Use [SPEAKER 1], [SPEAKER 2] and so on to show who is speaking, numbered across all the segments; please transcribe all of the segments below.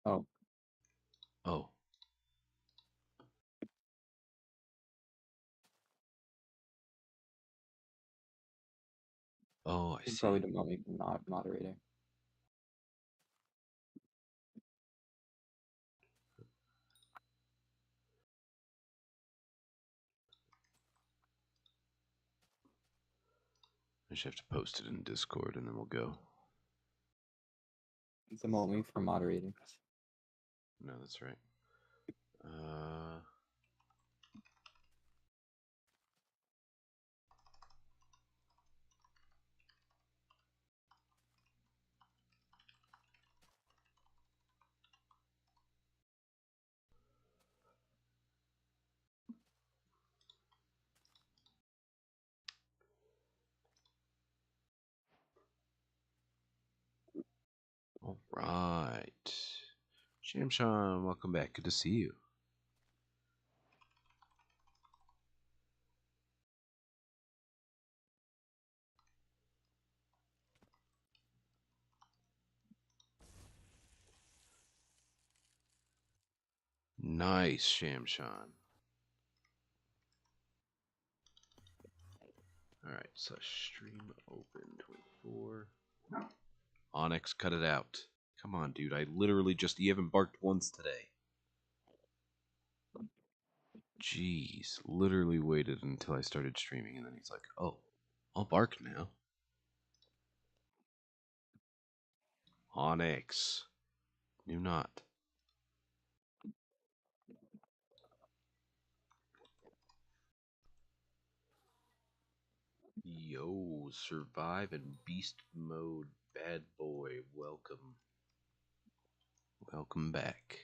[SPEAKER 1] Oh,
[SPEAKER 2] Oh. Oh, I
[SPEAKER 1] you
[SPEAKER 2] see.
[SPEAKER 1] probably don't want me not moderating.
[SPEAKER 2] I just have to post it in Discord and then we'll go.
[SPEAKER 1] Demote me for moderating.
[SPEAKER 2] No, that's right. Uh, all right. Shamshan, welcome back. Good to see you. Nice, Shamshan. Alright, so stream open 24. Onyx, cut it out. Come on, dude. I literally just. You haven't barked once today. Jeez. Literally waited until I started streaming and then he's like, oh, I'll bark now. Onyx. Do not. Yo, survive in beast mode, bad boy. Welcome. Welcome back.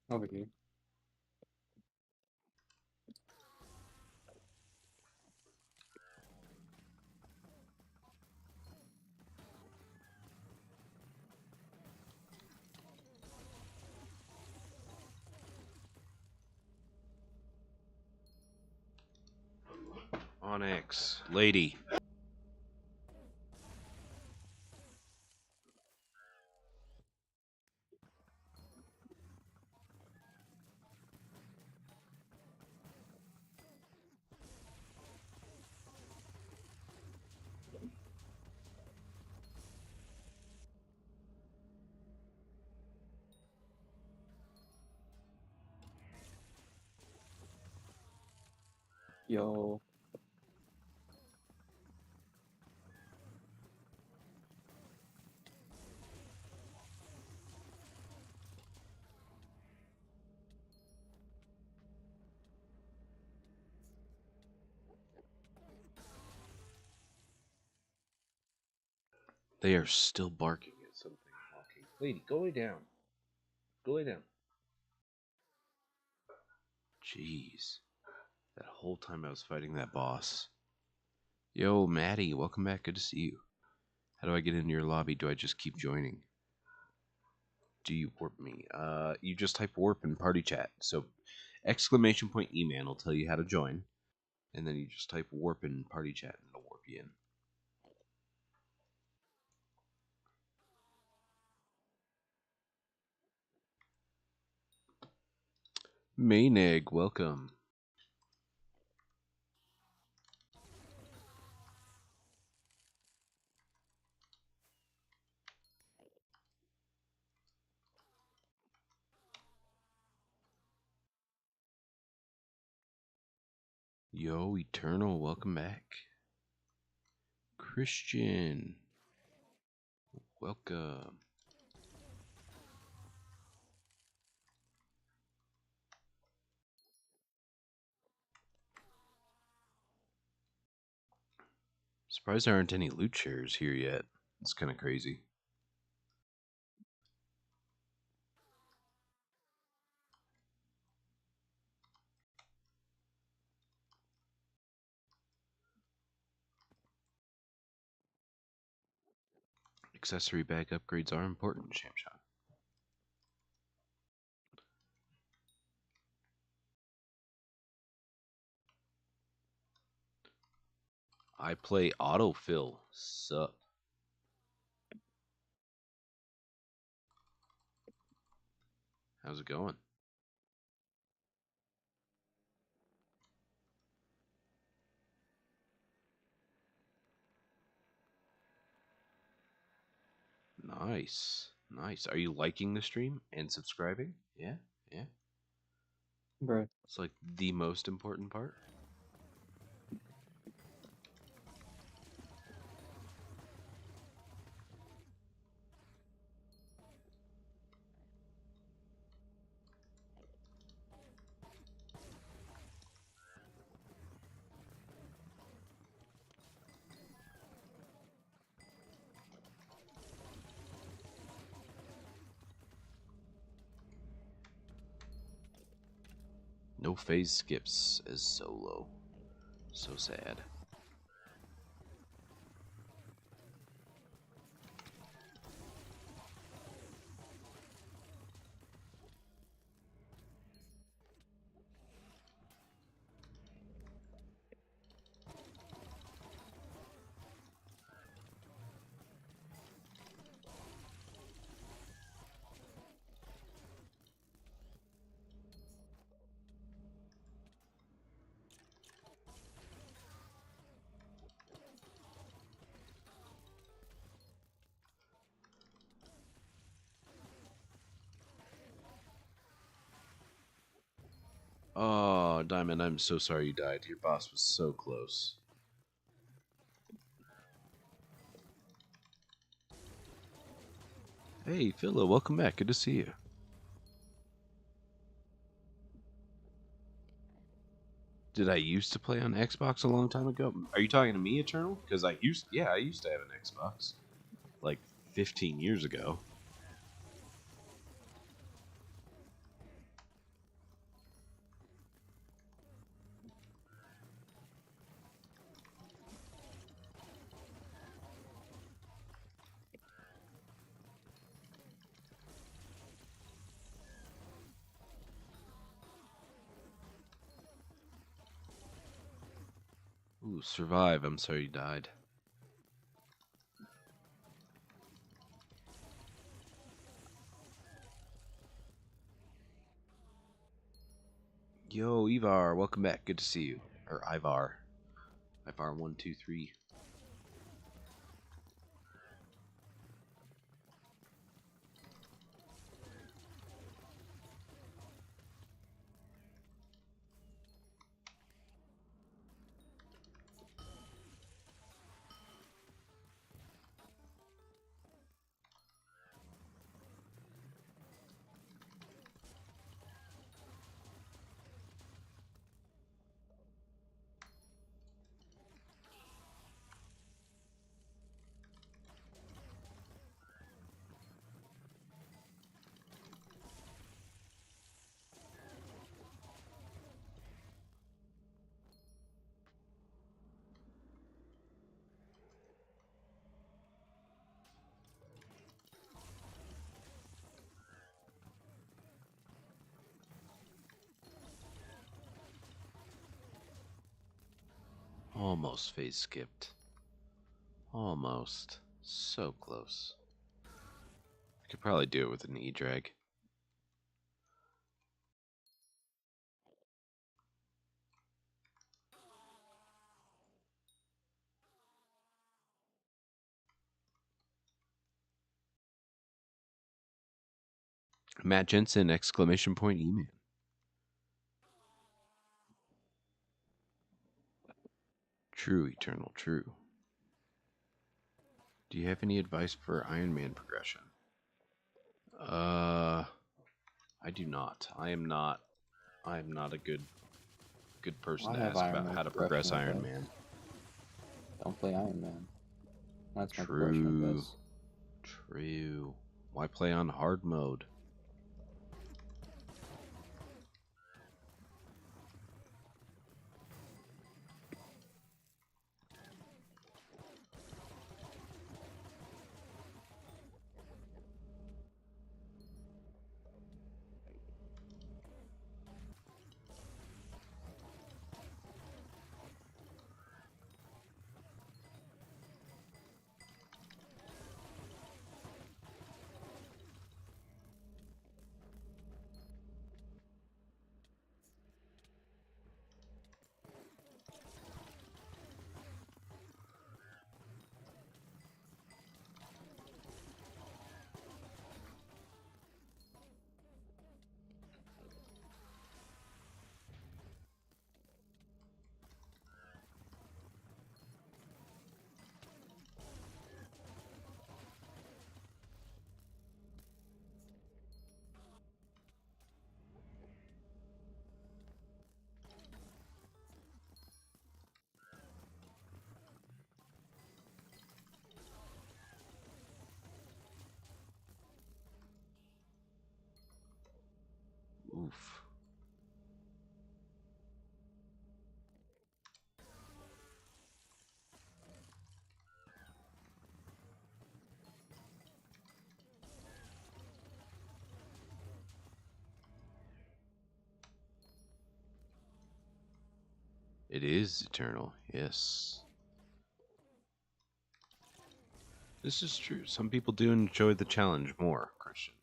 [SPEAKER 1] Over here.
[SPEAKER 2] Onyx. Lady.
[SPEAKER 1] Yo.
[SPEAKER 2] They are still barking at something. Walking. Lady, go lay down. Go lay down. Jeez. That whole time I was fighting that boss. Yo, Maddie, welcome back. Good to see you. How do I get into your lobby? Do I just keep joining? Do you warp me? You just type warp in party chat. So exclamation point Eman will tell you how to join. And then you just type warp in party chat and it'll warp you in. Main egg, welcome. Yo, Eternal, welcome back. Christian, welcome. Surprised there aren't any loot shares here yet. It's kind of crazy. Accessory bag upgrades are important, Shamshot. I play autofill. Sup? How's it going? Nice. Nice. Are you liking the stream and subscribing? Yeah? Yeah.
[SPEAKER 1] Bro,
[SPEAKER 2] It's like the most important part. No phase skips as solo. So sad. Oh, Diamond, I'm so sorry you died. Your boss was so close. Hey, Philo, welcome back. Good to see you. Did I used to play on Xbox a long time ago? Are you talking to me, Eternal? Because I used to have an Xbox. Like 15 years ago. Ooh, survive. I'm sorry you died. Yo, Ivar, welcome back. Good to see you. Or Ivar. Ivar123. Almost phase skipped. Almost. So close. I could probably do it with an E-drag. Matt Jensen, exclamation point, Eman. True, Eternal, true. Do you have any advice for Iron Man progression? I do not. I am not a good person
[SPEAKER 1] I
[SPEAKER 2] to
[SPEAKER 1] have
[SPEAKER 2] ask
[SPEAKER 1] Iron
[SPEAKER 2] about
[SPEAKER 1] Man
[SPEAKER 2] how to progress
[SPEAKER 1] progression
[SPEAKER 2] Iron
[SPEAKER 1] advice.
[SPEAKER 2] Man.
[SPEAKER 1] Don't play Iron Man. That's my progression
[SPEAKER 2] True.
[SPEAKER 1] advice.
[SPEAKER 2] True. Why play on hard mode? Oof. It is eternal, yes. This is true. Some people do enjoy the challenge more, Christian.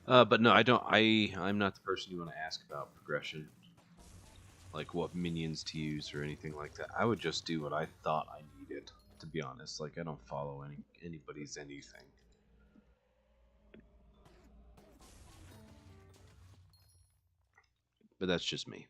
[SPEAKER 2] But no, I don't. I'm not the person you want to ask about progression, like what minions to use or anything like that. I would just do what I thought I needed. To be honest, like I don't follow anybody's anything. But that's just me.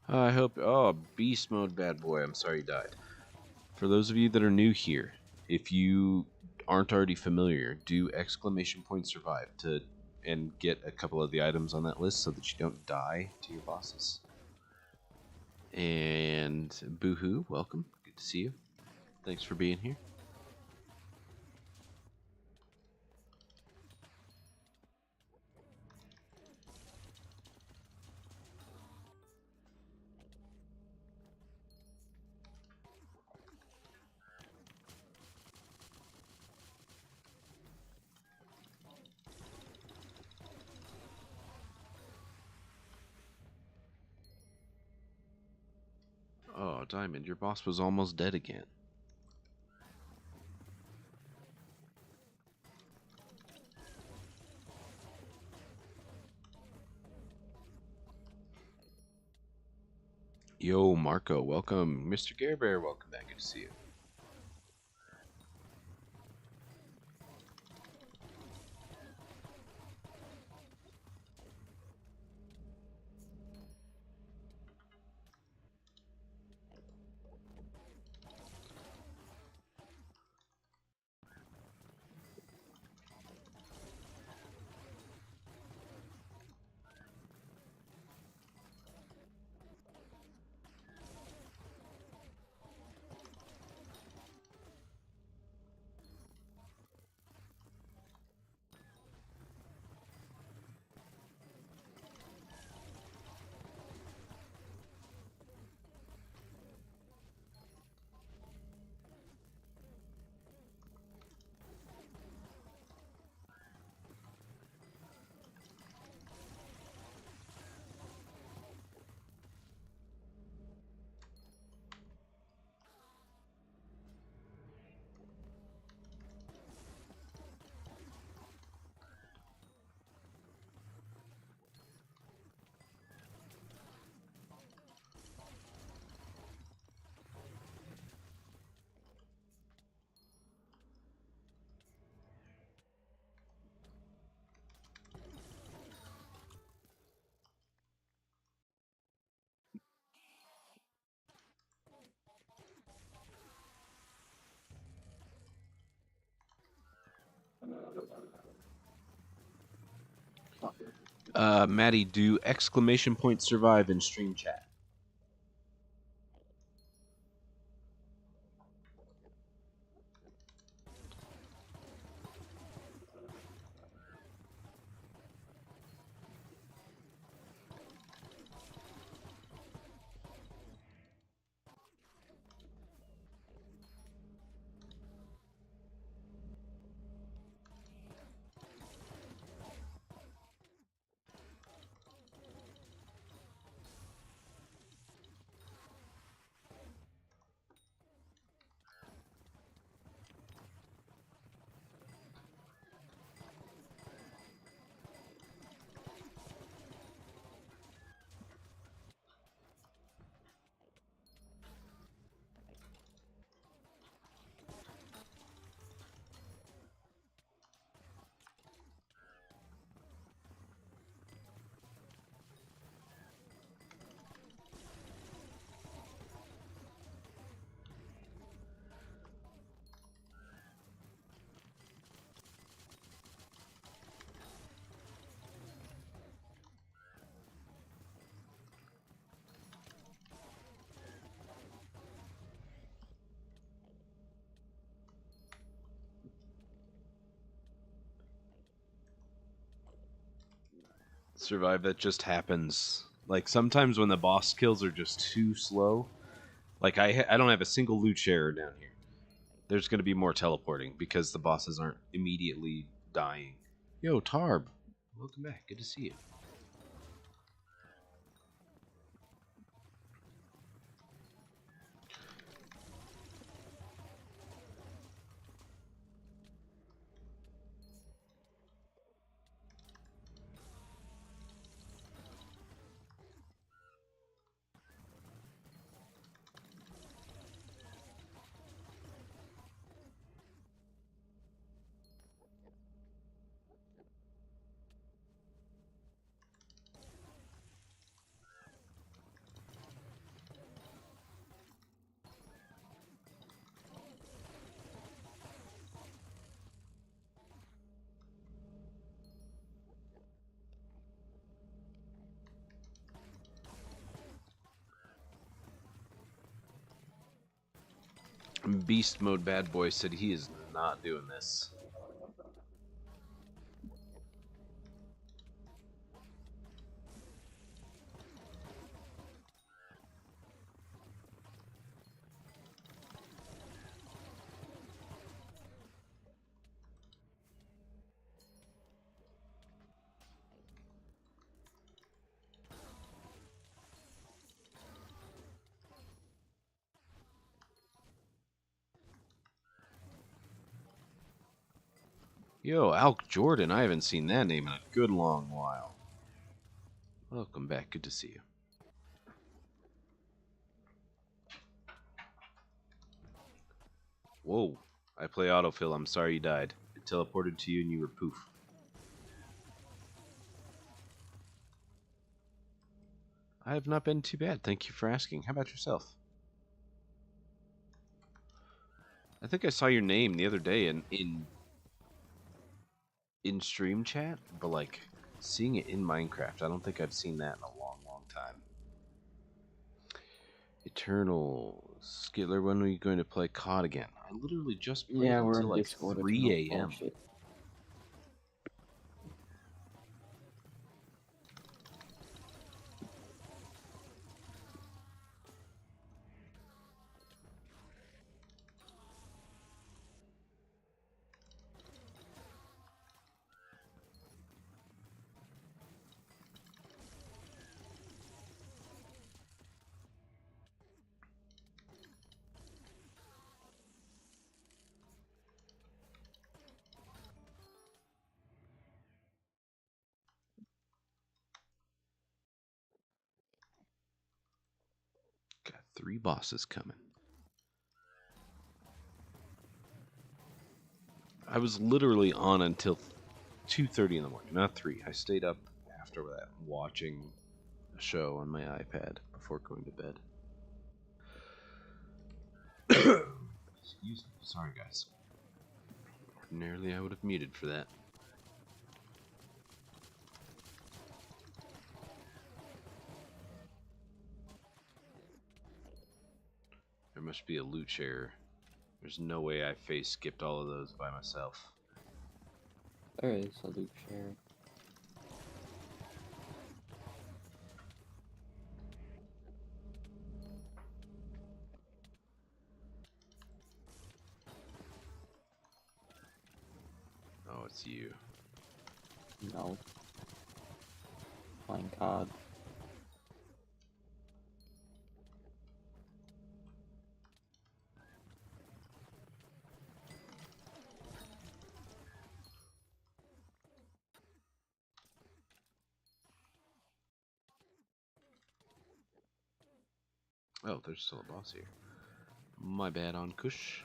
[SPEAKER 2] I hope. Oh, beast mode, bad boy. I'm sorry you died. For those of you that are new here, if you aren't already familiar, do exclamation point survive to and get a couple of the items on that list so that you don't die to your bosses. And Boohoo, welcome. Good to see you. Thanks for being here. Oh, Diamond, your boss was almost dead again. Yo, Marco, welcome. Mr. Gare Bear, welcome back. Good to see you. Maddie, do exclamation point survive in stream chat. Survive, that just happens. Like, sometimes when the boss kills are just too slow. Like, I don't have a single loot share down here. There's going to be more teleporting because the bosses aren't immediately dying. Yo, Tarb. Welcome back. Good to see you. Beast Mode Bad Boy said he is not doing this. Yo, Alk Jordan, I haven't seen that name in a good long while. Welcome back, good to see you. Whoa, I play autofill, I'm sorry you died. It teleported to you and you were poof. I have not been too bad, thank you for asking. How about yourself? I think I saw your name the other day in stream chat, but like seeing it in Minecraft, I don't think I've seen that in a long, long time. Eternal Skitler, when are you going to play COD again? I literally just played until like 3 a.m. Got 3 bosses coming. I was literally on until 2:30 in the morning, not 3. I stayed up after that watching a show on my iPad before going to bed. Excuse me. Sorry, guys. Ordinarily, I would have muted for that. There must be a loot share. There's no way I face skipped all of those by myself.
[SPEAKER 1] There is a loot share.
[SPEAKER 2] Oh, it's you.
[SPEAKER 1] No. Playing COD.
[SPEAKER 2] Oh, there's still a boss here. My bad on Kush.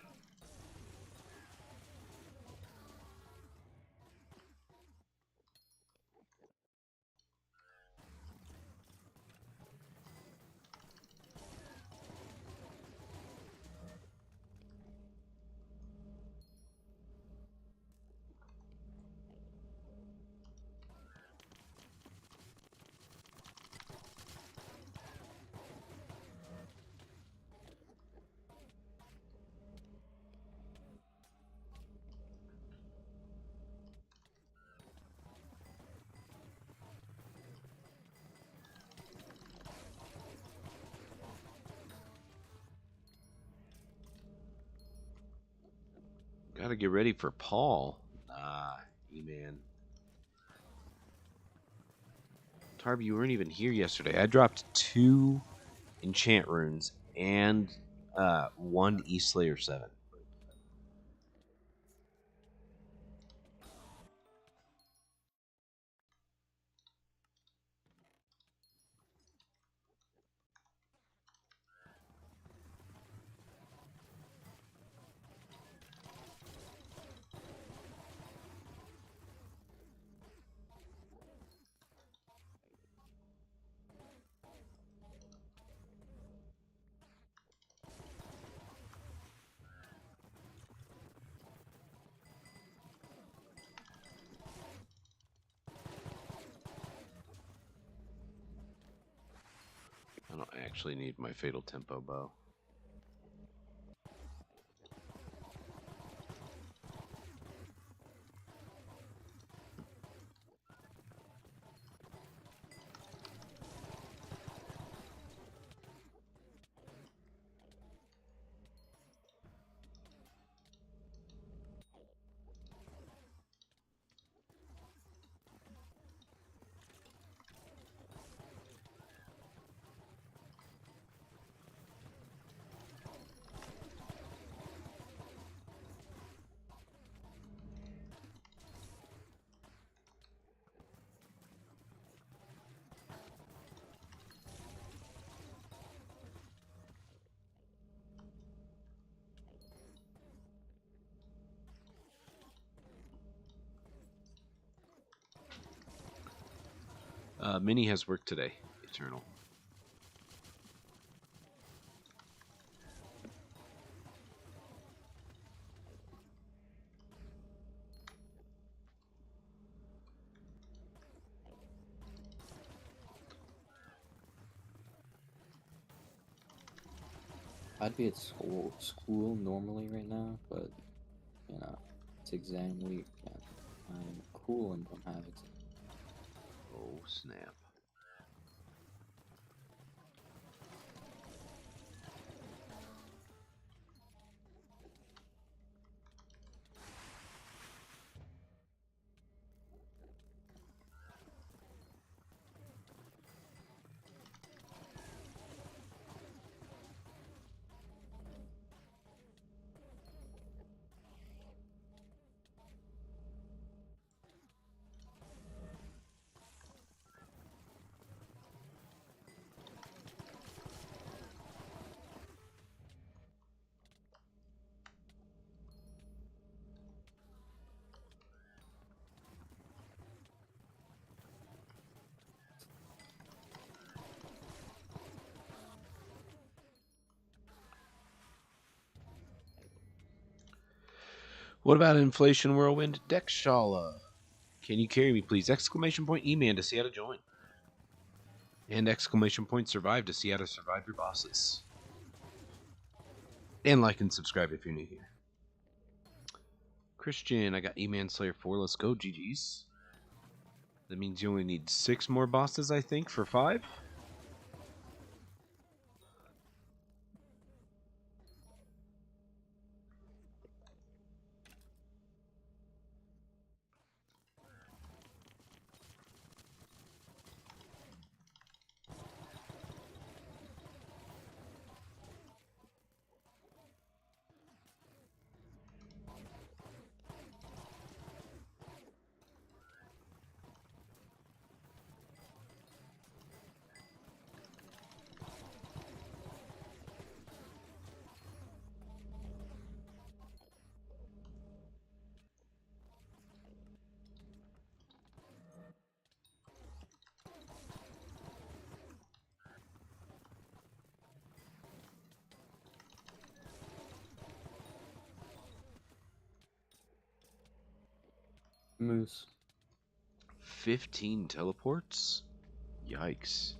[SPEAKER 2] Gotta get ready for Paul. Ah, E-Man. Tarby, you weren't even here yesterday. I dropped 2 enchant runes and 1 East Slayer 7. I don't actually need my Fatal Tempo bow. Minnie has work today, Eternal.
[SPEAKER 1] I'd be at school normally right now, but you know, it's exam week and I'm cool and don't have exam.
[SPEAKER 2] Oh, snap. What about Inflation Whirlwind Dexshala? Can you carry me, please? Exclamation point E-Man to see how to join. And exclamation point survive to see how to survive your bosses. And like and subscribe if you're new here. Christian, I got Eman Slayer 4. Let's go, GG's. That means you only need 6 more bosses, I think, for 5.
[SPEAKER 1] Moose.
[SPEAKER 2] 15 teleports? Yikes.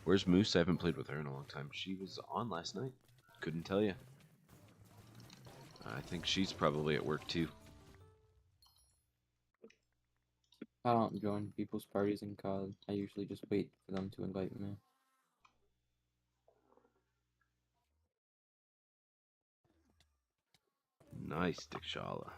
[SPEAKER 2] Where's Moose? I haven't played with her in a long time. She was on last night. Couldn't tell you. I think she's probably at work too.
[SPEAKER 1] I don't join people's parties in COD. I usually just wait for them to invite me.
[SPEAKER 2] Nice, Dikshala.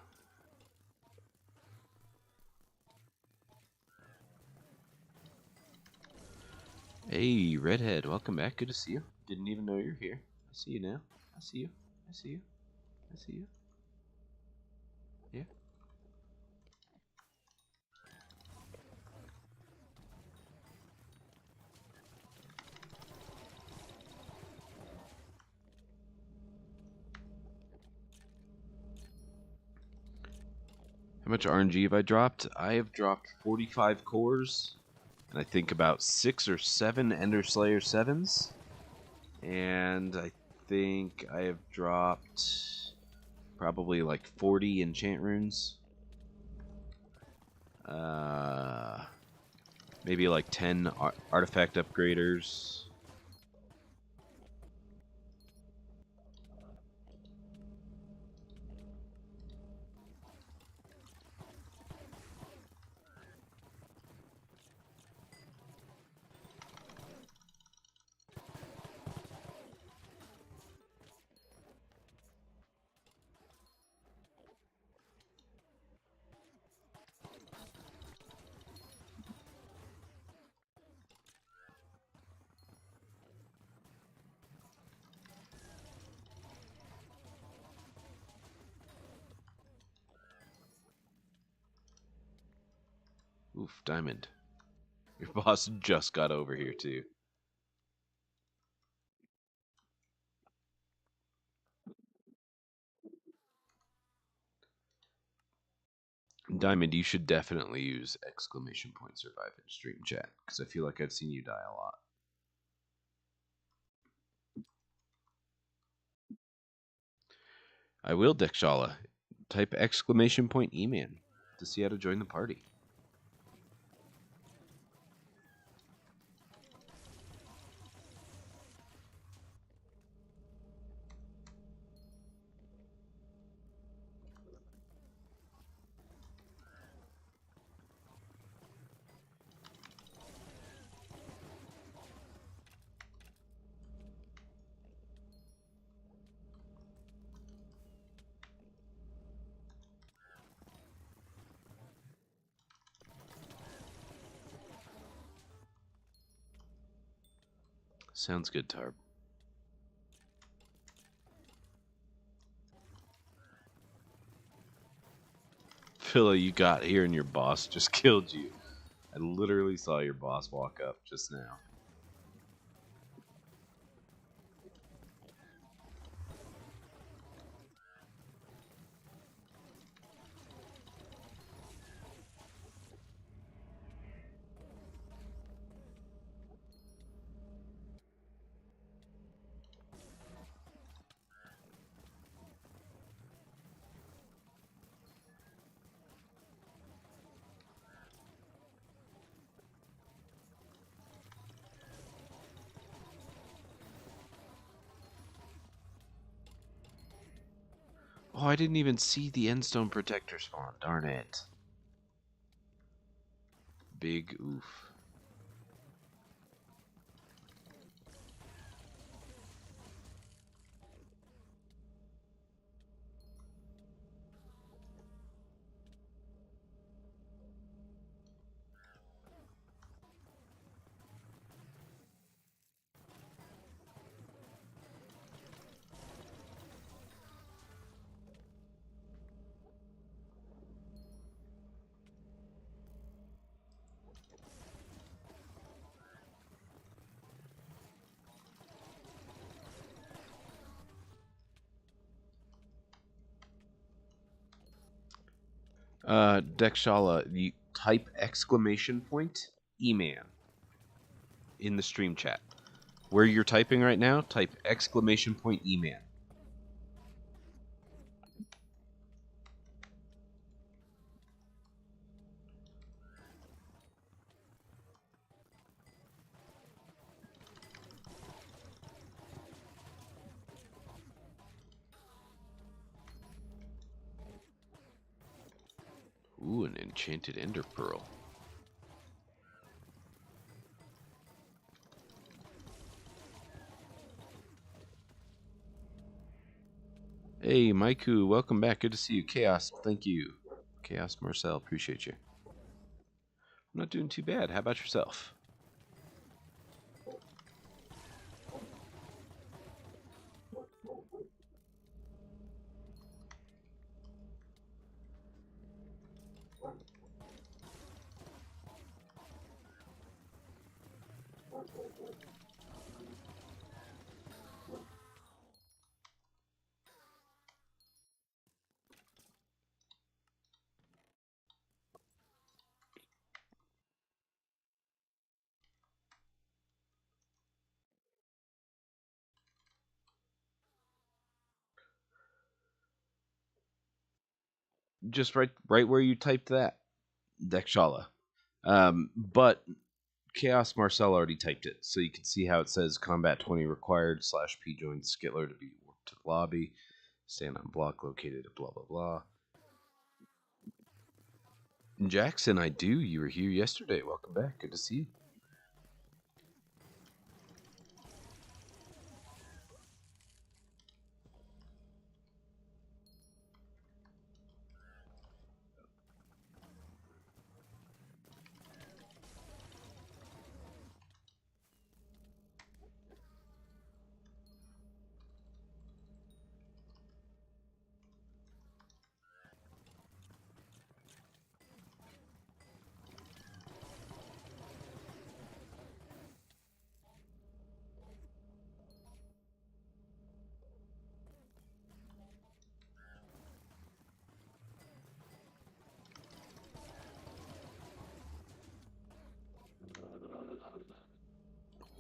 [SPEAKER 2] Hey, Redhead, welcome back. Good to see you. Didn't even know you're here. I see you now. I see you. I see you. I see you. Yeah. How much RNG have I dropped? I have dropped 45 cores, and I think about 6 or 7 Ender Slayer 7s. And I think I have dropped probably like 40 enchant runes. Maybe like 10 artifact upgraders. Oof, diamond. Your boss just got over here too. Diamond, you should definitely use exclamation point survive in stream chat, because I feel like I've seen you die a lot. I will, Dikshala. Type exclamation point Eman to see how to join the party. Sounds good, Tarb. Phila, you got here and your boss just killed you. I literally saw your boss walk up just now. Oh, I didn't even see the endstone protector spawn. Darn it. Big oof. Dekshala, you type exclamation point Eman in the stream chat. Where you're typing right now, type exclamation point Eman. Ooh, an enchanted ender pearl. Hey, Maiku, welcome back. Good to see you. Chaos, thank you. Chaos Marcel, appreciate you. I'm not doing too bad. How about yourself? Just right where you typed that. Dekshala. But Chaos Marcel already typed it, so you can see how it says combat 20 required / P joined Skittler to be warped to the lobby. Stand on block located at blah blah blah. Jackson, I do. You were here yesterday. Welcome back. Good to see you.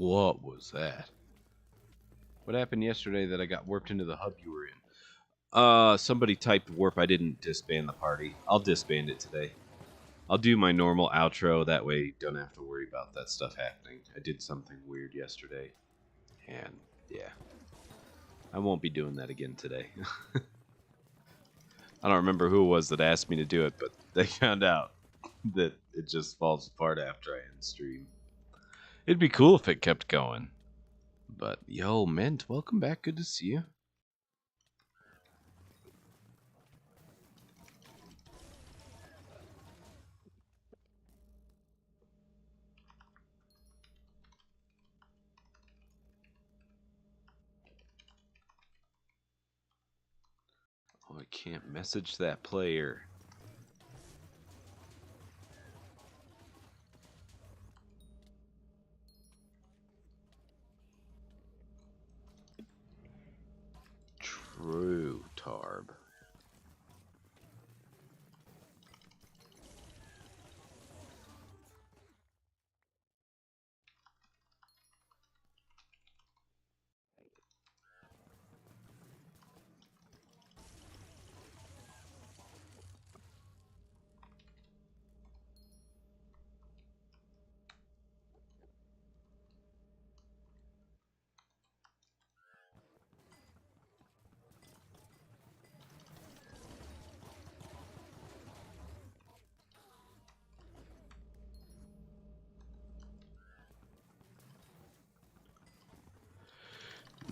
[SPEAKER 2] What was that? What happened yesterday that I got warped into the hub you were in? Somebody typed warp. I didn't disband the party. I'll disband it today. I'll do my normal outro. That way you don't have to worry about that stuff happening. I did something weird yesterday. And, yeah. I won't be doing that again today. I don't remember who it was that asked me to do it, but they found out that it just falls apart after I end stream. It'd be cool if it kept going. But, yo, Mint, welcome back. Good to see you. Oh, I can't message that player. True, Tarb.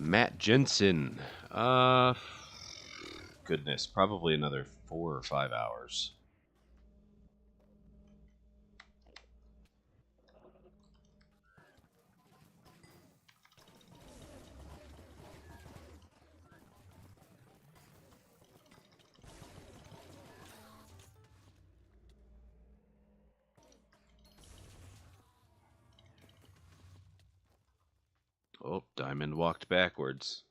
[SPEAKER 2] Matt Jensen. Goodness, probably another 4 or 5 hours. Oh, Diamond walked backwards.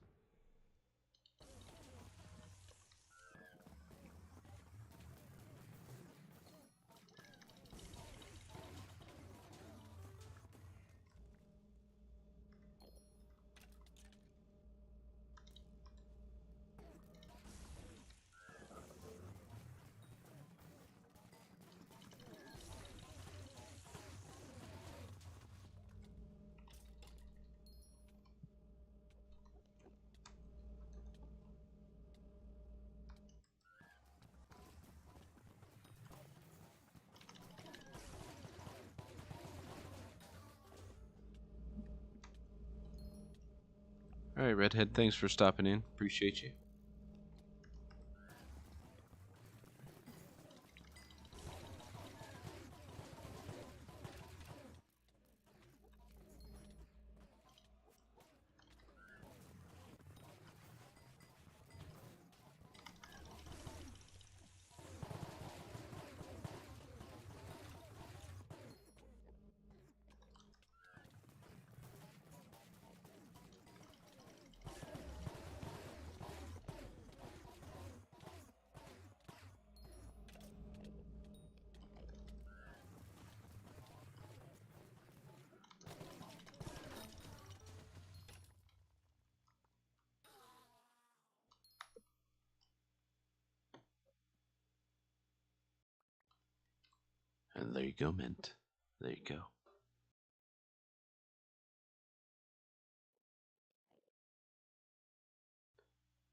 [SPEAKER 2] All right, Redhead, thanks for stopping in. Appreciate you. And there you go, Mint. There you go.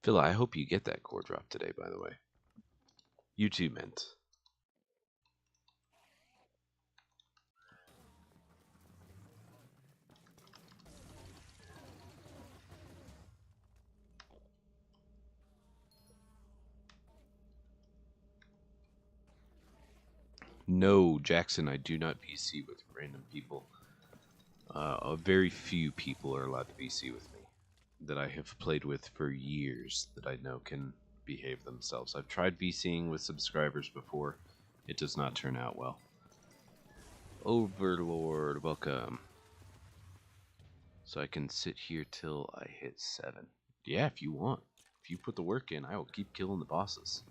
[SPEAKER 2] Phil, I hope you get that core drop today, by the way. You too, Mint. No, Jackson, I do not VC with random people. Very few people are allowed to VC with me that I have played with for years that I know can behave themselves. I've tried VCing with subscribers before. It does not turn out well. Overlord, welcome. So I can sit here till I hit 7. Yeah, if you want. If you put the work in, I will keep killing the bosses.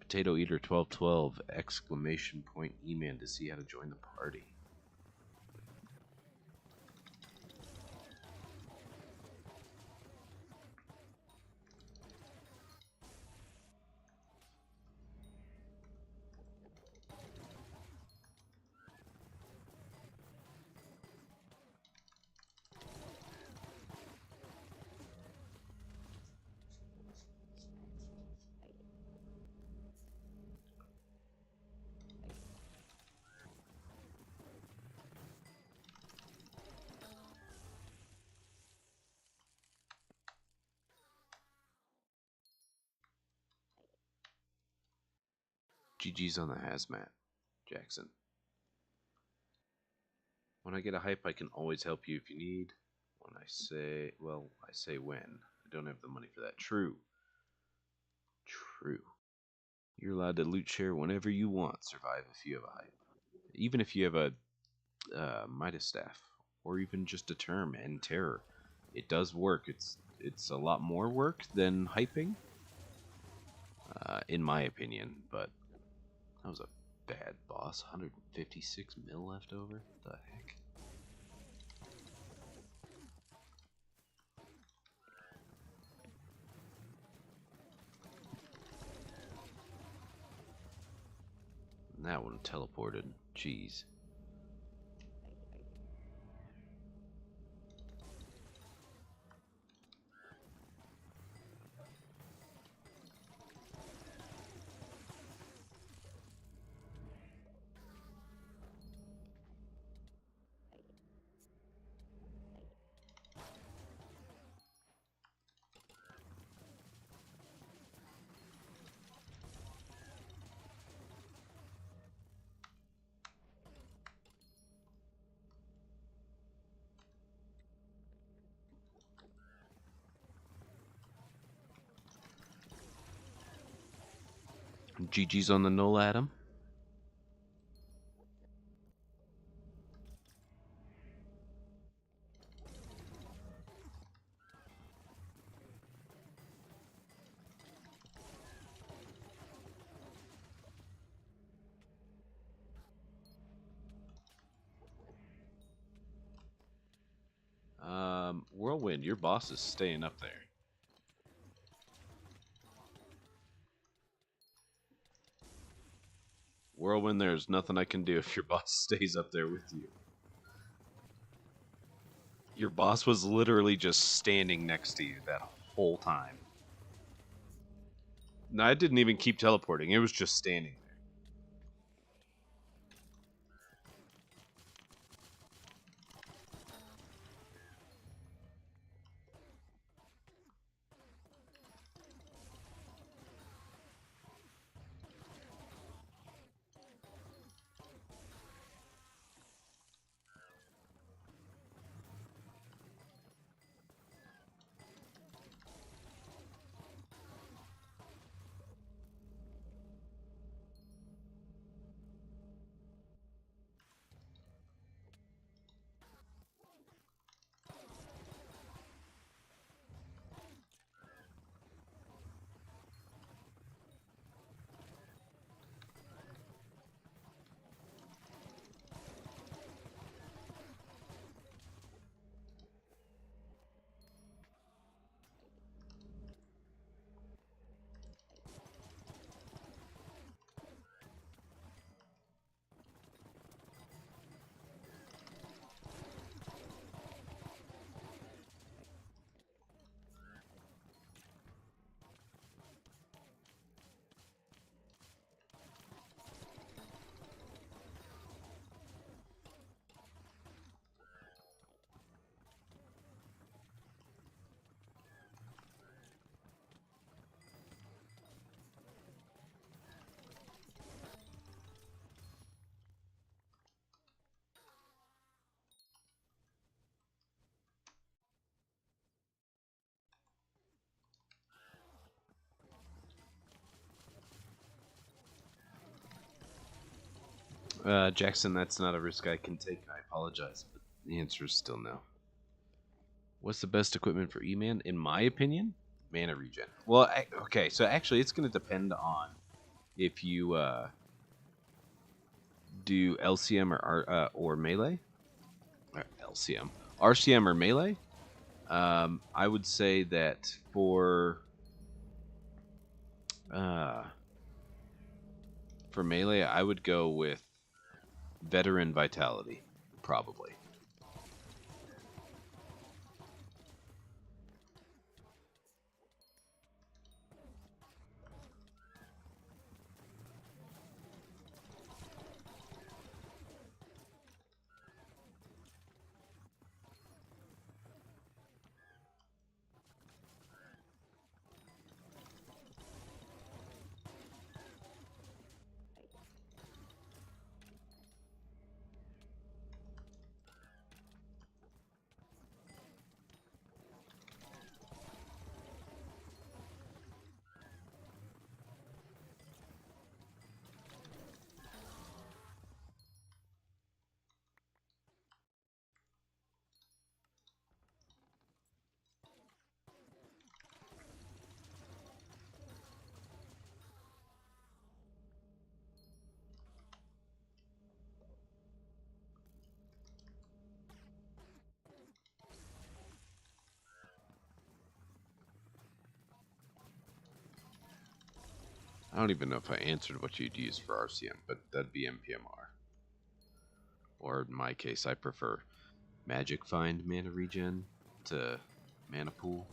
[SPEAKER 2] Potato Eater 1212 exclamation point Eman to see how to join the party. GG's on the hazmat, Jackson. When I get a hype, I can always help you if you need. When I say, well, I say when. I don't have the money for that. True. True. You're allowed to loot share whenever you want. Survive if you have a hype. Even if you have a Midas staff, or even just a term and terror, it does work. It's a lot more work than hyping, in my opinion. But that was a bad boss. 156 mil left over. The heck. And that one teleported. Jeez. GG's on the null atom. Whirlwind, your boss is staying up there. Whirlwind, there's nothing I can do if your boss stays up there with you. Your boss was literally just standing next to you that whole time. No, I didn't even keep teleporting. It was just standing there. Jackson, that's not a risk I can take. I apologize, but the answer is still no. What's the best equipment for Eman? In my opinion, mana regen. Well, okay, so actually it's going to depend on if you do LCM or melee. Or LCM. RCM or melee. I would say that for melee, I would go with Veteran Vitality, probably. I don't even know if I answered what you'd use for RCM, but that'd be MPMR. Or in my case, I prefer Magic Find mana regen to Mana Pool.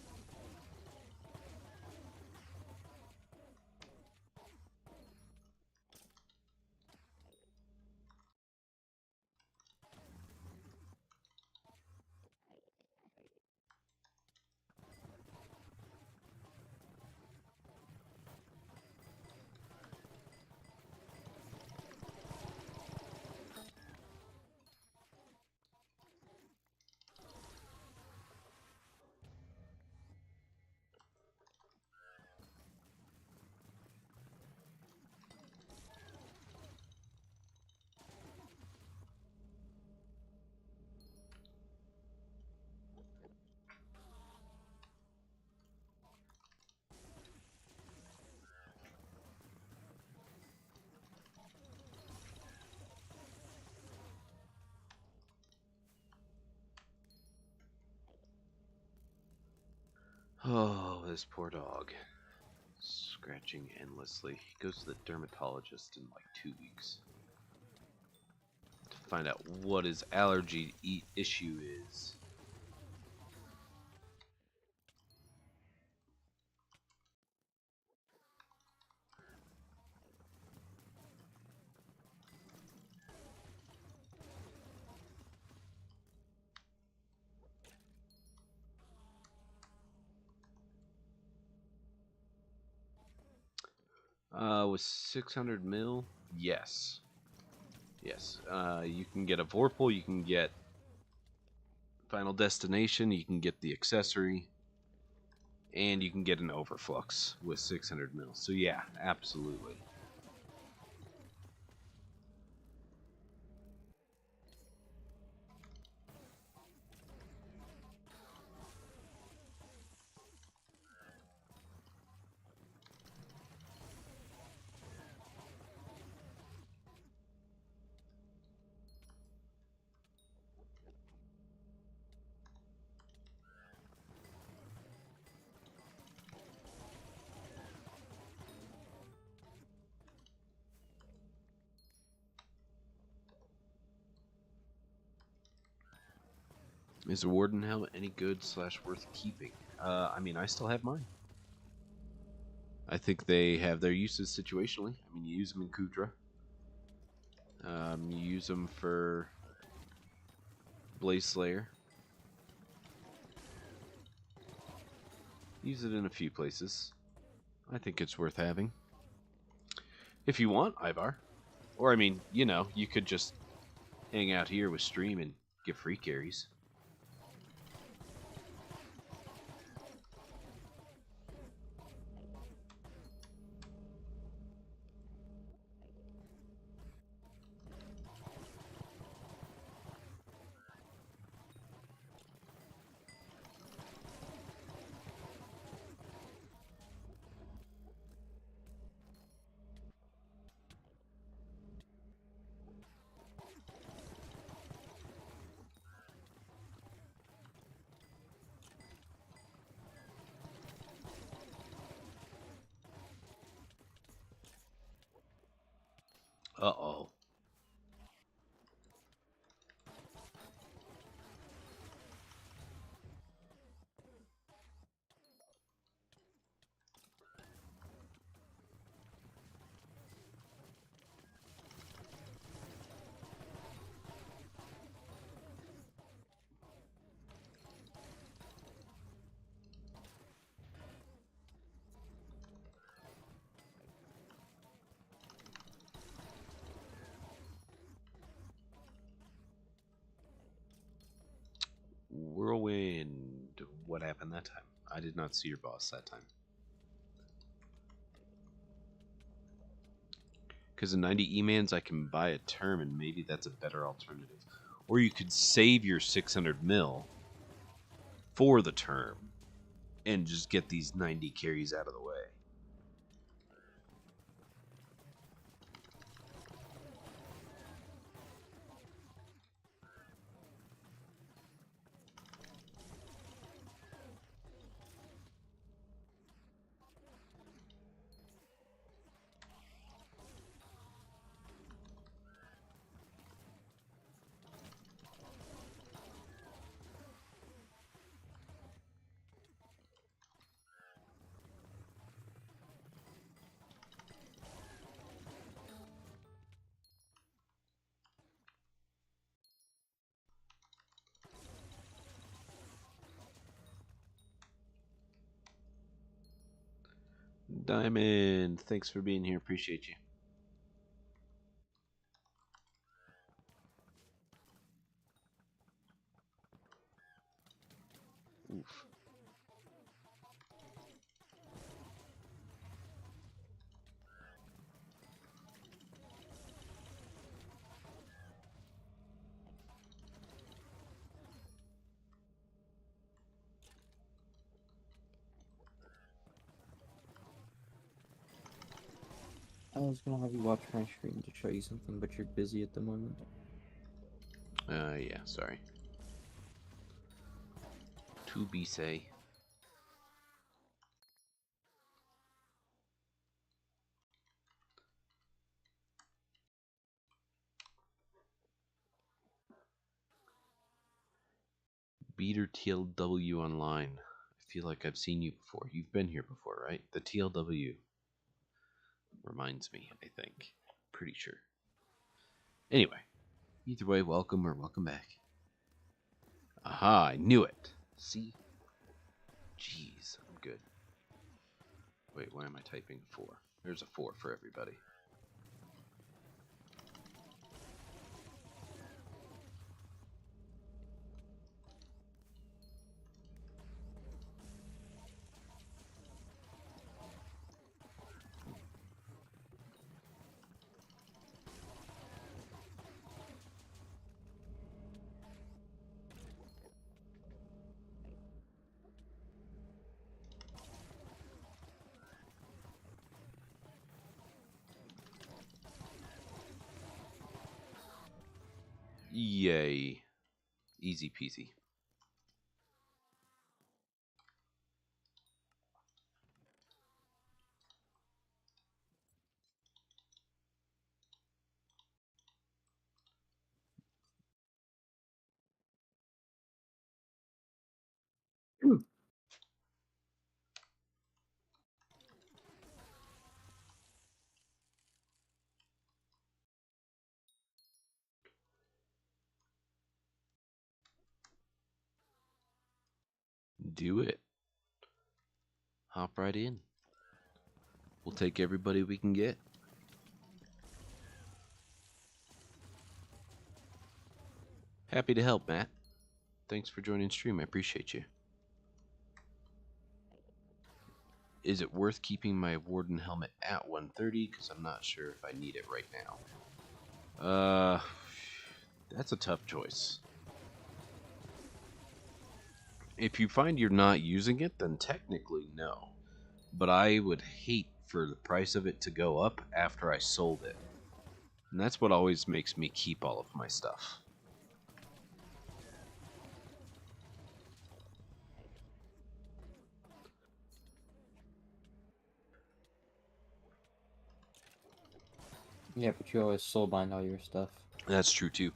[SPEAKER 2] Oh, this poor dog. Scratching endlessly. He goes to the dermatologist in like 2 weeks to find out what his allergy issue is. With 600 mil, yes. Yes. You can get a Vorpal, you can get Final Destination, you can get the accessory, and you can get an Overflux with 600 mil. So yeah, absolutely. Is the Warden helmet any good / worth keeping? I mean, I still have mine. I think they have their uses situationally. I mean, you use them in Kudra. You use them for Blaze Slayer. Use it in a few places. I think it's worth having. If you want, Ivar. Or, I mean, you know, you could just hang out here with Stream and get free carries. Uh-oh. Whirlwind. What happened that time? I did not see your boss that time. Because in 90 Emans, I can buy a term, and maybe that's a better alternative. Or you could save your 600 mil for the term and just get these 90 carries out of the way. Diamond, thanks for being here. Appreciate you. Oof.
[SPEAKER 1] I was gonna have you watch my stream to show you something, but you're busy at the moment.
[SPEAKER 2] Yeah, sorry. To be say. Beater TLW online. I feel like I've seen you before. You've been here before, right? The TLW reminds me, I think. Pretty sure. Anyway, either way, welcome or welcome back. Aha, I knew it. See? Jeez, I'm good. Wait, why am I typing 4? There's a 4 for everybody. Yay. Easy peasy. Do it. Hop right in. We'll take everybody we can get. Happy to help, Matt. Thanks for joining stream. I appreciate you. Is it worth keeping my Warden helmet at 130? Because I'm not sure if I need it right now. That's a tough choice. If you find you're not using it, then technically no. But I would hate for the price of it to go up after I sold it. And that's what always makes me keep all of my stuff.
[SPEAKER 1] Yeah, but you always soul bind all your stuff.
[SPEAKER 2] That's true too.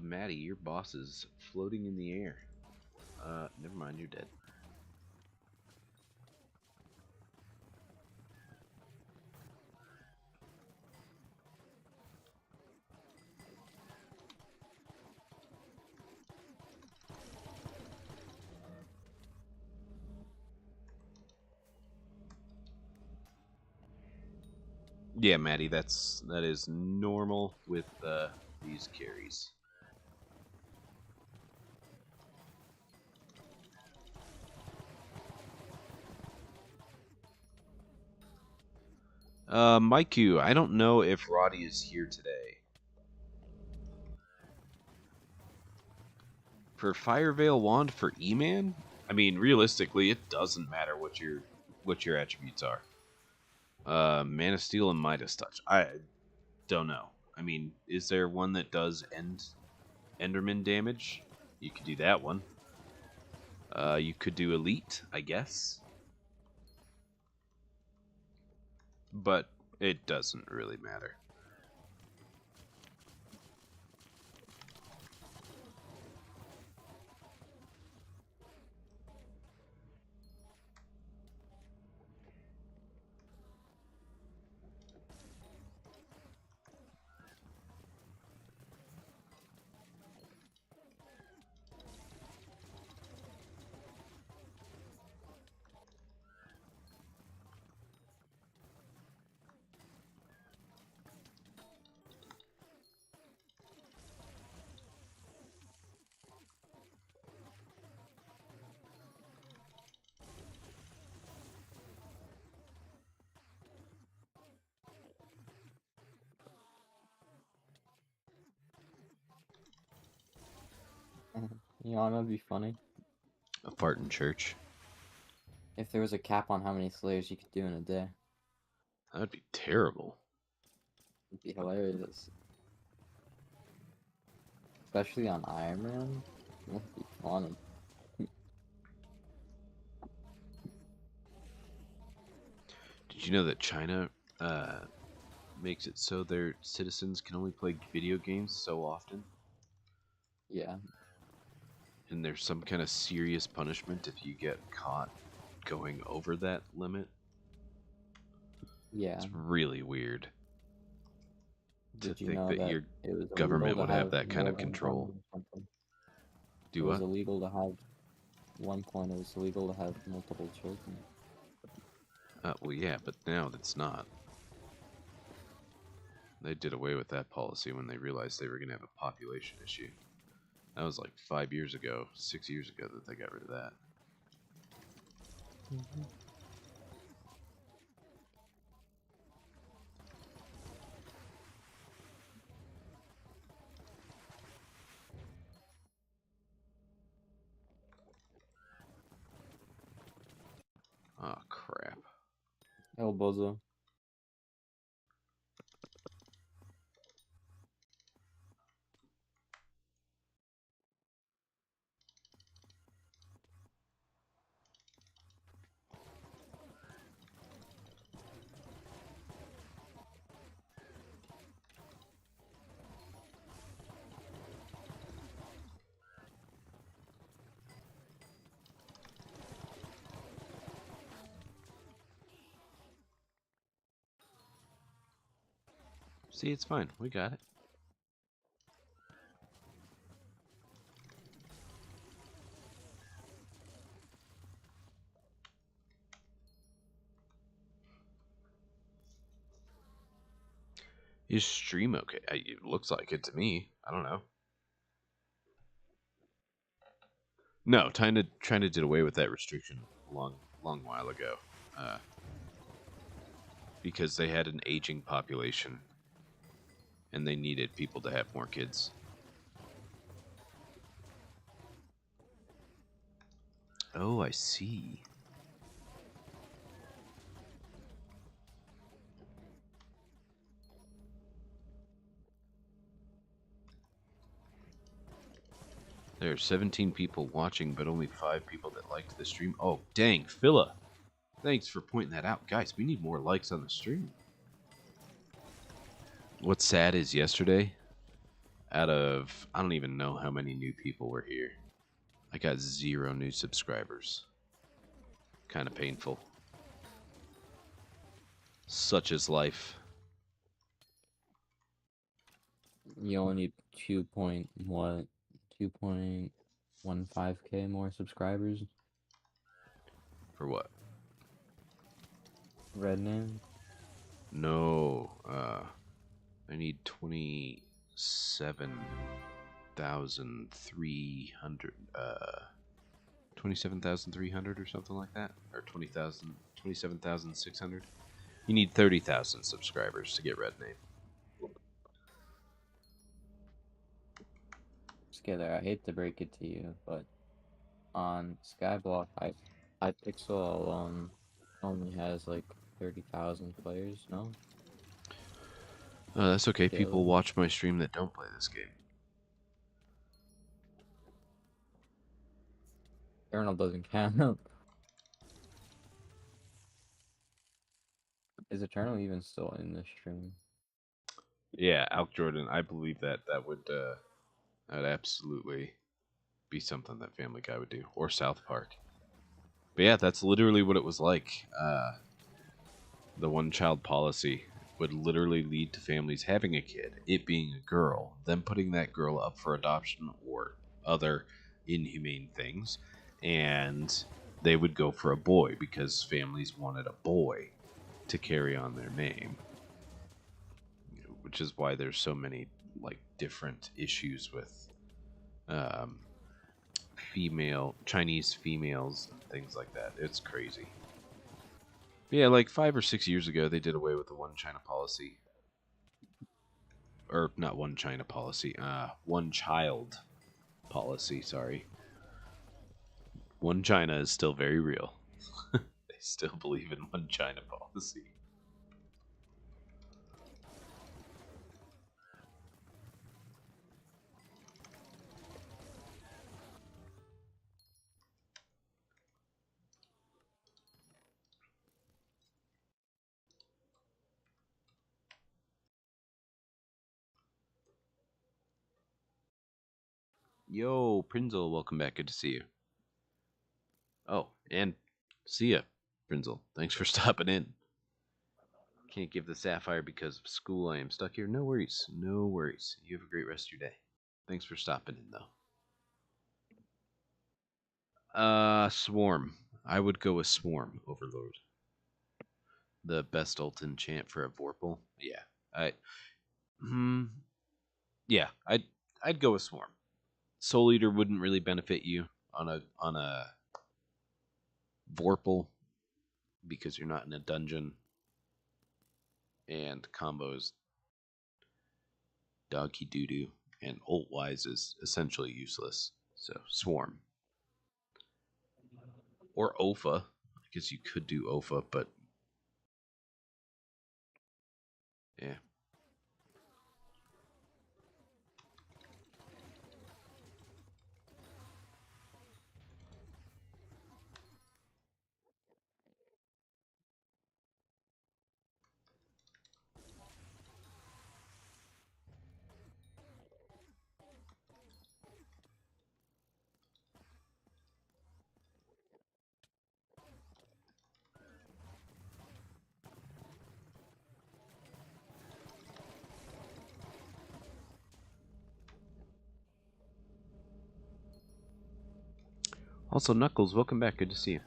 [SPEAKER 2] Maddie, your boss is floating in the air. Never mind, you're dead. Yeah, Maddie, that is normal with these carries. Maiku, I don't know if Roddy is here today. For Fire Veil Wand for Eman? I mean, realistically, it doesn't matter what your attributes are. Man of Steel and Midas Touch. I don't know. I mean, is there one that does Enderman damage? You could do that one. You could do Elite, I guess. But it doesn't really matter.
[SPEAKER 1] You know, it'd be funny
[SPEAKER 2] A fart in church.
[SPEAKER 1] if there was a cap on how many slayers you could do in a day.
[SPEAKER 2] That would be terrible.
[SPEAKER 1] It'd be hilarious. Especially on Iron Man. That'd be funny.
[SPEAKER 2] Did you know that China makes it so their citizens can only play video games so often?
[SPEAKER 1] Yeah.
[SPEAKER 2] And there's some kind of serious punishment if you get caught going over that limit?
[SPEAKER 1] Yeah.
[SPEAKER 2] It's really weird to
[SPEAKER 1] Did you
[SPEAKER 2] think
[SPEAKER 1] know
[SPEAKER 2] that
[SPEAKER 1] that
[SPEAKER 2] your
[SPEAKER 1] it was
[SPEAKER 2] government
[SPEAKER 1] illegal
[SPEAKER 2] would
[SPEAKER 1] to
[SPEAKER 2] have that kind
[SPEAKER 1] more
[SPEAKER 2] of
[SPEAKER 1] than
[SPEAKER 2] control.
[SPEAKER 1] one or something?
[SPEAKER 2] Do
[SPEAKER 1] It was
[SPEAKER 2] what?
[SPEAKER 1] illegal to have one point. It was illegal to have multiple children.
[SPEAKER 2] Well, yeah, but now it's not. They did away with that policy when they realized they were going to have a population issue. That was like 5 years ago, 6 years ago that they got rid of that. Oh, crap.
[SPEAKER 1] El Bozo.
[SPEAKER 2] See, it's fine. We got it. Is stream okay? It looks like it to me. I don't know. No, China did away with that restriction a long while ago, because they had an aging population, and they needed people to have more kids. Oh, I see. There are 17 people watching, but only 5 people that liked the stream. Oh, dang, Phila. Thanks for pointing that out. Guys, we need more likes on the stream. What's sad is yesterday, out of, I don't even know how many new people were here, I got 0 new subscribers. Kind of painful. Such is life.
[SPEAKER 1] You only need 2.15K more subscribers.
[SPEAKER 2] For what?
[SPEAKER 1] Red name.
[SPEAKER 2] No, I need 27,300, 27,300 or something like that, or 20,000, 27,600. You need 30,000 subscribers to get Red Name.
[SPEAKER 1] Skiller, I hate to break it to you, but on Skyblock, Hypixel alone only has like 30,000 players. No.
[SPEAKER 2] That's okay.
[SPEAKER 1] Still.
[SPEAKER 2] People watch my stream that don't play this game.
[SPEAKER 1] Eternal doesn't count. Is Eternal even still in this stream?
[SPEAKER 2] Yeah, Alk Jordan. I believe that would absolutely be something that Family Guy would do, or South Park. But yeah, that's literally what it was like. The one-child policy would literally lead to families having a kid, it being a girl, then putting that girl up for adoption or other inhumane things, and they would go for a boy because families wanted a boy to carry on their name. Which is why there's so many like different issues with Chinese females and things like that. It's crazy. Yeah, like 5 or 6 years ago, they did away with the one China policy. Or not one China policy, one child policy, sorry. One China is still very real. They still believe in one China policy. Yo, Prinzel, welcome back. Good to see you. Oh, and see ya, Prinzel. Thanks for stopping in. Can't give the sapphire because of school. I am stuck here. No worries. No worries. You have a great rest of your day. Thanks for stopping in, though. Swarm. I would go with Swarm, Overlord. The best ult enchant for a Vorpal. Yeah. Yeah, I'd go with Swarm. Soul Eater wouldn't really benefit you on a Vorpal because you're not in a dungeon, and combos doggy doo doo, and ult wise is essentially useless. So Swarm or Ofa. I guess you could do Ofa, but yeah. Also, Knuckles, welcome back. Good to see you.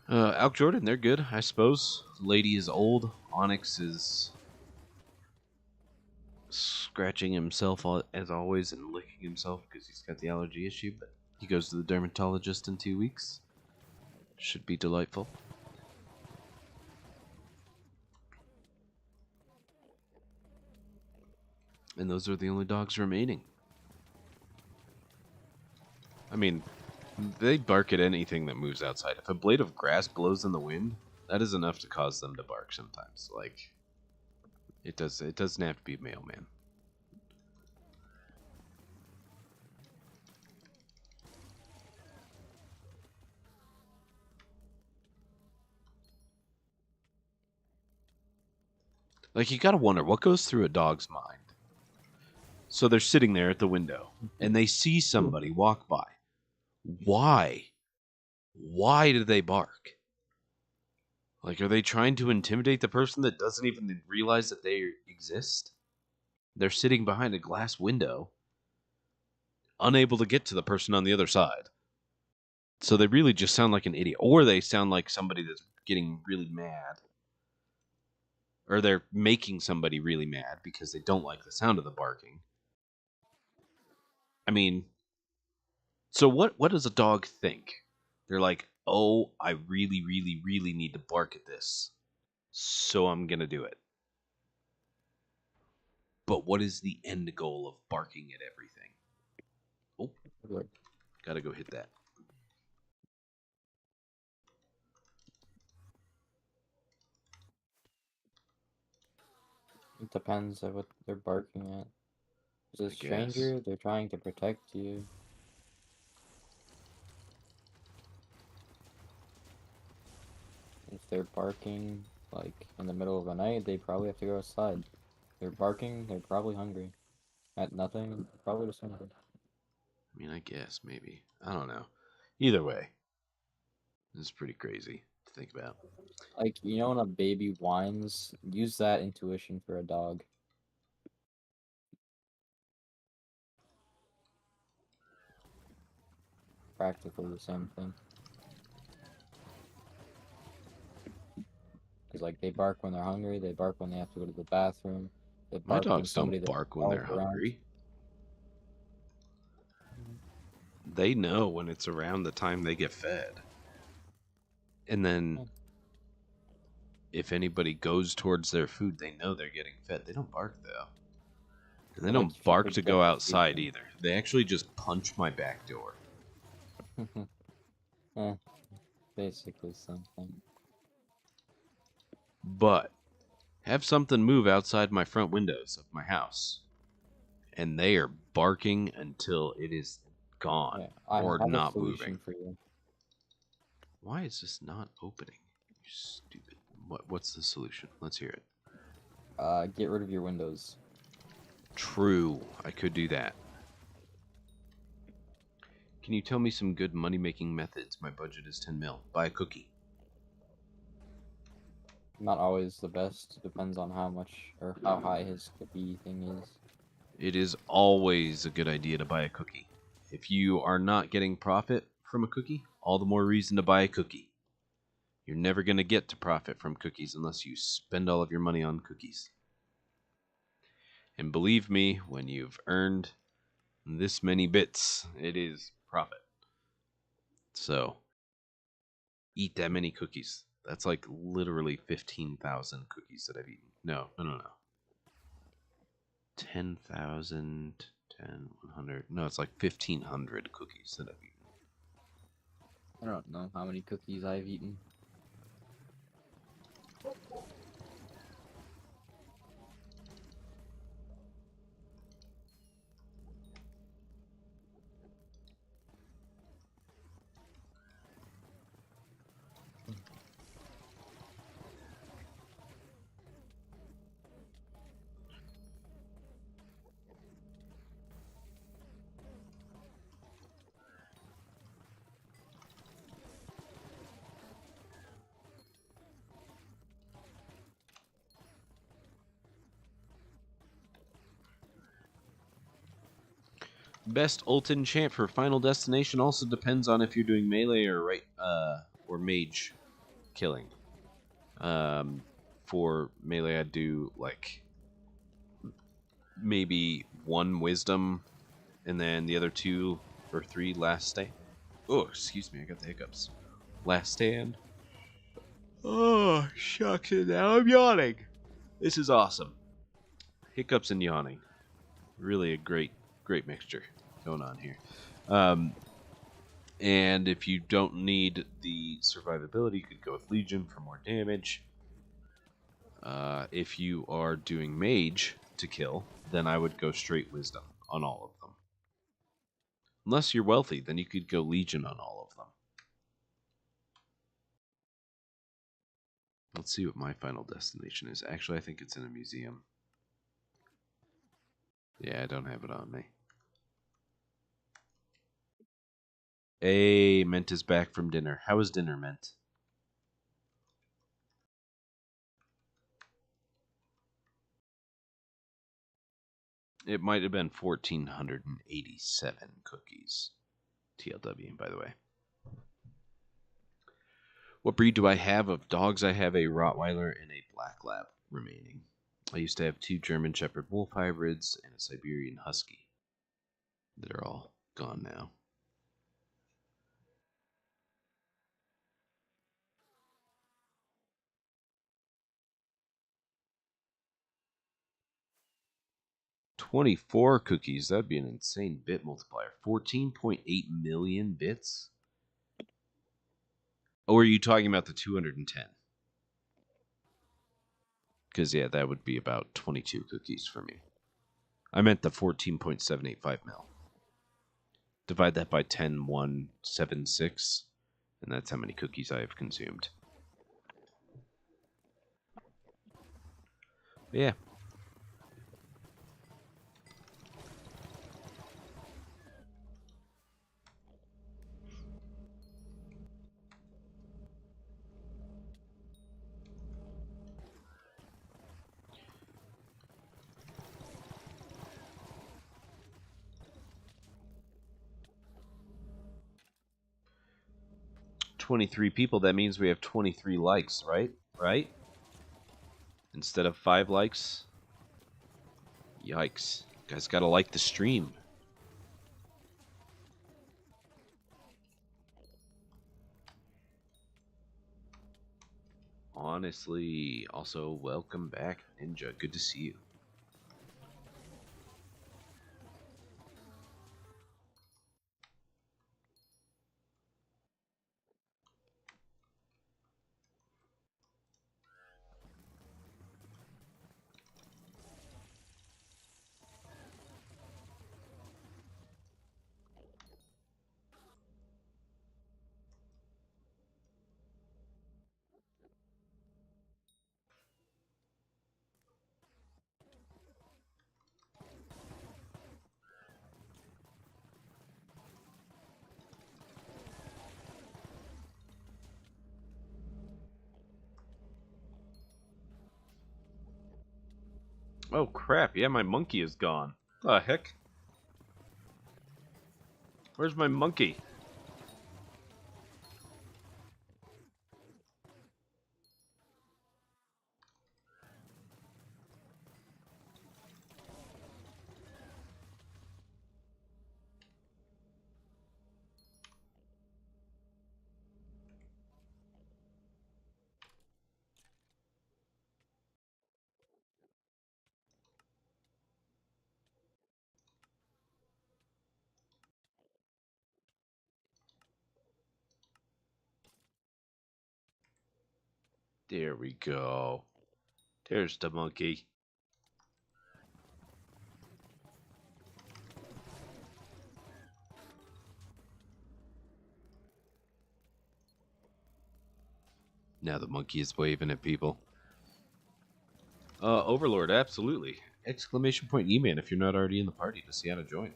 [SPEAKER 2] Alk Jordan, they're good, I suppose. Lady is old. Onyx is scratching himself as always and licking himself because he's got the allergy issue, but he goes to the dermatologist in 2 weeks. Should be delightful. And those are the only dogs remaining. I mean, they bark at anything that moves outside. If a blade of grass blows in the wind, that is enough to cause them to bark sometimes. Like, it doesn't have to be a mailman. Like, you gotta wonder, what goes through a dog's mind? So they're sitting there at the window, and they see somebody walk by. Why? Why do they bark? Like, are they trying to intimidate the person that doesn't even realize that they exist? They're sitting behind a glass window, unable to get to the person on the other side. So they really just sound like an idiot. Or they sound like somebody that's getting really mad. Or they're making somebody really mad because they don't like the sound of the barking. I mean, so what does a dog think? They're like, oh, I really, really, really need to bark at this. So I'm going to do it. But what is the end goal of barking at everything? Oh, gotta go hit that.
[SPEAKER 1] It depends on what they're barking at. As a
[SPEAKER 2] I
[SPEAKER 1] stranger,
[SPEAKER 2] guess.
[SPEAKER 1] they're trying to protect you. If they're barking, like, in the middle of the night, they probably have to go outside. They're barking, they're probably hungry. At nothing, probably just hungry.
[SPEAKER 2] I mean, I guess, maybe. I don't know. Either way, this is pretty crazy to think about.
[SPEAKER 1] Like, you know when a baby whines, use that intuition for a dog. Practically the same thing. Because, like, they bark when they're hungry, they bark when they have to go to the bathroom, they
[SPEAKER 2] My
[SPEAKER 1] bark when
[SPEAKER 2] dogs
[SPEAKER 1] somebody
[SPEAKER 2] don't
[SPEAKER 1] that
[SPEAKER 2] bark when
[SPEAKER 1] calls
[SPEAKER 2] they're
[SPEAKER 1] around.
[SPEAKER 2] hungry. They know when it's around the time they get fed. And then if anybody goes towards their food, they know they're getting fed. They don't bark, though. And they
[SPEAKER 1] Like,
[SPEAKER 2] don't
[SPEAKER 1] sheep
[SPEAKER 2] bark
[SPEAKER 1] would
[SPEAKER 2] to
[SPEAKER 1] get
[SPEAKER 2] go
[SPEAKER 1] the
[SPEAKER 2] outside
[SPEAKER 1] station.
[SPEAKER 2] either. They actually just punch my back door.
[SPEAKER 1] Basically something.
[SPEAKER 2] But have something move outside my front windows of my house, and they are barking until it is gone
[SPEAKER 1] Yeah, I
[SPEAKER 2] or
[SPEAKER 1] have a
[SPEAKER 2] not
[SPEAKER 1] solution
[SPEAKER 2] moving.
[SPEAKER 1] for you.
[SPEAKER 2] Why is this not opening? You stupid. What's the solution? Let's hear it.
[SPEAKER 1] Get rid of your windows.
[SPEAKER 2] True, I could do that. Can you tell me some good money-making methods? My budget is 10 mil. Buy a cookie.
[SPEAKER 1] Not always the best. Depends on how much or how high his cookie thing is.
[SPEAKER 2] It is always a good idea to buy a cookie. If you are not getting profit from a cookie, all the more reason to buy a cookie. You're never going to get to profit from cookies unless you spend all of your money on cookies. And believe me, when you've earned this many bits, it is profit. So, eat that many cookies. That's like literally 15,000 cookies that I've eaten. No. 10,000, 10, 100. No, it's like 1,500 cookies that I've eaten.
[SPEAKER 1] I don't know how many cookies I've eaten.
[SPEAKER 2] Best ult enchant for Final Destination also depends on if you're doing melee or mage killing. For melee, I'd do like maybe one wisdom, and then the other 2 or 3 last stand. Oh, excuse me, I got the hiccups. Last stand. Oh, shucks, and now I'm yawning. This is awesome. Hiccups and yawning. Really a great mixture going on here. And if you don't need the survivability, you could go with Legion for more damage. If you are doing Mage to kill, then I would go straight Wisdom on all of them. Unless you're wealthy, then you could go Legion on all of them. Let's see what my final destination is. Actually, I think it's in a museum. Yeah, I don't have it on me. Hey, Mint is back from dinner. How was dinner, Mint? It might have been 1,487 cookies. TLW, by the way. What breed do I have of dogs? I have a Rottweiler and a Black Lab remaining. I used to have 2 German Shepherd Wolf hybrids and a Siberian Husky. They're all gone now. $24 cookies. That'd be an insane bit multiplier. 14.8 million bits? Oh, are you talking about the 210? Because, yeah, that would be about 22 cookies for me. I meant the 14.785 mil. Divide that by 10,176, and that's how many cookies I have consumed. But yeah. $23 people, that means we have 23 likes, right? Right? Instead of 5 likes. Yikes. You guys gotta like the stream. Honestly. Also, welcome back, Ninja. Good to see you. Oh crap, yeah, my monkey is gone. The heck? Where's my monkey? There we go. There's the monkey. Now the monkey is waving at people. Overlord, absolutely. Exclamation point Eman if you're not already in the party to see how to join.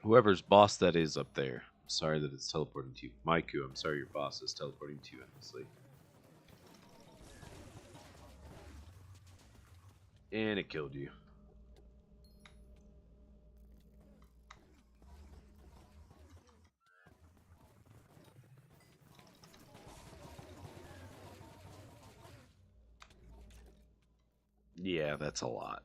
[SPEAKER 2] Whoever's boss that is up there. Sorry that it's teleporting to you. Maiku, I'm sorry your boss is teleporting to you endlessly. And it killed you. Yeah, that's a lot.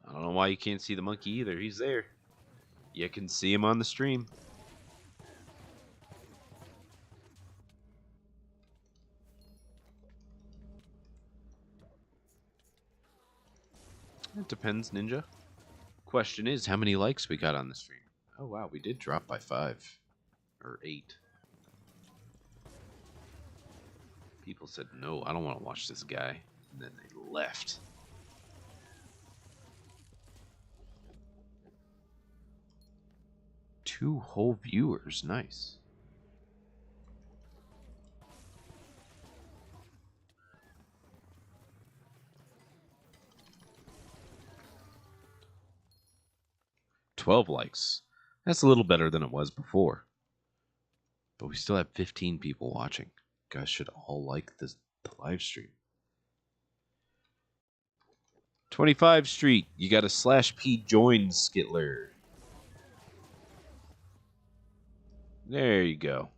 [SPEAKER 2] I don't know why you can't see the monkey either. He's there. You can see him on the stream. It depends, Ninja. Question is, how many likes we got on the stream? Oh, wow, we did drop by 5. Or 8. People said, no, I don't want to watch this guy. And then they left. Two whole viewers. Nice. "12 likes. That's a little better than it was before. But we still have 15 people watching. You guys should all like the live stream. 25 Street. You got a /P join Skitler. There you go.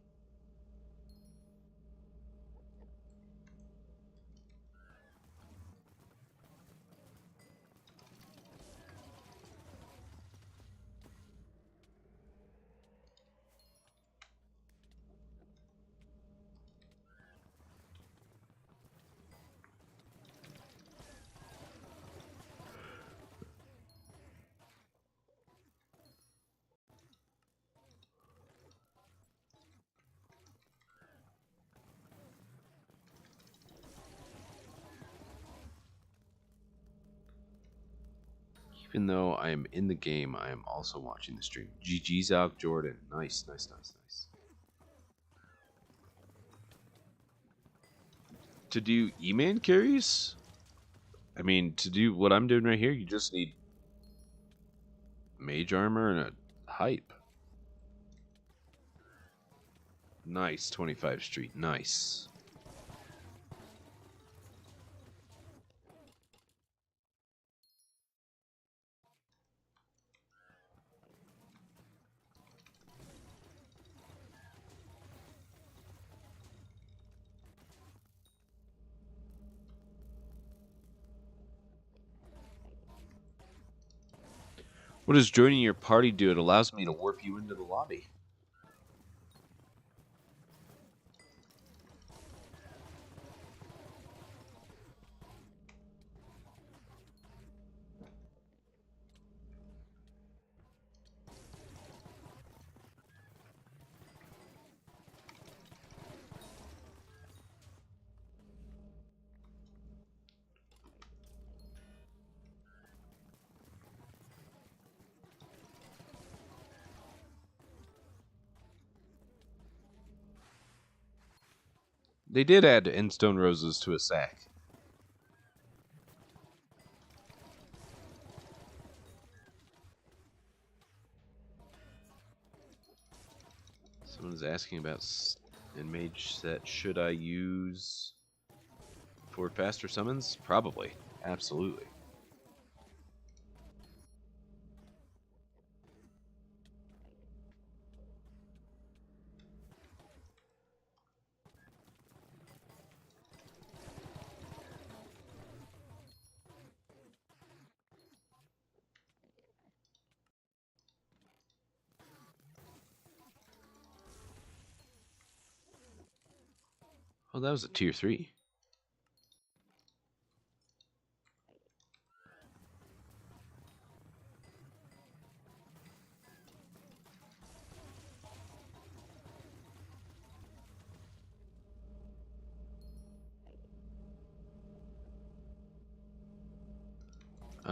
[SPEAKER 2] Even though I am in the game, I am also watching the stream. GG's out, Jordan. Nice, nice, nice, nice. To do E-Man carries? I mean, to do what I'm doing right here, you just need mage armor and a hype. Nice, 25 Street. Nice. What does joining your party do? It allows me to warp you into the lobby. They did add endstone roses to a sack. Someone's asking about in mage set. Should I use for faster summons? Probably. Absolutely. Oh, that was a tier 3.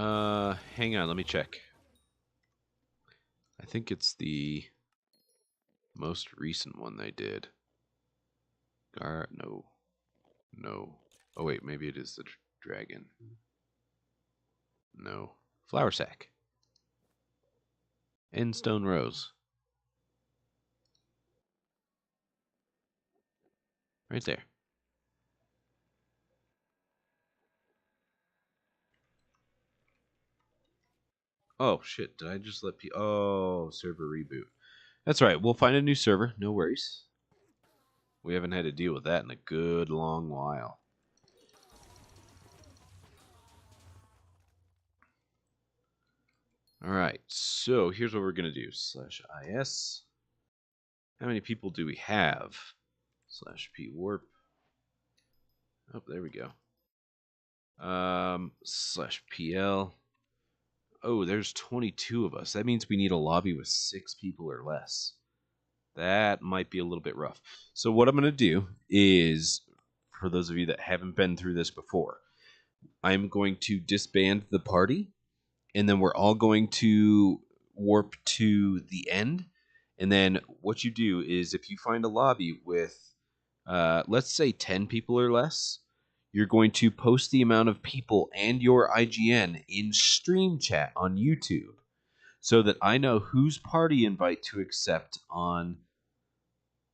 [SPEAKER 2] Hang on, let me check. I think it's the most recent one they did. No. No. Oh, wait, maybe it is the dragon. No. Flower sack. End stone rose. Right there. Oh, shit. Did I just let people... Oh, server reboot. That's right. We'll find a new server. No worries. We haven't had to deal with that in a good long while. All right. So here's what we're going to do. /is. How many people do we have? /p warp. Oh, there we go. /pl. Oh, there's 22 of us. That means we need a lobby with 6 people or less. That might be a little bit rough. So what I'm going to do is, for those of you that haven't been through this before, I'm going to disband the party, and then we're all going to warp to the end. And then what you do is if you find a lobby with, let's say 10 people or less, you're going to post the amount of people and your IGN in stream chat on YouTube so that I know whose party invite to accept on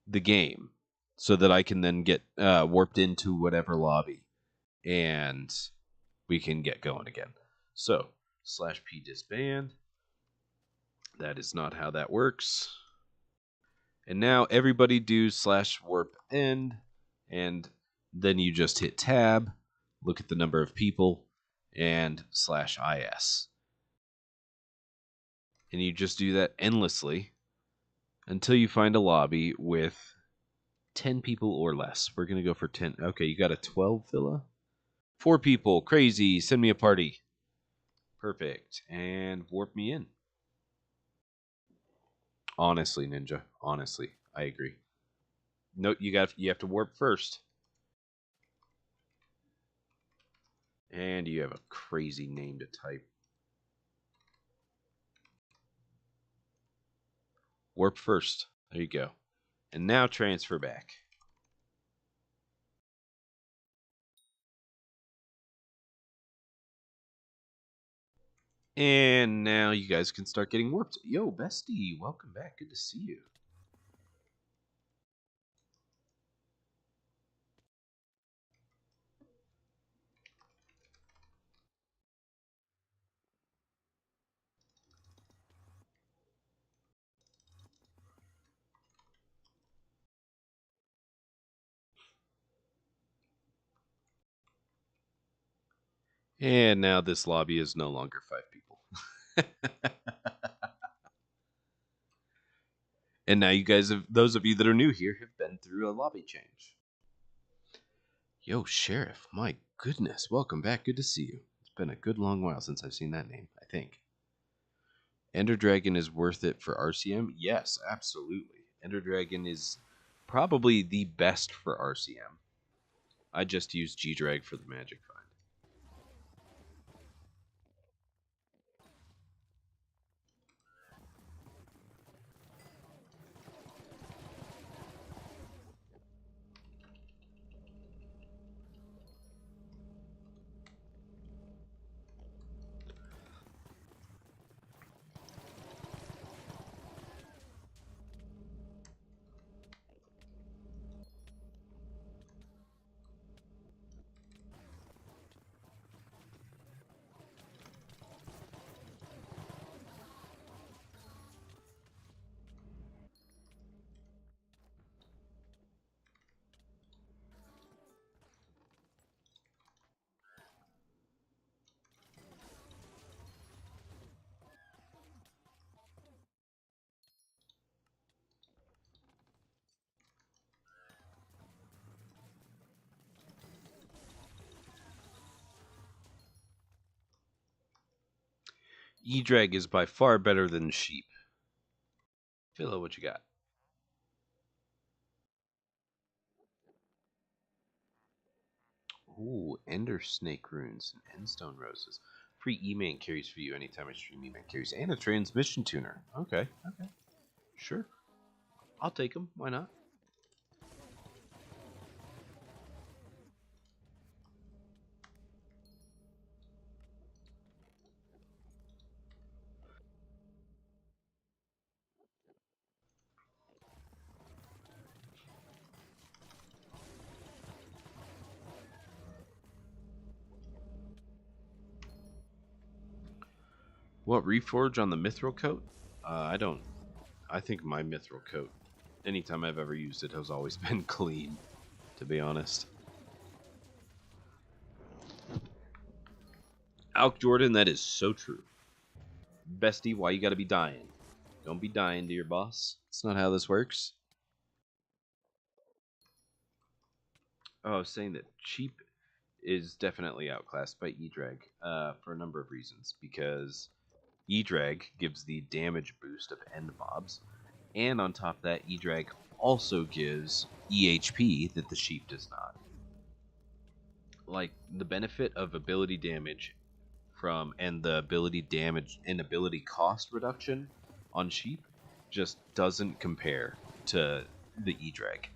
[SPEAKER 2] the game so that I can then get warped into whatever lobby and we can get going again. So, /p disband. That is not how that works. And now everybody do /warp end, and then you just hit tab, look at the number of people, and /is. And you just do that endlessly until you find a lobby with 10 people or less. We're going to go for 10. Okay, you got a 12 villa? 4 people. Crazy. Send me a party. Perfect. And warp me in. Honestly, Ninja. Honestly, I agree. No, you have to warp first. And you have a crazy name to type. Warp first. There you go. And now transfer back. And now you guys can start getting warped. Yo, bestie, welcome back. Good to see you. And now this lobby is no longer 5 people. And now you guys have, those of you that are new here, have been through a lobby change. Yo, Sheriff, my goodness, welcome back. Good to see you. It's been a good long while since I've seen that name, I think. Ender Dragon is worth it for RCM? Yes, absolutely. Ender Dragon is probably the best for RCM. I just use G-Drag for the magic find. E-Drag is by far better than Sheep. Philo, what you got? Ooh, Ender Snake Runes and Endstone Roses. Free Eman carries for you anytime I stream Eman carries. And a transmission tuner. Okay. Sure. I'll take them. Why not? What, reforge on the mithril coat? I don't. I think my mithril coat, anytime I've ever used it, has always been clean, to be honest. Alk Jordan, that is so true. Bestie, why you gotta be dying? Don't be dying to your boss. That's not how this works. Oh, I was saying that cheap is definitely outclassed by E-Drag for a number of reasons. Because E-Drag gives the damage boost of end mobs, and on top of that, E-Drag also gives EHP that the sheep does not. Like, the benefit of ability damage and the ability damage and ability cost reduction on sheep just doesn't compare to the E-Drag.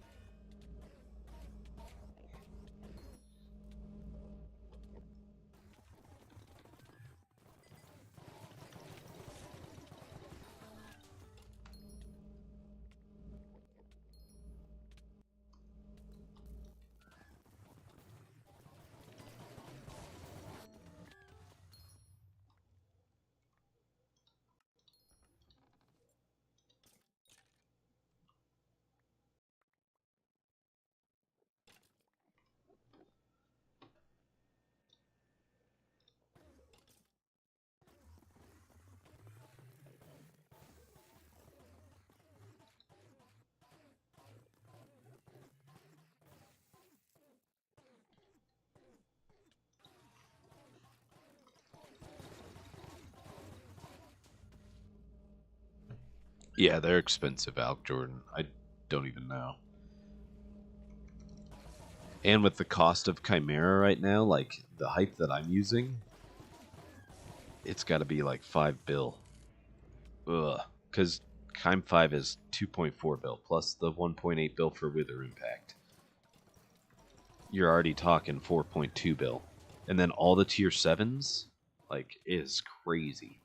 [SPEAKER 2] Yeah, they're expensive, Alk Jordan. I don't even know. And with the cost of Chimera right now, like the hype that I'm using, it's got to be like 5 bill. Ugh. Because Chime 5 is 2.4 bill plus the 1.8 bill for Wither Impact. You're already talking 4.2 bill. And then all the tier 7s, like, is crazy.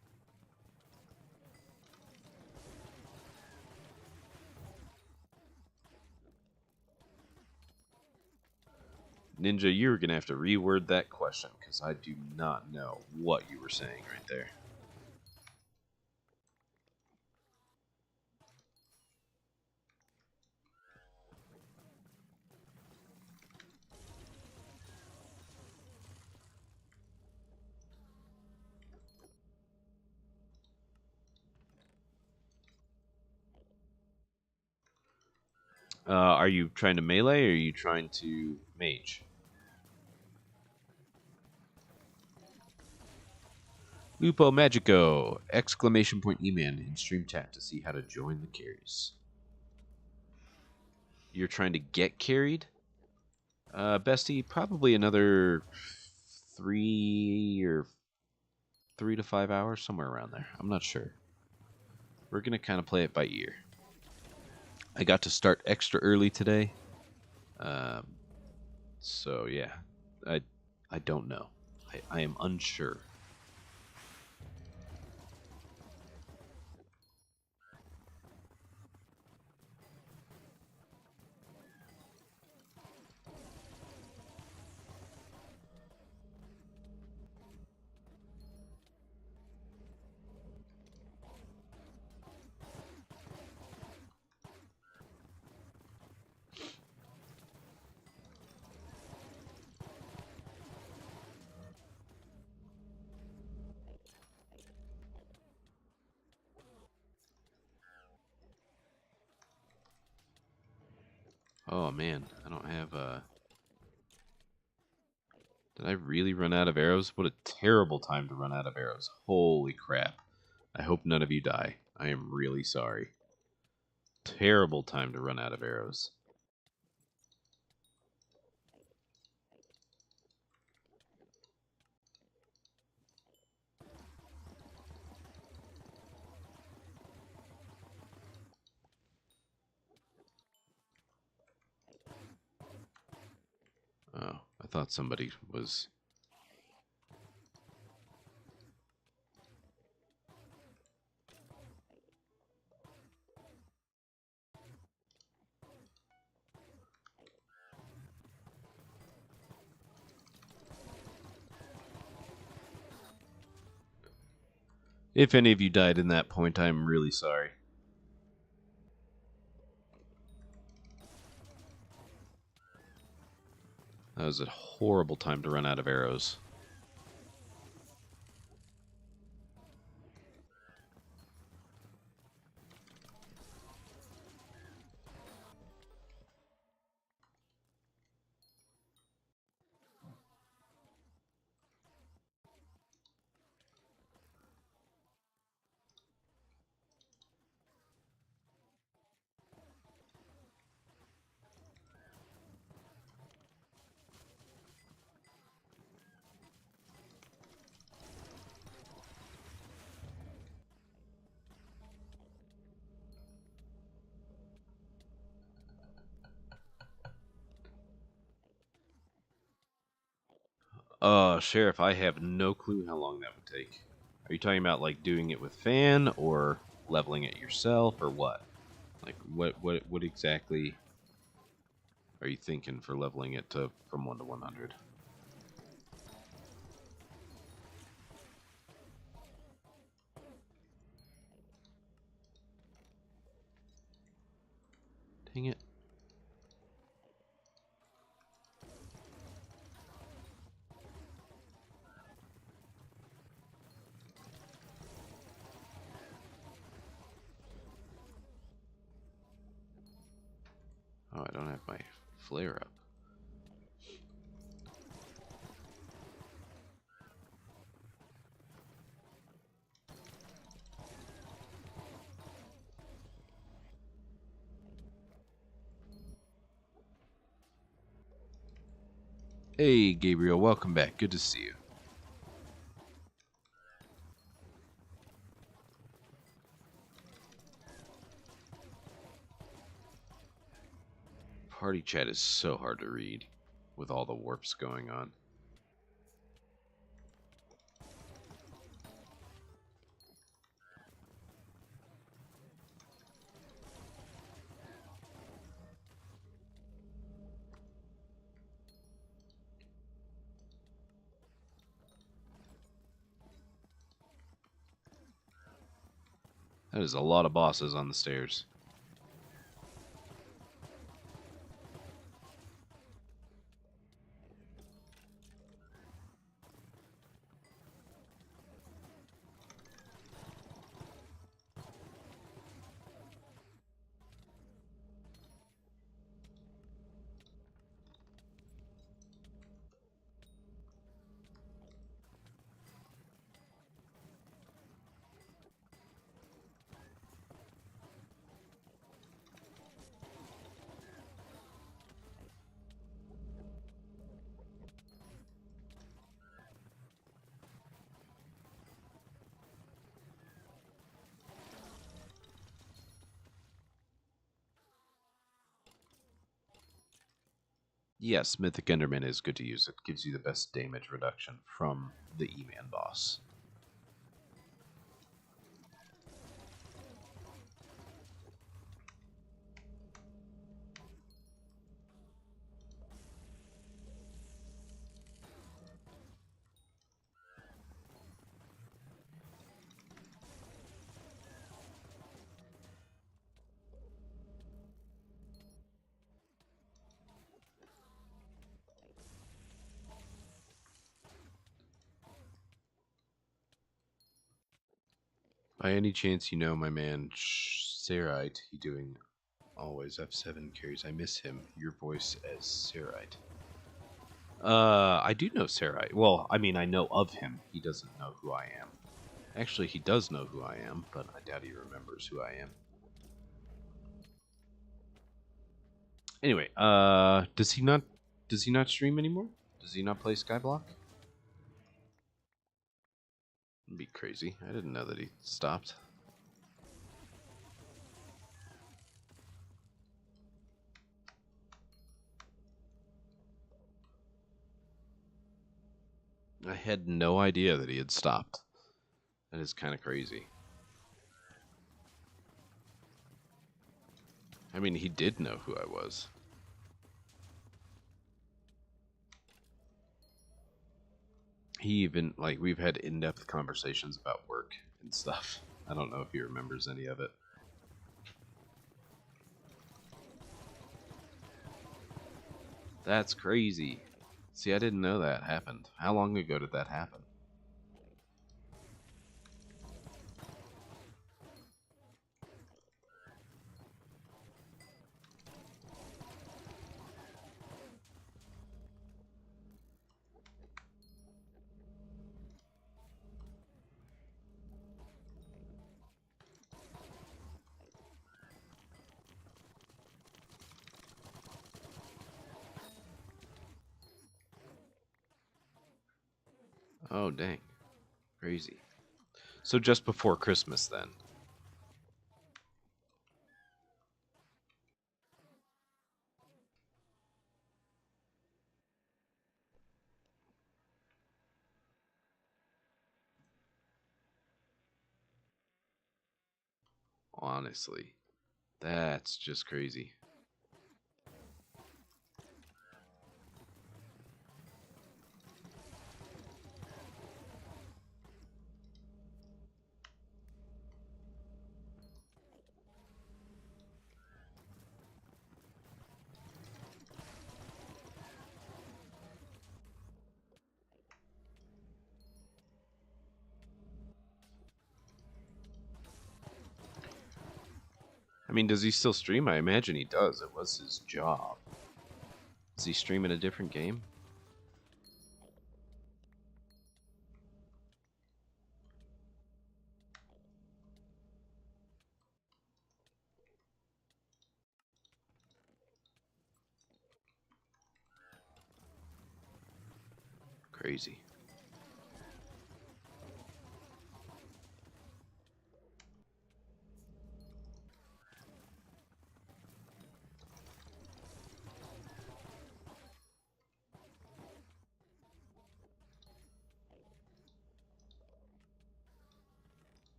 [SPEAKER 2] Ninja, you're going to have to reword that question because I do not know what you were saying right there. Are you trying to melee or are you trying to mage? Lupo Magico! Exclamation point Eman in stream chat to see how to join the carries. You're trying to get carried? Bestie, probably another 3 to 5 hours, somewhere around there. I'm not sure. We're going to kind of play it by ear. I got to start extra early today. So, yeah. I don't know. I am unsure. Oh, man. I don't have... Did I really run out of arrows? What a terrible time to run out of arrows. Holy crap. I hope none of you die. I am really sorry. Terrible time to run out of arrows. thought somebody was... If any of you died in that point, I'm really sorry. That was a horrible time to run out of arrows. Sheriff, I have no clue how long that would take. Are you talking about, like, doing it with fan, or leveling it yourself, or what? Like, what exactly are you thinking for leveling it to from 1 to 100? Dang it. Oh, I don't have my flare up. Hey, Gabriel, welcome back. Good to see you. Party chat is so hard to read with all the warps going on. That is a lot of bosses on the stairs. Yes, Mythic Enderman is good to use. It gives you the best damage reduction from the Eman boss. By any chance you know my man Sarite, he doing always F7 carries. I miss him. Your voice as Sarite. I do know Sarite. Well, I mean, I know of him. He doesn't know who I am. Actually, he does know who I am, but I doubt he remembers who I am. Anyway, does he not stream anymore? Does he not play Skyblock? That'd be crazy. I didn't know that he stopped. I had no idea that he had stopped. That is kind of crazy. I mean, he did know who I was. He even, like, we've had in-depth conversations about work and stuff. I don't know if he remembers any of it. That's crazy. See, I didn't know that happened. How long ago did that happen? Oh, dang. Crazy. So just before Christmas, then. Honestly. That's just crazy. I mean, does he still stream? I imagine he does. It was his job. Does he stream in a different game? Crazy.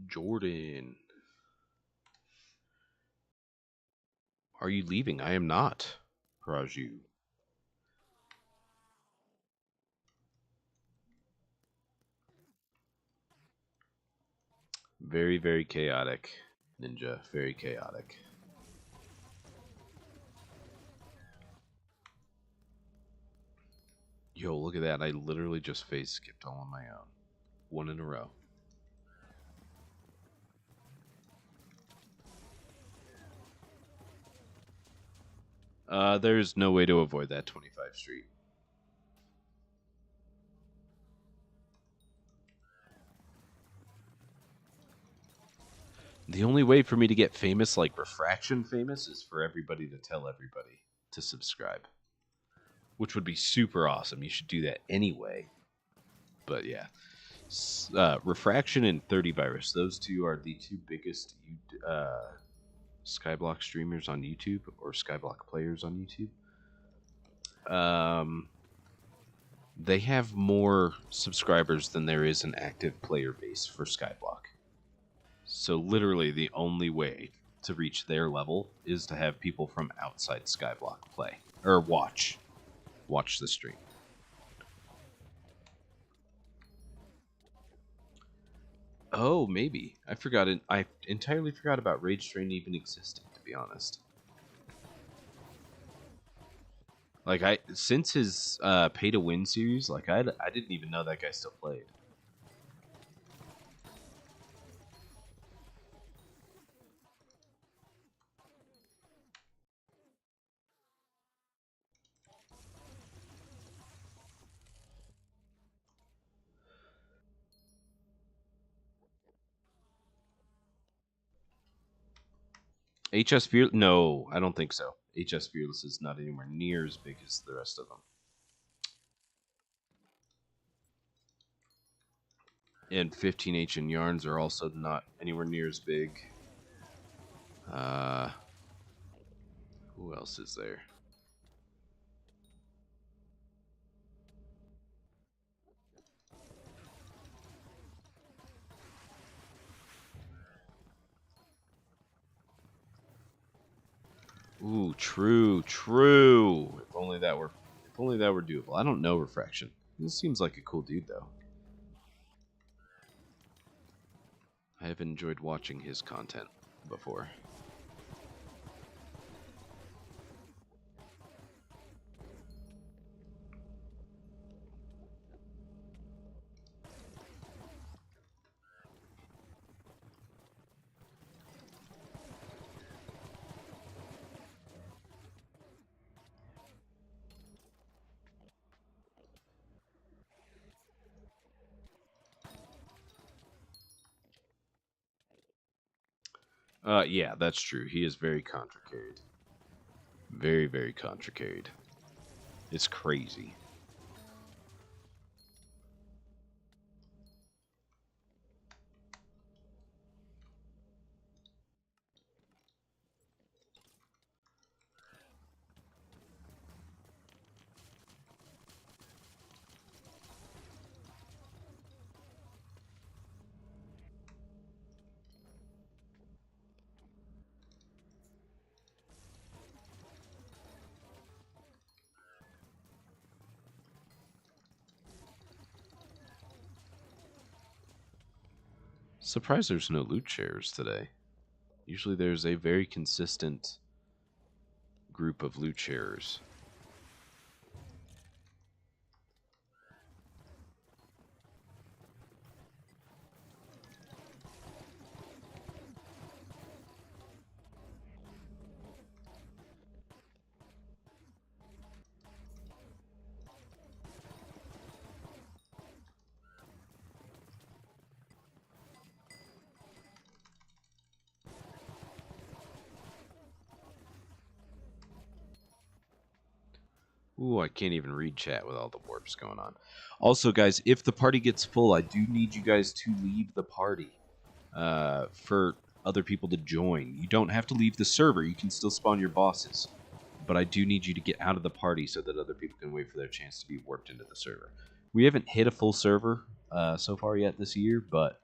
[SPEAKER 2] Jordan. Are you leaving? I am not, Raju. Very, very chaotic, Ninja. Very chaotic. Yo, look at that. I literally just phase skipped all on my own. One in a row. There's no way to avoid that 25 Street. The only way for me to get famous, like refraction famous, is for everybody to tell everybody to subscribe. Which would be super awesome. You should do that anyway. But yeah. Refraction and 30 Virus. Those two are the two biggest Skyblock streamers on YouTube, or Skyblock players on YouTube. They have more subscribers than there is an active player base for Skyblock. So literally the only way to reach their level is to have people from outside Skyblock play or watch the stream. Oh, maybe. I forgot it. I entirely forgot about Rage Train even existing, to be honest. Like, since his Pay to Win series, like, I didn't even know that guy still played. HS Fearless? No, I don't think so. HS Fearless is not anywhere near as big as the rest of them. And 15H and Yarns are also not anywhere near as big. Who else is there? Ooh, true. If only that were doable. I don't know Refraction. This seems like a cool dude though. I have enjoyed watching his content before. Yeah, that's true. He is very contra carried. Very, very contra carried. It's crazy. Surprised there's no loot shares today. Usually there's a very consistent group of loot sharers. Ooh, I can't even read chat with all the warps going on. Also, guys, if the party gets full, I do need you guys to leave the party for other people to join. You don't have to leave the server. You can still spawn your bosses. But I do need you to get out of the party so that other people can wait for their chance to be warped into the server. We haven't hit a full server so far yet this year, but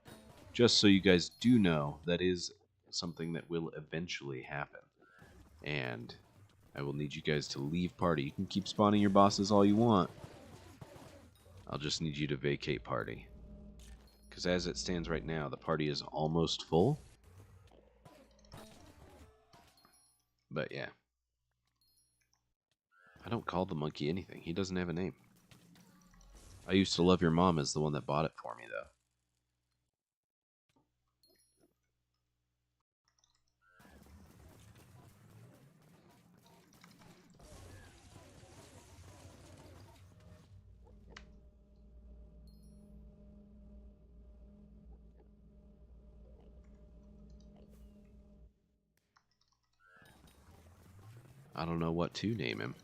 [SPEAKER 2] just so you guys do know, that is something that will eventually happen. And I will need you guys to leave party. You can keep spawning your bosses all you want. I'll just need you to vacate party. Because as it stands right now, the party is almost full. But yeah. I don't call the monkey anything. He doesn't have a name. I used to love your mom as the one that bought it for me, though. I don't know what to name him.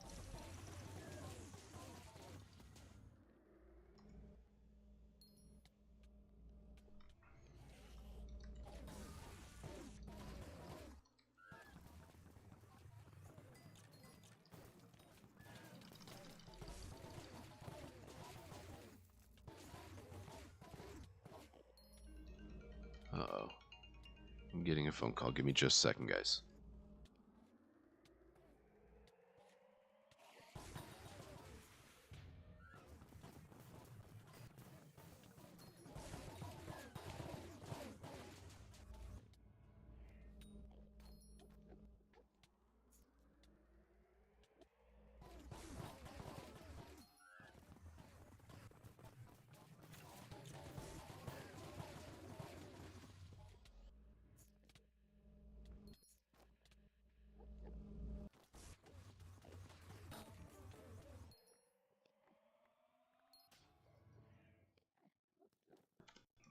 [SPEAKER 2] Uh-oh. I'm getting a phone call. Give me just a second, guys.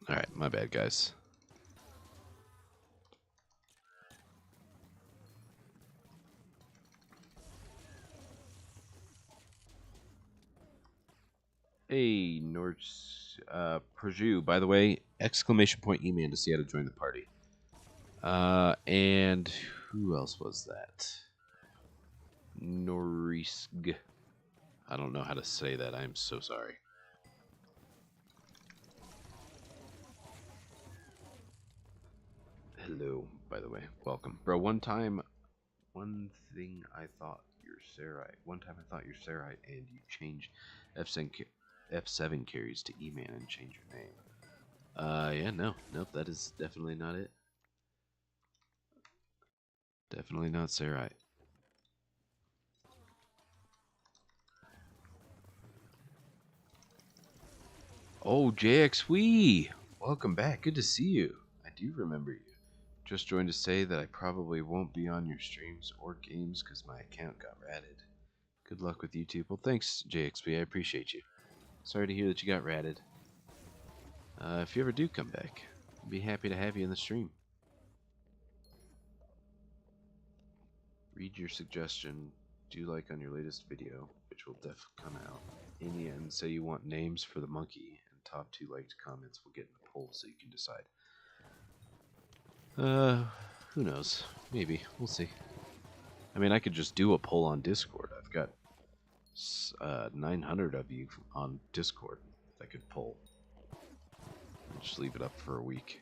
[SPEAKER 2] Alright, my bad, guys. Hey, Norse, Perju, by the way, exclamation point Eman to see how to join the party. And who else was that? Norisg. I don't know how to say that. I am so sorry. Hello, by the way. Welcome. Bro, one thing I thought you're Sarite. One time I thought you're Sarite and you changed F7 carries to Eman and change your name. Yeah, nope, that is definitely not it. Definitely not Sarite. Oh, JXWee! Welcome back. Good to see you. I do remember you. Just joined to say that I probably won't be on your streams or games because my account got ratted. Good luck with YouTube. Well, thanks, JXP. I appreciate you. Sorry to hear that you got ratted. If you ever do come back, I'd be happy to have you in the stream. Read your suggestion. Do like on your latest video, which will come out. In the end, say you want names for the monkey, and top 2 liked comments will get in the poll so you can decide. Who knows? Maybe. We'll see. I mean, I could just do a poll on Discord. I've got 900 of you on Discord that I could poll. I'll just leave it up for a week.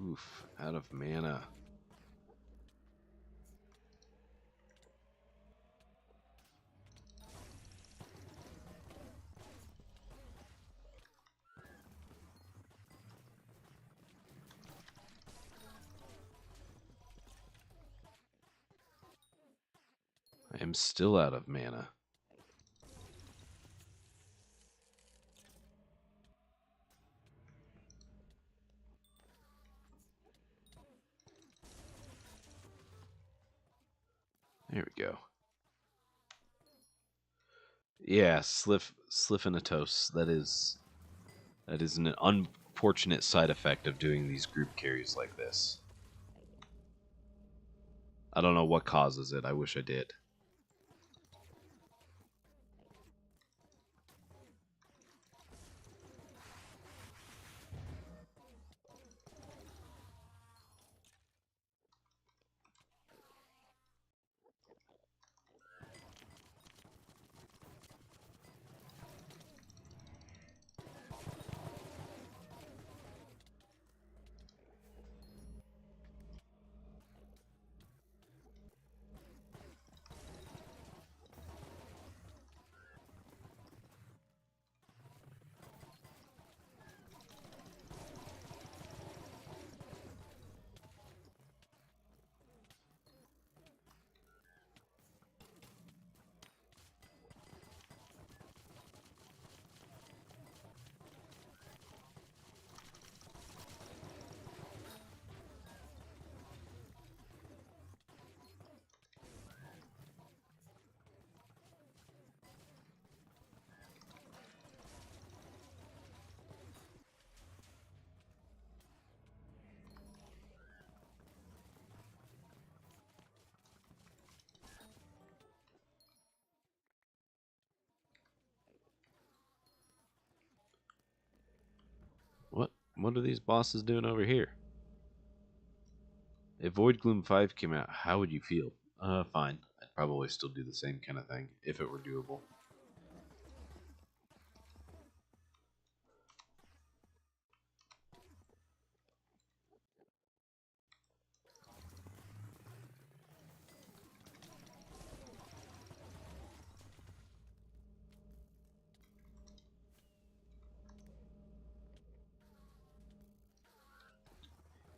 [SPEAKER 2] Oof, out of mana. I am still out of mana. There we go. Yeah, Sliffinatos. That is an unfortunate side effect of doing these group carries like this. I don't know what causes it. I wish I did. What are these bosses doing over here? If Void Gloom 5 came out, how would you feel? Fine. I'd probably still do the same kind of thing, if it were doable.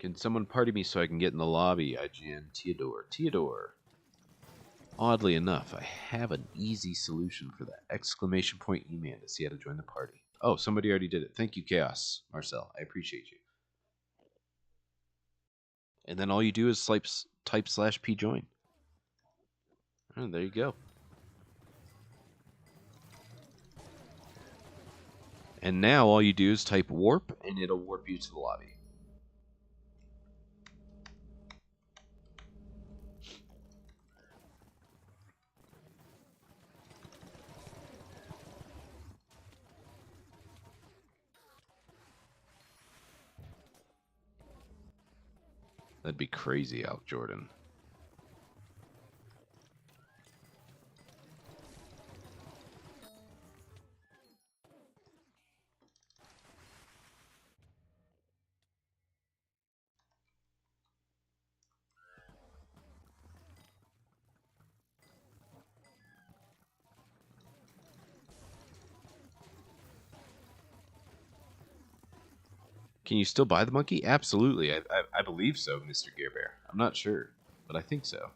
[SPEAKER 2] Can someone party me so I can get in the lobby? IGN Theodore. Oddly enough, I have an easy solution for that. Exclamation point Eman to see how to join the party. Oh, somebody already did it. Thank you, Chaos. Marcel, I appreciate you. And then all you do is type /p join. And there you go. And now all you do is type warp, and it'll warp you to the lobby. That'd be crazy, Alec Jordan. Can you still buy the monkey? Absolutely. I believe so, Mr. Gear Bear. I'm not sure, but I think so.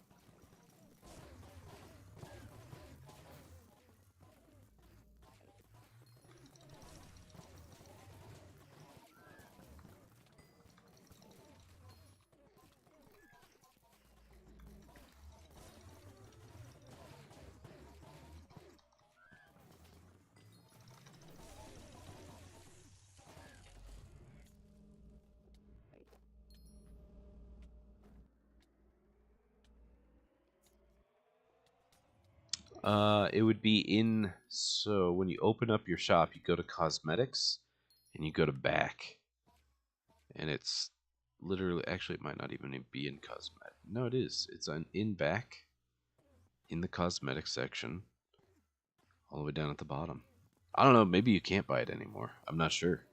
[SPEAKER 2] It would be in, so when you open up your shop, you go to cosmetics and you go to back. And it's literally, actually, it might not even be in cosmetic. No, it is. It's in back in the cosmetics section, all the way down at the bottom. I don't know, maybe you can't buy it anymore. I'm not sure.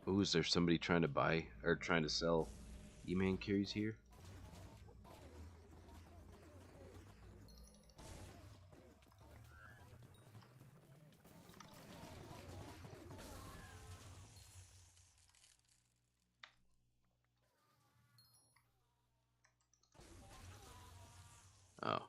[SPEAKER 2] Ooh, is there somebody trying to buy or trying to sell E-Man carries here? Oh.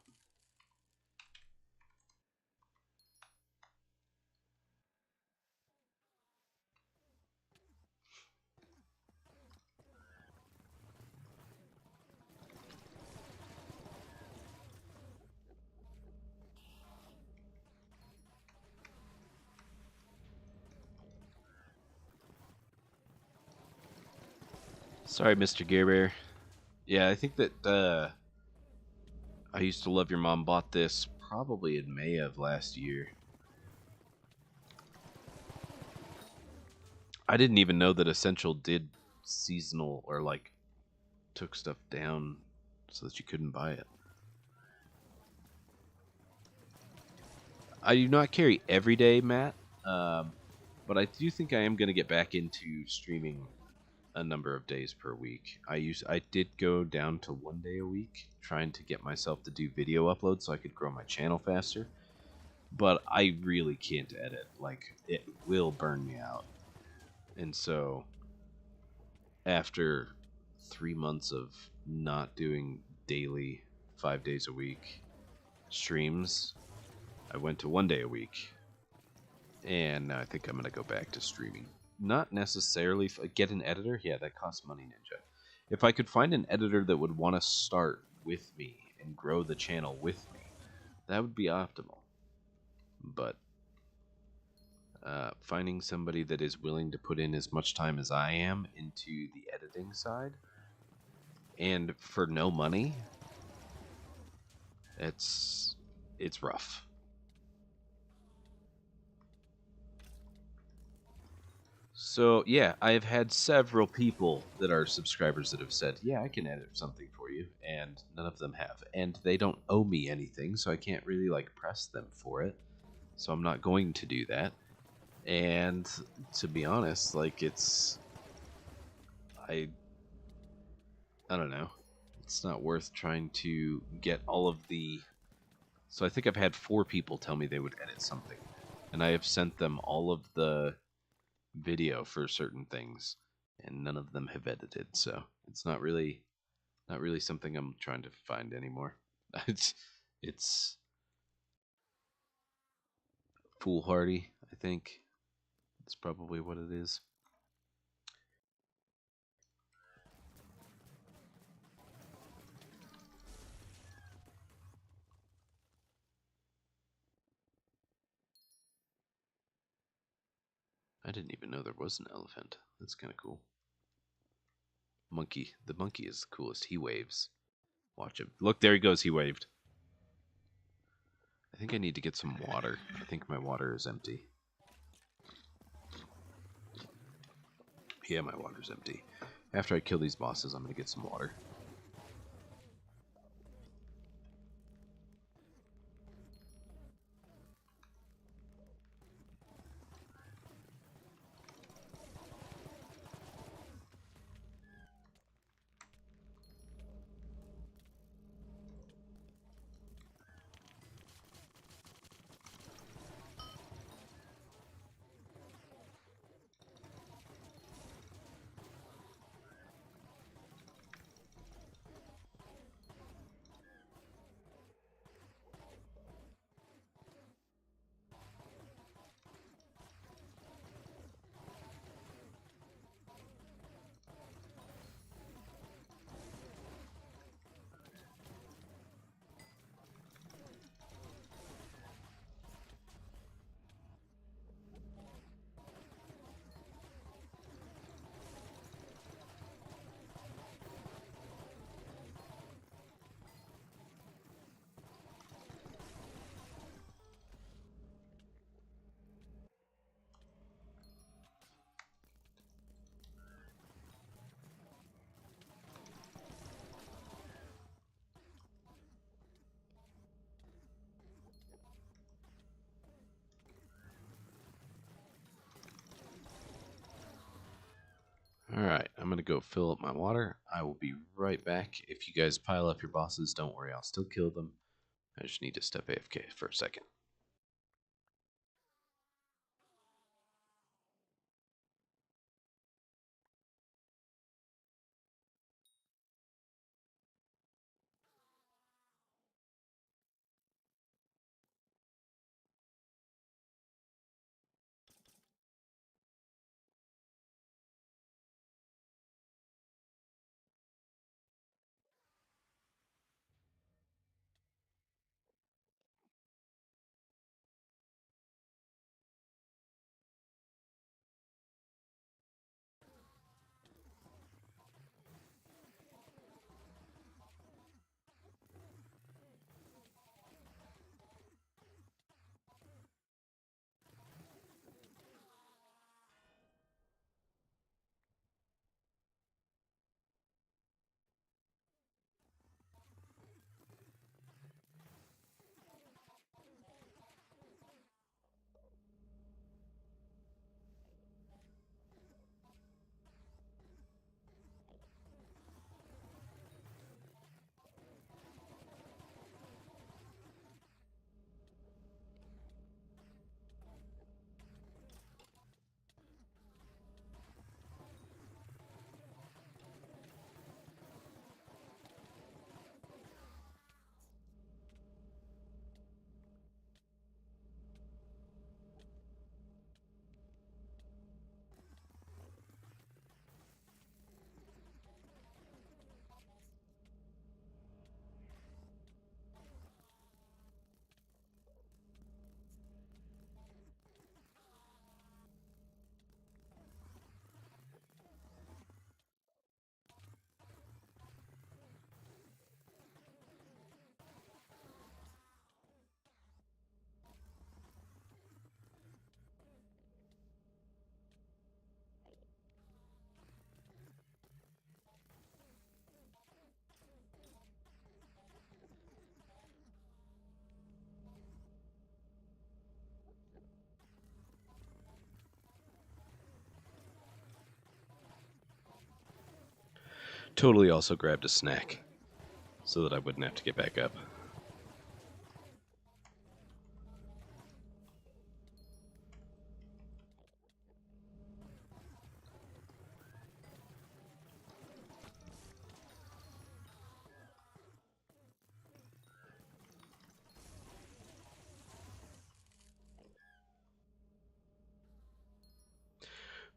[SPEAKER 2] Sorry, Mr. Gear Bear. Yeah, I think that I Used to Love Your Mom bought this probably in May of last year. I didn't even know that Essential did seasonal or like took stuff down so that you couldn't buy it. I do not carry every day, Matt, but I do think I am going to get back into streaming a number of days per week. I did go down to 1 day a week, trying to get myself to do video uploads so I could grow my channel faster. But I really can't edit. Like, it will burn me out. And so, after 3 months of not doing daily, 5 days a week streams, I went to 1 day a week. And now I think I'm going to go back to streaming. Not necessarily get an editor. Yeah, that costs money, Ninja. If I could find an editor that would want to start with me and grow the channel with me, that would be optimal. But finding somebody that is willing to put in as much time as I am into the editing side, and for no money, it's rough. So, yeah, I've had several people that are subscribers that have said, yeah, I can edit something for you, and none of them have. And they don't owe me anything, so I can't really, like, press them for it. So I'm not going to do that. And to be honest, like I I don't know. It's not worth trying to get all of the. So I think I've had 4 people tell me they would edit something, and I have sent them all of the video for certain things, and none of them have edited. So it's not really something I'm trying to find anymore. it's it's foolhardy. I think it's probably what it is. I didn't even know there was an elephant. That's kind of cool. Monkey. The monkey is the coolest. He waves. Watch him. Look, there he goes. He waved. I think I need to get some water. I think my water is empty. Yeah, my water's empty. After I kill these bosses, I'm going to get some water. Alright, I'm going to go fill up my water. I will be right back. If you guys pile up your bosses, don't worry, I'll still kill them. I just need to step AFK for a second. totally also grabbed a snack so that I wouldn't have to get back up.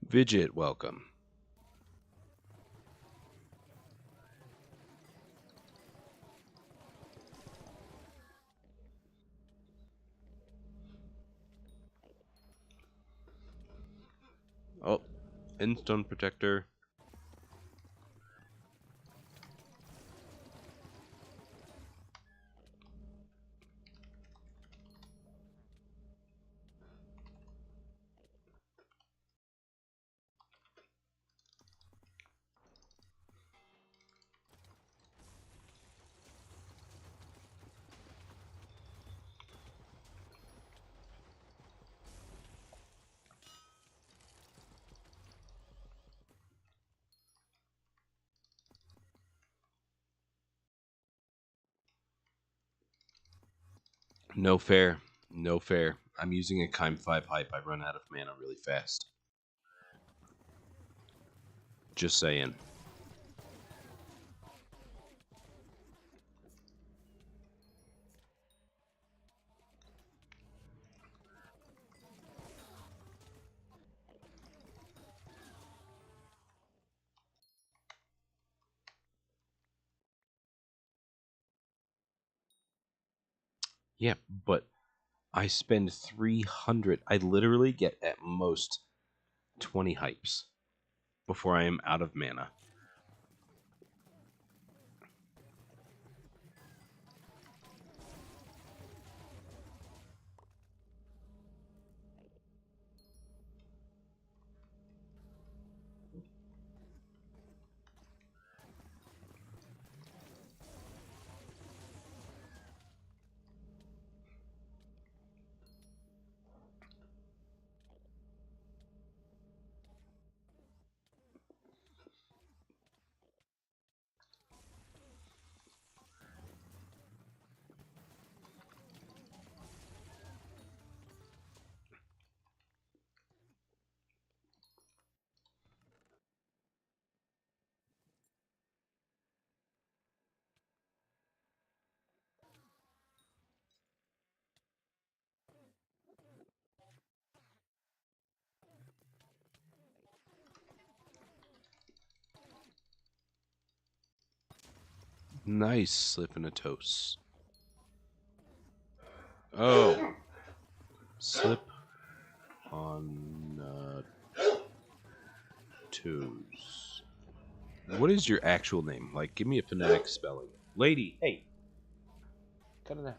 [SPEAKER 2] Vidget, welcome. Oh, Endstone Protector. No fair. No fair. I'm using a Kime 5 hype. I run out of mana really fast. Just saying. Yeah, but I spend 300. I literally get at most 20 hypes before I am out of mana. Nice slip and a toast. Oh. Slip on toes. What is your actual name? Like, give me a phonetic spelling. Lady, hey. Cut it out.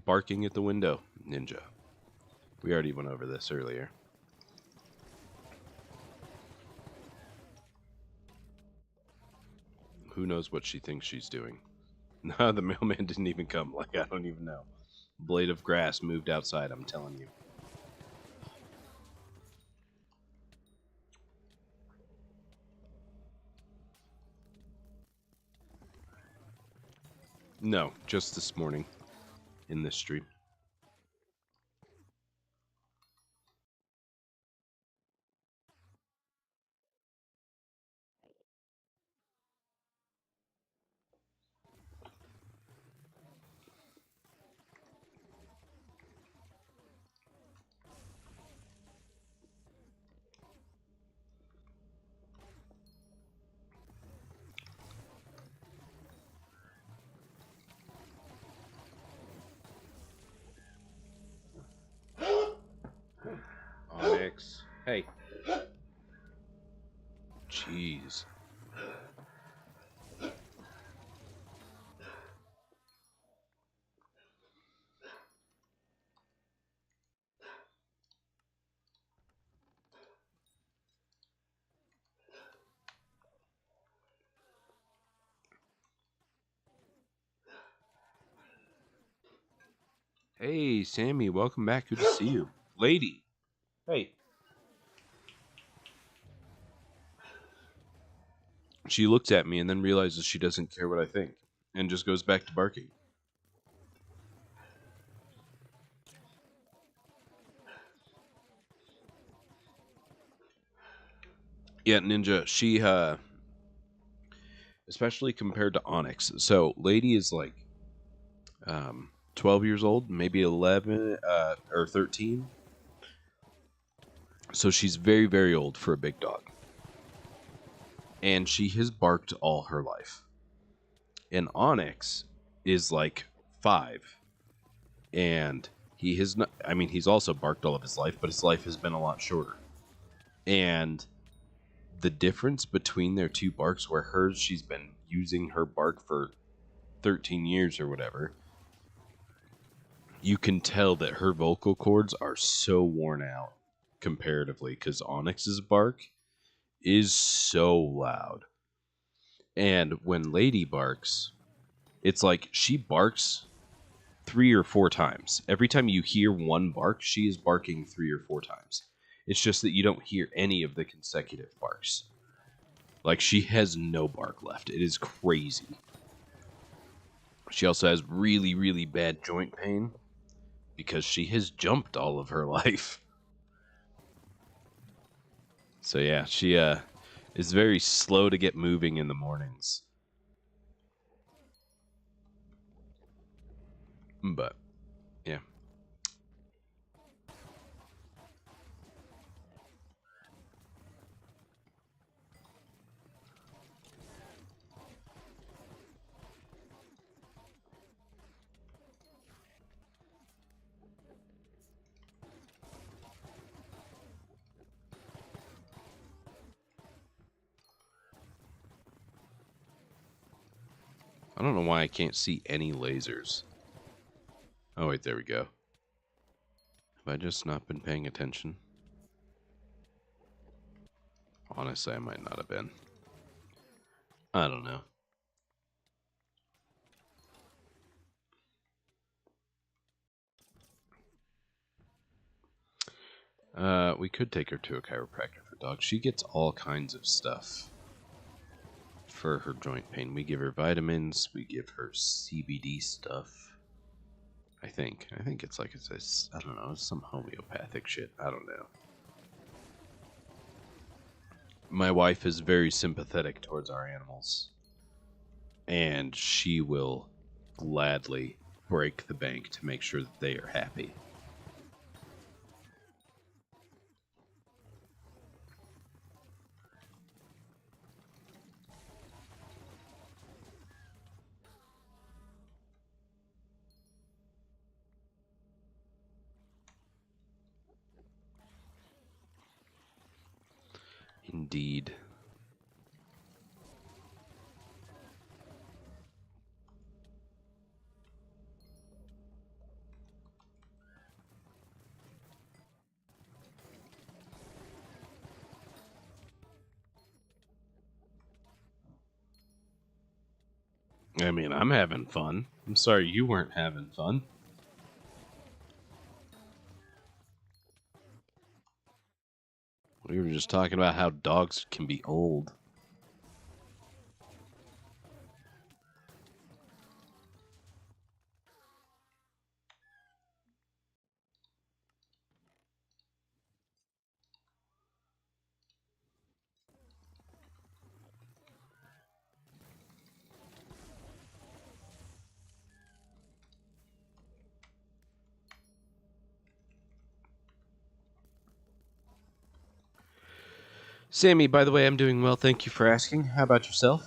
[SPEAKER 2] Barking at the window, ninja. We already went over this earlier. Who knows what she thinks she's doing? No, the mailman didn't even come. Like, I don't even know. Blade of grass moved outside, I'm telling you. No, just this morning in this street. Onyx. Hey. Jeez. Hey, Sammy, welcome back. Good to see you. Lady. Hey. She looks at me and then realizes she doesn't care what I think and just goes back to barking. Yeah, Ninja, she, especially compared to Onyx. So, Lady is like 12 years old, maybe 11 or 13. So, she's very, very old for a big dog. And she has barked all her life. And Onyx is like 5. And he has not, I mean, he's also barked all of his life, but his life has been a lot shorter. And the difference between their two barks, where hers, she's been using her bark for 13 years or whatever, you can tell that her vocal cords are so worn out comparatively, because Onyx's bark is so loud. And when Lady barks, it's like she barks 3 or 4 times. Every time you hear one bark, she is barking 3 or 4 times. It's just that you don't hear any of the consecutive barks. Like, she has no bark left. It is crazy. She also has really, really bad joint pain because she has jumped all of her life. So yeah, she is very slow to get moving in the mornings. But yeah. I don't know why I can't see any lasers. Oh wait, there we go. Have I just not been paying attention? Honestly, I might not have been. I don't know. We could take her to a chiropractor for dogs. She gets all kinds of stuff for her joint pain. We give her vitamins. We give her CBD stuff. I think it's like I don't know, it's some homeopathic shit. I don't know. My wife is very sympathetic towards our animals, and she will gladly break the bank to make sure that they are happy. Indeed. I mean, I'm having fun. I'm sorry you weren't having fun. We were just talking about how dogs can be old. Sammy, by the way, I'm doing well. Thank you for asking. How about yourself?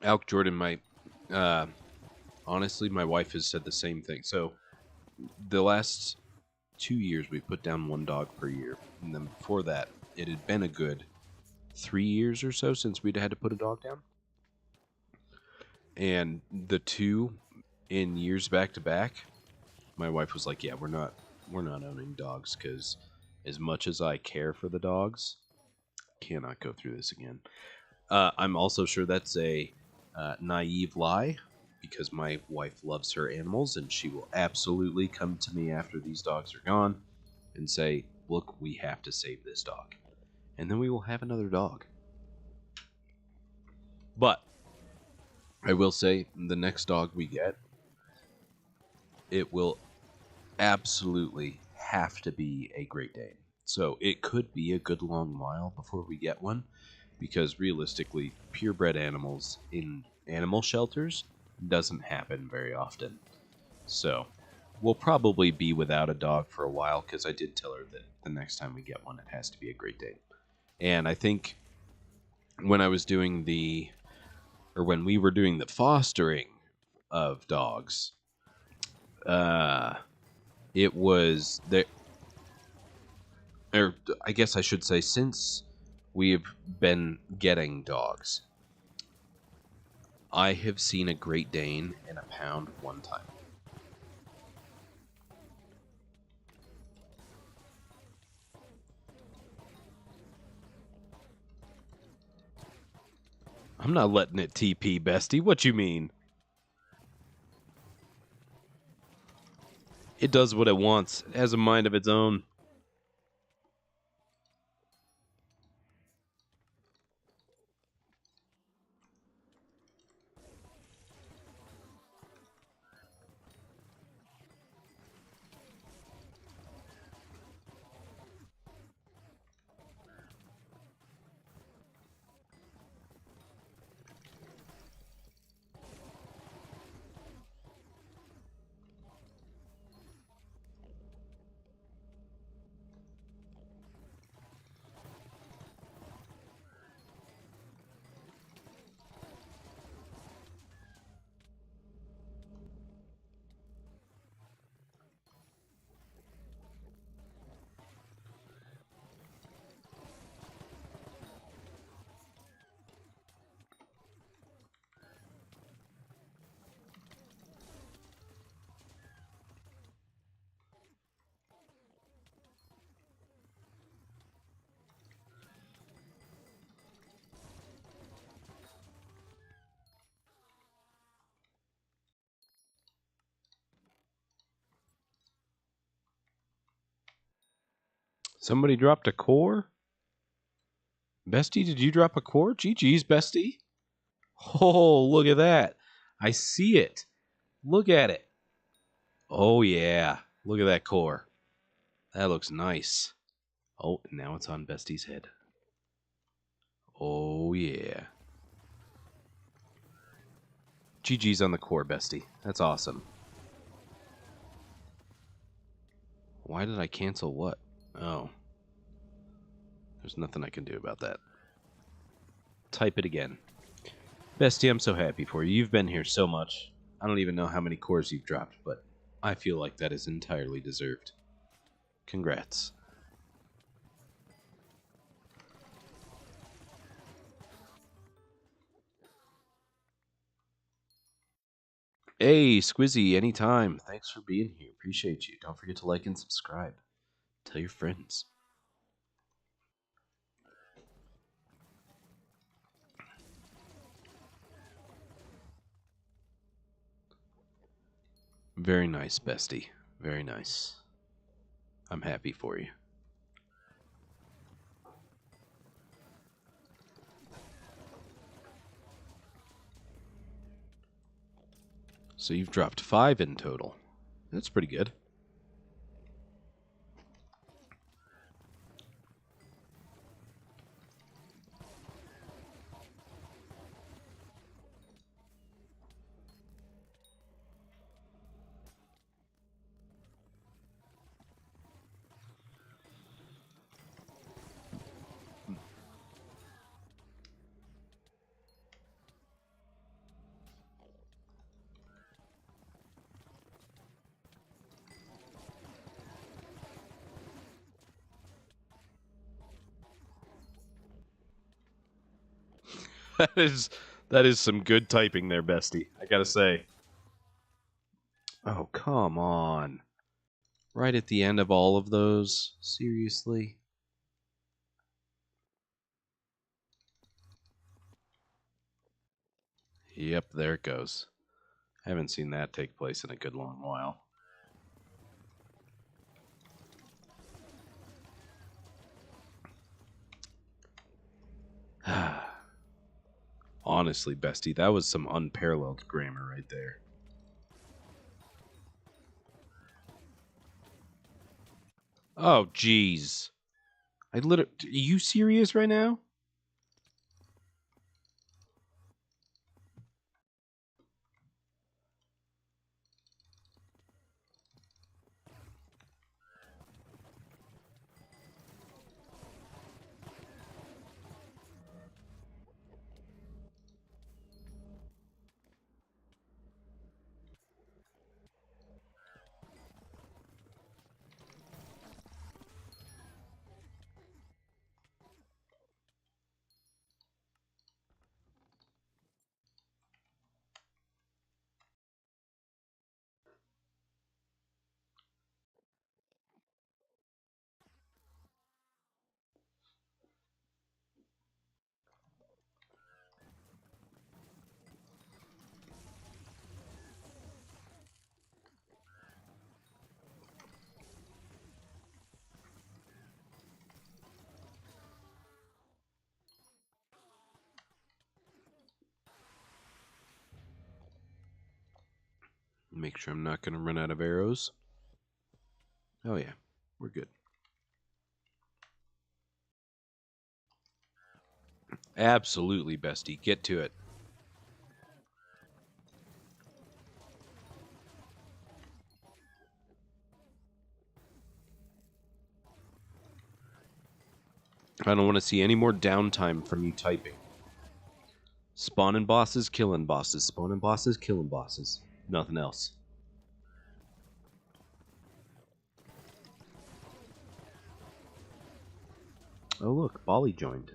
[SPEAKER 2] Alk Jordan, honestly, my wife has said the same thing. So the last 2 years, we put down one dog per year. And then before that, it had been a good 3 years or so since we'd had to put a dog down. And the two in years back to back, my wife was like, "Yeah, we're not owning dogs because as much as I care for the dogs, cannot go through this again." I'm also sure that's a naive lie because my wife loves her animals and she will absolutely come to me after these dogs are gone and say, "Look, we have to save this dog." And then we will have another dog. But I will say the next dog we get, it will absolutely have to be a Great Dane. So it could be a good long while before we get one because realistically, purebred animals in animal shelters doesn't happen very often. So we'll probably be without a dog for a while because I did tell her that the next time we get one, it has to be a Great Dane. And I think when I was doing when we were doing the fostering of dogs, it was there. Or I guess I should say, since we've been getting dogs, I have seen a Great Dane in a pound one time. I'm not letting it TP, bestie. What you mean? It does what it wants. It has a mind of its own. Somebody dropped a core? Bestie, did you drop a core? GG's, bestie. Oh, look at that. I see it. Look at it. Oh, yeah. Look at that core. That looks nice. Oh, now it's on Bestie's head. Oh, yeah. GG's on the core, Bestie. That's awesome. Why did I cancel what? Oh. There's nothing I can do about that. Type it again. Bestie, I'm so happy for you. You've been here so much. I don't even know how many cores you've dropped, but I feel like that is entirely deserved. Congrats. Hey, Squizzy, anytime. Thanks for being here. Appreciate you. Don't forget to like and subscribe. Tell your friends. Very nice, Bestie. Very nice. I'm happy for you. So you've dropped 5 in total. That's pretty good. that is some good typing there, bestie. I gotta say. Oh, come on. Right at the end of all of those? Seriously? Yep, there it goes. Haven't seen that take place in a good long while. Honestly, bestie, that was some unparalleled grammar right there. Oh, jeez. Are you serious right now? Make sure I'm not going to run out of arrows. Oh, yeah. We're good. Absolutely, bestie. Get to it. I don't want to see any more downtime from you typing. Spawning bosses, killing bosses. Spawning bosses, killing bosses. Nothing else. Oh, look. Bolly joined.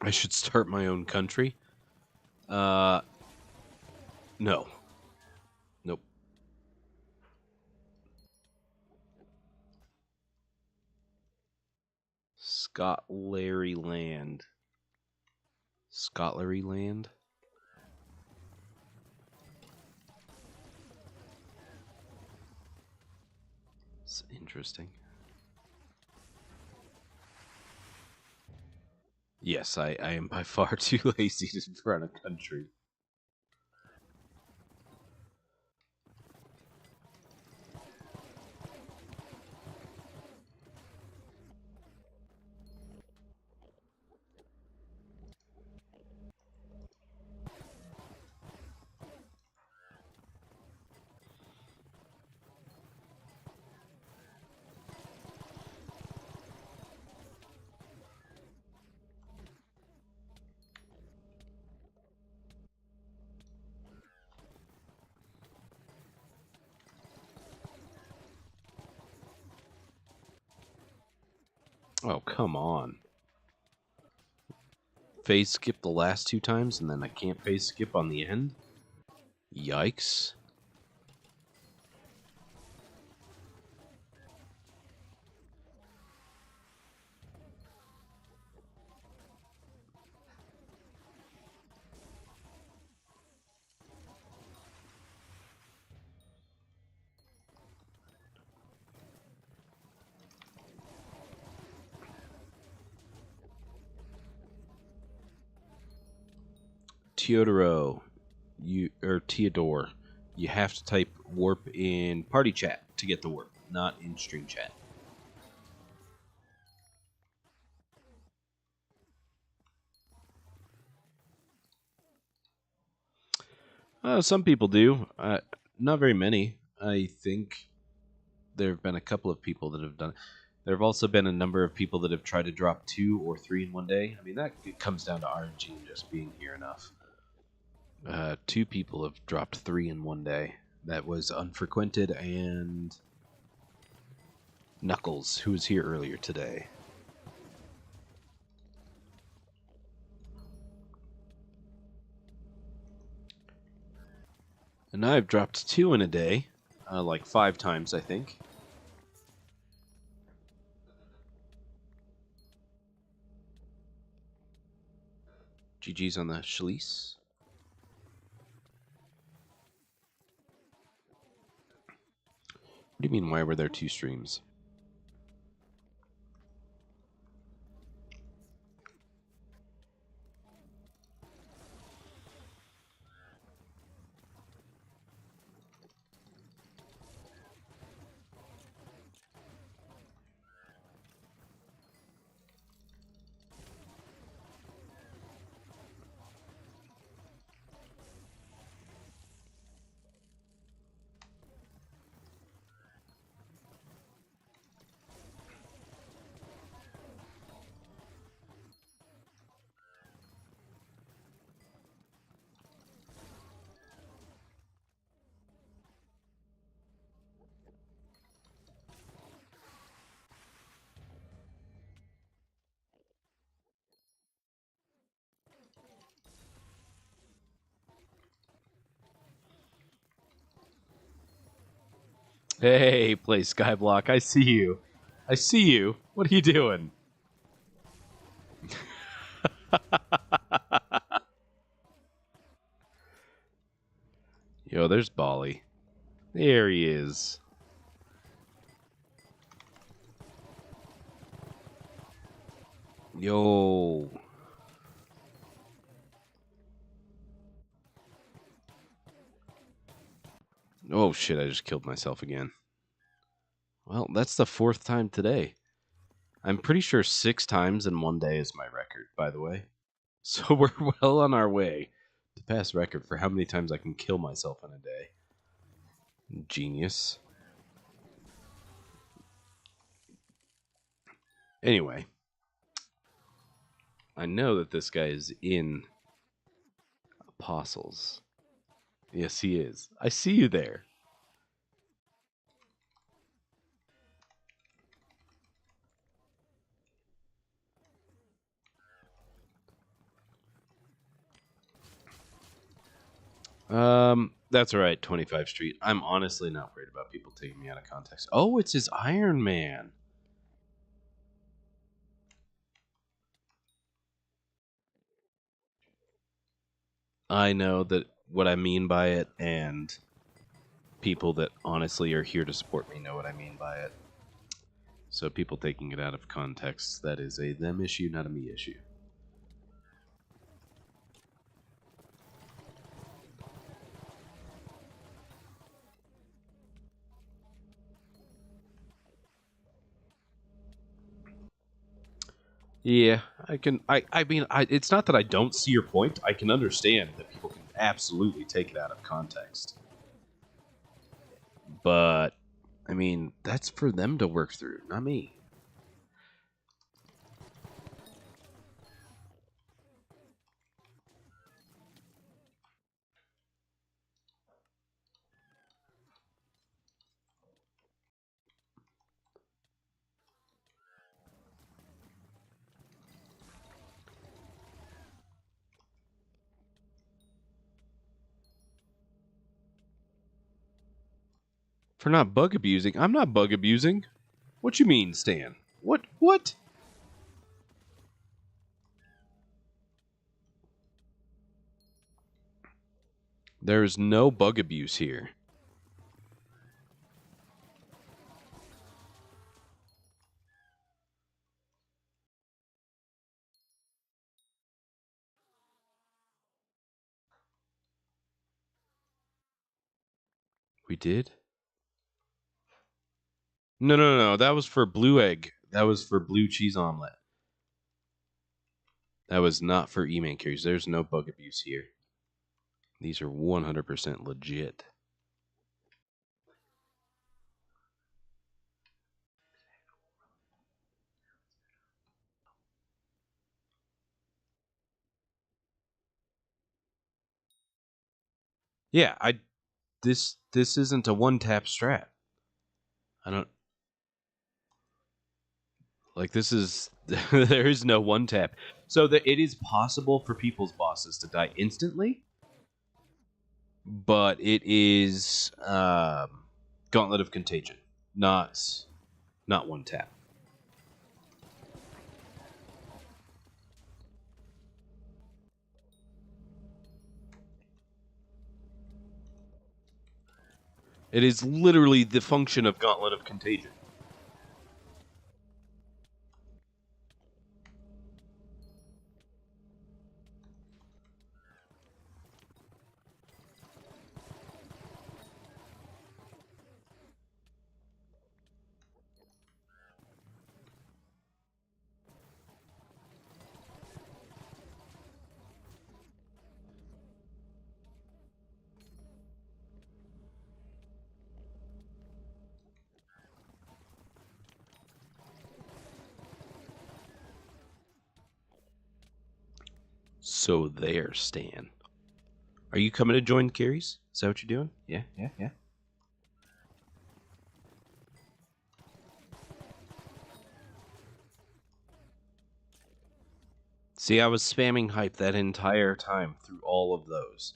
[SPEAKER 2] I should start my own country? No. Nope. Scotlery Land. Scotlery Land? It's interesting. Yes, I am by far too lazy to run a country. Oh, come on. Phase skip the last two times, and then I can't phase skip on the end? Yikes. Teodoro, Theodore, you have to type warp in party chat to get the warp, not in stream chat. Some people do. Not very many. I think there have been a couple of people that have done it. There have also been a number of people that have tried to drop 2 or 3 in one day. I mean, that it comes down to RNG and just being here enough. 2 people have dropped 3 in one day. That was Unfrequented and Knuckles, who was here earlier today. And I've dropped 2 in a day, like 5 times, I think. GG's on the Shalice. What do you mean, why were there 2 streams? Hey, play Skyblock. I see you. I see you. What are you doing? Yo, there's Bali. There he is. Yo. Oh shit, I just killed myself again. Well, that's the 4th time today. I'm pretty sure 6 times in one day is my record, by the way. So we're well on our way to pass record for how many times I can kill myself in a day. Genius. Anyway. I know that this guy is in Apostles. Yes, he is. I see you there. That's all right, 25 Street. I'm honestly not worried about people taking me out of context. Oh, it's his Iron Man. I know that what I mean by it, and people that honestly are here to support me know what I mean by it. So people taking it out of context, that is a them issue, not a me issue. Yeah, I can. I mean, it's not that I don't see your point. I can understand that people can absolutely take it out of context. But, I mean, that's for them to work through, not me. For not bug abusing, I'm not bug abusing. What you mean, Stan? What? There is no bug abuse here. We did? No. That was for blue egg. That was for blue cheese omelet. That was not for Eman carries. There's no bug abuse here. These are 100% legit. Yeah, this isn't a one-tap strat. I don't like this is there is no one tap. So that it is possible for people's bosses to die instantly, but it is Gauntlet of Contagion, not one tap. It is literally the function of Gauntlet of Contagion. So there, Stan. Are you coming to join carries? Is that what you're doing? Yeah. See, I was spamming hype that entire time through all of those.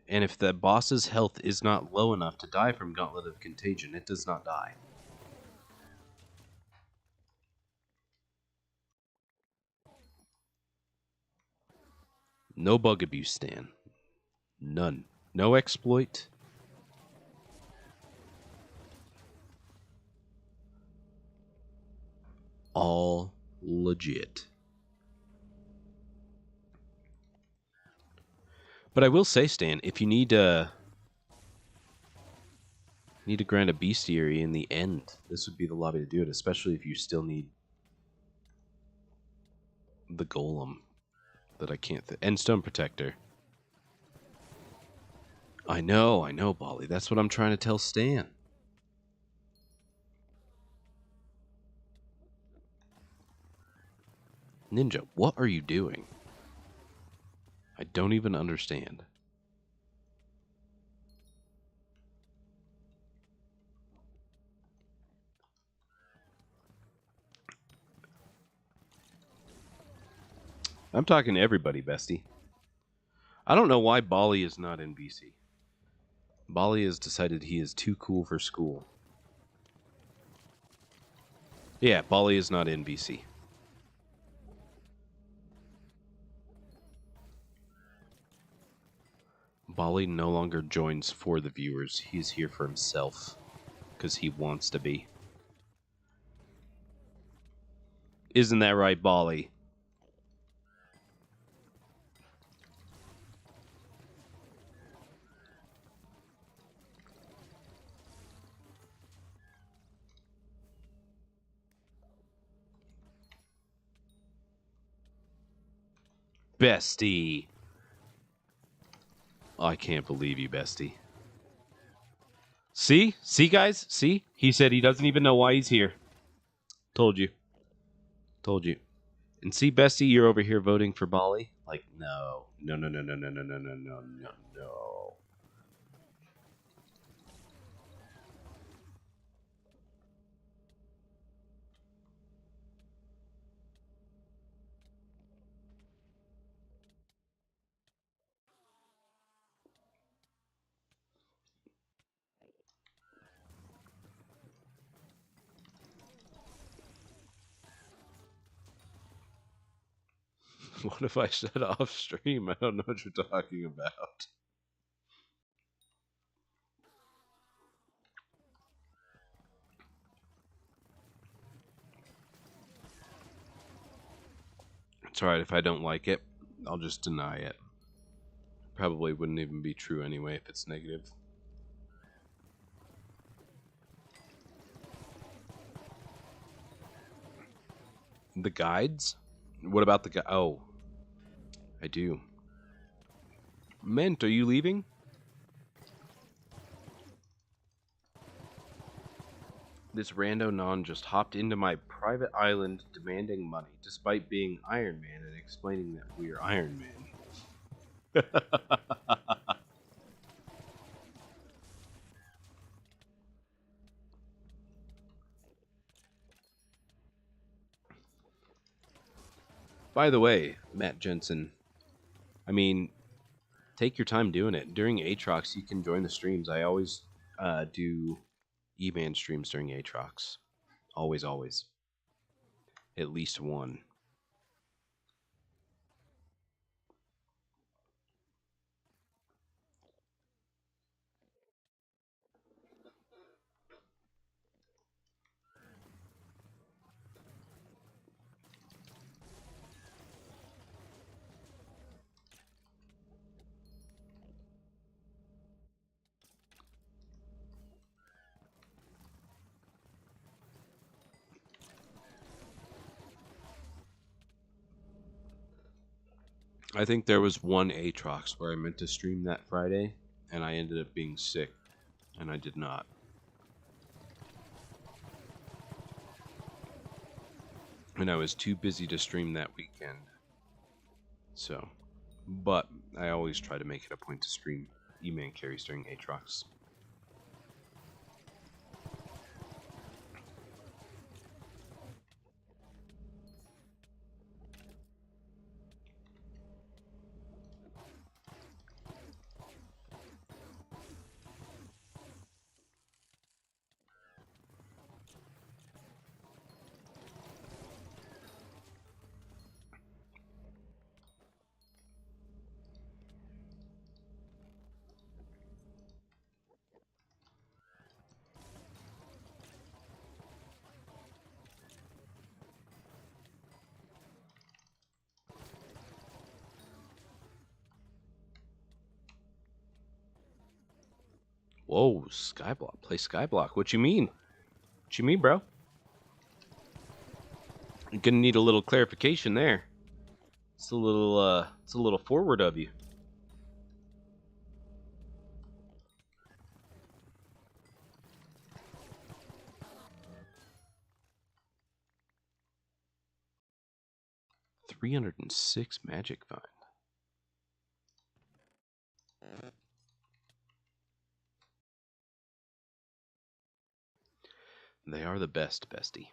[SPEAKER 2] And if the boss's health is not low enough to die from Gauntlet of Contagion, it does not die. No bug abuse, Stan. None. No exploit. All legit. But I will say, Stan, if you need to grind a bestiary in the end, this would be the lobby to do it, especially if you still need the golem that I can't and Stone Protector. I know, Bali. That's what I'm trying to tell Stan. Ninja, what are you doing? I don't even understand. I'm talking to everybody, bestie. I don't know why Bali is not in BC. Bali has decided he is too cool for school. Yeah, Bali is not in BC. Bali no longer joins for the viewers. He's here for himself. Because he wants to be. Isn't that right, Bali? Bestie. I can't believe you, bestie. See? See, guys? See? He said he doesn't even know why he's here. Told you. Told you. And see, bestie, you're over here voting for Bali? Like, no. No. What if I shut off stream? I don't know what you're talking about. It's alright, if I don't like it, I'll just deny it. Probably wouldn't even be true anyway if it's negative. The guides? What about the guide? Oh, I do. Mint, are you leaving? This rando non just hopped into my private island demanding money, despite being Iron Man and explaining that we're Iron Man. By the way, Matt Jensen, I mean, take your time doing it. During Aatrox, you can join the streams. I always do Eman streams during Aatrox. Always, always. At least one. I think there was one Aatrox where I meant to stream that Friday, and I ended up being sick, and I did not. And I was too busy to stream that weekend. So, but I always try to make it a point to stream E-Man carries during Aatrox. Whoa, Skyblock. Play Skyblock. What you mean? What you mean, bro? You're gonna need a little clarification there. It's a little forward of you. $306 magic find. They are the best, bestie.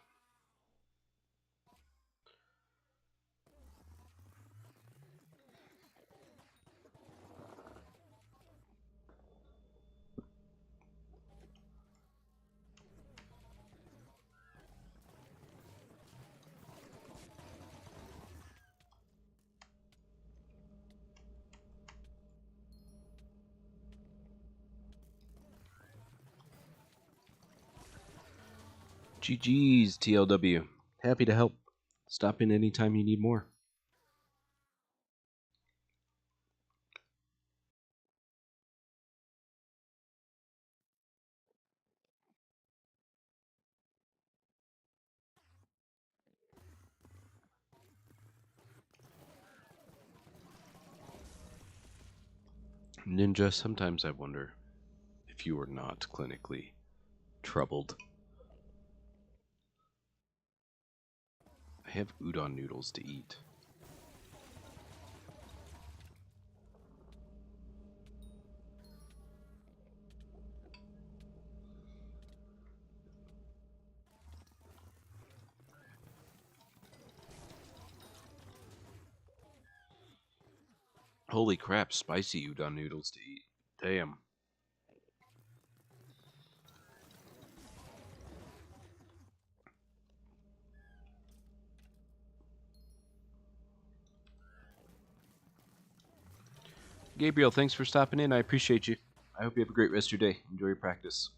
[SPEAKER 2] GG's, TLW. Happy to help. Stop in anytime you need more. Ninja, sometimes I wonder if you are not clinically troubled. I have udon noodles to eat. Holy crap, spicy udon noodles to eat. Damn. Gabriel, thanks for stopping in. I appreciate you. I hope you have a great rest of your day. Enjoy your practice.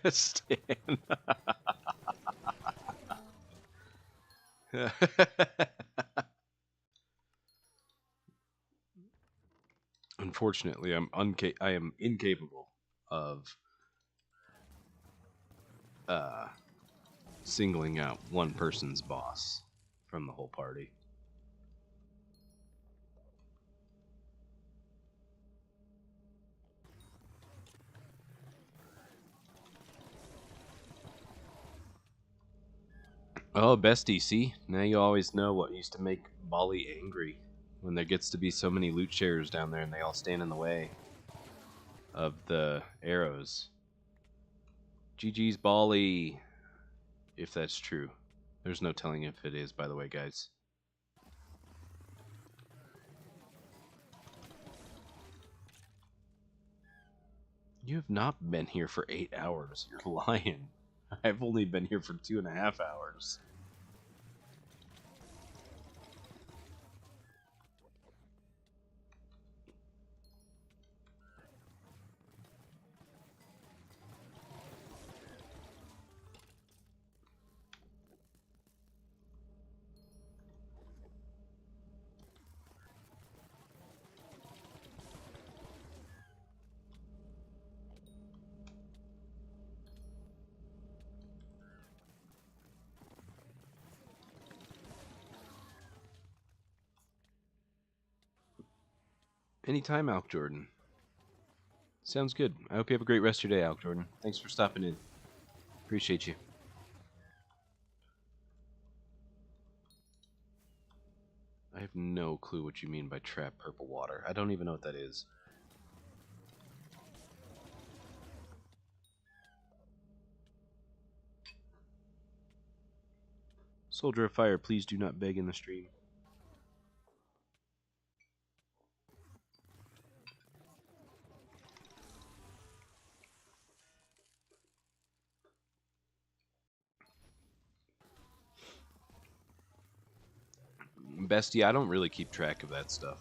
[SPEAKER 2] Stan. Unfortunately, I am incapable of uh, singling out one person's boss from the whole party. Oh, bestie, see? Now you always know what used to make Bali angry. When there gets to be so many loot sharers down there and they all stand in the way of the arrows. GG's Bali, if that's true. There's no telling if it is, by the way, guys. You have not been here for 8 hours. You're lying. I've only been here for 2.5 hours. Anytime, Alk Jordan. Sounds good. I hope you have a great rest of your day, Alk Jordan. Thanks for stopping in. Appreciate you. I have no clue what you mean by trap purple water. I don't even know what that is. Soldier of Fire, please do not beg in the stream. Bestie, I don't really keep track of that stuff.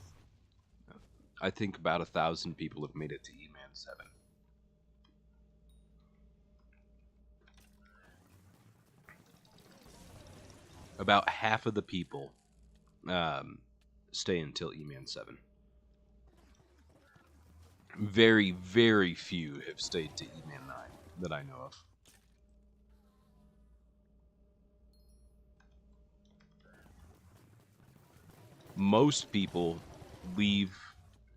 [SPEAKER 2] I think about 1,000 people have made it to Eman 7. About half of the people stay until Eman 7. Very, very few have stayed to Eman 9 that I know of. Most people leave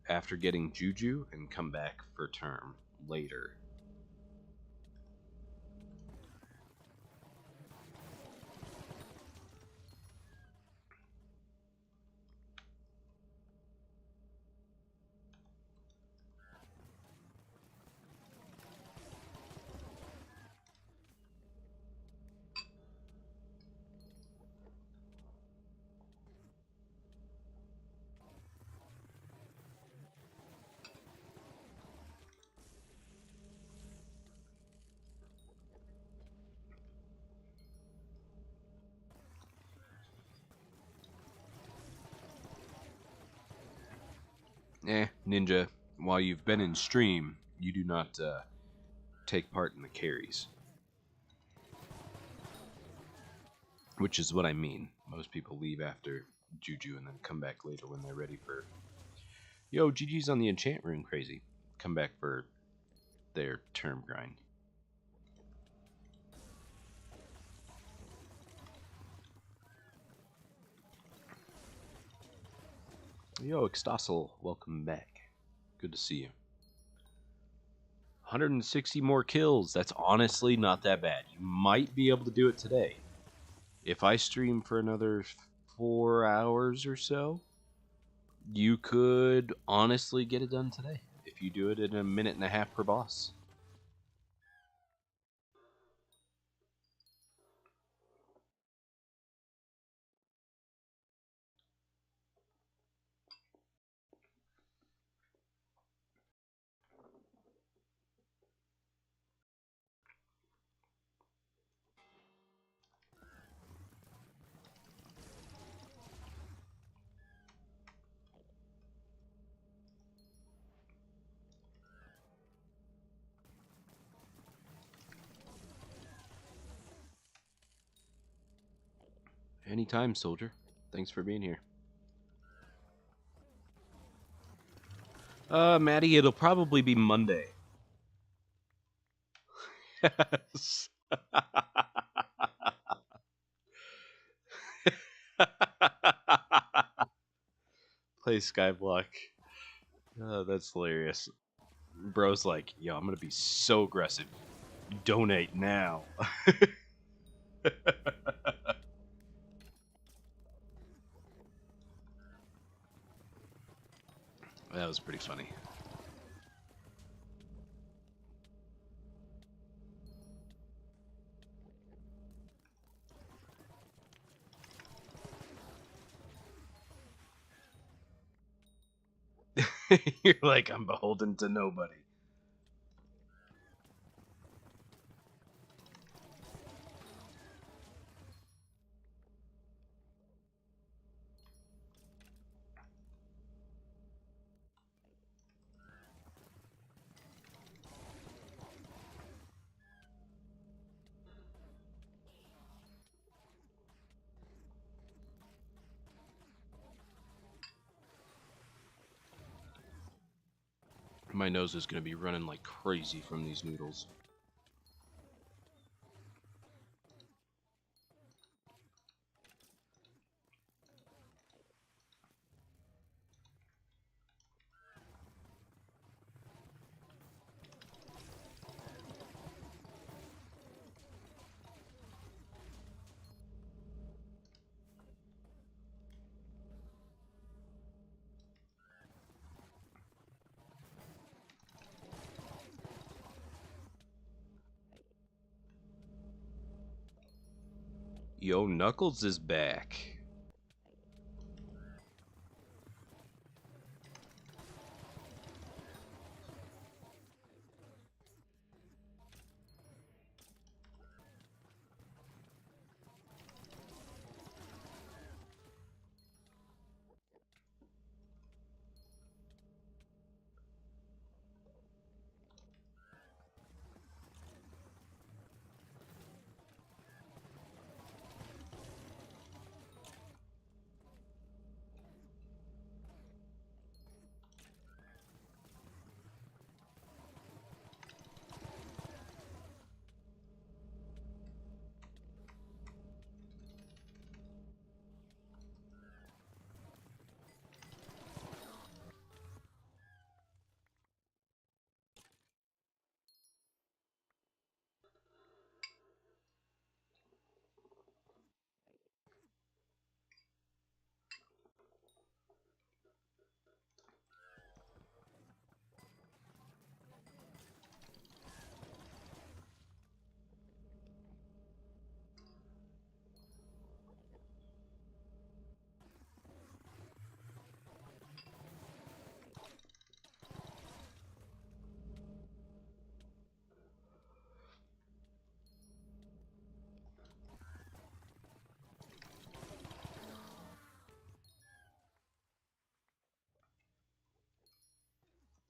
[SPEAKER 2] after getting Juju and come back for term later. Ninja, while you've been in stream, you do not take part in the carries. Which is what I mean. Most people leave after Juju and then come back later when they're ready for... Yo, GG's on the enchant rune, crazy. Come back for their term grind. Yo, Extossel, welcome back. Good to see you. 160 more kills. That's honestly not that bad. You might be able to do it today. If I stream for another 4 hours or so, you could honestly get it done today. If you do it in 1.5 minutes per boss. Anytime, soldier. Thanks for being here. Maddie, it'll probably be Monday. Yes. Play Skyblock. Oh, that's hilarious. Bro's like, yo, I'm gonna be so aggressive. Donate now. That was pretty funny. You're like, I'm beholden to nobody. My nose is going to be running like crazy from these noodles. Yo, Knuckles is back.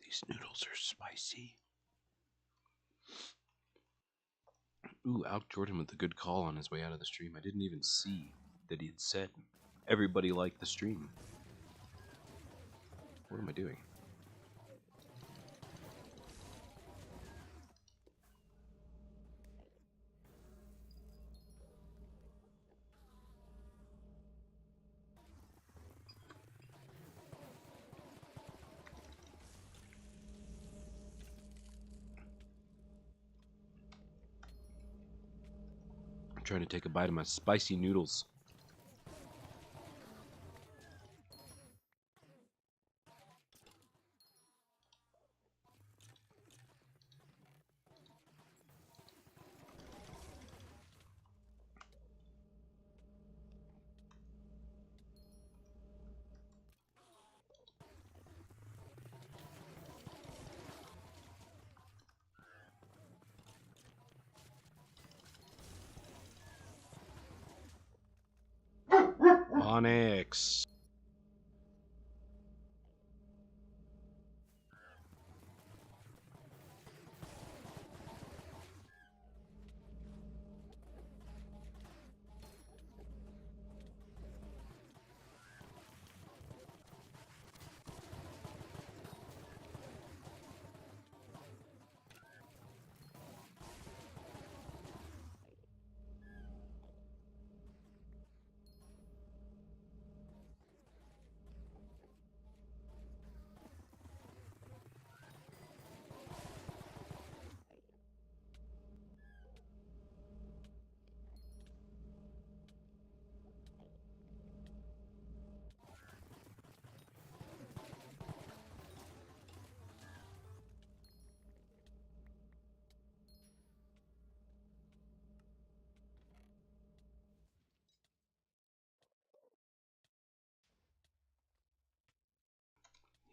[SPEAKER 2] These noodles are spicy. Ooh, Alk Jordan with a good call on his way out of the stream. I didn't even see that he had said everybody liked the stream. What am I doing? I'm trying to take a bite of my spicy noodles. Onyx.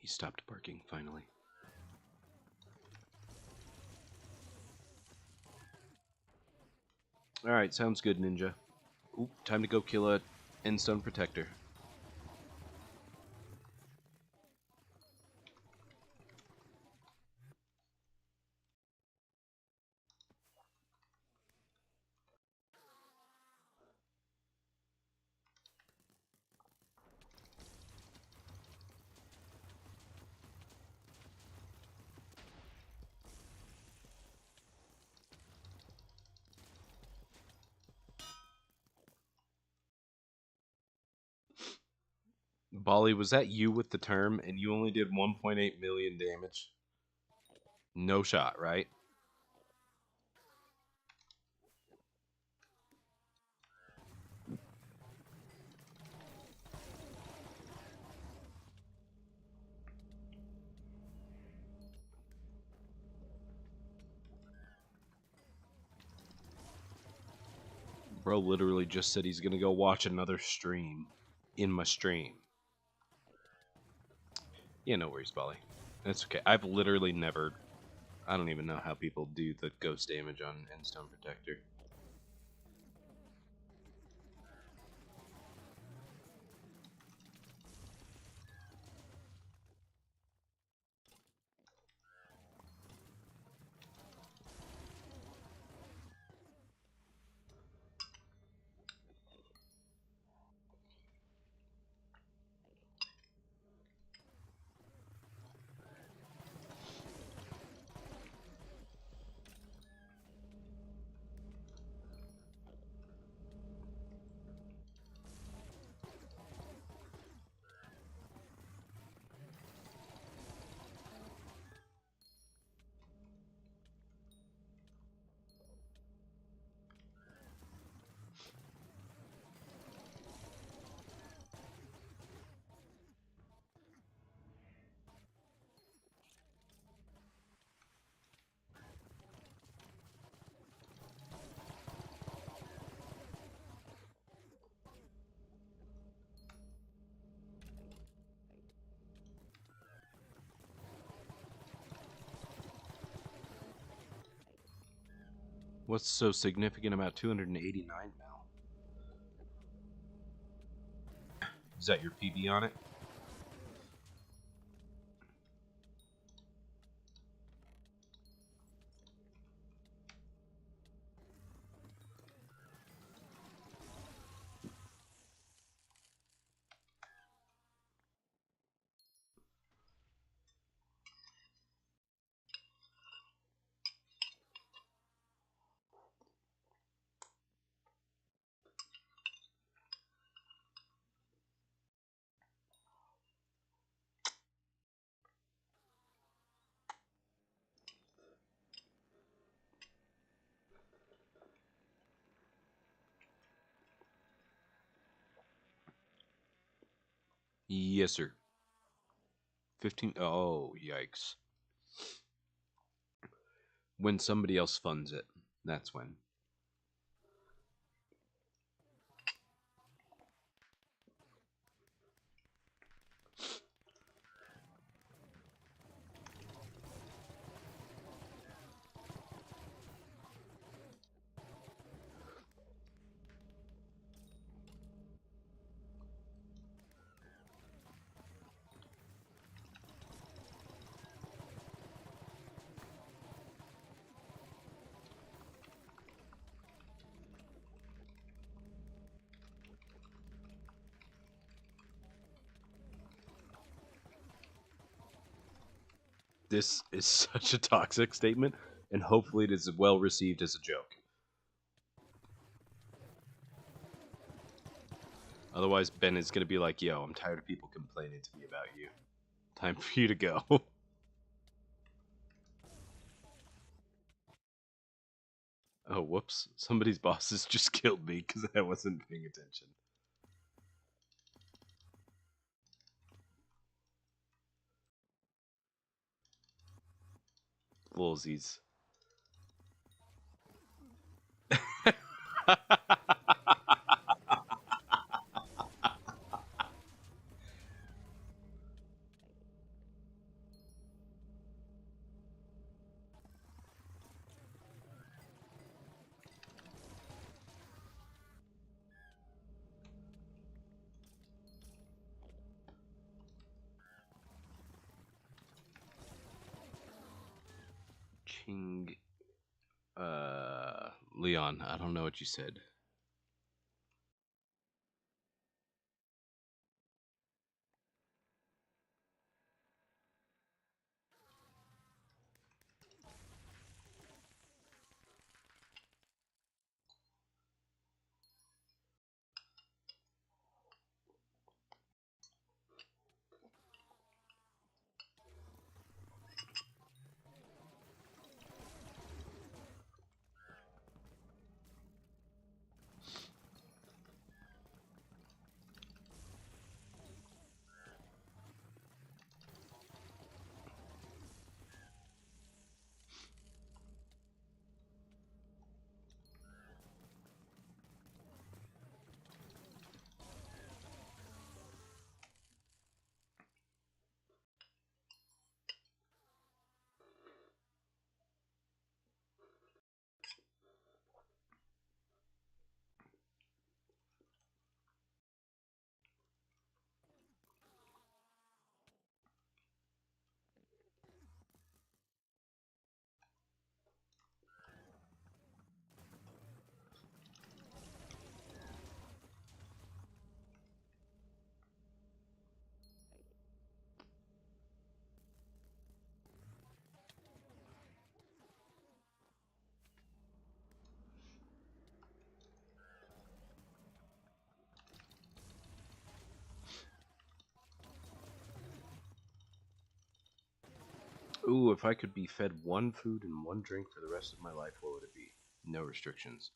[SPEAKER 2] He stopped barking, finally. Alright, sounds good, Ninja. Oop, time to go kill a endstone protector. Bali, was that you with the term, and you only did 1.8 million damage? No shot, right? Bro literally just said he's gonna go watch another stream in my stream. Yeah, no worries, Bali. That's okay. I've literally never... I don't even know how people do the ghost damage on Endstone Protector. What's so significant about 289 now? Is that your PB on it? Yes, sir. 15... Oh, yikes. When somebody else funds it, that's when. This is such a toxic statement, and hopefully it is well received as a joke. Otherwise, Ben is going to be like, yo, I'm tired of people complaining to me about you. Time for you to go. Oh, whoops. Somebody's bosses just killed me because I wasn't paying attention. Lolsies. Ping. Leon, I don't know what you said. Ooh, if I could be fed one food and one drink for the rest of my life, what would it be? No restrictions.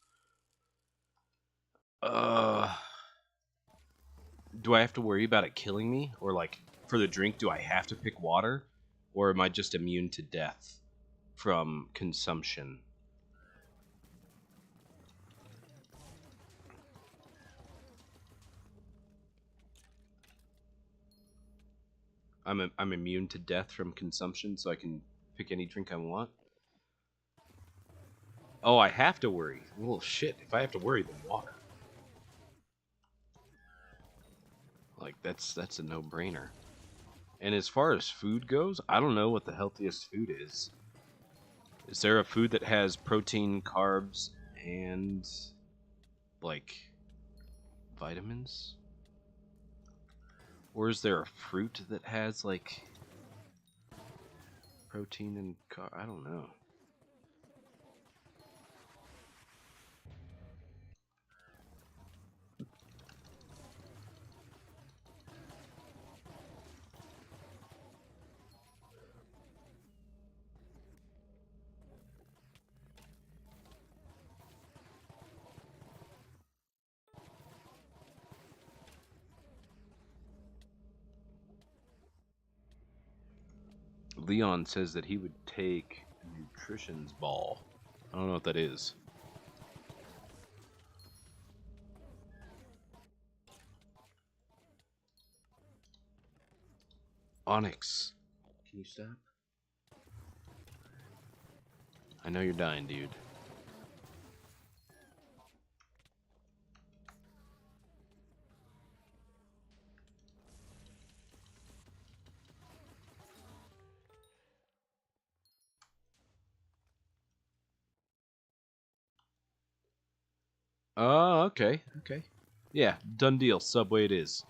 [SPEAKER 2] Do I have to worry about it killing me? Or, like, for the drink, do I have to pick water? Or am I just immune to death from consumption? I'm immune to death from consumption, so I can pick any drink I want? Oh, I have to worry. Well, shit, if I have to worry, then water. Like, that's a no-brainer. And as far as food goes, I don't know what the healthiest food is. Is there a food that has protein, carbs, and, like, vitamins? Or is there a fruit that has, like, protein and I don't know. Leon says that he would take a nutrition's ball. I don't know what that is. Onyx. Can you stop? I know you're dying, dude. Oh, okay, okay. Yeah, done deal. Subway it is.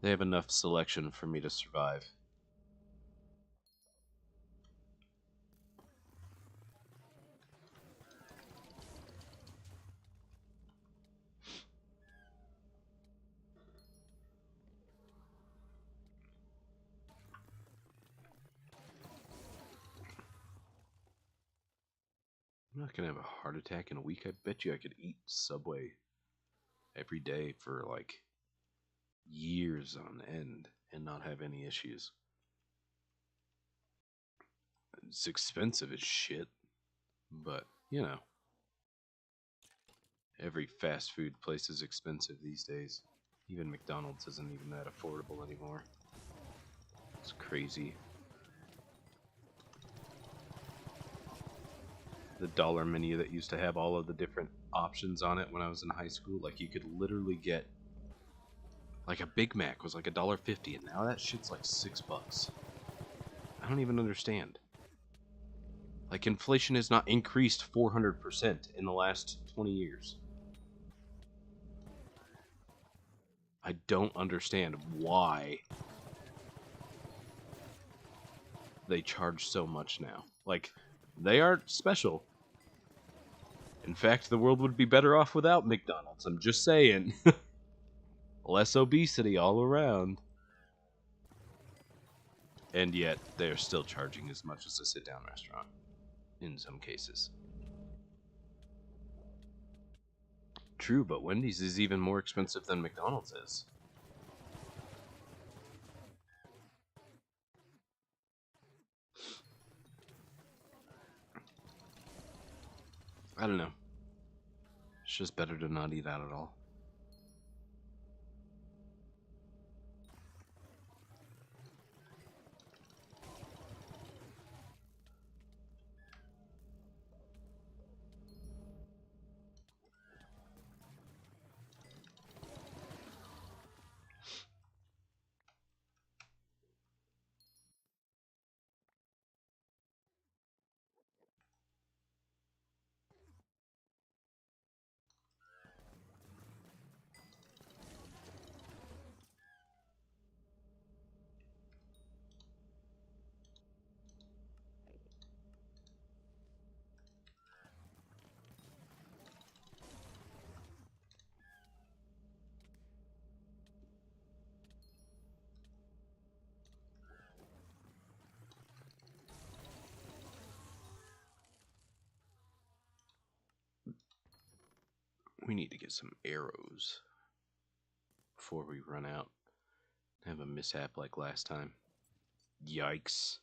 [SPEAKER 2] They have enough selection for me to survive. I'm not gonna have a heart attack in a week. I bet you I could eat Subway every day for like years on end and not have any issues. It's expensive as shit, but you know, every fast food place is expensive these days. Even McDonald's isn't even that affordable anymore. It's crazy. The dollar menu that used to have all of the different options on it when I was in high school, like you could literally get like a Big Mac was like $1.50, and now that shit's like $6. I don't even understand. Like, inflation has not increased 400% in the last 20 years. I don't understand why they charge so much now. Like, they aren't special. In fact, the world would be better off without McDonald's. I'm just saying. Less obesity all around. And yet, they're still charging as much as a sit-down restaurant. In some cases. True, but Wendy's is even more expensive than McDonald's is. I don't know. It's just better to not eat out at all. We need to get some arrows before we run out. Have a mishap like last time. Yikes.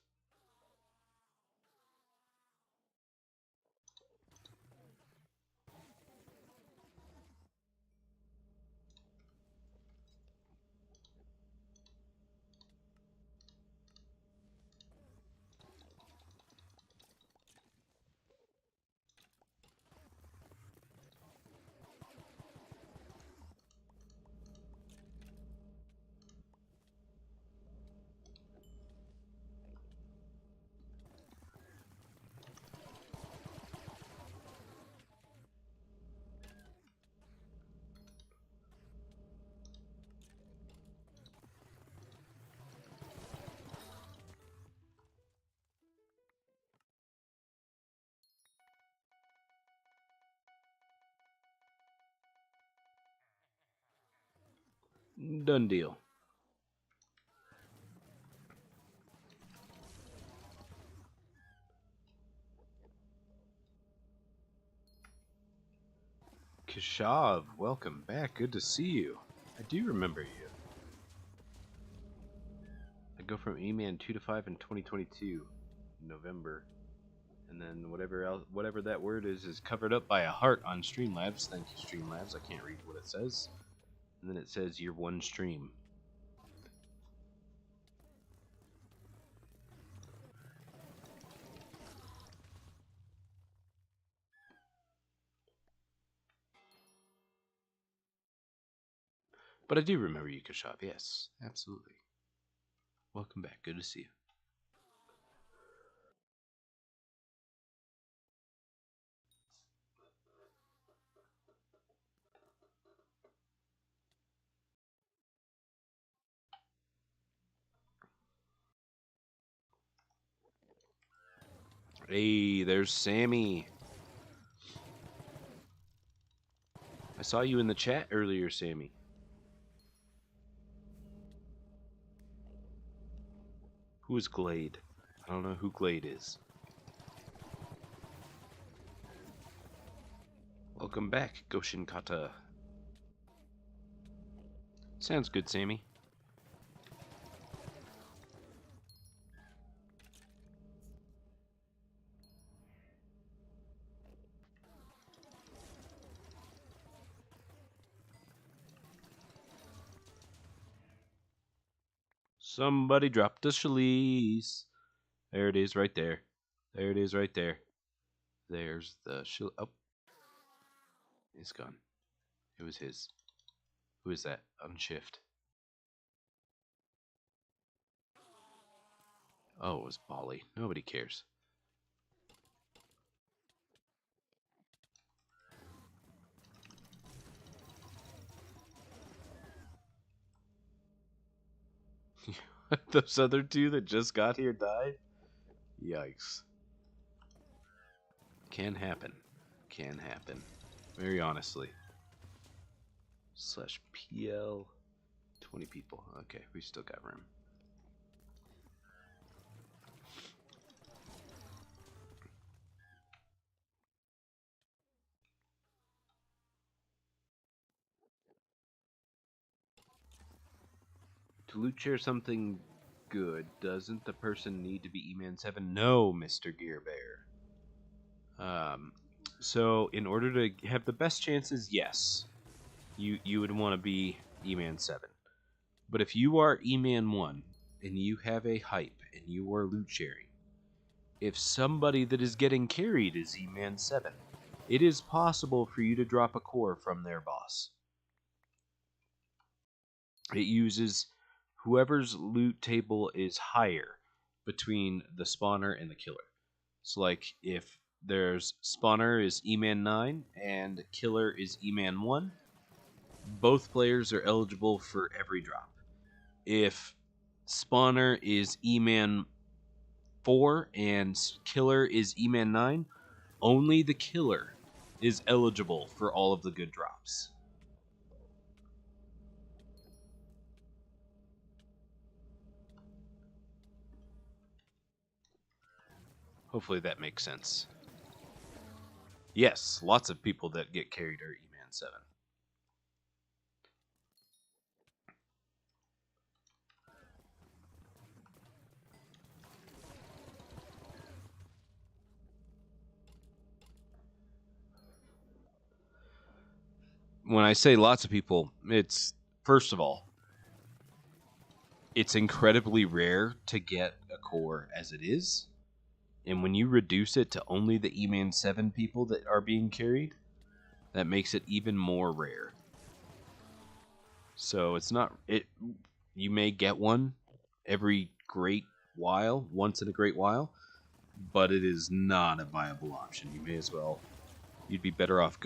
[SPEAKER 2] Done deal. Kashav, welcome back. Good to see you. I do remember you. I go from Eman 2 to 5 in 2022, November. And then whatever else, whatever that word is covered up by a heart on Streamlabs. Thank you, Streamlabs. I can't read what it says. And then it says year 1 stream. But I do remember you, Kashav. Yes, absolutely. Welcome back. Good to see you. Hey, there's Sammy. I saw you in the chat earlier, Sammy. Who is Glade? I don't know who Glade is. Welcome back, Goshin Kata. Sounds good, Sammy. Somebody dropped a Shalice. There it is right there. There it is right there. There's the Shalice. Oh, it's gone. It was his. Who is that? Unshift. Oh, it was Bolly. Nobody cares. Those other two that just got here died? Yikes. Can happen. Can happen. Very honestly. Slash PL. 20 people. Okay, we still got room. To loot share something good, doesn't the person need to be Eman 7? No, Mr. Gear Bear. So in order to have the best chances, yes, you would want to be Eman 7. But if you are Eman 1 and you have a hype and you are loot sharing, if somebody that is getting carried is Eman 7, it is possible for you to drop a core from their boss. It uses whoever's loot table is higher between the spawner and the killer. So, like, if there's spawner is Eman 9 and killer is Eman 1, both players are eligible for every drop. If spawner is Eman 4 and killer is Eman 9, only the killer is eligible for all of the good drops. Hopefully that makes sense. Yes, lots of people that get carried are Eman 7. When I say lots of people, it's, first of all, it's incredibly rare to get a core as it is. And when you reduce it to only the Eman 7 people that are being carried, that makes it even more rare. So it's not it you may get one every great while, once in a great while, but it is not a viable option. You may as well you'd be better off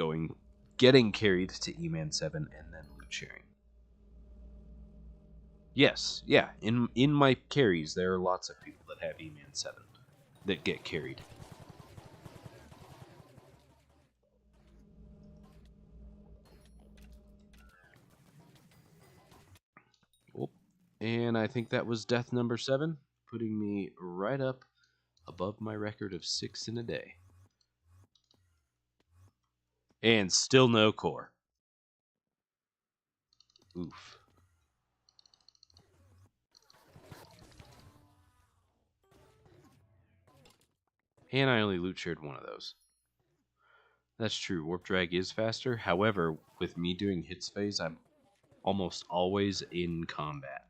[SPEAKER 2] getting carried to Eman 7 and then loot sharing. Yes, yeah. In my carries, there are lots of people that have Eman 7 that get carried. Oh, and I think that was death number 7, putting me right up above my record of 6 in a day. And still no core. Oof. And I only loot shared one of those. That's true, Warp Drag is faster. However, with me doing hits phase, I'm almost always in combat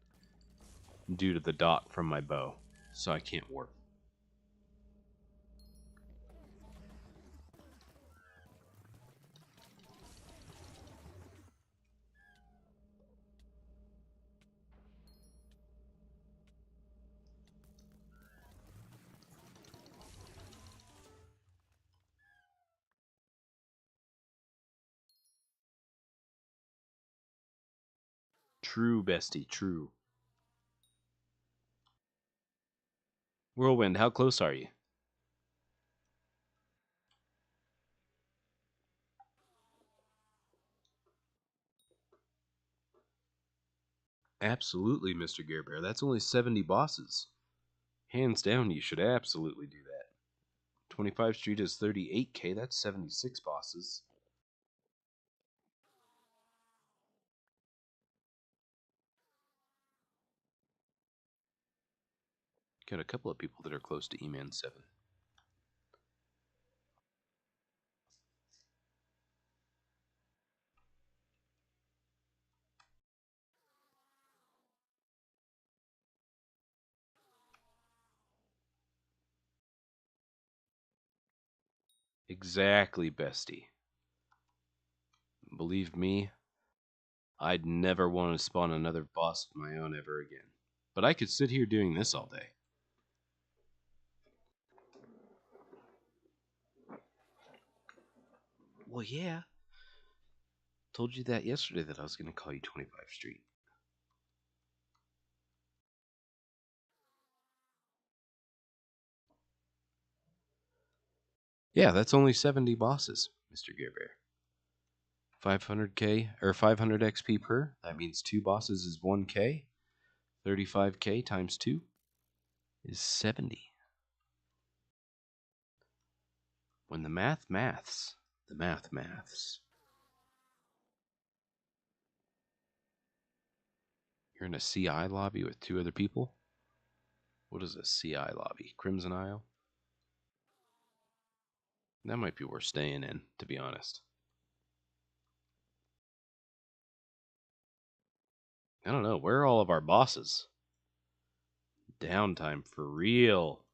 [SPEAKER 2] due to the dot from my bow, so I can't warp. True, bestie, true. Whirlwind, how close are you? Absolutely, Mr. Gearbear. That's only 70 bosses. Hands down, you should absolutely do that. 25 Street is 38k, that's 76 bosses. Got a couple of people that are close to Eman 7. Exactly, bestie. Believe me, I'd never want to spawn another boss of my own ever again. But I could sit here doing this all day. Well, yeah. Told you that yesterday that I was going to call you 25 Street. Yeah, that's only 70 bosses, Mr. Gearbear. 500k or 500 XP per. That means 2 bosses is 1k. 35k times 2 is 70. When the maths, the maths. You're in a CI lobby with 2 other people? What is a CI lobby? Crimson Isle? That might be worth staying in, to be honest. I don't know. Where are all of our bosses? Downtime for real.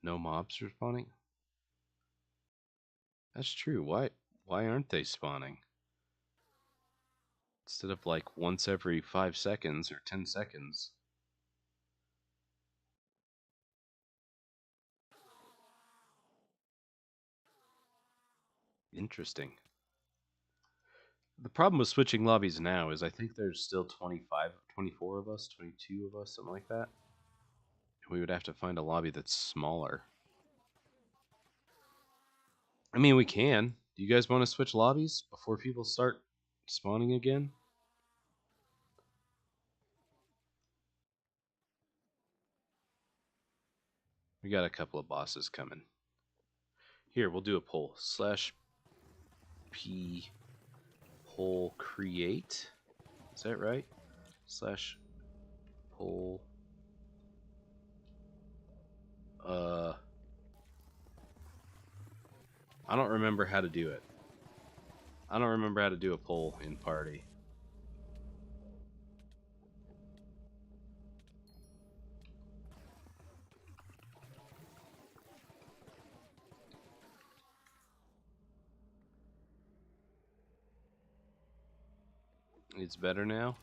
[SPEAKER 2] No mobs are spawning? That's true. Why aren't they spawning? Instead of like once every 5 seconds or 10 seconds. Interesting. The problem with switching lobbies now is I think there's still 25, 24 of us, 22 of us, something like that. We would have to find a lobby that's smaller. I mean, we can. Do you guys want to switch lobbies before people start spawning again? We got a couple of bosses coming. Here, we'll do a poll. /p poll create. Is that right? /poll. I don't remember how to do it. I don't remember how to do a poll in party. It's better now.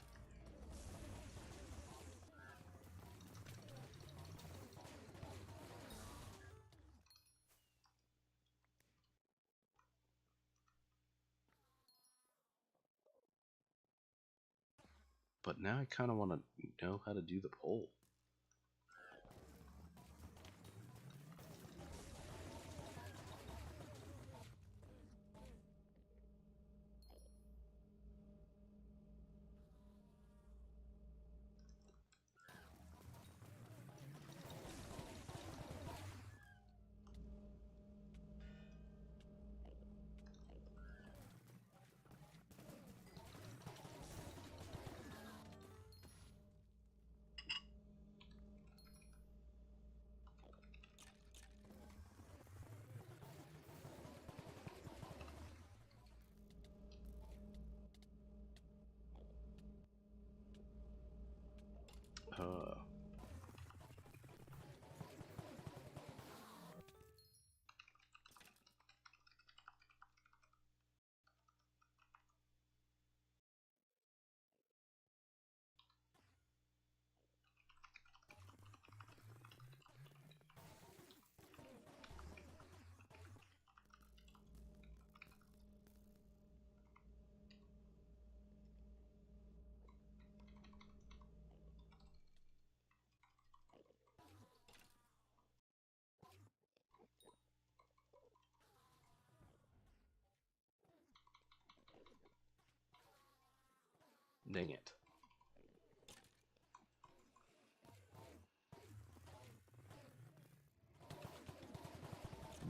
[SPEAKER 2] But now I kind of want to know how to do the poll. Uh, Dang it.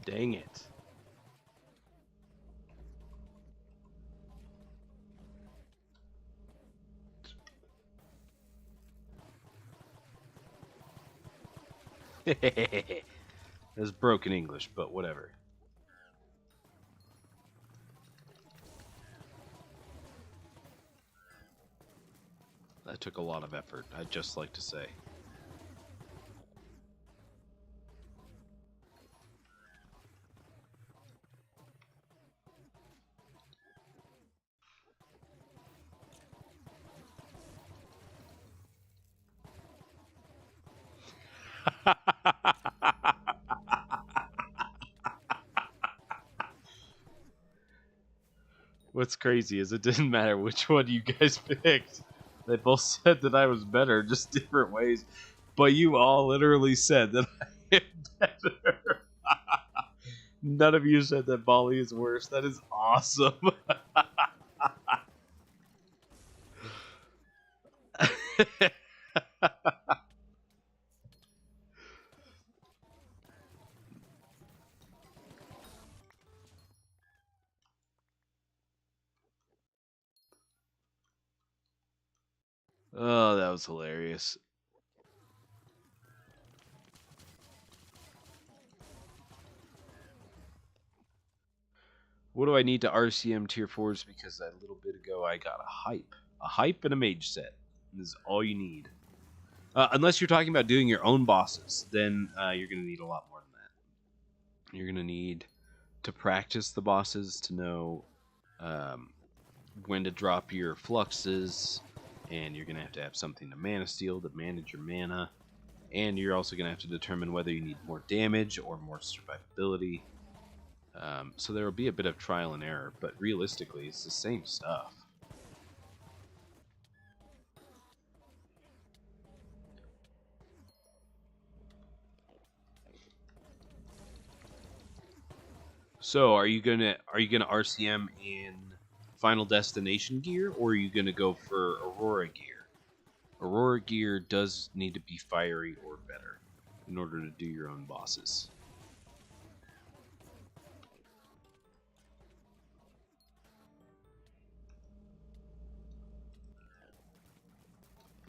[SPEAKER 2] Dang it. That's broken English, but whatever. That took a lot of effort, I'd just like to say. What's crazy is it didn't matter which one you guys picked. They both said that I was better, just different ways. But you all literally said that I am better. None of you said that Bali is worse. That is awesome. Oh, that was hilarious. What do I need to RCM tier 4s? Because a little bit ago I got a hype. A hype and a mage set. This is all you need. Unless you're talking about doing your own bosses, then you're going to need a lot more than that. You're going to need to practice the bosses to know when to drop your fluxes, and you're going to have something to mana steal to manage your mana, and you're also going to have to determine whether you need more damage or more survivability. So there will be a bit of trial and error, but realistically, it's the same stuff. So, are you gonna RCM in Final Destination gear, or are you gonna go for Aurora gear? Aurora gear does need to be fiery or better in order to do your own bosses.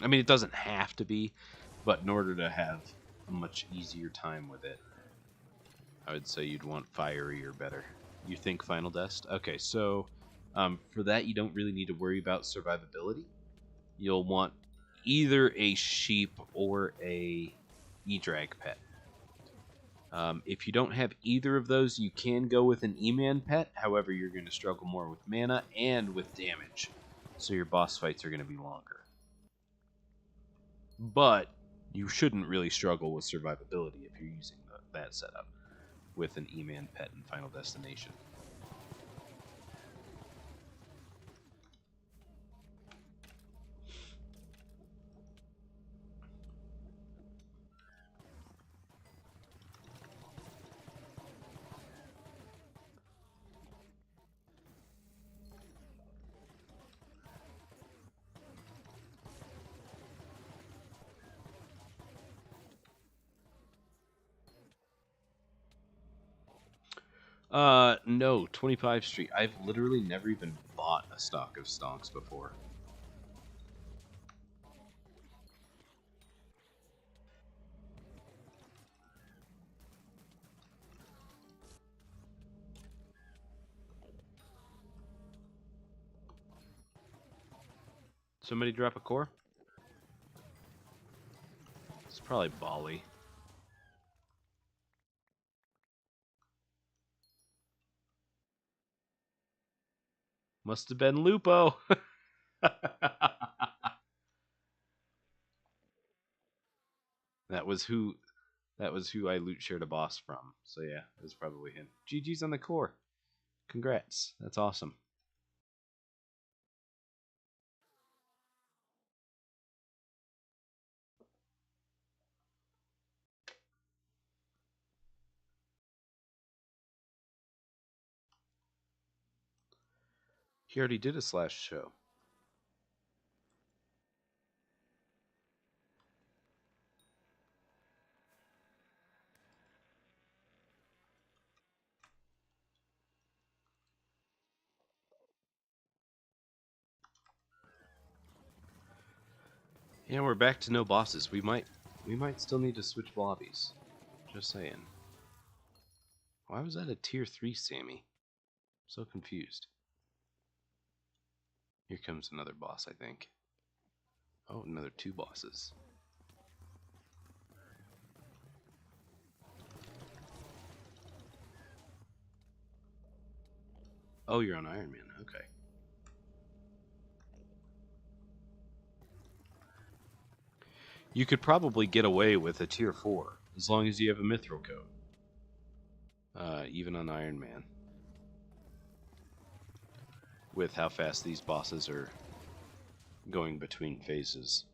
[SPEAKER 2] I mean, it doesn't have to be, but in order to have a much easier time with it, I would say you'd want fiery or better. You think Final Dest? Okay, so for that, you don't really need to worry about survivability. You'll want either a sheep or a E-Drag pet. If you don't have either of those, you can go with an Eman pet. However, you're going to struggle more with mana and with damage. So your boss fights are going to be longer. But you shouldn't really struggle with survivability if you're using that setup with an Eman pet in Final Destination. No, 25 Street. I've literally never even bought a stock of stonks before. Somebody drop a core? It's probably Bali. Must have been Lupo. That was who I loot shared a boss from. So yeah, it was probably him. GG's on the core. Congrats. That's awesome. He already did a slash show. Yeah, we're back to no bosses. We might still need to switch lobbies. Just saying. Why was that a tier 3 Sammy? I'm so confused. Here comes another boss, I think. Oh, another 2 bosses. Oh, you're on Iron Man. Okay. You could probably get away with a tier 4 as long as you have a mithril coat. Even on Iron Man. With how fast these bosses are going between phases.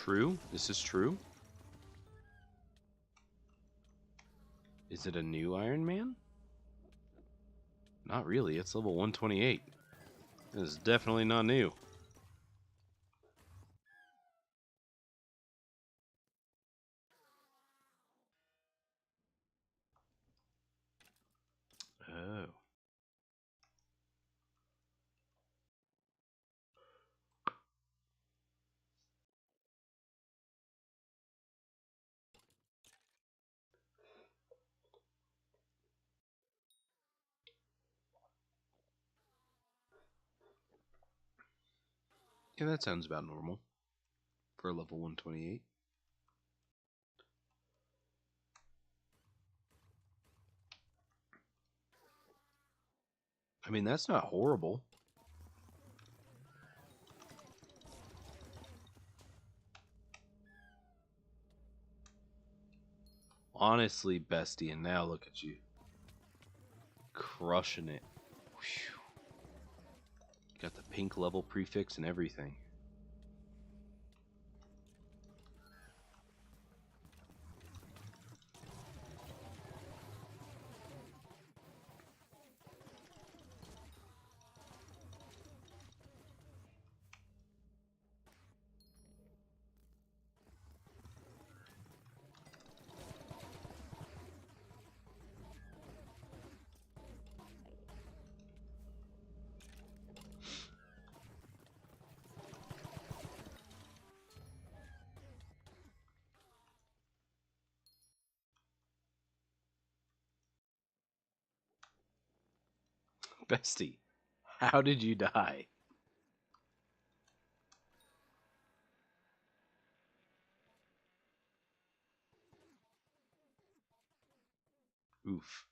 [SPEAKER 2] true? Is this true? Is it a new Iron Man? Not really. It's level 128. This is definitely not new. Oh. Yeah, that sounds about normal for a level 128. I mean, that's not horrible. Honestly, bestie, and now look at you. Crushing it. Whew. Got the pink level prefix and everything. Bestie, how did you die? Oof.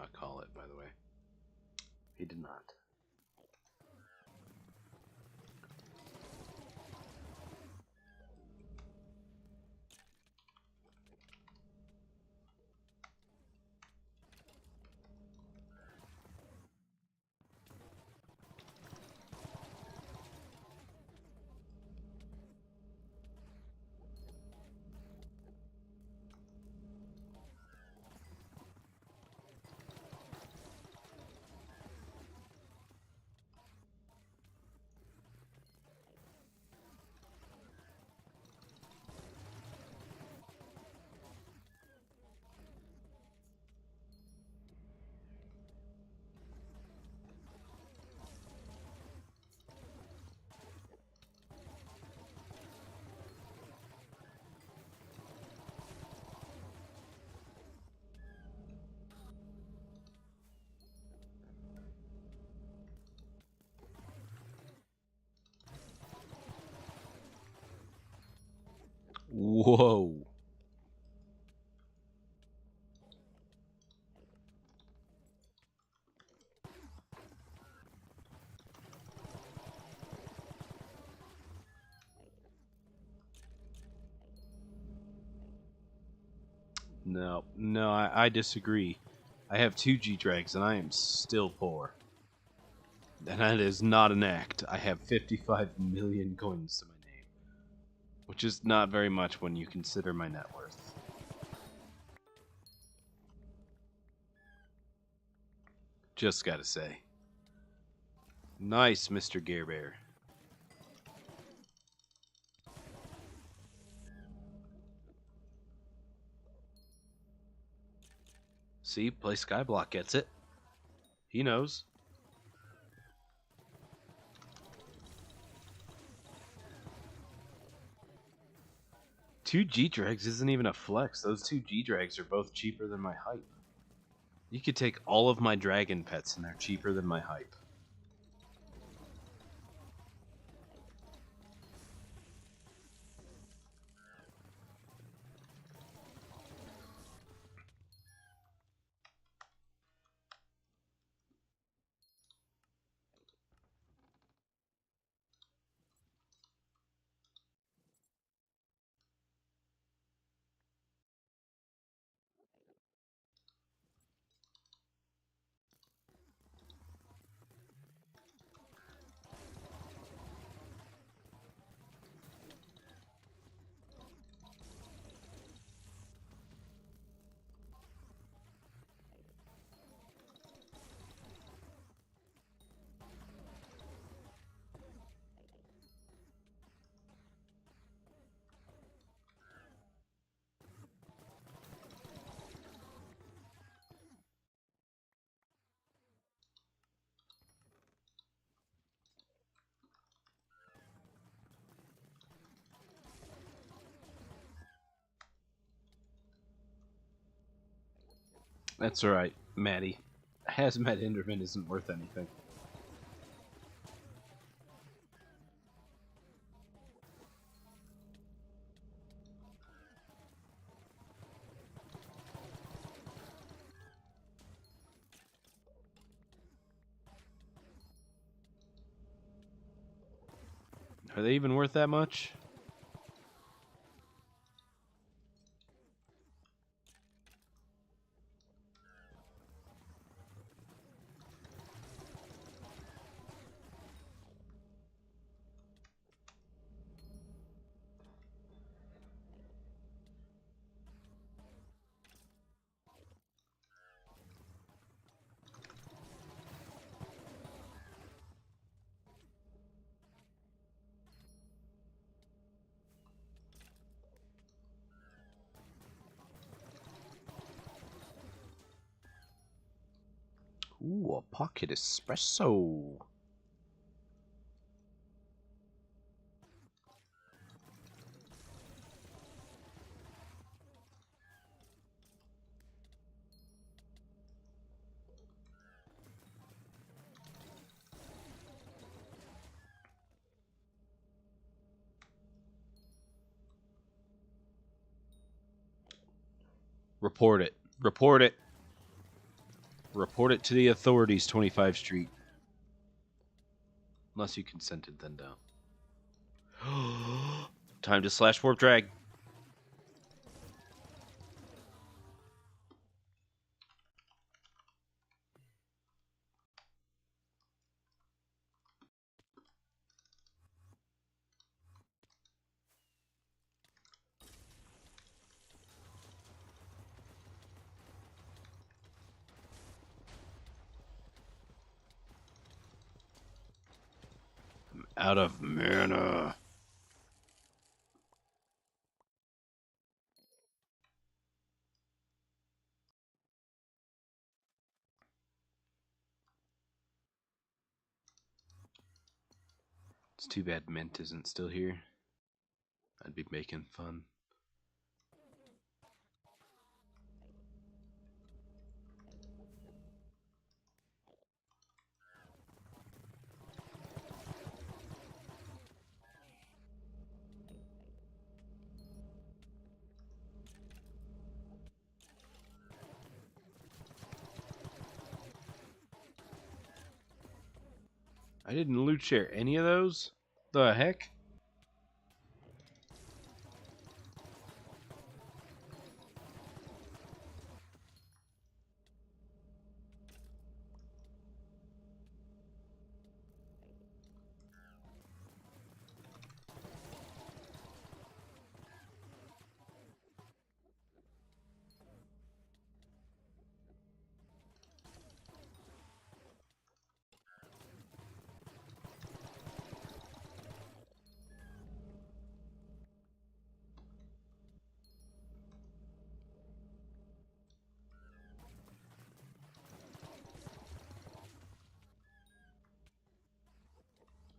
[SPEAKER 2] not call it, by the way. He did not. Whoa. No, I disagree. I have 2 G-Drags and I am still poor. And that is not an act. I have 55 million coins to my name. Which is not very much when you consider my net worth. Just gotta say. Nice, Mr. Gear Bear. See, play Skyblock gets it. He knows. Two G-Drags isn't even a flex. Those 2 G-Drags are both cheaper than my hype. You could take all of my dragon pets and they're cheaper than my hype. That's alright, Maddie. Hazmat Enderman isn't worth anything. Are they even worth that much? Ooh, a pocket espresso. Report it. Report it. Report it to the authorities, 25 Street. Unless you consented, then don't. Time to slash warp drag. I'm out of mana. It's too bad Mint isn't still here. I'd be making fun. I didn't loot share any of those? The heck?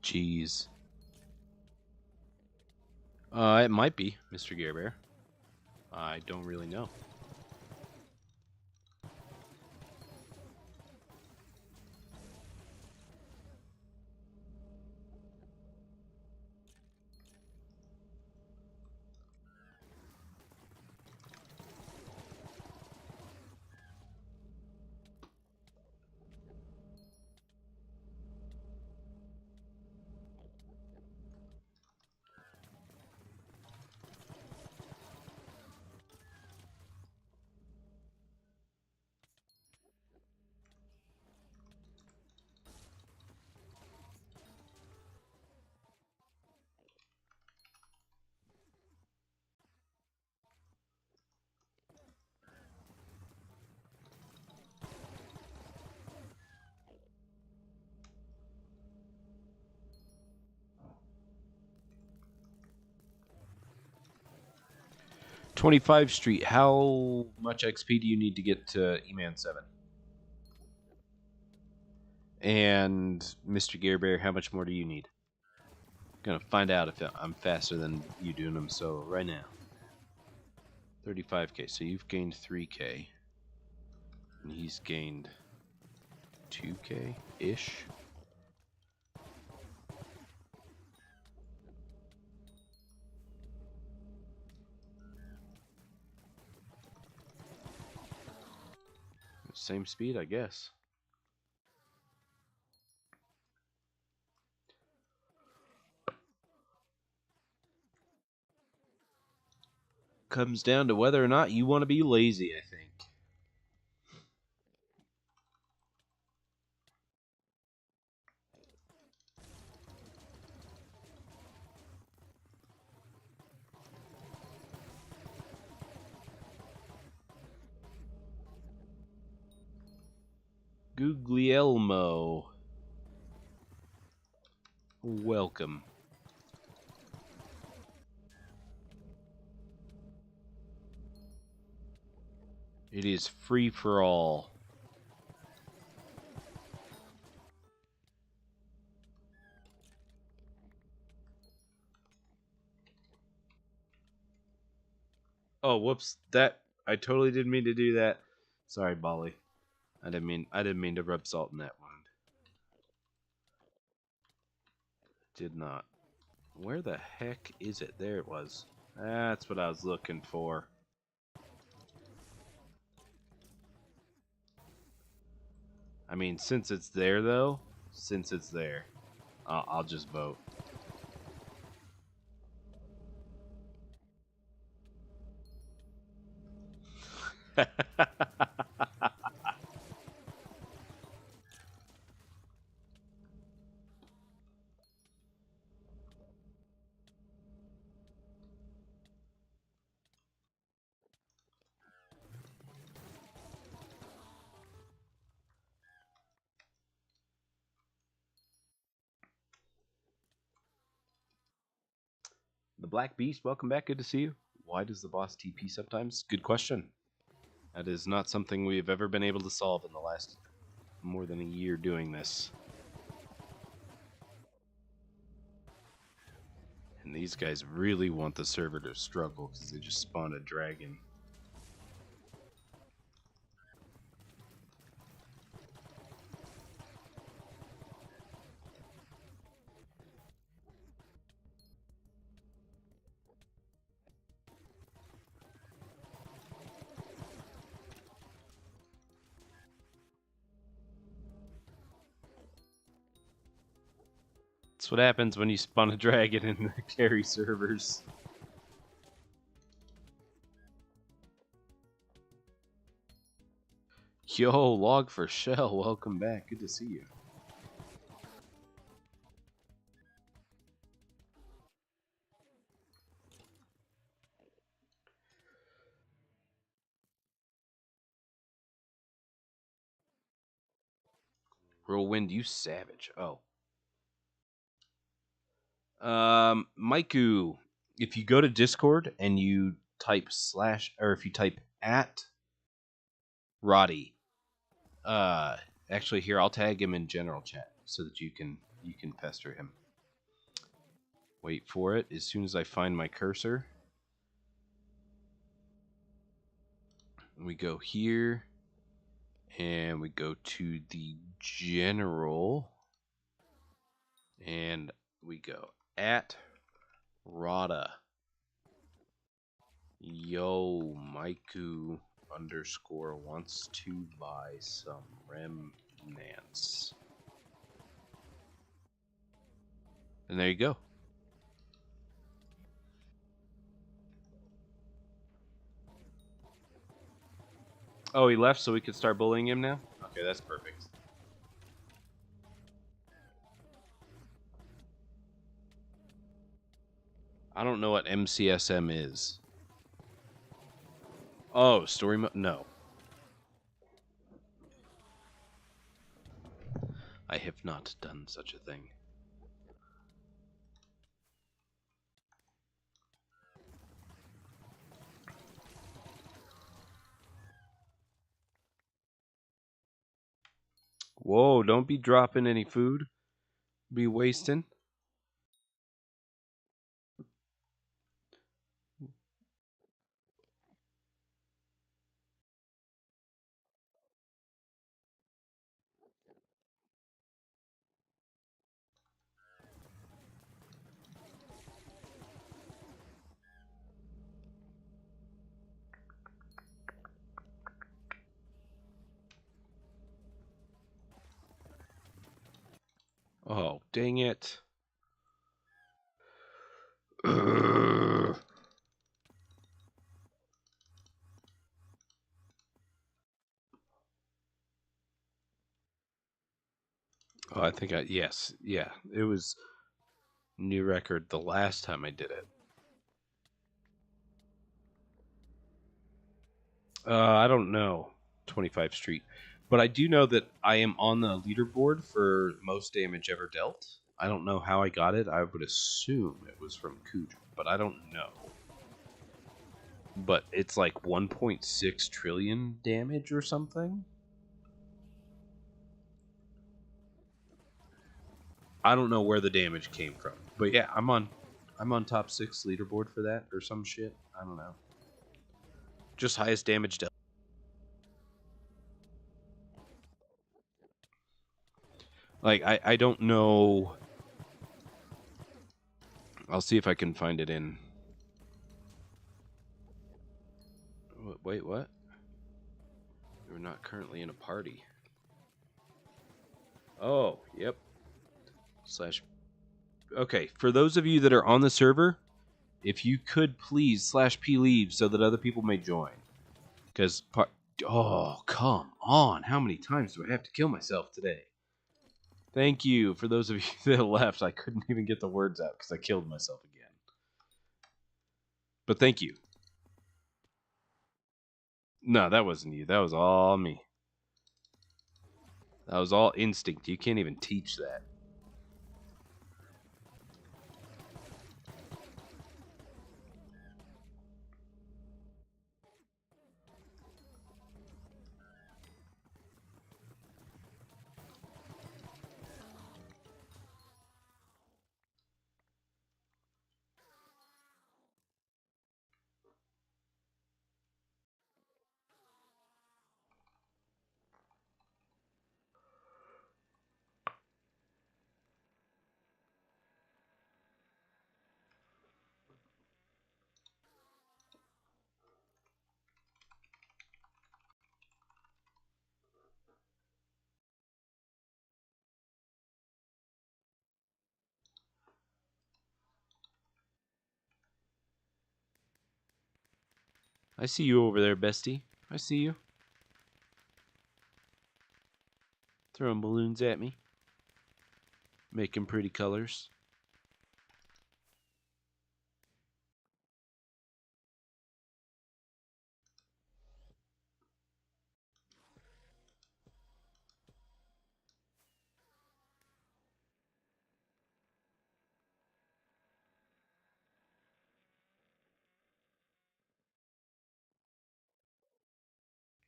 [SPEAKER 2] Jeez. It might be, Mr. Gare Bear. I don't really know. "25 Street, how much XP do you need to get to Eman 7? And Mr. Gare Bear, how much more do you need? Gonna find out if I'm faster than you doing them, so right now. 35k, so you've gained 3k. And he's gained 2k-ish. Same speed, I guess. Comes down to whether or not you want to be lazy, I think. Guglielmo. Welcome. It is free for all. Oh, whoops! I totally didn't mean to do that. Sorry, Bolly. I didn't mean to rub salt in that wound. Did not. Where the heck is it? There it was. That's what I was looking for. mean, since it's there, though, since it's there, I'll just vote. The Black Beast, welcome back. Good to see you. Why does the boss TP sometimes? Good question. That is not something we've ever been able to solve in the last more than a year doing this. And these guys really want the server to struggle because they just spawned a dragon. That's what happens when you spawn a dragon in the carry servers. Yo, Log for Shell, welcome back. Good to see you. Whirlwind, you savage. Oh. Maiku, if you go to Discord and you type if you type at Roddy, actually here, I'll tag him in general chat so that you can pester him. Wait for it. As soon as I find my cursor, we go here and we go to the general and we go at Rada. Yo, Maiku _ wants to buy some remnants. And there you go. Oh, he left so we could start bullying him now? Okay, that's perfect. I don't know what MCSM is. Oh, story mode? No. I have not done such a thing. Whoa, don't be dropping any food. Be wasting. Oh, dang it. Oh, I think yes. Yeah, it was new record the last time I did it. I don't know 25 Street, but I do know that I am on the leaderboard for most damage ever dealt. I don't know how I got it. I would assume it was from Cujo, but I don't know. But it's like 1.6 trillion damage or something. I don't know where the damage came from, but yeah, I'm on top 6 leaderboard for that or some shit. I don't know. Just highest damage dealt. Like I don't know. I'll see if I can find it in. Wait, what? We're not currently in a party. Oh, yep. Slash. Okay, for those of you that are on the server, if you could please /p leave so that other people may join. Because, oh, come on. How many times do I have to kill myself today? Thank you. For those of you that left, I couldn't even get the words out because I killed myself again. But thank you. No, that wasn't you. That was all me. That was all instinct. You can't even teach that. I see you over there, bestie. I see you. Throwing balloons at me. Making pretty colors.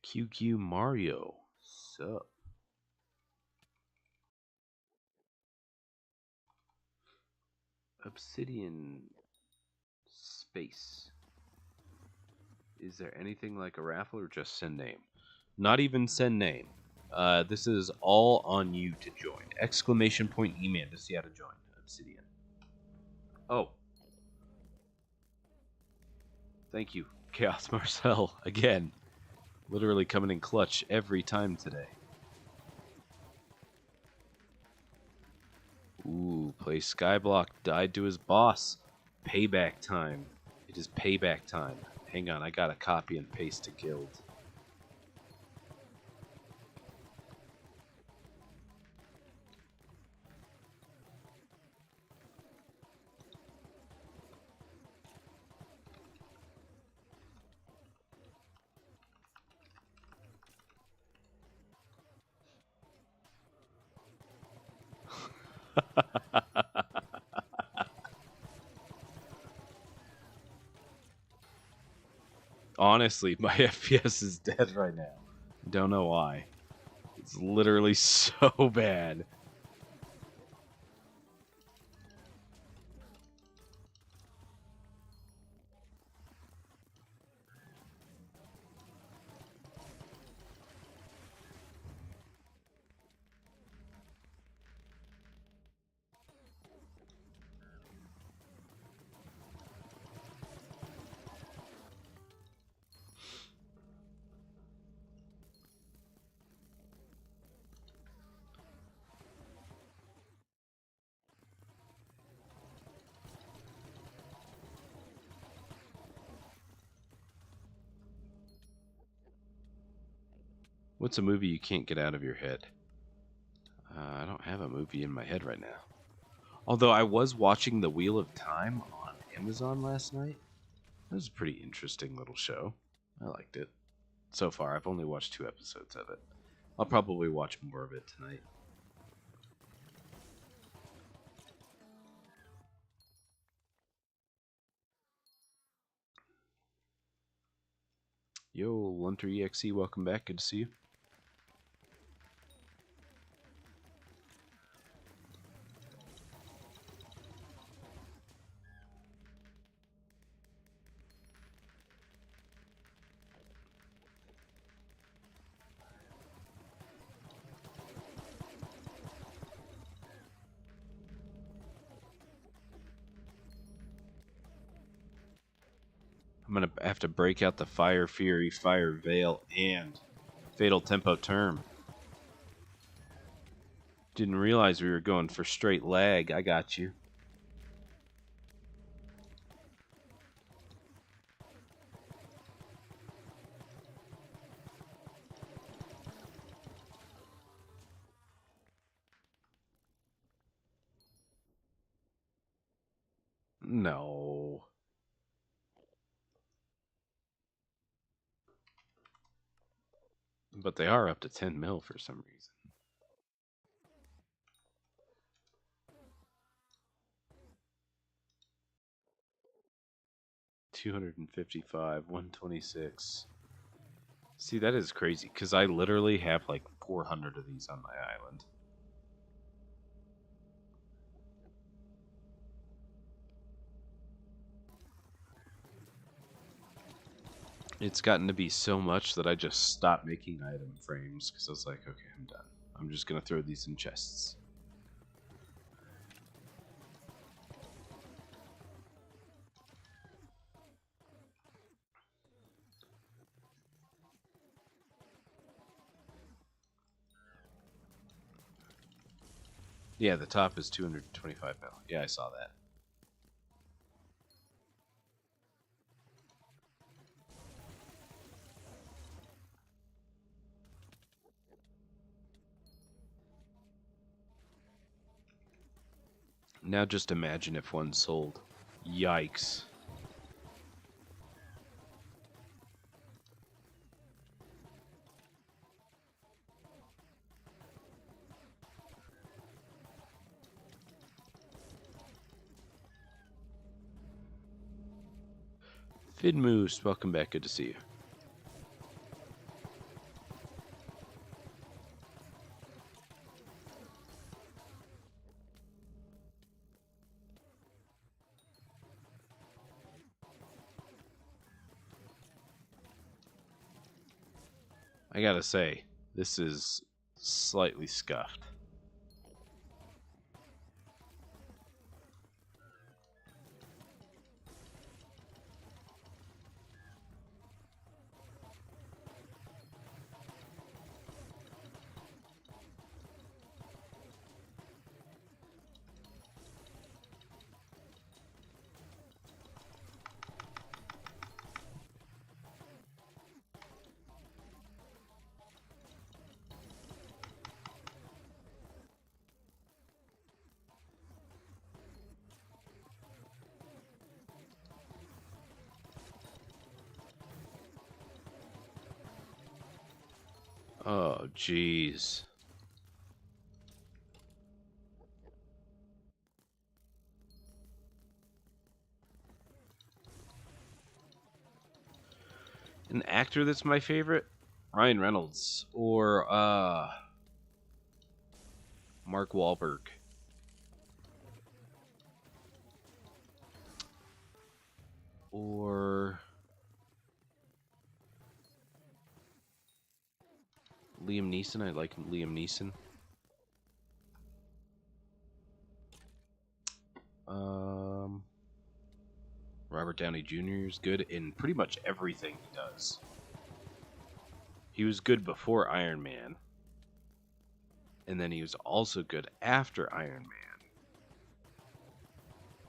[SPEAKER 2] QQ Mario. Sup? Obsidian Space. Is there anything like a raffle or just send name? Not even send name. This is all on you to join. Exclamation point Eman to see how to join. Obsidian. Oh. Thank you, Chaos Marcel. Again. Literally coming in clutch every time today. Ooh, play Skyblock. Died to his boss. Payback time. It is payback time. Hang on, I gotta copy and paste to guild. Honestly, my FPS is dead right now. Don't know why. It's literally so bad. What's a movie you can't get out of your head? I don't have a movie in my head right now. Although I was watching The Wheel of Time on Amazon last night. That was a pretty interesting little show. I liked it. So far, I've only watched 2 episodes of it. I'll probably watch more of it tonight. Yo, Lunter welcome back. Good to see you. I'm going to have to break out the Fire Fury, Fire Veil, and Fatal Tempo Term. Didn't realize we were going for straight lag. I got you. No. But they are up to 10 mil for some reason. $255, $126. See, that is crazy, because I literally have like 400 of these on my island. It's gotten to be so much that I just stopped making item frames, because I was like, okay, I'm done. I'm just going to throw these in chests. Yeah, the top is 225 mil. Yeah, I saw that. Now just imagine if one sold. Yikes. Fidmoose, welcome back. Good to see you. I gotta say, this is slightly scuffed. Oh, jeez. An actor that's my favorite? Ryan Reynolds. Or, Mark Wahlberg. Or Liam Neeson. I like Liam Neeson. Robert Downey Jr. is good in pretty much everything he does. He was good before Iron Man. And then he was also good after Iron Man.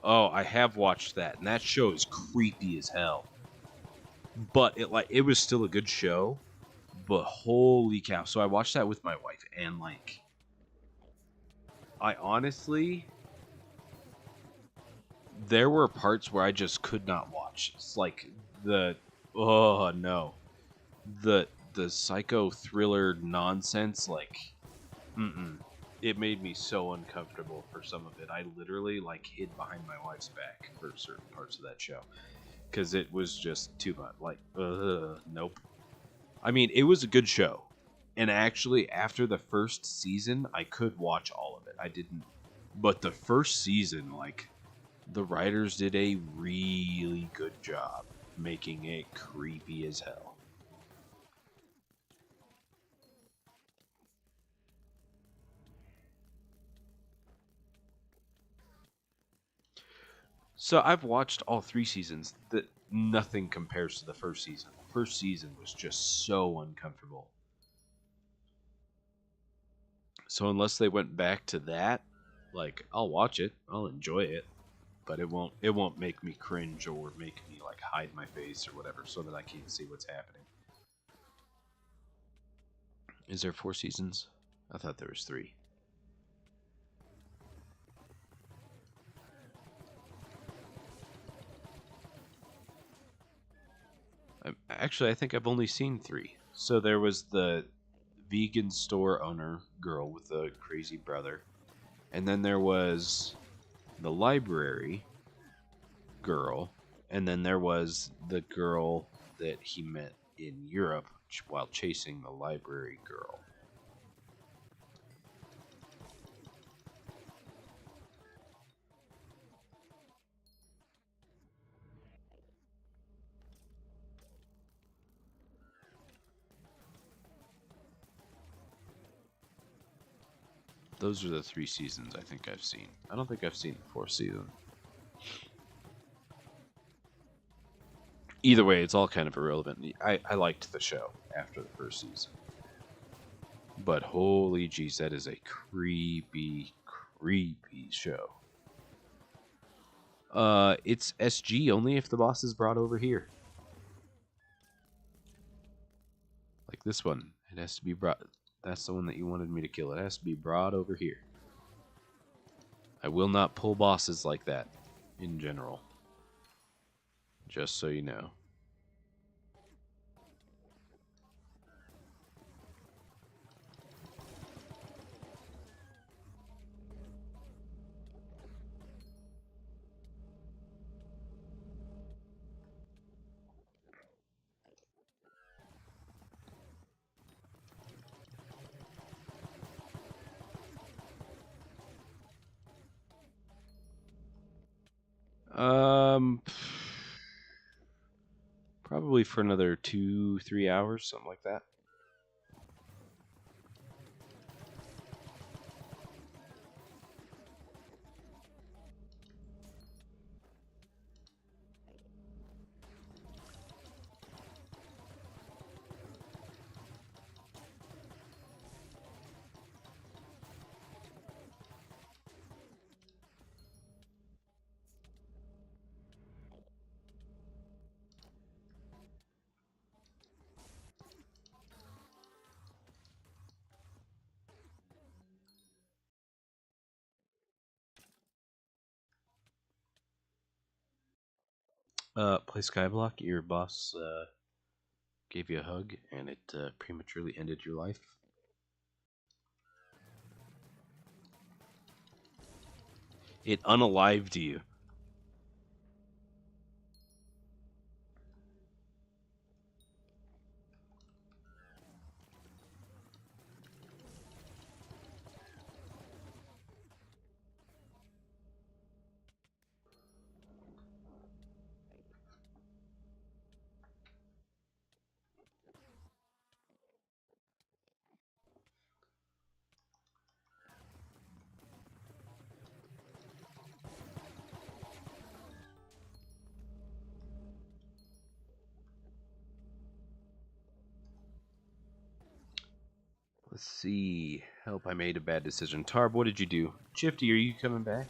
[SPEAKER 2] Oh, I have watched that, and that show is creepy as hell. But it was still a good show. But holy cow. So I watched that with my wife, and I honestly, there were parts where I just could not watch. It's like oh no. The psycho thriller nonsense, it made me so uncomfortable for some of it. I literally hid behind my wife's back for certain parts of that show. Because it was just too much. Nope. I mean, it was a good show. And actually, after the first season, I could watch all of it. I didn't. But the first season, the writers did a really good job making it creepy as hell. So I've watched all 3 seasons. That nothing compares to the first season. The first season was just so uncomfortable. So unless they went back to that, like I'll watch it, I'll enjoy it, but it won't make me cringe or make me like hide my face or whatever so that I can't see what's happening. Is there 4 seasons? I thought there was 3. Actually, I think I've only seen 3. So there was the vegan store owner girl with the crazy brother, and then there was the library girl, and then there was the girl that he met in Europe while chasing the library girl. Those are the 3 seasons I think I've seen. I don't think I've seen the 4th season. Either way, it's all kind of irrelevant. I liked the show after the 1st season. But holy jeez, that is a creepy, creepy show. It's SG only if the boss is brought over here. Like this one. It has to be brought. That's the one that you wanted me to kill. It has to be brought over here. I will not pull bosses like that in general. Just so you know. Probably for another 2-3 hours, something like that. Play Skyblock. Your boss gave you a hug and it prematurely ended your life. It unalived you. Let's see. Help, I made a bad decision. Tarb, what did you do? Chifty, are you coming back?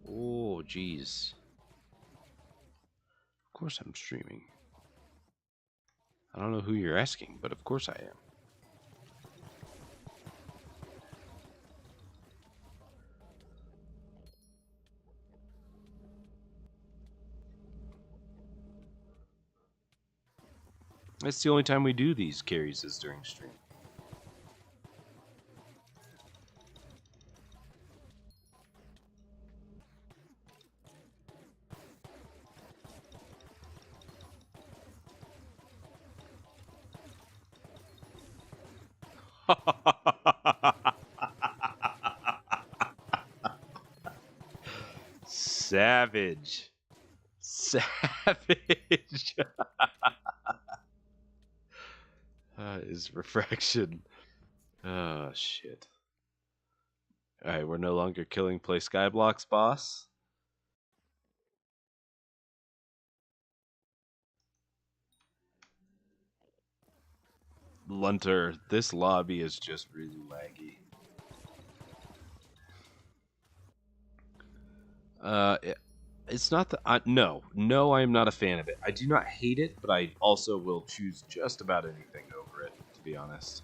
[SPEAKER 2] Oh, jeez. Of course I'm streaming. I don't know who you're asking, but of course I am. That's the only time we do these carries is during stream. Savage. Savage. Is refraction. Oh, shit. Alright, we're no longer killing play Skyblock's boss. Lunter, this lobby is just really laggy. It's not the no, I am not a fan of it. I do not hate it, but I also will choose just about anything over it, to be honest.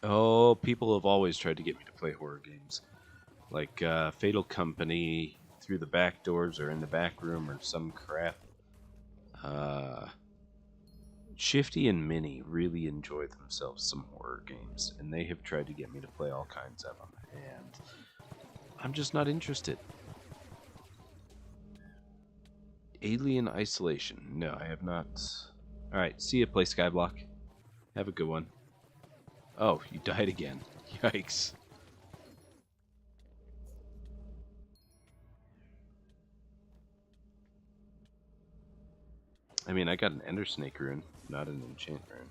[SPEAKER 2] Oh, people have always tried to get me to play horror games. Like Fatal Company, Through the Back Doors, or In the Back Room, or some crap. Shifty and Minnie really enjoy themselves some horror games, and they have tried to get me to play all kinds of them, and I'm just not interested. Alien Isolation. No, I have not. Alright, see ya, play Skyblock. Have a good one. Oh, you died again. Yikes. I mean, I got an Ender Snake rune, not an enchant rune.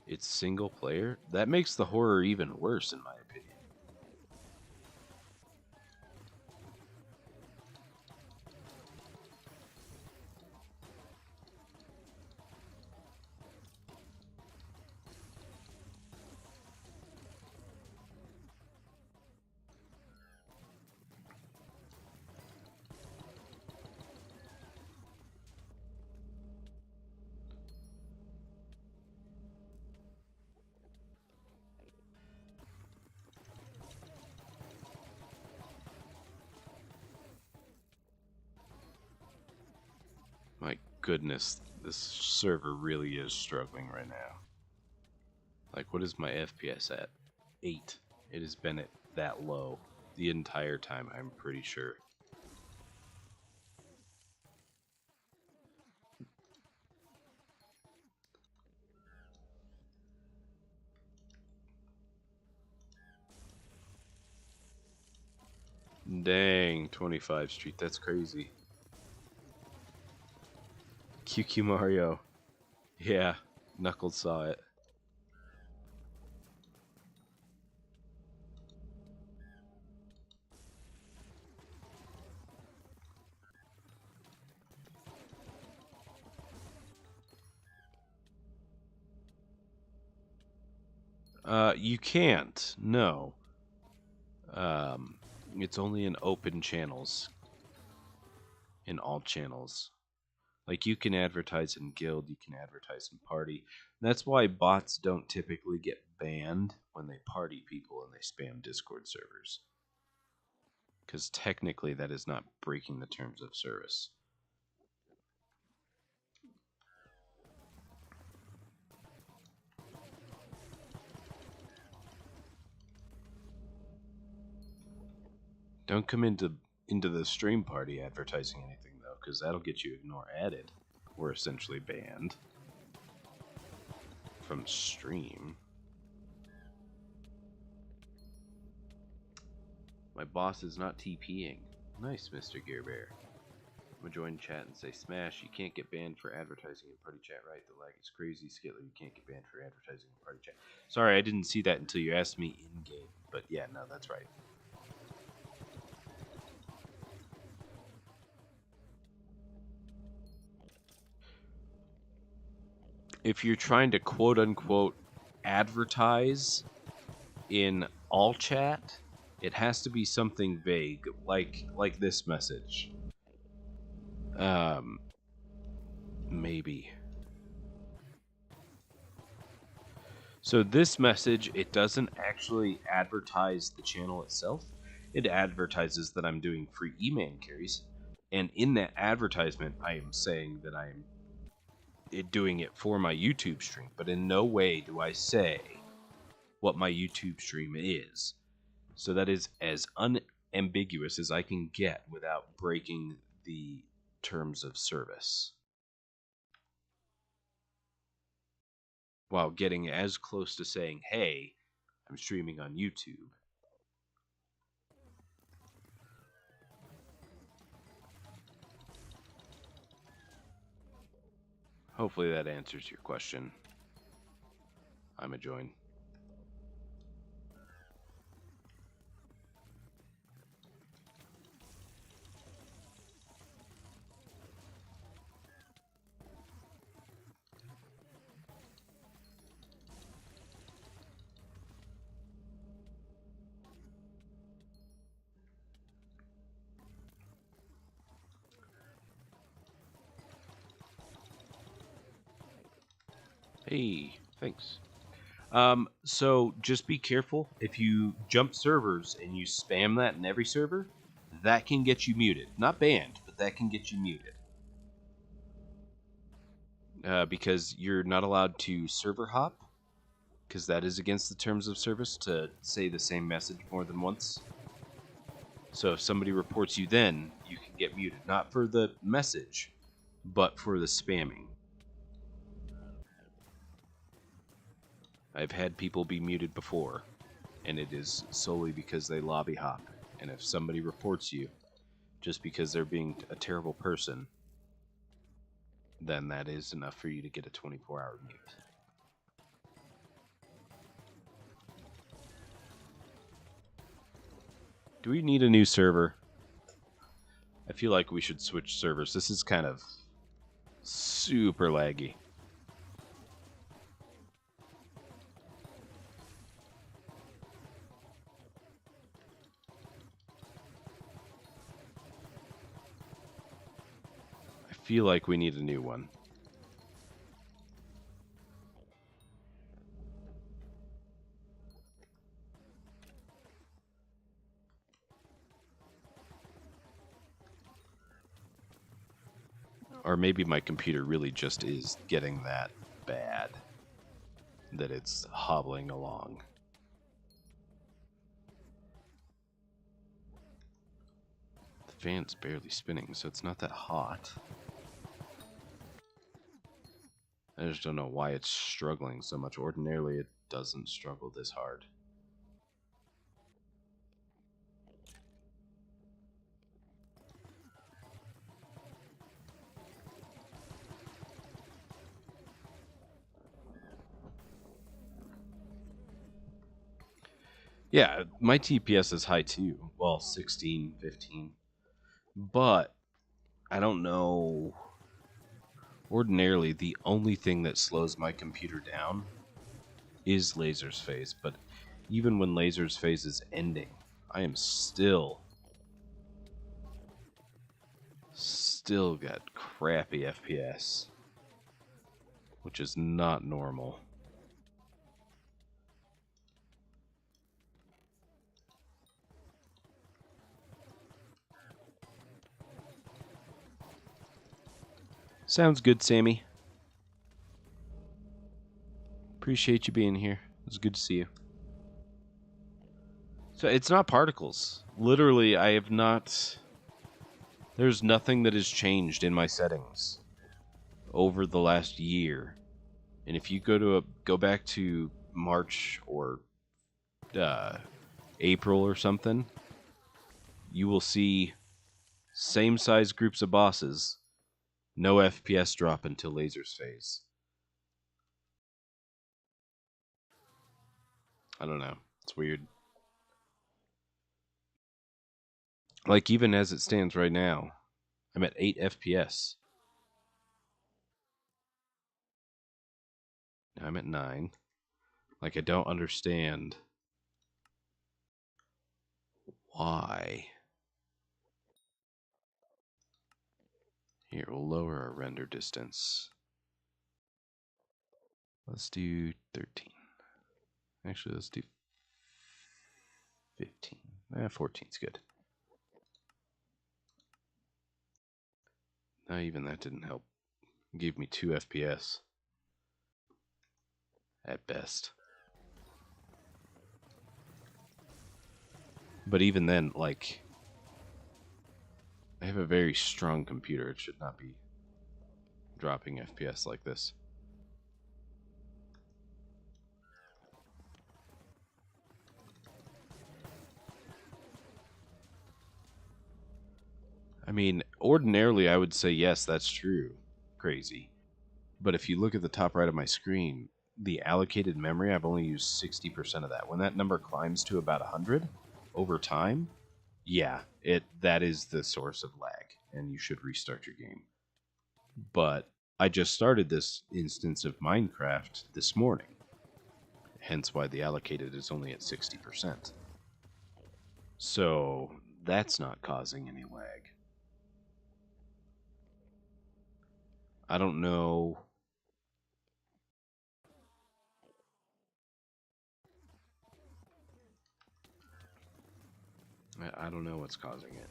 [SPEAKER 2] It's single player? That makes the horror even worse, in my opinion. My goodness, this server really is struggling right now. Like, what is my FPS at? 8. It has been at that low the entire time, I'm pretty sure. Dang, 25 Street, that's crazy. QQ Mario. Yeah, Knuckles saw it. You can't. No. It's only in open channels. In all channels. Like, you can advertise in guild, you can advertise in party. That's why bots don't typically get banned when they party people and they spam Discord servers. Because technically that is not breaking the terms of service. Don't come into the stream party advertising anything, though, because that'll get you ignore added. We're essentially banned from stream. My boss is not TPing. Nice, Mr. Gear Bear. I'm gonna join chat and say, Smash, you can't get banned for advertising in party chat, right? The lag is crazy. Skitler, you can't get banned for advertising in party chat. Sorry, I didn't see that until you asked me in game. But yeah, no, that's right. If you're trying to quote unquote advertise in all chat, it has to be something vague, like this message. Maybe. So this message, it doesn't actually advertise the channel itself. It advertises that I'm doing free Eman carries, and in that advertisement, I am saying that I am doing it for my YouTube stream. But in no way do I say what my YouTube stream is. So that is as unambiguous as I can get without breaking the terms of service, while getting as close to saying, hey, I'm streaming on YouTube. Hopefully that answers your question. I'm a join. Hey, thanks. So just be careful. If you jump servers and you spam that in every server, that can get you muted. Not banned, but that can get you muted. Because you're not allowed to server hop, because that is against the terms of service to say the same message more than once. So if somebody reports you, then you can get muted. Not for the message, but for the spamming. I've had people be muted before, and it is solely because they lobby hop. And if somebody reports you just because they're being a terrible person, then that is enough for you to get a 24-hour mute. Do we need a new server? I feel like we should switch servers. This is kind of super laggy. I feel like we need a new one. Or maybe my computer really just is getting that bad that it's hobbling along. The fan's barely spinning, so it's not that hot. I just don't know why it's struggling so much. Ordinarily, it doesn't struggle this hard. Yeah, my TPS is high too. Well, 16, 15. But I don't know. Ordinarily, the only thing that slows my computer down is Laser's phase. But even when Laser's phase is ending, I am still got crappy FPS, which is not normal. Sounds good, Sammy. Appreciate you being here. It's good to see you. So it's not particles. Literally, I have not... There's nothing that has changed in my settings over the last year. And if you go back to March or April or something, you will see Same size groups of bosses. No FPS drop until lasers phase. I don't know. It's weird. Like, even as it stands right now, I'm at 8 FPS. Now I'm at 9. Like, I don't understand why. Here, we'll lower our render distance. Let's do 13. Actually, let's do 15. 14's good. Now, even that didn't help. It gave me 2 FPS. At best. But even then, like, I have a very strong computer. It should not be dropping FPS like this. I mean, ordinarily I would say yes, that's true. Crazy. But if you look at the top right of my screen, the allocated memory, I've only used 60% of that. When that number climbs to about 100 over time, yeah, that is the source of lag, and you should restart your game. But I just started this instance of Minecraft this morning, hence why the allocated is only at 60%. So that's not causing any lag. I don't know. I don't know what's causing it.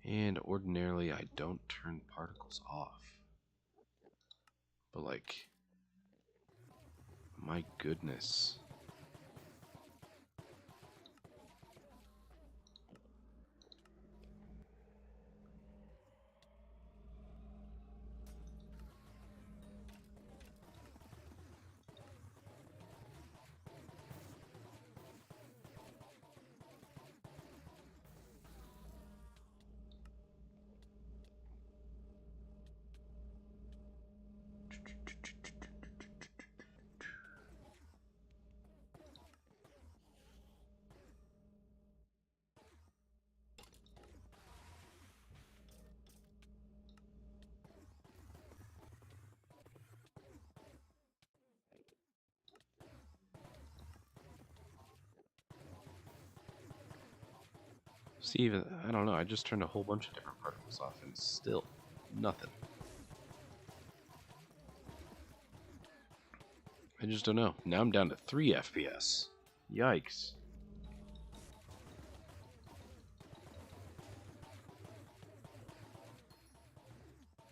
[SPEAKER 2] And ordinarily I don't turn particles off. But like, my goodness. See, I don't know, I just turned a whole bunch of different particles off and still nothing. I just don't know. Now I'm down to 3 FPS. Yikes.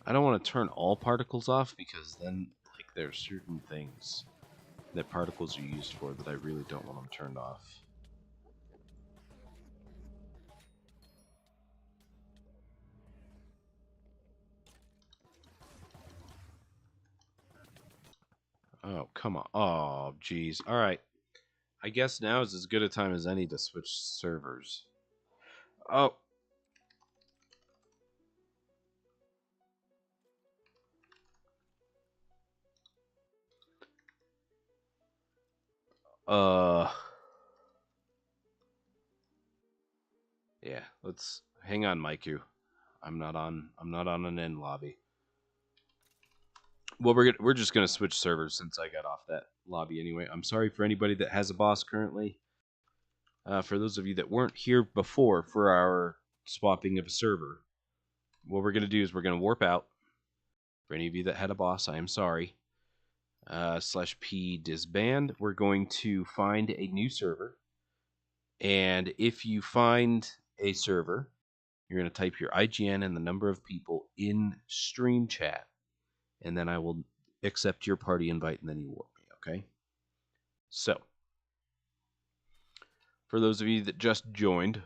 [SPEAKER 2] I don't want to turn all particles off because then, like, there are certain things that particles are used for that I really don't want them turned off. Oh, come on. Oh, jeez. Alright. I guess now is as good a time as any to switch servers. Oh. Uh. Yeah, let's hang on, Maiku. I'm not on an end lobby. Well, we're just gonna switch servers since I got off that lobby anyway. I'm sorry for anybody that has a boss currently. For those of you that weren't here before for our swapping of a server, what we're gonna do is we're gonna warp out. For any of you that had a boss, I am sorry. /p disband. We're going to find a new server, and if you find a server, you're going to type your IGN and the number of people in stream chat, and then I will accept your party invite, and then you warp me, okay? So, for those of you that just joined,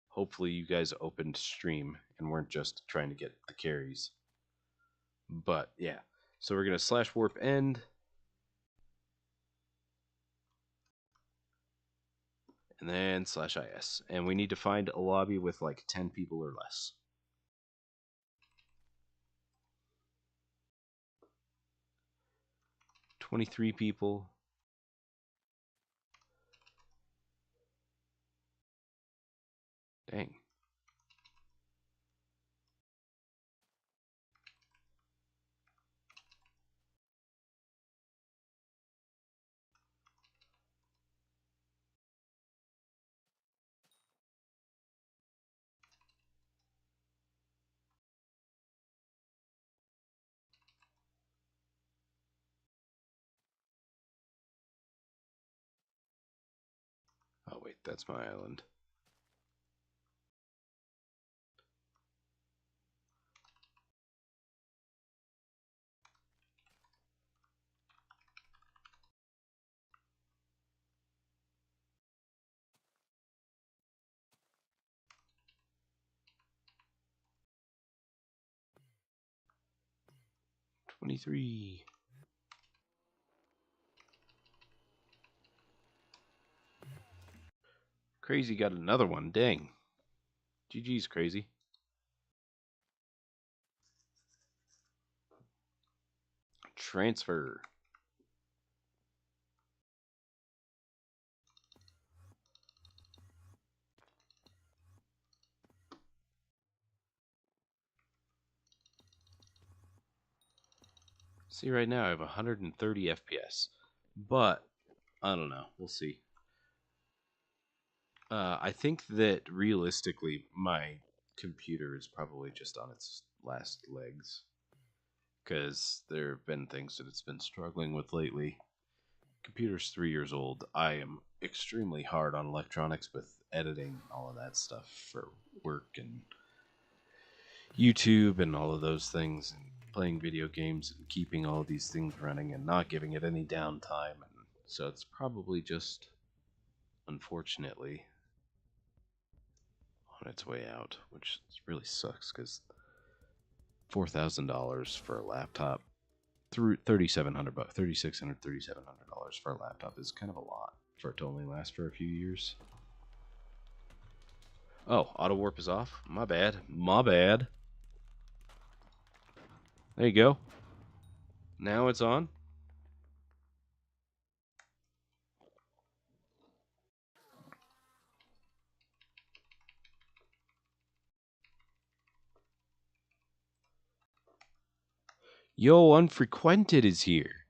[SPEAKER 2] hopefully you guys opened stream and weren't just trying to get the carries. But yeah, so we're going to slash warp end. And then slash IS. And we need to find a lobby with like 10 people or less. $23 people. Dang. Oh, wait, that's my island. $23. Crazy got another one. Dang. GG's Crazy. Transfer. See, right now I have 130 FPS. But, I don't know. We'll see. I think that realistically, my computer is probably just on its last legs. Because there have been things that it's been struggling with lately. Computer's 3 years old. I am extremely hard on electronics with editing, all of that stuff for work and YouTube and all of those things, and playing video games and keeping all of these things running and not giving it any downtime. And so it's probably just, unfortunately, on its way out, which really sucks because $4,000 for a laptop, through $3,700, $3,600 for a laptop is kind of a lot for it to only last for a few years. Oh, auto warp is off. My bad. My bad. There you go. Now it's on. Yo, Unfrequented is here.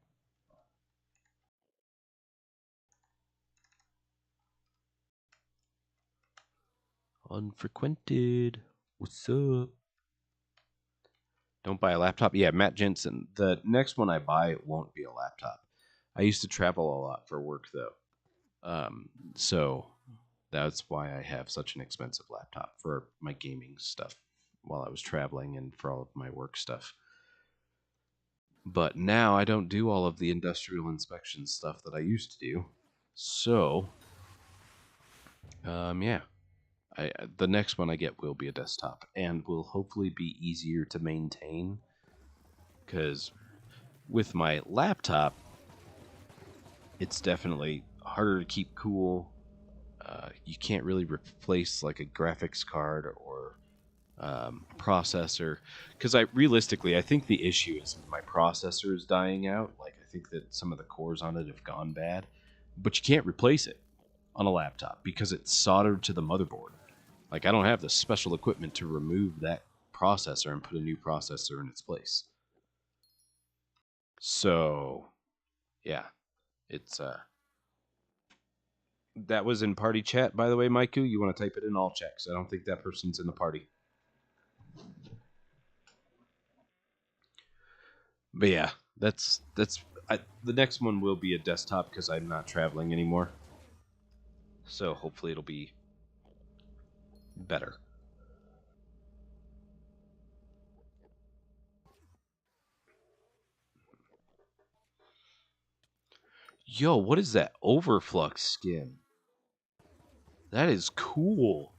[SPEAKER 2] Unfrequented. What's up? Don't buy a laptop. Yeah, Matt Jensen. The next one I buy won't be a laptop. I used to travel a lot for work, though. So that's why I have such an expensive laptop for my gaming stuff while I was traveling and for all of my work stuff. But now I don't do all of the industrial inspection stuff that I used to do. So, yeah. The next one I get will be a desktop and will hopefully be easier to maintain because with my laptop, it's definitely harder to keep cool. You can't really replace like a graphics card or processor because I think the issue is my processor is dying out. Like I think that some of the cores on it have gone bad, but you can't replace it on a laptop because it's soldered to the motherboard. Like I don't have the special equipment to remove that processor and put a new processor in its place. So, yeah, it's that was in party chat, by the way, Maiku. You want to type it in all checks. I don't think that person's in the party. But yeah, the next one will be a desktop because I'm not traveling anymore. So hopefully it'll be better. Yo, what is that overflux skin? That is cool.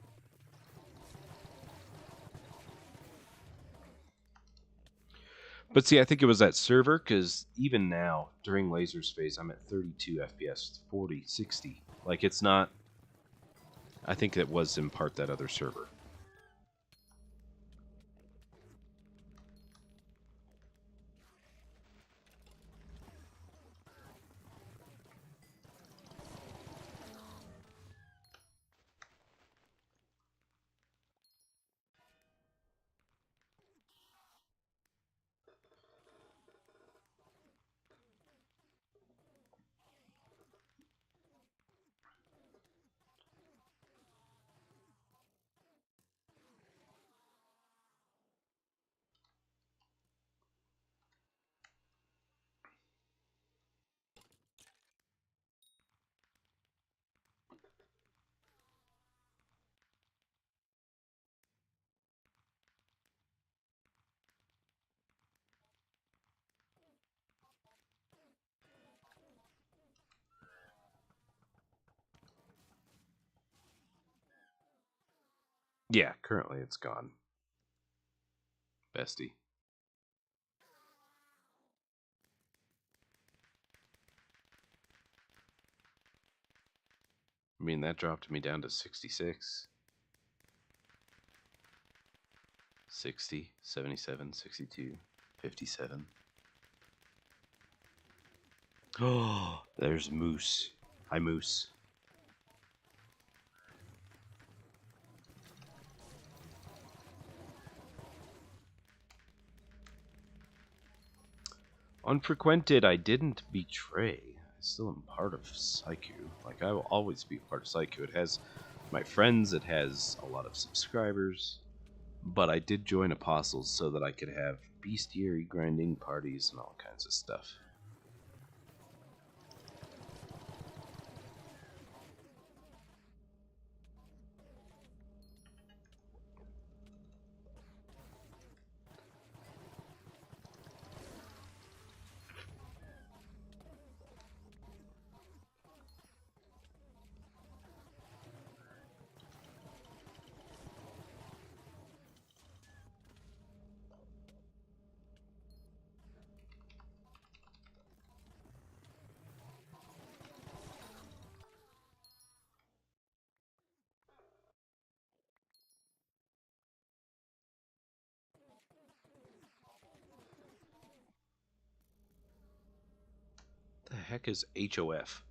[SPEAKER 2] But see, I think it was that server, because even now, during Laser's phase, I'm at 32 FPS, 40, 60. Like, it's not... I think it was in part that other server. Yeah, currently it's gone. Bestie. I mean, that dropped me down to 66. 60, 77, 62, 57. Oh, there's Moose. Hi, Moose. Unfrequented, I didn't betray. I still am part of Psycho. Like, I will always be part of Psycho. It has my friends, it has a lot of subscribers. But I did join Apostles so that I could have bestiary grinding parties and all kinds of stuff. The heck is HOF?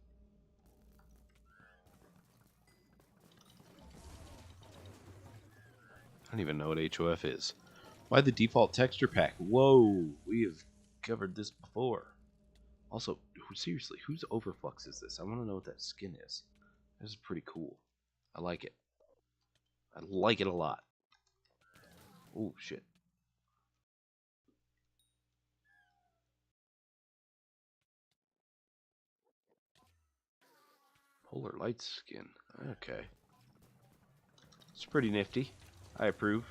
[SPEAKER 2] I don't even know what HOF is. Why the default texture pack? Whoa, we have covered this before. Also, seriously, whose overflux is this? I want to know what that skin is. This is pretty cool. I like it. I like it a lot. Oh, shit. Polar light skin. Okay. It's pretty nifty. I approve.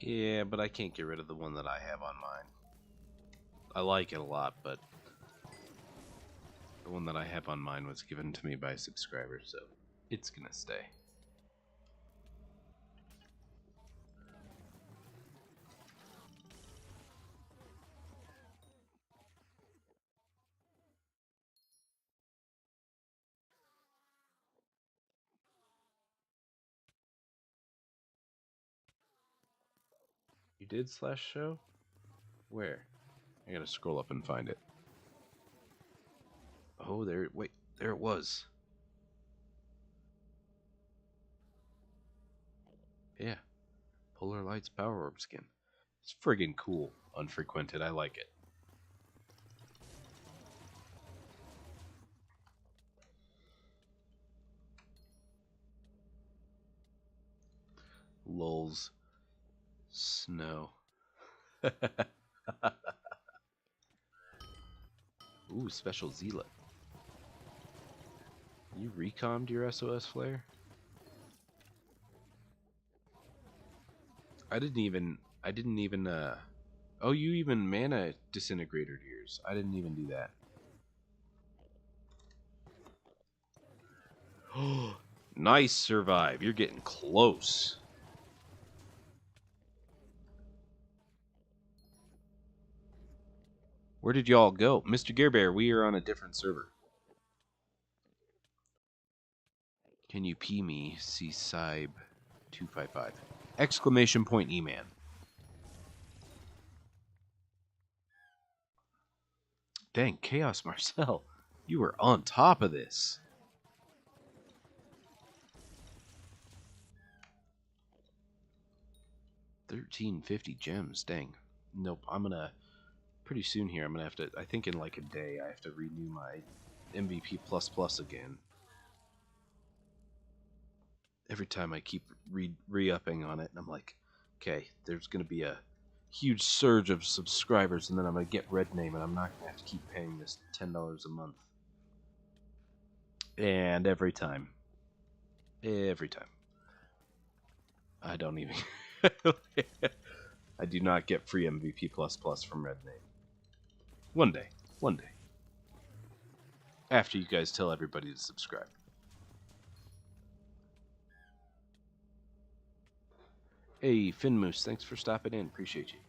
[SPEAKER 2] Yeah, but I can't get rid of the one that I have on mine. I like it a lot, but the one that I have on mine was given to me by a subscriber, so it's gonna stay. You did slash show? Where? I gotta scroll up and find it. Oh, there. Wait, there it was. Yeah. Polar Lights Power Orb skin. It's friggin' cool. Unfrequented. I like it. Lulz. Snow. Ooh, special zealot. You recommed your SOS flare? I didn't even oh, you even mana disintegrated yours. I didn't even do that. Oh, nice survive. You're getting close. Where did y'all go? Mr. Gearbear, we are on a different server. Can you pee me? See Cybe 255. Exclamation point Eman. Dang, Chaos Marcel. You were on top of this. $13.50 gems. Dang. Nope, I'm gonna pretty soon here. I'm gonna have to. I think in like a day, I have to renew my MVP plus again. Every time I keep re-upping on it, and I'm like, okay, there's gonna be a huge surge of subscribers, and then I'm gonna get red name, and I'm not gonna have to keep paying this $10 a month. And every time, I don't even. I do not get free MVP plus from red name. One day. After you guys tell everybody to subscribe. Hey, Finmoose, thanks for stopping in. Appreciate you.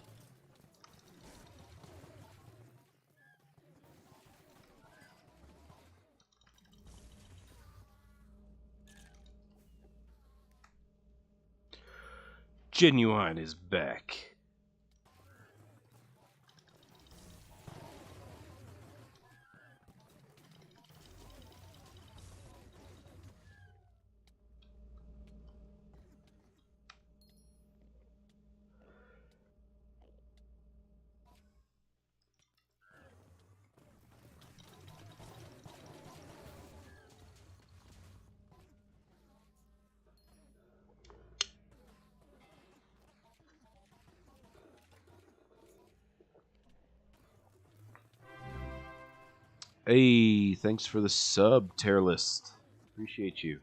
[SPEAKER 2] Genuine is back. Hey, thanks for the sub, Terrorist. Appreciate you.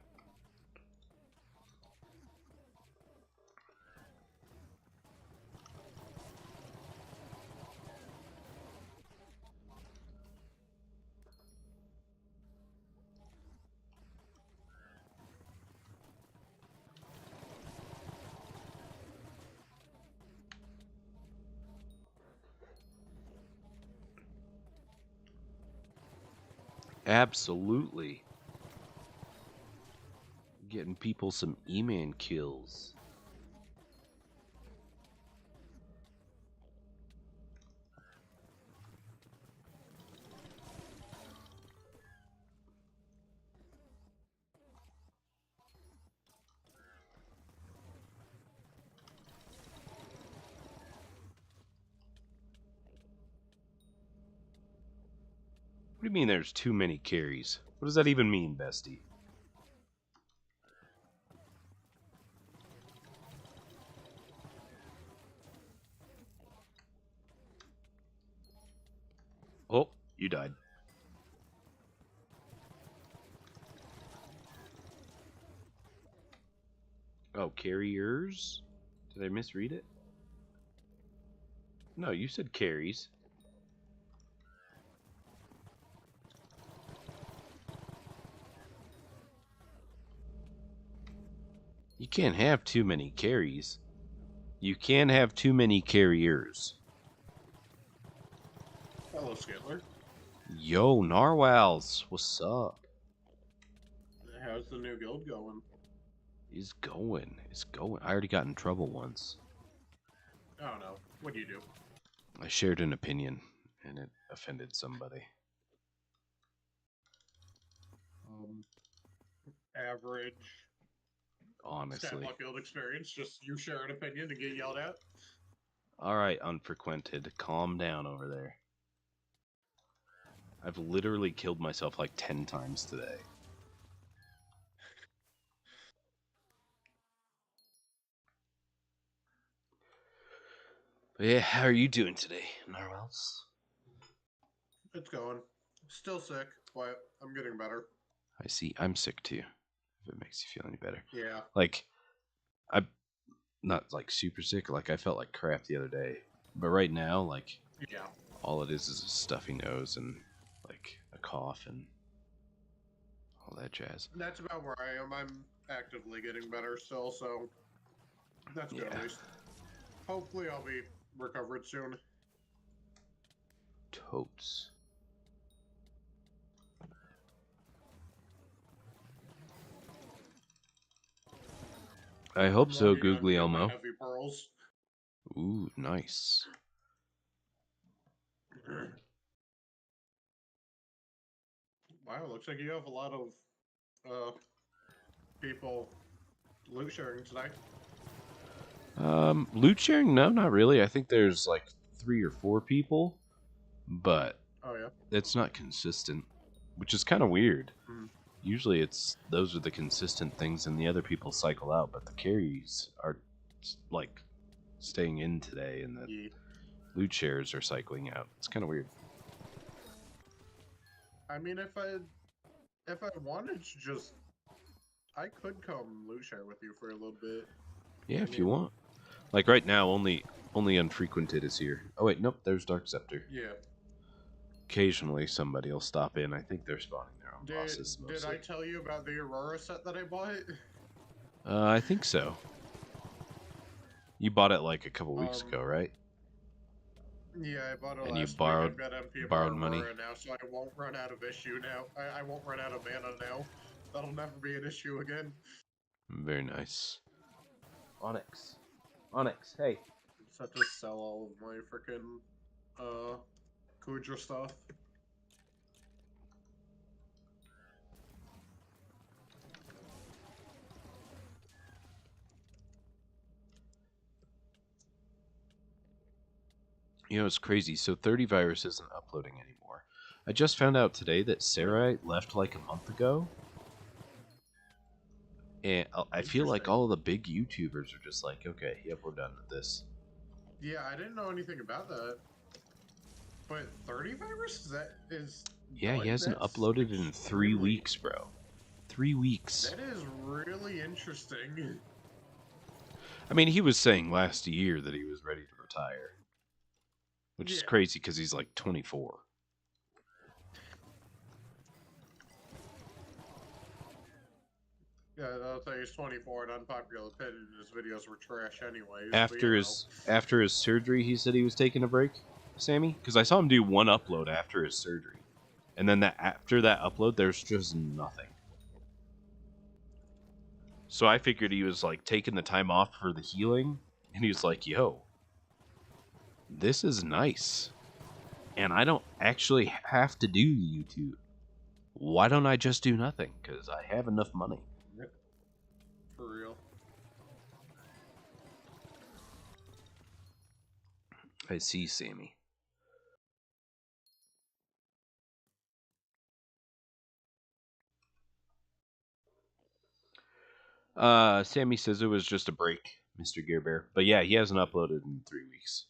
[SPEAKER 2] Absolutely. Getting people some E-Man kills. What do you mean there's too many carries? What does that even mean, bestie? Oh, you died. Oh, carriers? Did I misread it? No, you said carries. You can't have too many carries. You can have too many carriers.
[SPEAKER 3] Hello, Skitler.
[SPEAKER 2] Yo, Narwhals, what's up?
[SPEAKER 3] How's the new guild going?
[SPEAKER 2] It's going. I already got in trouble once.
[SPEAKER 3] Oh no, what do you do?
[SPEAKER 2] I shared an opinion, and it offended somebody.
[SPEAKER 3] Average
[SPEAKER 2] Honestly.
[SPEAKER 3] Skyblock guild experience. Just you share an opinion to get yelled at.
[SPEAKER 2] Alright, unfrequented. Calm down over there. I've literally killed myself like 10 times today. Yeah, how are you doing today, Narwhals?
[SPEAKER 3] It's going. Still sick, but I'm getting better.
[SPEAKER 2] I see. I'm sick too. If it makes you feel any better.
[SPEAKER 3] Yeah.
[SPEAKER 2] Like, I'm not like super sick. Like, I felt like crap the other day. But right now, like,
[SPEAKER 3] Yeah.
[SPEAKER 2] all it is a stuffy nose and like a cough and all that jazz.
[SPEAKER 3] That's about where I am. I'm actively getting better still, so that's good
[SPEAKER 2] Yeah.
[SPEAKER 3] at least. Hopefully I'll be recovered soon.
[SPEAKER 2] Totes. I hope
[SPEAKER 3] I'm
[SPEAKER 2] so,
[SPEAKER 3] logging on to
[SPEAKER 2] Googly
[SPEAKER 3] get my
[SPEAKER 2] Elmo.
[SPEAKER 3] heavy pearls.
[SPEAKER 2] Ooh, nice.
[SPEAKER 3] Wow, looks like you have a lot of people loot sharing today.
[SPEAKER 2] Loot sharing? No, not really. I think there's like 3 or 4 people, but
[SPEAKER 3] Oh yeah.
[SPEAKER 2] it's not consistent, which is kind of weird.
[SPEAKER 3] Mhm.
[SPEAKER 2] Usually those are the consistent things and the other people cycle out, but the carries are like staying in today and the
[SPEAKER 3] Yeah.
[SPEAKER 2] loot shares are cycling out. It's kind of weird.
[SPEAKER 3] I mean, if I wanted to just, I could come loot share with you for a little bit.
[SPEAKER 2] Yeah,
[SPEAKER 3] I
[SPEAKER 2] if you
[SPEAKER 3] mean,
[SPEAKER 2] want. Like right now, only Unfrequented is here. Oh wait, nope, there's Dark Scepter.
[SPEAKER 3] yeah.
[SPEAKER 2] Occasionally somebody will stop in. I think they're spawning their own
[SPEAKER 3] Did
[SPEAKER 2] bosses
[SPEAKER 3] did
[SPEAKER 2] mostly.
[SPEAKER 3] I tell you about the Aurora set that I bought?
[SPEAKER 2] I think so. You bought it like a couple weeks ago, right?
[SPEAKER 3] Yeah, I bought it
[SPEAKER 2] And you
[SPEAKER 3] last week.
[SPEAKER 2] borrowed
[SPEAKER 3] I've got MP of
[SPEAKER 2] borrowed money.
[SPEAKER 3] Aurora now, so I won't run out of issue now. I won't run out of mana now. That'll never be an issue again.
[SPEAKER 2] Very nice. Onyx. Onyx, hey.
[SPEAKER 3] Just have to sell all of my freaking Kudra stuff.
[SPEAKER 2] You know, it's crazy. So 30 virus isn't uploading anymore. I just found out today that Sarai left like a month ago. And I feel like
[SPEAKER 3] Interesting.
[SPEAKER 2] all of the big YouTubers are just like, okay, yep, we're done with this.
[SPEAKER 3] Yeah, I didn't know anything about that. But 30 virus? That is
[SPEAKER 2] Yeah,
[SPEAKER 3] done?
[SPEAKER 2] he hasn't
[SPEAKER 3] That's
[SPEAKER 2] uploaded in 3
[SPEAKER 3] extremely-
[SPEAKER 2] weeks, bro. 3 weeks.
[SPEAKER 3] That is really interesting.
[SPEAKER 2] I mean, he was saying last year that he was ready to retire. Which is
[SPEAKER 3] Yeah.
[SPEAKER 2] crazy because he's like 24.
[SPEAKER 3] Yeah, I'll tell you, he's 24 and unpopular opinion. His videos were trash anyways.
[SPEAKER 2] After his surgery, he said he was taking a break, Sammy? Because I saw him do one upload after his surgery. And then after that upload, there's just nothing. So I figured he was like taking the time off for the healing, and he was like, "Yo, this is nice, and I don't actually have to do YouTube. Why don't I just do nothing? Because I have enough money."
[SPEAKER 3] For real.
[SPEAKER 2] I see, Sammy. Sammy says it was just a break, Mr. Gear Bear. But yeah, he hasn't uploaded in 3 weeks.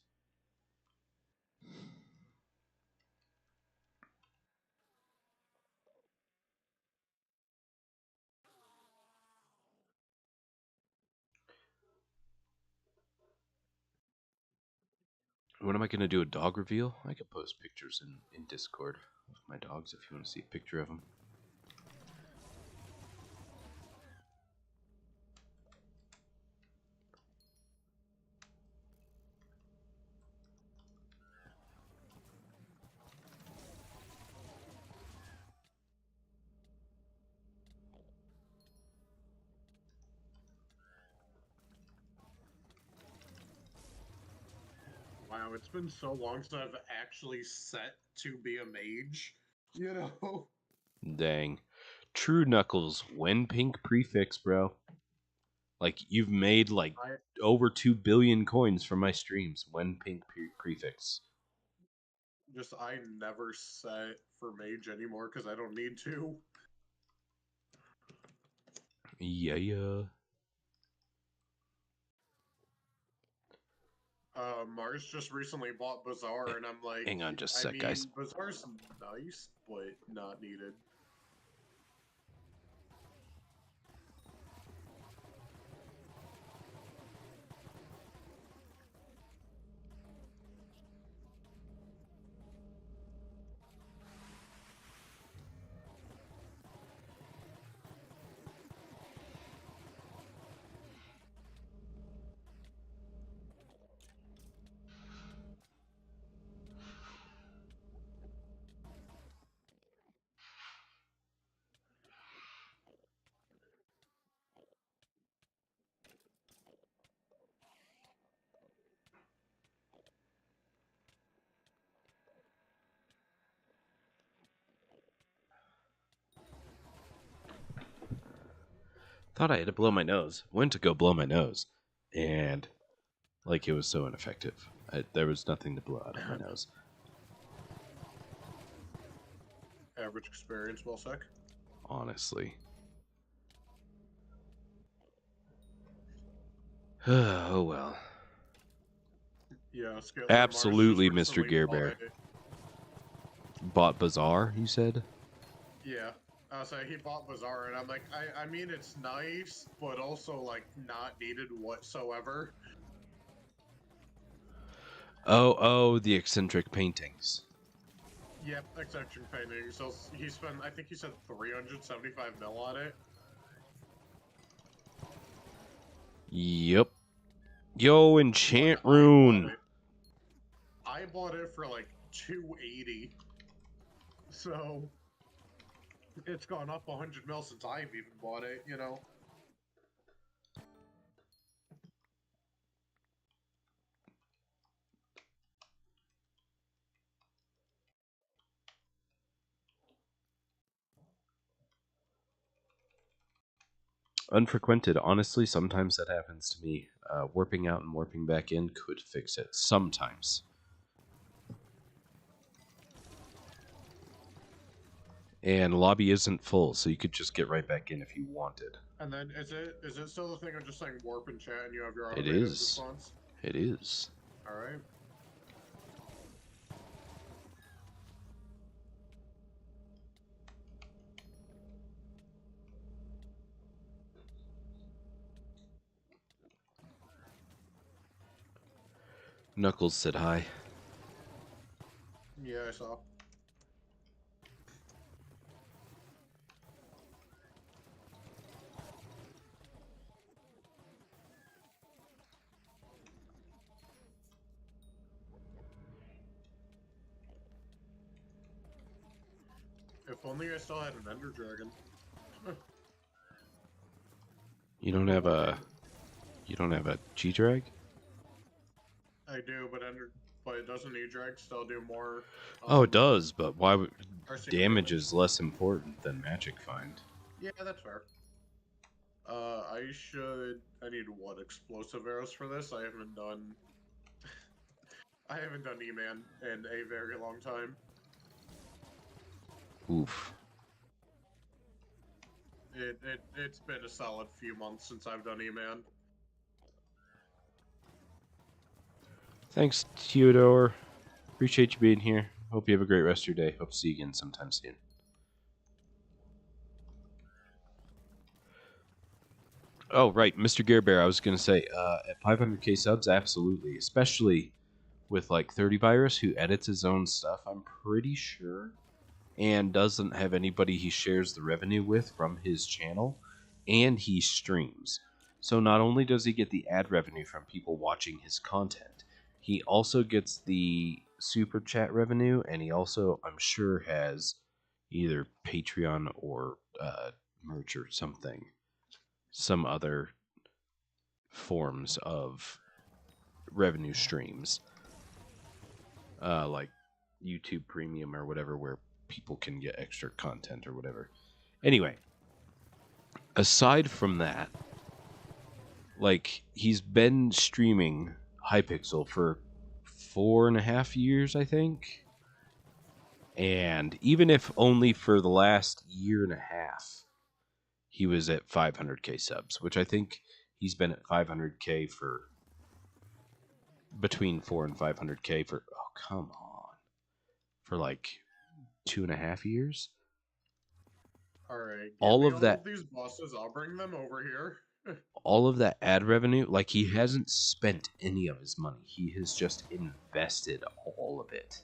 [SPEAKER 2] When am I going to do a dog reveal? I could post pictures in Discord of my dogs if you want to see a picture of them.
[SPEAKER 3] Wow, it's been so long since I've actually set to be a mage. You know?
[SPEAKER 2] Dang. True Knuckles, when pink prefix, bro. Like, you've made like over 2 billion coins from my streams. When pink prefix.
[SPEAKER 3] I never set for mage anymore because I don't need to.
[SPEAKER 2] Yeah.
[SPEAKER 3] Mars just recently bought Bazaar, and I'm like,
[SPEAKER 2] Hang on just a
[SPEAKER 3] I
[SPEAKER 2] sec,
[SPEAKER 3] mean,
[SPEAKER 2] guys.
[SPEAKER 3] Bazaar's nice, but not needed.
[SPEAKER 2] Thought I had to blow my nose. Went to go blow my nose, and like it was so ineffective. There was nothing to blow out of my nose.
[SPEAKER 3] Average experience, well, sec.
[SPEAKER 2] Honestly. Oh well.
[SPEAKER 3] Yeah, Scale
[SPEAKER 2] Absolutely,
[SPEAKER 3] Mars just
[SPEAKER 2] Mr.
[SPEAKER 3] recently
[SPEAKER 2] Gearbear. Bought Bazaar, you said?
[SPEAKER 3] Yeah. I was like, he bought Bazaar, and I'm like, I mean, it's nice, but also, like, not needed whatsoever.
[SPEAKER 2] Oh, the eccentric paintings.
[SPEAKER 3] Yep, eccentric painting. So he spent, I think he said 375 mil on it.
[SPEAKER 2] Yep. Yo, enchant
[SPEAKER 3] But
[SPEAKER 2] rune.
[SPEAKER 3] I bought it for like 280. So it's gone up 100 mil since I've even bought it, you know.
[SPEAKER 2] Unfrequented. Honestly, sometimes that happens to me. Warping out and warping back in could fix it. Sometimes. And lobby isn't full, so you could just get right back in if you wanted.
[SPEAKER 3] And then is it still the thing of just saying warp and chat and you have your
[SPEAKER 2] It
[SPEAKER 3] automated
[SPEAKER 2] is.
[SPEAKER 3] response?
[SPEAKER 2] It is.
[SPEAKER 3] Alright.
[SPEAKER 2] Knuckles said hi.
[SPEAKER 3] Yeah, I saw. If only I still had an Ender Dragon.
[SPEAKER 2] You don't have a G-Drag?
[SPEAKER 3] I do, but doesn't E-Drag still do more?
[SPEAKER 2] Oh, it does, but why would
[SPEAKER 3] RC
[SPEAKER 2] damage
[SPEAKER 3] damage?
[SPEAKER 2] is less important than magic find?
[SPEAKER 3] Yeah, that's fair. I need what, explosive arrows for this? I haven't done E-Man in a very long time.
[SPEAKER 2] Oof.
[SPEAKER 3] It's been a solid few months since I've done E-Man.
[SPEAKER 2] Thanks, Theodore. Appreciate you being here. Hope you have a great rest of your day. Hope to see you again sometime soon. Oh, right, Mr. Gearbear, I was going to say, at 500k subs, absolutely. Especially with, like, 30 Virus, who edits his own stuff, I'm pretty sure, and doesn't have anybody he shares the revenue with from his channel, and he streams. So not only does he get the ad revenue from people watching his content, he also gets the super chat revenue, and he also, I'm sure, has either Patreon or merch or something. Some other forms of revenue streams. Like YouTube Premium or whatever, where people can get extra content or whatever. Anyway, aside from that, like, he's been streaming Hypixel for 4.5 years, I think. And even if only for the last year and a half, he was at 500k subs, which I think he's been at 500k for between 4 and 500K for, oh, come on, for like 2.5 years.
[SPEAKER 3] Alright, give
[SPEAKER 2] All
[SPEAKER 3] me
[SPEAKER 2] of that,
[SPEAKER 3] these bosses, I'll bring them over here.
[SPEAKER 2] all of that ad revenue, like he hasn't spent any of his money. He has just invested all of it.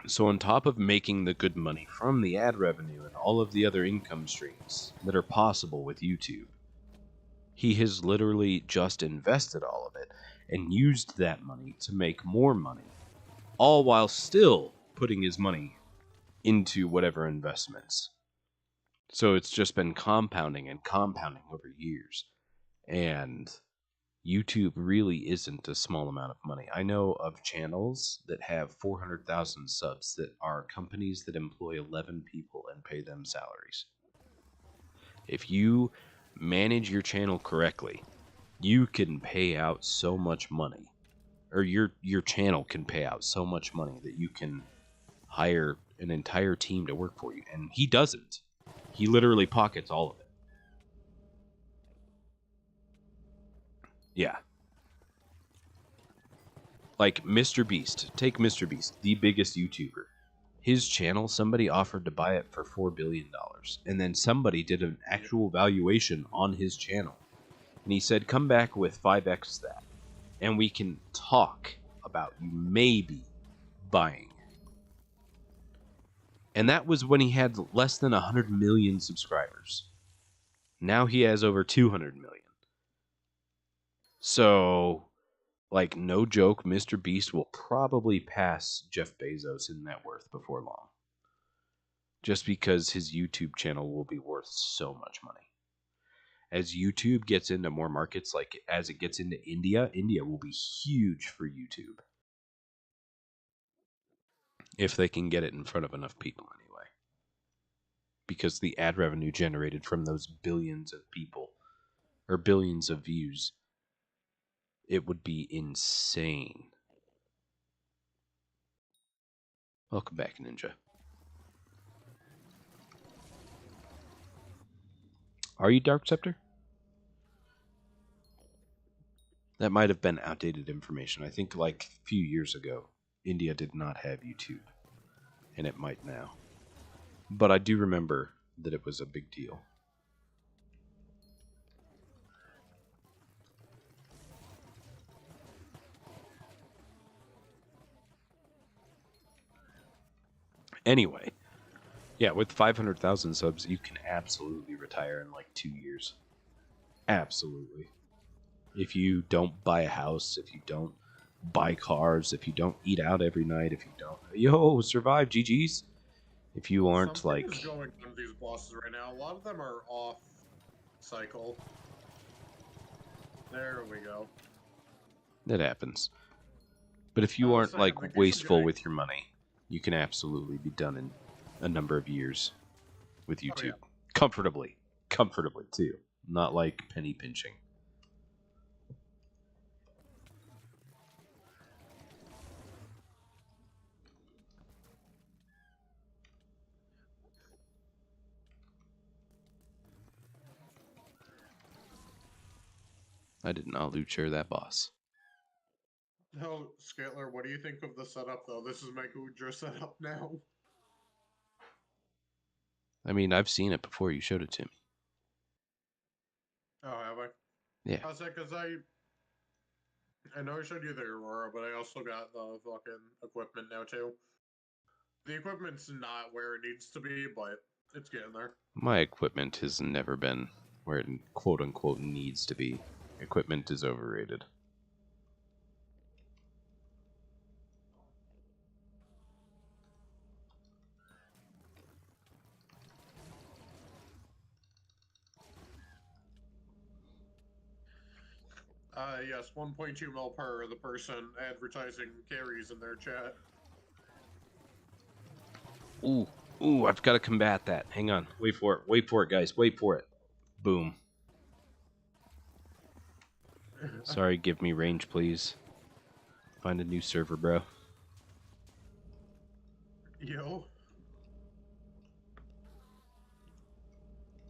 [SPEAKER 2] So on top of making the good money from the ad revenue and all of the other income streams that are possible with YouTube, he has literally just invested all of it and used that money to make more money, all while still putting his money into whatever investments. So it's just been compounding and compounding over years. And YouTube really isn't a small amount of money. I know of channels that have 400,000 subs that are companies that employ 11 people and pay them salaries. If you manage your channel correctly, you can pay out so much money, or your channel can pay out so much money that you can hire an entire team to work for you. And he doesn't. He literally pockets all of it. Yeah. Like Mr. Beast. Take Mr. Beast, the biggest YouTuber. His channel, somebody offered to buy it for $4 billion. And then somebody did an actual valuation on his channel. And he said, come back with 5x that. And we can talk about you maybe buying. And that was when he had less than 100 million subscribers. Now he has over 200 million. So, like, no joke, Mr. Beast will probably pass Jeff Bezos in net worth before long. Just because his YouTube channel will be worth so much money. As YouTube gets into more markets, like as it gets into India, India will be huge for YouTube. If they can get it in front of enough people anyway. Because the ad revenue generated from those billions of people, or billions of views, it would be insane. Welcome back, Ninja. Are you Dark Scepter? That might have been outdated information. I think like a few years ago, India did not have YouTube. And it might now. But I do remember that it was a big deal. Anyway, yeah, with 500,000 subs, you can absolutely retire in like 2 years. Absolutely. If you don't buy a house, if you don't buy cars, if you don't eat out every night, if you don't... Yo, survive, GG's. If you aren't
[SPEAKER 3] Something
[SPEAKER 2] like...
[SPEAKER 3] is going on these bosses right now. A lot of them are off cycle. There we go.
[SPEAKER 2] That happens. But if you aren't like wasteful with your money, you can absolutely be done in a number of years with YouTube.
[SPEAKER 3] Oh, yeah.
[SPEAKER 2] Comfortably. Comfortably, too. Not like penny pinching. I did not loot share that boss.
[SPEAKER 3] No, Scatler, what do you think of the setup, though? This is my Goodra setup now.
[SPEAKER 2] I mean, I've seen it before you showed it to me.
[SPEAKER 3] Oh, have I?
[SPEAKER 2] Yeah.
[SPEAKER 3] How's that? Because I know I showed you the Aurora, but I also got the fucking equipment now, too. The equipment's not where it needs to be, but it's getting there.
[SPEAKER 2] My equipment has never been where it quote-unquote needs to be. Equipment is overrated.
[SPEAKER 3] Yes, 1.2 mil per the person advertising carries in their chat.
[SPEAKER 2] Ooh, ooh, I've got to combat that. Hang on. Wait for it, guys. Wait for it. Boom. Sorry, give me range, please. Find a new server, bro.
[SPEAKER 3] Yo.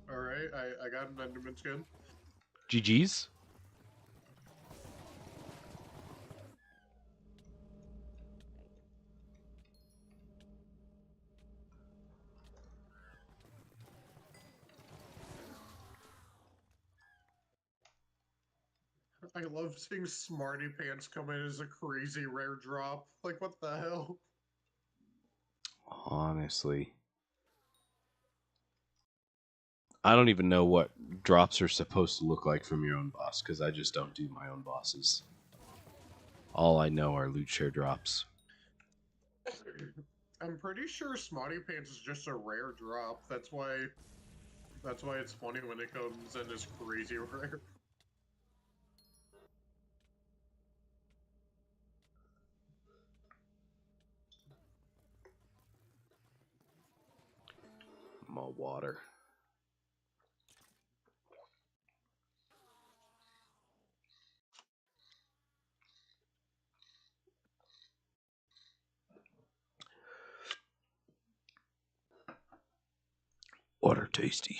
[SPEAKER 3] Alright, I got an Enderman skin.
[SPEAKER 2] GG's?
[SPEAKER 3] I love seeing Smarty Pants come in as a crazy rare drop. Like, what the hell?
[SPEAKER 2] Honestly. I don't even know what drops are supposed to look like from your own boss, because I just don't do my own bosses. All I know are loot share drops.
[SPEAKER 3] I'm pretty sure Smarty Pants is just a rare drop. That's why it's funny when it comes in as crazy rare.
[SPEAKER 2] More water. Water tasty.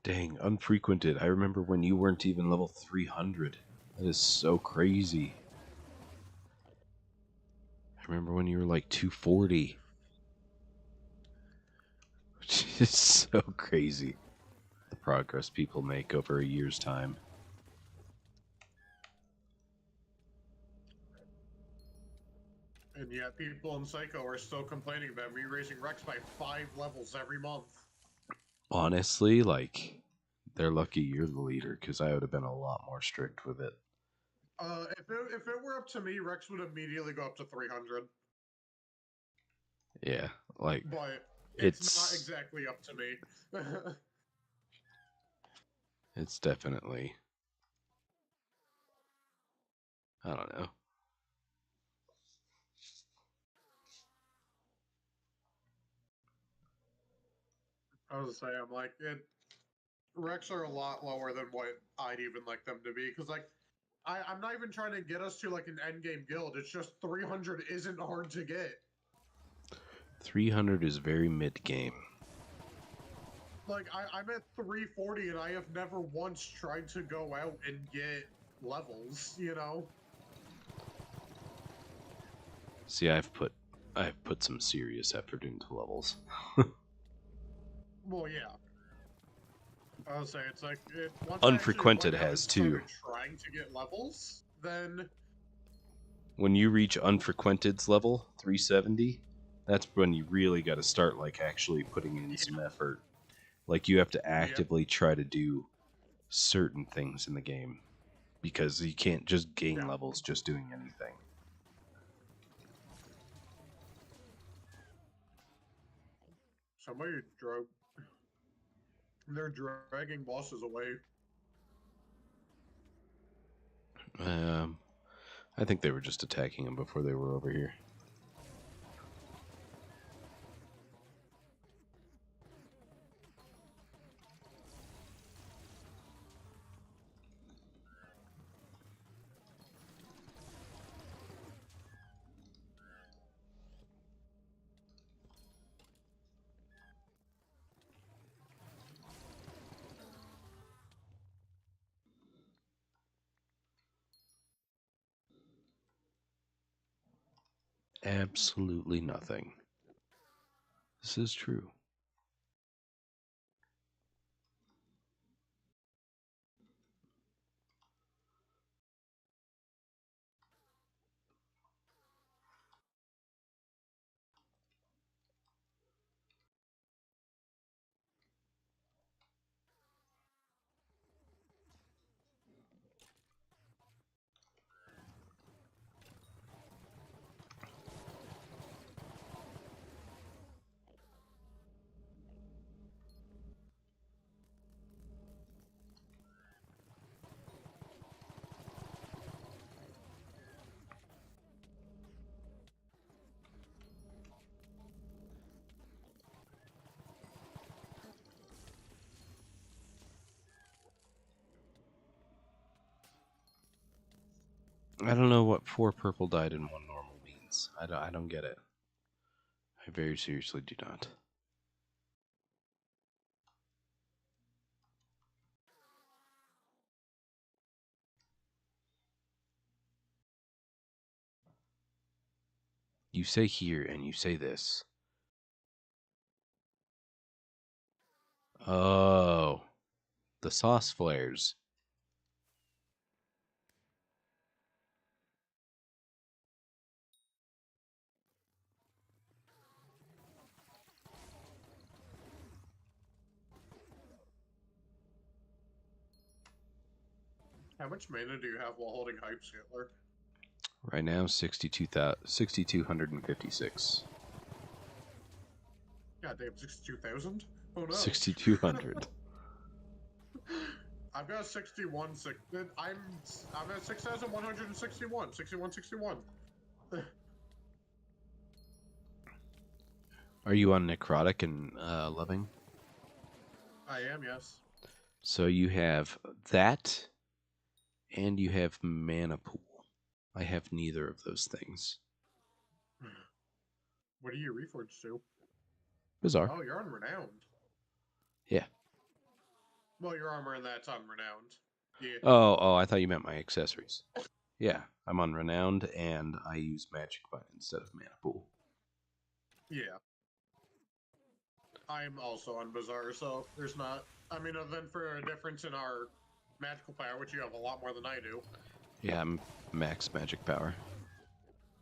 [SPEAKER 2] Dang, unfrequented. I remember when you weren't even level 300. That is so crazy. I remember when you were like 240. Which is so crazy. The progress people make over a year's time.
[SPEAKER 3] And yet people in Psycho are still complaining about me raising Rex by 5 levels every month.
[SPEAKER 2] Honestly, like, they're lucky you're the leader, because I would have been a lot more strict with it.
[SPEAKER 3] If it were up to me, Rex would immediately go up to 300.
[SPEAKER 2] Yeah, like,
[SPEAKER 3] But it's not exactly up to me.
[SPEAKER 2] it's definitely, I don't know.
[SPEAKER 3] I was saying, I'm like, Rex are a lot lower than what I'd even like them to be. Because, like, I'm not even trying to get us to, like, an endgame guild. It's just 300 isn't hard to get.
[SPEAKER 2] 300 is very mid-game.
[SPEAKER 3] Like, I'm at 340 and I have never once tried to go out and get levels, you know?
[SPEAKER 2] See, I've put some serious effort into levels.
[SPEAKER 3] Well, yeah. I was saying, it's like, once I actually
[SPEAKER 2] Unfrequented
[SPEAKER 3] went out
[SPEAKER 2] has
[SPEAKER 3] and started
[SPEAKER 2] too.
[SPEAKER 3] trying to get levels, then...
[SPEAKER 2] When you reach Unfrequented's level, 370, that's when you really got to start, like, actually putting in some effort. Like, you have to actively try to do certain things in the game, because you can't just gain levels just doing anything.
[SPEAKER 3] Somebody drove... They're dragging bosses away.
[SPEAKER 2] I think they were just attacking him before they were over here. Absolutely nothing. This is true. I don't know what 4 purple died and 1 normal means. I don't get it. I very seriously do not. You say here and you say this. Oh, the sauce flares.
[SPEAKER 3] How much mana do you have while holding Hypixel?
[SPEAKER 2] Right now, 6,256.
[SPEAKER 3] God damn, 62,000? Oh no.
[SPEAKER 2] 6,200.
[SPEAKER 3] I've got 61. I'm at 6,161. 61.
[SPEAKER 2] Are you on necrotic and loving?
[SPEAKER 3] I am, yes.
[SPEAKER 2] So you have that, and you have mana pool. I have neither of those things.
[SPEAKER 3] What are you reforged to?
[SPEAKER 2] Bizarre.
[SPEAKER 3] Oh, you're on Renowned.
[SPEAKER 2] Yeah.
[SPEAKER 3] Well, your armor and that's on Renowned. Yeah.
[SPEAKER 2] Oh, I thought you meant my accessories. Yeah, I'm on Renowned, and I use Magic Bind instead of Mana Pool.
[SPEAKER 3] Yeah. I'm also on Bazaar, so there's not... I mean, other than for a difference in our magical power, which you have a lot more than I do.
[SPEAKER 2] Yeah, I'm max Magic Power.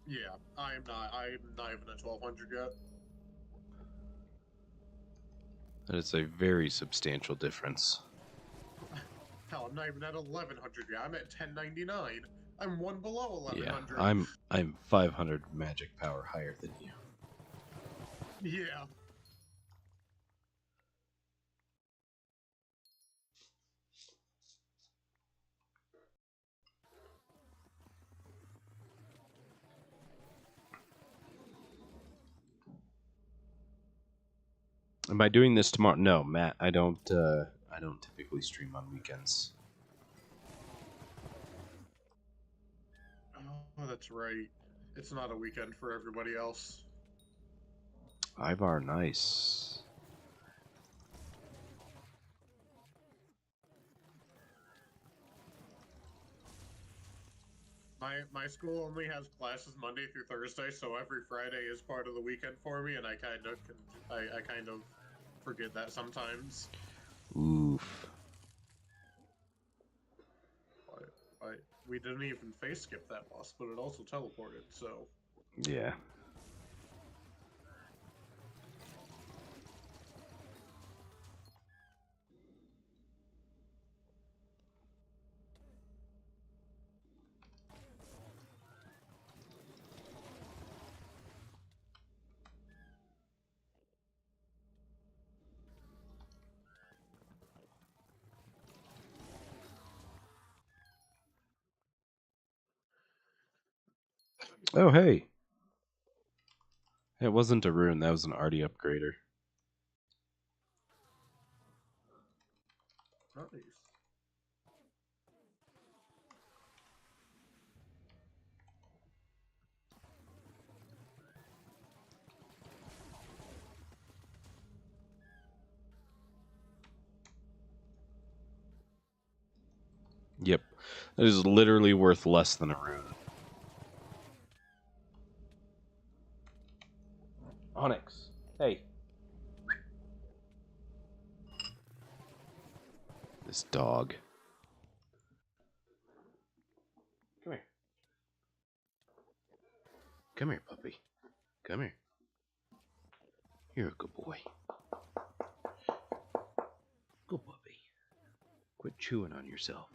[SPEAKER 3] Yeah, I'm not even at 1,200 yet.
[SPEAKER 2] That is a very substantial difference.
[SPEAKER 3] Hell, I'm not even at 1,100 yet. I'm at 1099. I'm one below 1,100.
[SPEAKER 2] Yeah, I'm 500 Magic Power higher than you.
[SPEAKER 3] Yeah.
[SPEAKER 2] Am I doing this tomorrow? No, Matt. I don't typically stream on weekends.
[SPEAKER 3] Oh, that's right. It's not a weekend for everybody else.
[SPEAKER 2] Ivar, nice.
[SPEAKER 3] My school only has classes Monday through Thursday, so every Friday is part of the weekend for me, and I kind of forget that sometimes.
[SPEAKER 2] Oof.
[SPEAKER 3] But we didn't even face skip that boss, but it also teleported, so...
[SPEAKER 2] Yeah. Oh, hey. It wasn't a rune. That was an arty upgrader.
[SPEAKER 3] Nice.
[SPEAKER 2] Yep. That is literally worth less than a rune. Onyx. Hey. This dog. Come here. Come here, puppy. Come here. You're a good boy. Good puppy. Quit chewing on yourself.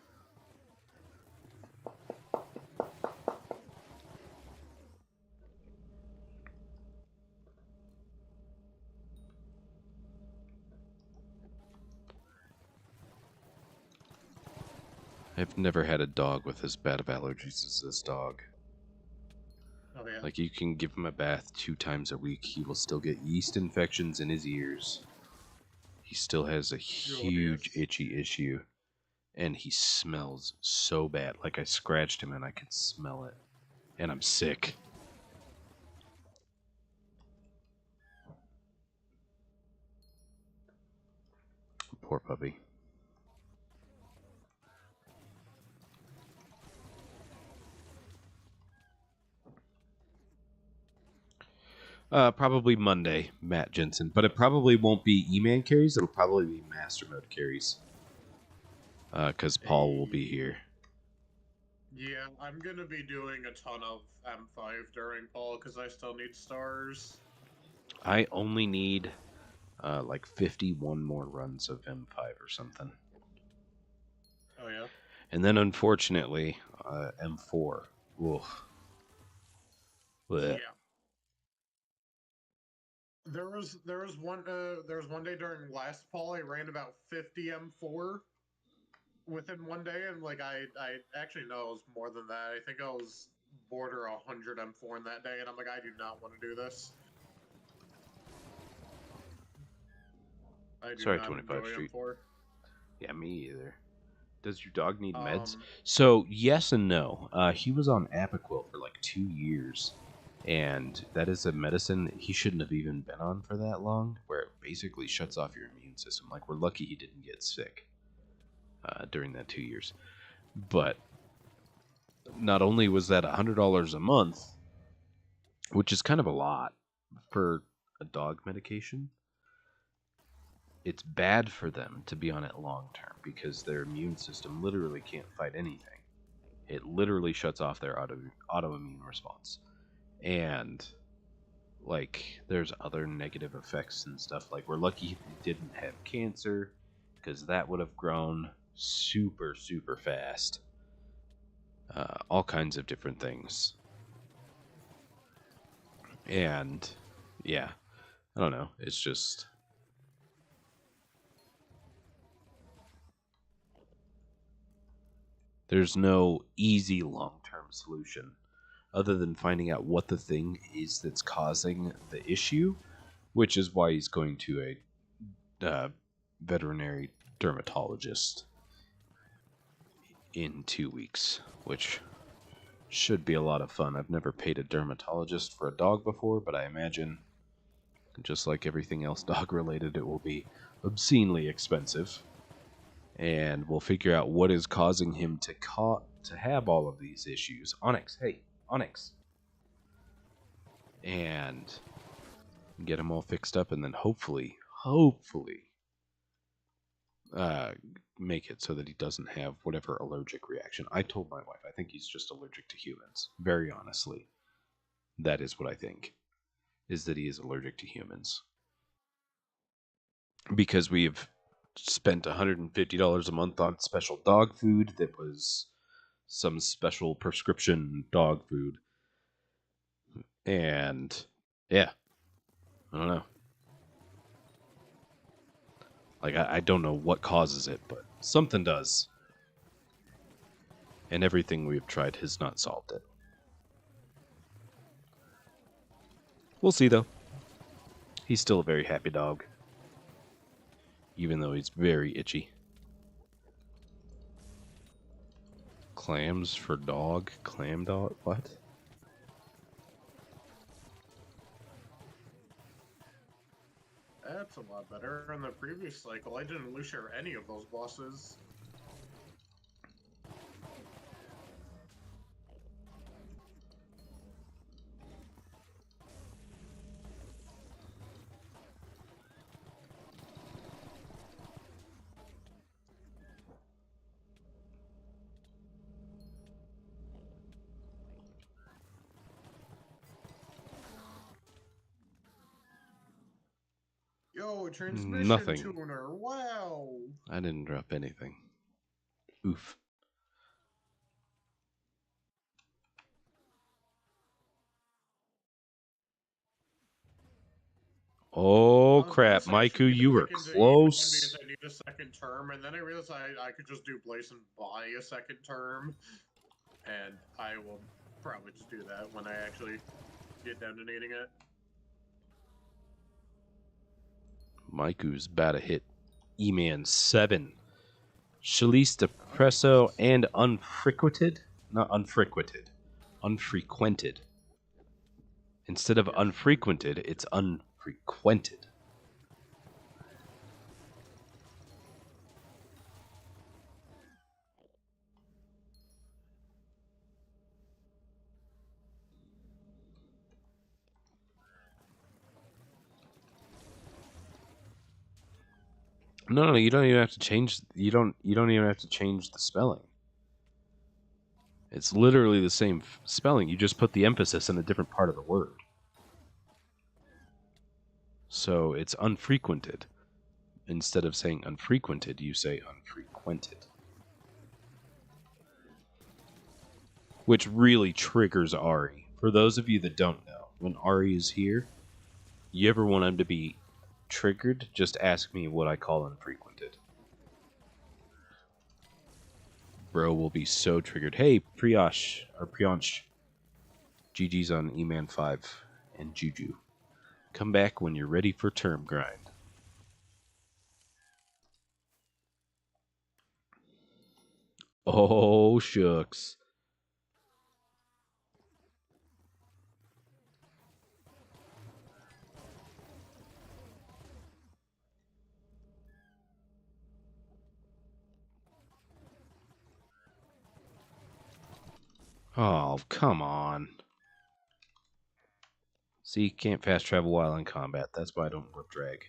[SPEAKER 2] I've never had a dog with as bad of allergies as this dog.
[SPEAKER 3] Oh, yeah.
[SPEAKER 2] Like, you can give him a bath 2 times a week. He will still get yeast infections in his ears. He still has a huge itchy issue. And he smells so bad. Like, I scratched him and I can smell it. And I'm sick. Poor puppy. Probably Monday, Matt Jensen. But it probably won't be E-Man carries. It'll probably be Master Mode carries. Because Paul will be here.
[SPEAKER 3] Yeah, I'm gonna be doing a ton of M5 during Paul because I still need stars.
[SPEAKER 2] I only need like 51 more runs of M5 or something.
[SPEAKER 3] Oh yeah.
[SPEAKER 2] And then unfortunately, M4. Oof. Blech.
[SPEAKER 3] Yeah. There was one day during last Paul I ran about 50 M4 within one day, and like I actually know it was more than that. I think I was border 100 M4 in that day, and I'm like, I do not want to do this. I do
[SPEAKER 2] Sorry,
[SPEAKER 3] not
[SPEAKER 2] 25
[SPEAKER 3] enjoy
[SPEAKER 2] Street.
[SPEAKER 3] M4.
[SPEAKER 2] Yeah, me either. Does your dog need meds?
[SPEAKER 3] Um,
[SPEAKER 2] So, yes and no. He was on Apoquil for like 2 years. And that is a medicine he shouldn't have even been on for that long, where it basically shuts off your immune system. Like, we're lucky he didn't get sick during that 2 years. But not only was that $100 a month, which is kind of a lot for a dog medication, it's bad for them to be on it long term because their immune system literally can't fight anything. It literally shuts off their autoimmune response. And like there's other negative effects and stuff. Like we're lucky he didn't have cancer because that would have grown super fast. All kinds of different things. And yeah, I don't know. It's just there's no easy long-term solution other than finding out what the thing is that's causing the issue, which is why he's going to a veterinary dermatologist in 2 weeks, which should be a lot of fun. I've never paid a dermatologist for a dog before, but I imagine, just like everything else dog related, it will be obscenely expensive. And we'll figure out what is causing him to have all of these issues. Onyx, hey, Onyx. And get him all fixed up, and then hopefully, make it so that he doesn't have whatever allergic reaction. I told my wife I think he's just allergic to humans. Very honestly, that is what I think, is that he is allergic to humans. Because we've spent $150 a month on special dog food that was some special prescription dog food. And yeah, I don't know. Like, I don't know what causes it, but something does. And everything we've tried has not solved it. We'll see, though. He's still a very happy dog. Even though he's very itchy. Clams for dog? Clam dog? What?
[SPEAKER 3] that's a lot better. In the previous cycle, I didn't lose share any of those bosses. Yo, transmission
[SPEAKER 2] Nothing.
[SPEAKER 3] tuner, wow!
[SPEAKER 2] I didn't drop anything. Oof. Oh
[SPEAKER 3] I was gonna
[SPEAKER 2] crap,
[SPEAKER 3] say I should
[SPEAKER 2] Maiku,
[SPEAKER 3] get
[SPEAKER 2] you were
[SPEAKER 3] back into Eman
[SPEAKER 2] close.
[SPEAKER 3] because I need a second term, and then I realized I could just do Blaze and buy a second term, and I will probably just do that when I actually get down to needing it.
[SPEAKER 2] Maiku's about to hit E-Man 7. Chalice Depresso and Unfrequented? Not unfrequented. Unfrequented. Instead of unfrequented, it's unfrequented. No, you don't even have to change. You don't even have to change the spelling. It's literally the same spelling. You just put the emphasis in a different part of the word. So it's unfrequented. Instead of saying unfrequented, you say unfrequented. Which really triggers Ari. For those of you that don't know, when Ari is here, you ever want him to be triggered, just ask me what I call unfrequented. Bro will be so triggered. Hey, Priyansh. GG's on Eman 5 and Juju. Come back when you're ready for term grind. Oh, shucks. Oh, come on. See, can't fast travel while in combat. That's why I don't warp drag.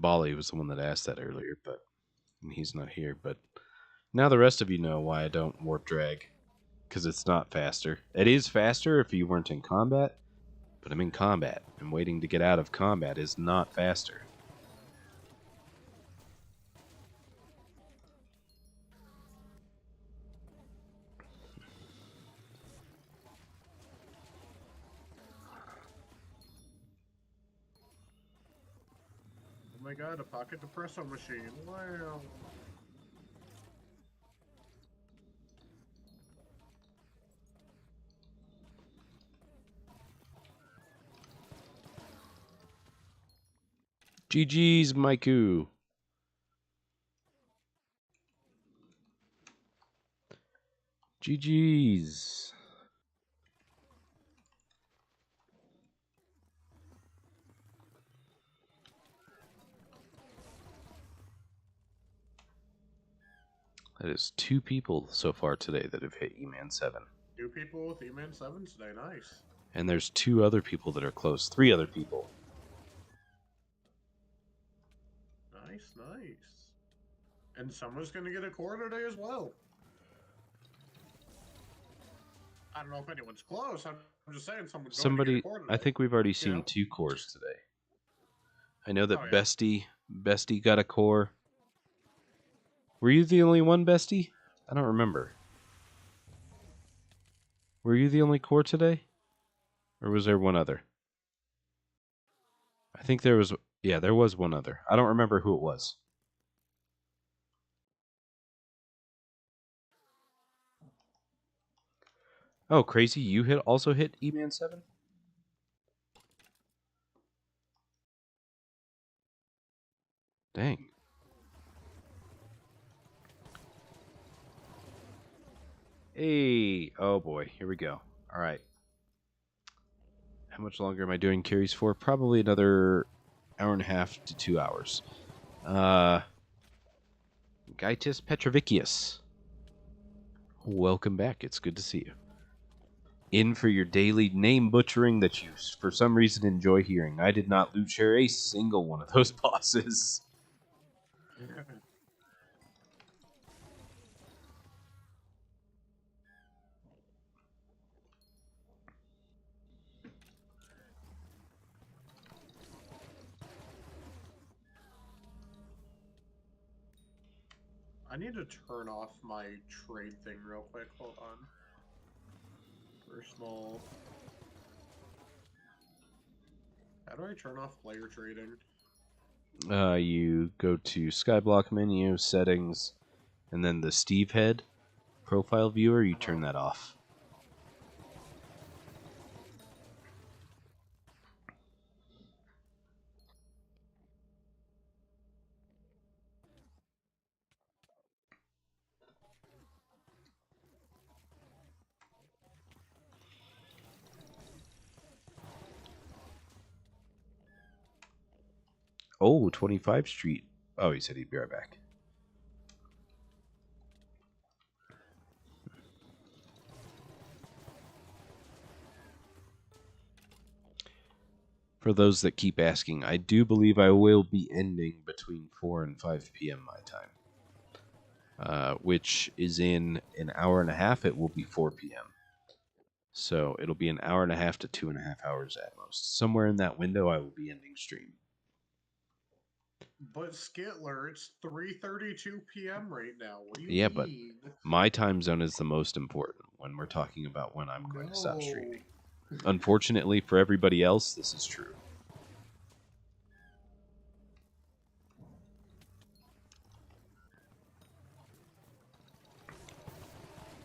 [SPEAKER 2] Bali was the one that asked that earlier, but he's not here. But now the rest of you know why I don't warp drag. Because it's not faster. It is faster if you weren't in combat, but I'm in combat, and waiting to get out of combat is not faster.
[SPEAKER 3] Oh my god, a pocket depresso machine. Wow.
[SPEAKER 2] GG's, Maiku. GG's. That is 2 people so far today that have hit Eman 7.
[SPEAKER 3] 2 people with Eman 7 today, nice.
[SPEAKER 2] And there's 2 other people that are close. 3 other people.
[SPEAKER 3] Nice, nice. And someone's gonna get a core today as well. I don't know if anyone's close. I'm just saying someone's going to get a core today.
[SPEAKER 2] I think we've already seen 2 cores today. I know that
[SPEAKER 3] Oh, yeah.
[SPEAKER 2] Bestie got a core. Were you the only one, Bestie? I don't remember. Were you the only core today? Or was there one other? I think there was... Yeah, there was one other. I don't remember who it was. Oh, crazy. You also hit Eman 7? Dang. Hey. Oh, boy. Here we go. All right. How much longer am I doing carries for? Probably another hour and a half to 2 hours. Gaitis Petrovicius. Welcome back. It's good to see you. In for your daily name butchering that you, for some reason, enjoy hearing. I did not loot share a single one of those bosses.
[SPEAKER 3] I need to turn off my trade thing real quick. Hold on. Personal. How do I turn off player trading?
[SPEAKER 2] You go to Skyblock menu, settings, and then the Steve head profile viewer, you turn that off. Oh, 25 Street. Oh, he said he'd be right back. For those that keep asking, I do believe I will be ending between 4 and 5 p.m. my time, which is in an hour and a half. It will be 4 p.m. So it'll be an hour and a half to 2.5 hours at most. Somewhere in that window, I will be ending stream.
[SPEAKER 3] But Skitler, it's 3:32 p.m. right now. What do you
[SPEAKER 2] Yeah,
[SPEAKER 3] mean?
[SPEAKER 2] but my time zone is the most important when we're talking about when I'm going to stop streaming. Unfortunately for everybody else, this is true.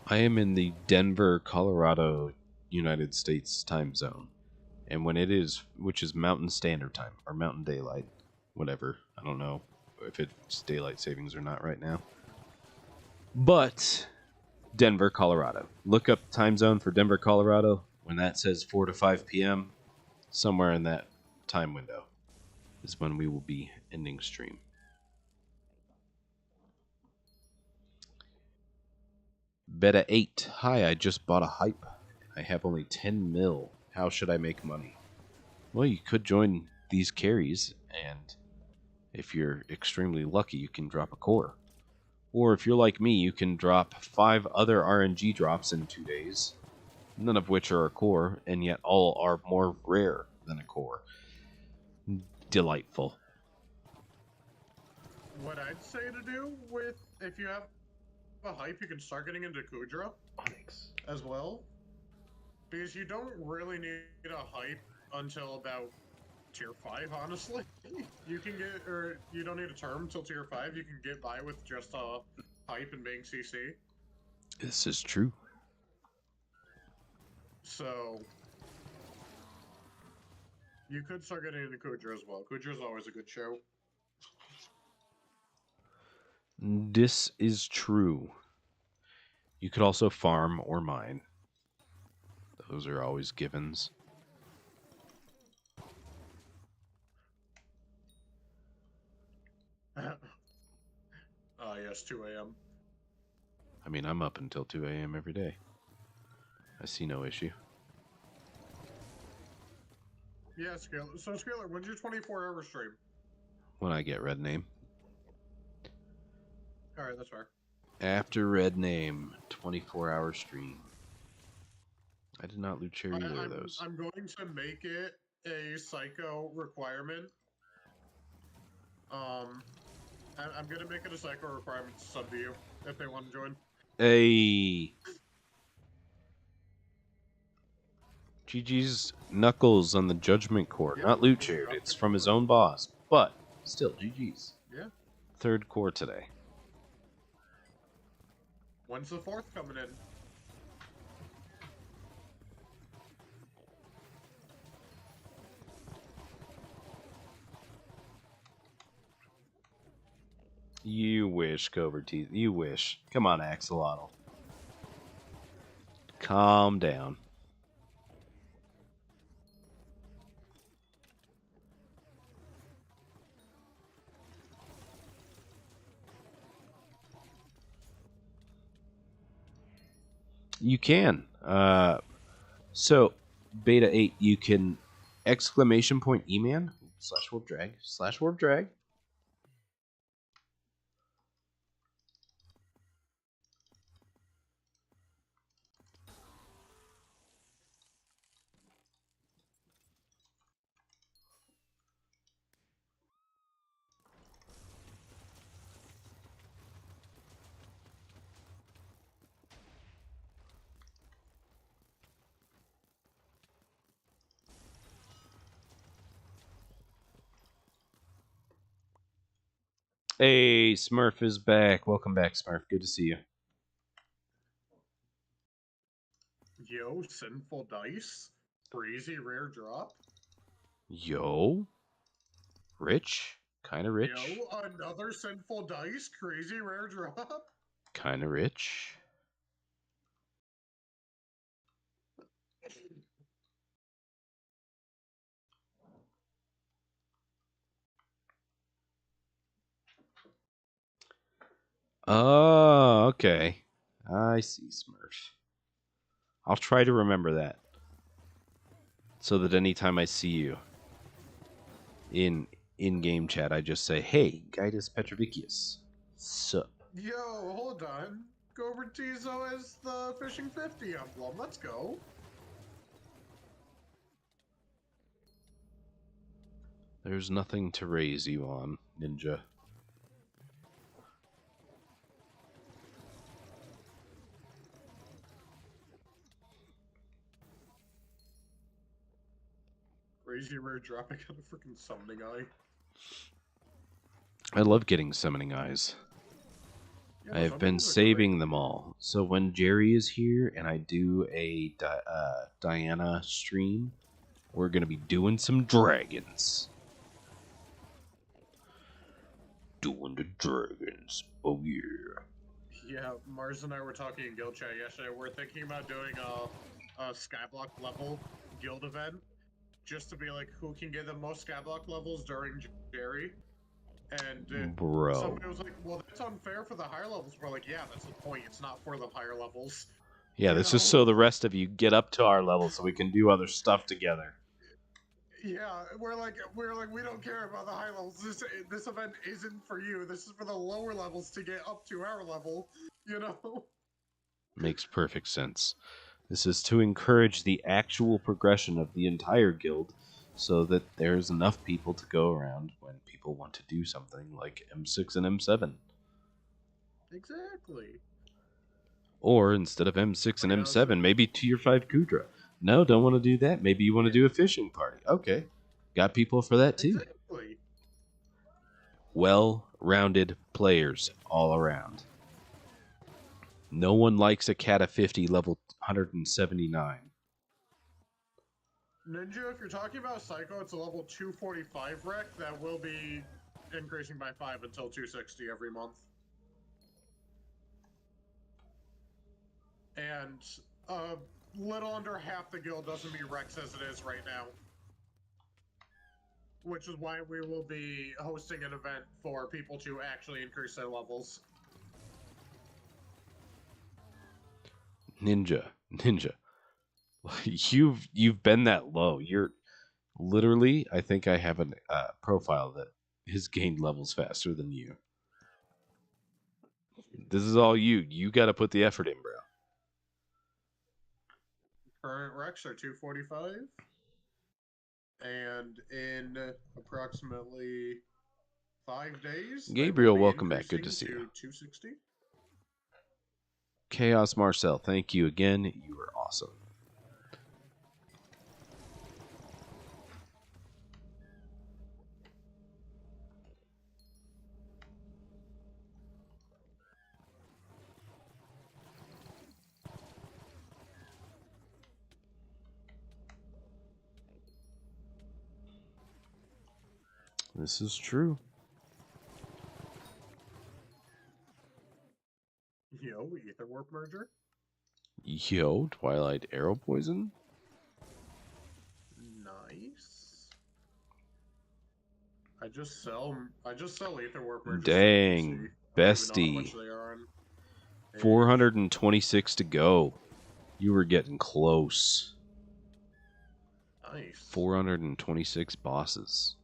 [SPEAKER 2] I am in the Denver, Colorado, United States time zone. And when it is, which is Mountain Standard Time, or Mountain Daylight, whatever. I don't know if it's daylight savings or not right now. But Denver, Colorado. Look up time zone for Denver, Colorado. When that says 4 to 5 p.m., somewhere in that time window is when we will be ending stream. Beta 8. Hi, I just bought a hype. I have only 10 mil. How should I make money? Well, you could join these carries, and if you're extremely lucky, you can drop a core. Or if you're like me, you can drop 5 other RNG drops in 2 days, none of which are a core, and yet all are more rare than a core. Delightful.
[SPEAKER 3] What I'd say to do with, if you have a hype, you can start getting into Kudra as well. Because you don't really need a hype until about tier 5, honestly. You can get, or you don't need a term until tier 5. You can get by with just a hype and being CC.
[SPEAKER 2] This is true.
[SPEAKER 3] So, you could start getting into Kudra as well. Kudra is always a good show.
[SPEAKER 2] This is true. You could also farm or mine. Those are always givens.
[SPEAKER 3] Yes, 2 a.m.
[SPEAKER 2] I mean, I'm up until 2 a.m. every day. I see no issue.
[SPEAKER 3] Yeah, Scaler. So, Scaler, when's your 24-hour stream?
[SPEAKER 2] When I get red name.
[SPEAKER 3] Alright, that's fair.
[SPEAKER 2] After red name, 24-hour stream. I did not loot share either of those.
[SPEAKER 3] I'm going to make it a psycho requirement. I'm gonna make it a psycho requirement to sub to you if they want to join.
[SPEAKER 2] Hey. GG's Knuckles on the Judgment Core.
[SPEAKER 3] Yep.
[SPEAKER 2] Not loot shared. It's from his own boss. But still, GG's.
[SPEAKER 3] Yeah.
[SPEAKER 2] 3rd core today.
[SPEAKER 3] When's the 4th coming in?
[SPEAKER 2] You wish, Cobra Teeth. You wish. Come on, Axolotl. Calm down. You can. So, Beta 8, you can exclamation point Eman / warp drag / warp drag. Hey, Smurf is back. Welcome back, Smurf. Good to see you.
[SPEAKER 3] Yo, Sinful Dice. Breezy rare drop.
[SPEAKER 2] Yo. Rich. Kind of rich.
[SPEAKER 3] Yo, another Sinful Dice. Crazy rare drop.
[SPEAKER 2] Kind of rich. Oh, okay. I see, Smurf. I'll try to remember that. So that anytime I see you, in-game chat, I just say, "Hey, Gaius Petrovicius, sup?"
[SPEAKER 3] Yo, hold on. Gobertizo is the Fishing 50 emblem. Let's go.
[SPEAKER 2] There's nothing to raise you on, Ninja.
[SPEAKER 3] Raise your rare dropping on a freaking summoning eye.
[SPEAKER 2] I love getting summoning eyes.
[SPEAKER 3] Yeah,
[SPEAKER 2] I have been saving them all. So when Jerry is here and I do a Diana stream, we're going to be doing some dragons. Doing the dragons. Oh, yeah.
[SPEAKER 3] Yeah, Mars and I were talking in guild chat yesterday. We're thinking about doing a Skyblock level guild event, just to be like, who can get the most Skyblock levels during Jerry? And
[SPEAKER 2] Bro.
[SPEAKER 3] somebody was like, well, that's unfair for the higher levels. We're like, yeah, that's the point. It's not for the higher levels.
[SPEAKER 2] Yeah,
[SPEAKER 3] You
[SPEAKER 2] this
[SPEAKER 3] know?
[SPEAKER 2] is so the rest of you get up to our level so we can do other stuff together.
[SPEAKER 3] Yeah, we're like, we don't care about the high levels. This event isn't for you. This is for the lower levels to get up to our level. You know?
[SPEAKER 2] Makes perfect sense. This is to encourage the actual progression of the entire guild so that there's enough people to go around when people want to do something like M6 and M7.
[SPEAKER 3] Exactly.
[SPEAKER 2] Or instead of M6 and
[SPEAKER 3] Yeah,
[SPEAKER 2] M7,
[SPEAKER 3] so-
[SPEAKER 2] maybe Tier 5 Kudra. No, don't want to do that. Maybe you want to do a fishing party. Okay. Got people for that too.
[SPEAKER 3] Exactly.
[SPEAKER 2] Well-rounded players all around. No one likes a cat of 50 level 179.
[SPEAKER 3] Ninja, if you're talking about Psycho, it's a level 245 rec that will be increasing by 5 until 260 every month. And a little under half the guild doesn't be Rex as it is right now. Which is why we will be hosting an event for people to actually increase their levels.
[SPEAKER 2] Ninja. You've been that low. You're literally, I think I have a profile that has gained levels faster than you. This is all you. You got to put the effort in, bro.
[SPEAKER 3] Current Rex are 245. And in approximately 5 days,
[SPEAKER 2] Gabriel, welcome back. Good to see you.
[SPEAKER 3] 260.
[SPEAKER 2] Chaos Marcel, thank you again. You are awesome. This is true.
[SPEAKER 3] Yo, Ether Warp merger.
[SPEAKER 2] Yo, Twilight Arrow Poison.
[SPEAKER 3] Nice. I just sell Ether Warp mergers.
[SPEAKER 2] Dang, bestie. 426 to go. You were getting close.
[SPEAKER 3] Nice.
[SPEAKER 2] 426 bosses.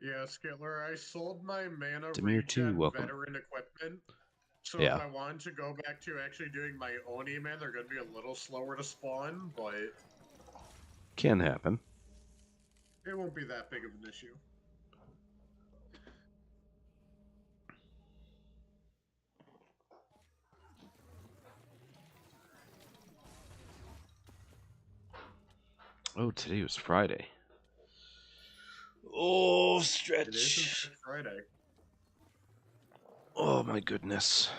[SPEAKER 3] Yeah, Skittler, I sold my mana
[SPEAKER 2] Demir 2,
[SPEAKER 3] regen
[SPEAKER 2] welcome.
[SPEAKER 3] veteran equipment. So
[SPEAKER 2] Yeah.
[SPEAKER 3] if I wanted to go back to actually doing my own Eman, they're going to be a little slower to spawn, but
[SPEAKER 2] Can happen.
[SPEAKER 3] it won't be that big of an issue.
[SPEAKER 2] Oh, today was Friday. Oh,
[SPEAKER 3] It is
[SPEAKER 2] stretch.
[SPEAKER 3] Friday.
[SPEAKER 2] Oh, my goodness.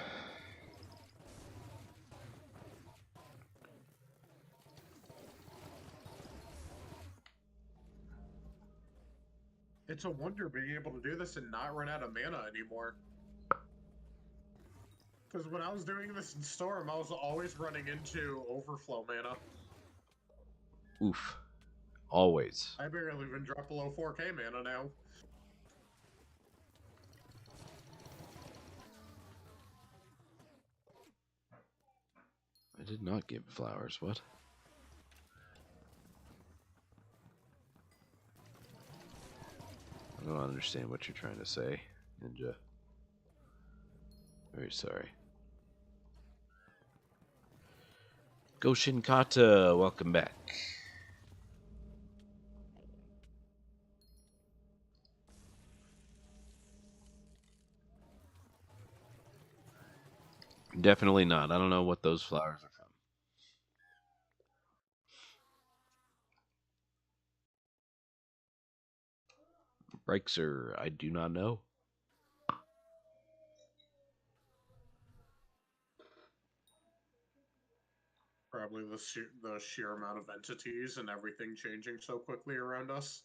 [SPEAKER 3] It's a wonder being able to do this and not run out of mana anymore. Because when I was doing this in Storm, I was always running into overflow mana.
[SPEAKER 2] Oof. Always.
[SPEAKER 3] I barely even drop below 4k mana now.
[SPEAKER 2] I did not get flowers. What? I don't understand what you're trying to say, Ninja. Very sorry. Goshin Kata, welcome back. Definitely not. I don't know what those flowers are from. Brexer, I do not know.
[SPEAKER 3] Probably the sheer amount of entities and everything changing so quickly around us.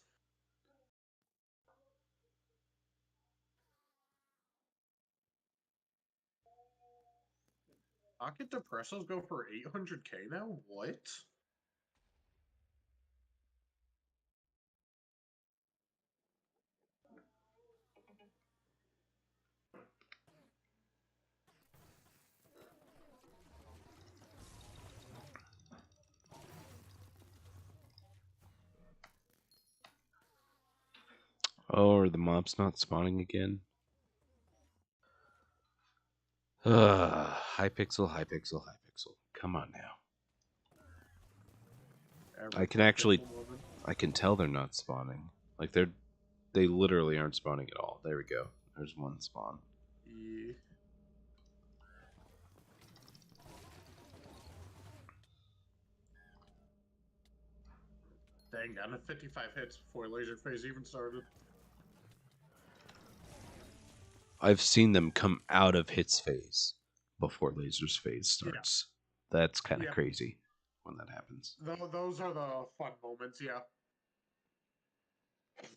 [SPEAKER 3] Pocket depressos go for 800k now? What?
[SPEAKER 2] Oh, are the mobs not spawning again? Hypixel, Hypixel, Hypixel. Come on now. I can tell they're not spawning. Like they literally aren't spawning at all. There we go. There's one spawn.
[SPEAKER 3] Yeah. Dang, down to 55 hits before laser phase even started.
[SPEAKER 2] I've seen them come out of hits phase before lasers phase starts. Yeah. That's kind of crazy when that happens.
[SPEAKER 3] Those are the fun moments, yeah.
[SPEAKER 2] My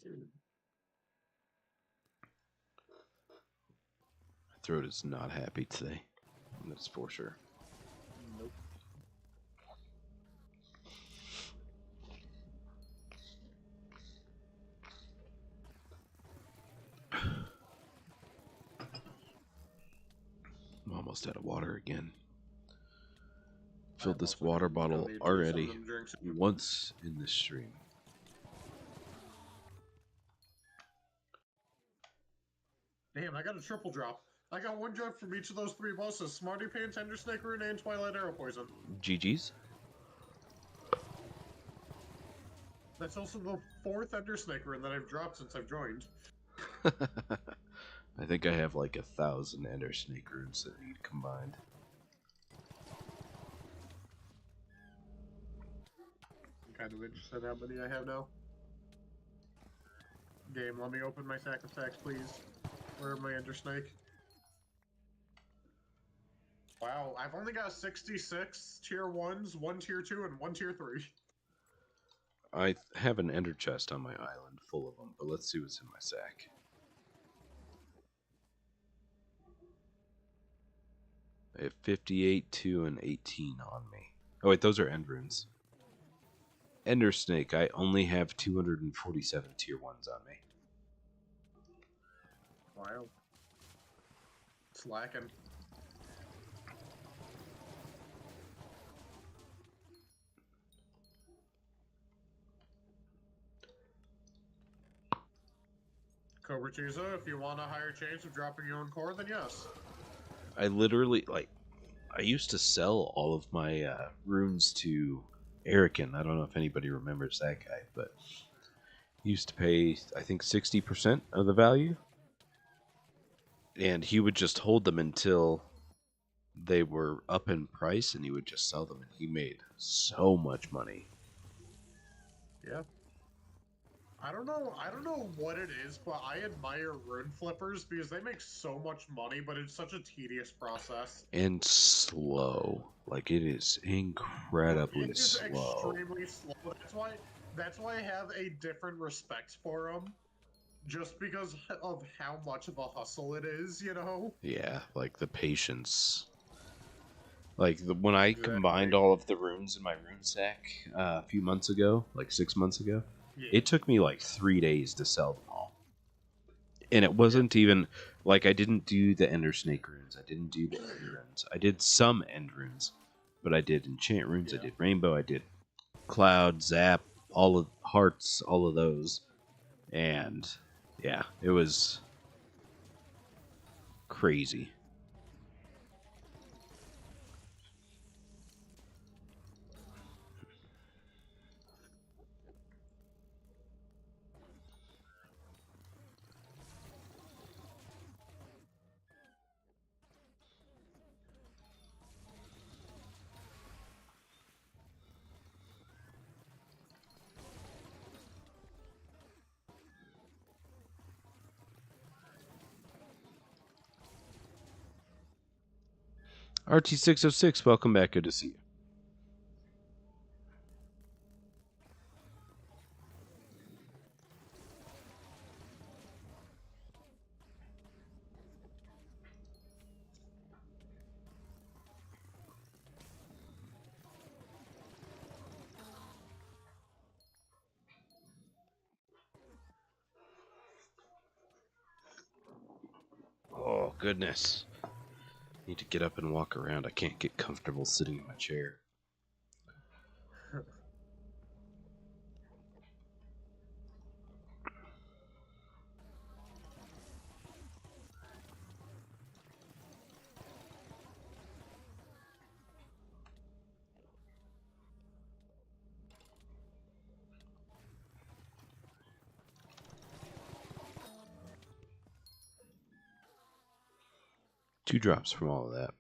[SPEAKER 2] throat is not happy today. That's for sure.
[SPEAKER 3] Nope.
[SPEAKER 2] I'm almost out of water again. Filled this water bottle already once in this stream.
[SPEAKER 3] Damn, I got a triple drop. I got one drop from each of those three bosses. Smarty Pants, Ender Snake Rune, and Twilight Arrow Poison.
[SPEAKER 2] GG's.
[SPEAKER 3] That's also the 4th Ender Snake Rune that I've dropped since I've joined.
[SPEAKER 2] I think I have like 1,000 Ender Snake Runes that need combined.
[SPEAKER 3] I'm kind of interested how many I have now. Game, let me open my sack of sacks, please. Where are my Ender Snake? Wow, I've only got 66 tier 1s, 1 tier 2, and 1 tier 3.
[SPEAKER 2] I have an ender chest on my island full of them, but let's see what's in my sack. I have 58, 2, and 18 on me. Oh wait, those are end runes. Ender Snake, I only have 247 tier 1s on me.
[SPEAKER 3] Wow. Slacking. Cobra Chiza, if you want a higher chance of dropping your own core, then yes.
[SPEAKER 2] I literally, I used to sell all of my runes to Erican. I don't know if anybody remembers that guy, but he used to pay, I think, 60% of the value. And he would just hold them until they were up in price, and he would just sell them, and he made so much money.
[SPEAKER 3] Yeah. I don't know what it is, but I admire rune flippers because they make so much money, but it's such a tedious process.
[SPEAKER 2] And slow. Like, it is incredibly slow.
[SPEAKER 3] It is extremely slow. That's why I have a different respect for them. Just because of how much of a hustle it is, you know?
[SPEAKER 2] Yeah, like the patience. Like, when I combined all of the runes in my rune sack a few months ago, like 6 months ago, it took me like 3 days to sell them all. And it wasn't even, like, I didn't do the Ender Snake runes. I didn't do the End runes. I did some End runes. But I did enchant runes, I
[SPEAKER 3] Yeah.
[SPEAKER 2] did rainbow, I did cloud, zap, all of hearts, all of those. And yeah, it was crazy. RT606, welcome back. Good to see you. Oh, goodness. Need to get up and walk around. I can't get comfortable sitting in my chair. Two drops from all of that.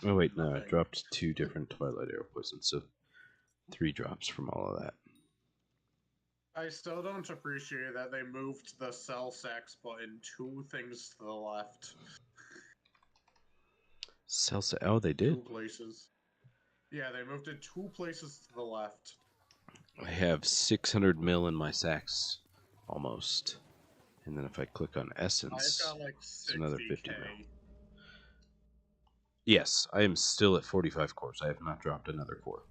[SPEAKER 2] Oh, wait, no, I dropped two different Twilight Arrow poisons, so 3 drops from all of that.
[SPEAKER 3] I still don't appreciate that they moved the cell sex button 2 things to the left.
[SPEAKER 2] Celsa, oh, they did?
[SPEAKER 3] 2 places. Yeah, they moved it 2 places to the left.
[SPEAKER 2] I have 600 mil in my sacks, almost. And then if I click on Essence,
[SPEAKER 3] I've got like
[SPEAKER 2] it's another 50
[SPEAKER 3] 60K.
[SPEAKER 2] mil. Yes, I am still at 45 cores. I have not dropped another core.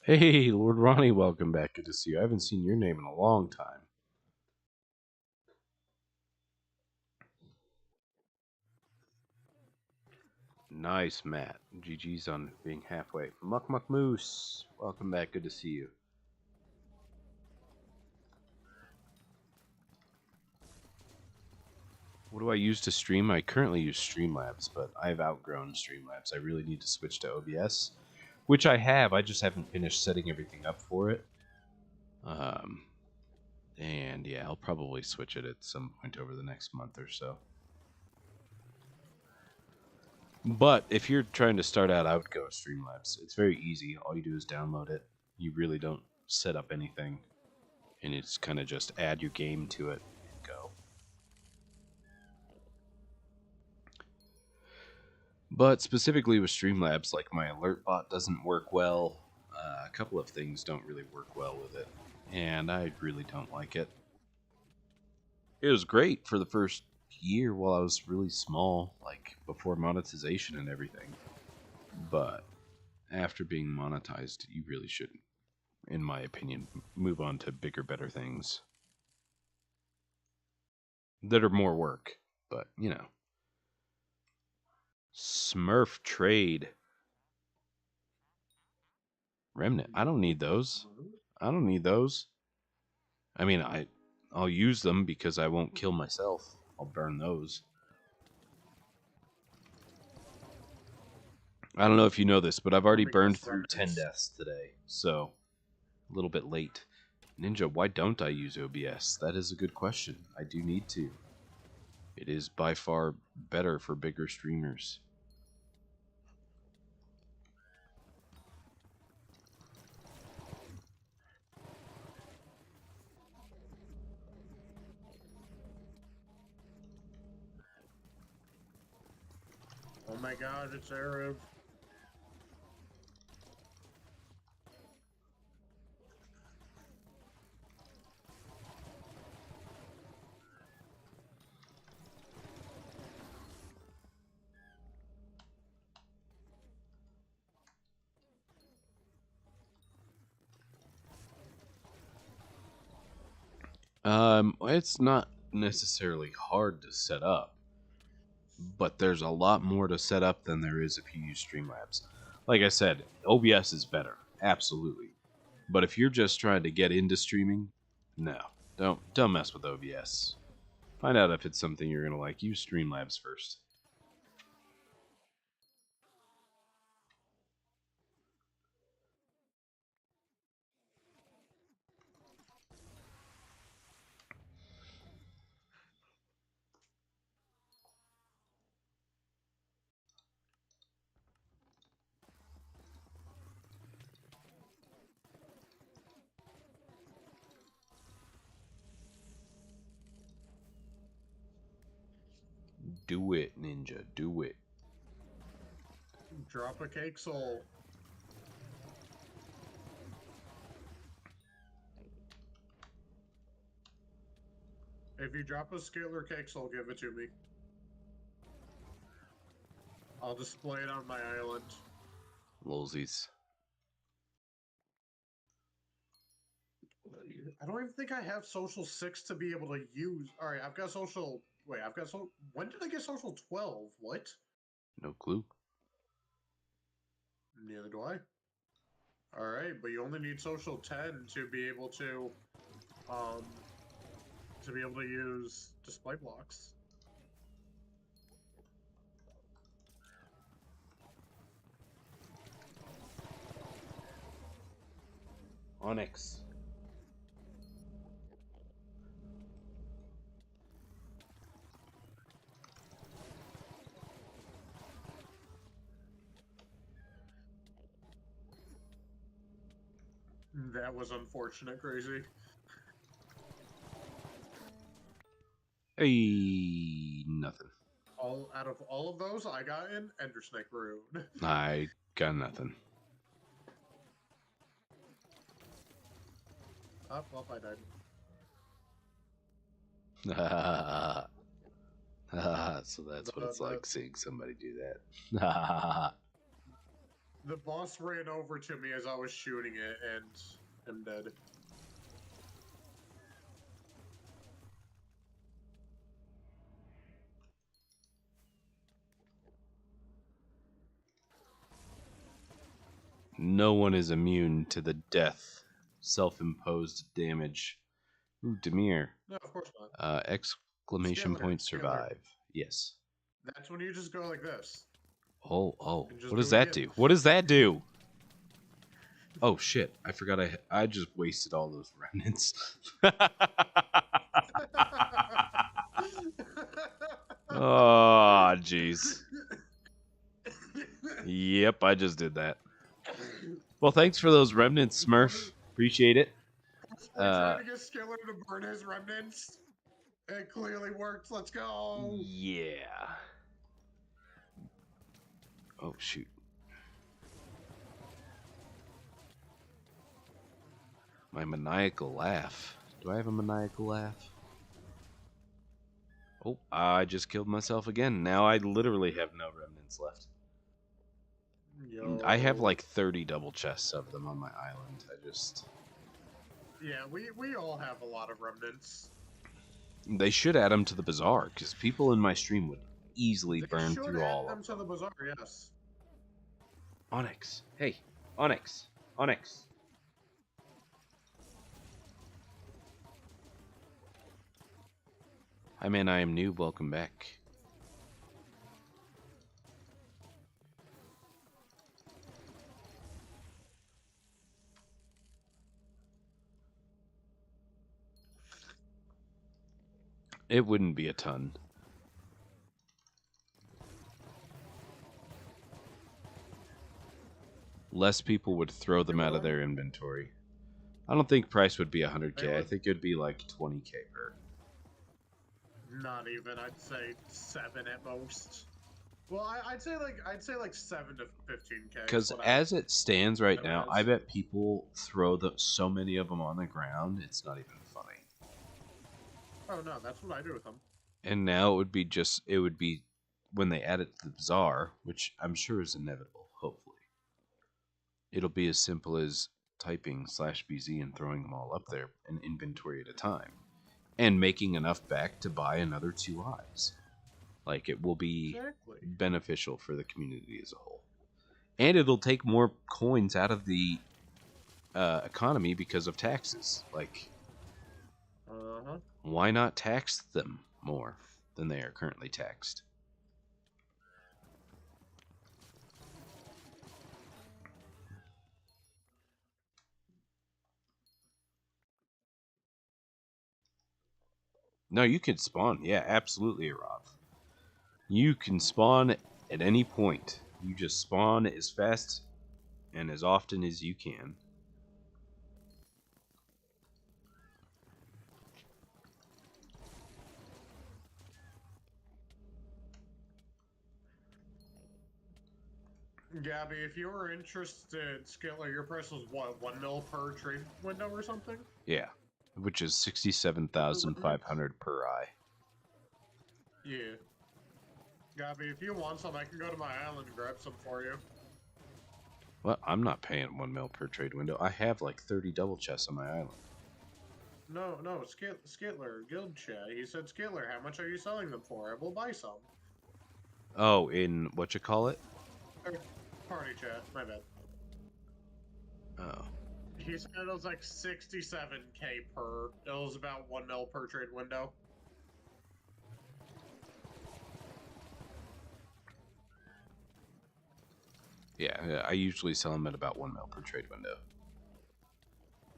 [SPEAKER 2] Hey, Lord Ronnie, welcome back. Good to see you. I haven't seen your name in a long time. Nice, Matt. GG's on being halfway. Muck Muck Moose, welcome back. Good to see you. What do I use to stream? I currently use Streamlabs, but I've outgrown Streamlabs. I really need to switch to OBS, which I have. I just haven't finished setting everything up for it. And yeah, I'll probably switch it at some point over the next month or so. But if you're trying to start out, I would go with Streamlabs. It's very easy. All you do is download it. You really don't set up anything. And it's kind of just add your game to it and go. But specifically with Streamlabs, like my alert bot doesn't work well. A couple of things don't really work well with it. And I really don't like it. It was great for the first year while I was really small, like before monetization and everything. But after being monetized, you really shouldn't, in my opinion, move on to bigger, better things that are more work. But, you know. Smurf trade. Remnant. I don't need those. I don't need those. I mean, I'll use them because I won't kill myself. I'll burn those. I don't know if you know this, but I've already burned through 10 deaths today, so a little bit late. Ninja, why don't I use OBS? That is a good question. I do need to. It is by far better for bigger streamers.
[SPEAKER 3] Oh my god, it's Arab.
[SPEAKER 2] It's not necessarily hard to set up, but there's a lot more to set up than there is if you use Streamlabs. Like I said, OBS is better, absolutely. But if you're just trying to get into streaming, no, don't mess with OBS. Find out if it's something you're gonna like. Use Streamlabs first. Do it, Ninja. Do it.
[SPEAKER 3] Drop a cake soul. If you drop a scalar cake soul, give it to me. I'll display it on my island.
[SPEAKER 2] Lolsies.
[SPEAKER 3] I don't even think I have social 6 to be able to use. Alright, I've got social. Wait, I've got social. When did I get social 12? What?
[SPEAKER 2] No clue.
[SPEAKER 3] Neither do I. Alright, but you only need social 10 to be able to use display blocks.
[SPEAKER 2] Onyx.
[SPEAKER 3] That was unfortunate, Crazy.
[SPEAKER 2] Hey, nothing.
[SPEAKER 3] Out of all of those, I got an Ender Snake rune.
[SPEAKER 2] I got nothing.
[SPEAKER 3] Oh, well, I died.
[SPEAKER 2] So that's what it's like seeing somebody do that.
[SPEAKER 3] The boss ran over to me as I was shooting it, and I'm dead.
[SPEAKER 2] No one is immune to the death, self-imposed damage. Ooh, Demir.
[SPEAKER 3] No, of course not.
[SPEAKER 2] Exclamation
[SPEAKER 3] Scalar,
[SPEAKER 2] point
[SPEAKER 3] scalar.
[SPEAKER 2] survive. Yes.
[SPEAKER 3] That's when you just go like this.
[SPEAKER 2] Oh.
[SPEAKER 3] And just
[SPEAKER 2] What does
[SPEAKER 3] do it
[SPEAKER 2] that
[SPEAKER 3] again.
[SPEAKER 2] do? What does that do? Oh shit! I forgot. I just wasted all those remnants. Oh, jeez. Yep, I just did that. Well, thanks for those remnants, Smurf. Appreciate it.
[SPEAKER 3] We tried to get Skiller to burn his remnants. It clearly worked. Let's go.
[SPEAKER 2] Yeah. Oh, shoot. My maniacal laugh. Do I have a maniacal laugh? Oh, I just killed myself again. Now I literally have no remnants left.
[SPEAKER 3] Yo.
[SPEAKER 2] I have like 30 double chests of them on my island.
[SPEAKER 3] Yeah, we all have a lot of remnants.
[SPEAKER 2] They should add them to the bazaar, because people in my stream would easily
[SPEAKER 3] They
[SPEAKER 2] burn
[SPEAKER 3] should
[SPEAKER 2] through
[SPEAKER 3] add
[SPEAKER 2] all
[SPEAKER 3] them
[SPEAKER 2] of
[SPEAKER 3] to
[SPEAKER 2] them.
[SPEAKER 3] the bazaar, yes.
[SPEAKER 2] Onyx. Hey, Onyx. Onyx. Hi man, I am Noob. Welcome back. It wouldn't be a ton. Less people would throw them out of their inventory. I don't think price would be 100k. I think it would be like 20k per.
[SPEAKER 3] Not even. I'd say 7 at most. Well, I'd say like 7 to 15k.
[SPEAKER 2] Because as it stands right now, I bet people throw so many of them on the ground. It's not even funny.
[SPEAKER 3] Oh no, that's what I do with them.
[SPEAKER 2] And now it would be when they add it to the bazaar, which I'm sure is inevitable. Hopefully, it'll be as simple as typing /bz and throwing them all up there, an inventory at a time, and making enough back to buy another 2 eyes. Like, it will be beneficial for the community as a whole. And it'll take more coins out of the economy because of taxes. Like, why not tax them more than they are currently taxed? No, you can spawn. Yeah, absolutely, Rob. You can spawn at any point. You just spawn as fast and as often as you can.
[SPEAKER 3] Gabby, if you were interested, Skitler, your price was what, 1 mil per trade window or something?
[SPEAKER 2] Yeah, which is 67,500 per eye.
[SPEAKER 3] Yeah. Gabby, if you want some, I can go to my island and grab some for you.
[SPEAKER 2] Well, I'm not paying 1 mil per trade window. I have like 30 double chests on my island.
[SPEAKER 3] No, Skitler, guild chat. He said, Skitler, how much are you selling them for? I will buy some.
[SPEAKER 2] Oh, in what you call it?
[SPEAKER 3] Party chat, my bad.
[SPEAKER 2] Oh.
[SPEAKER 3] He said it was like 67k per. It was about 1 mil per trade window.
[SPEAKER 2] Yeah, I usually sell them at about 1 mil per trade window.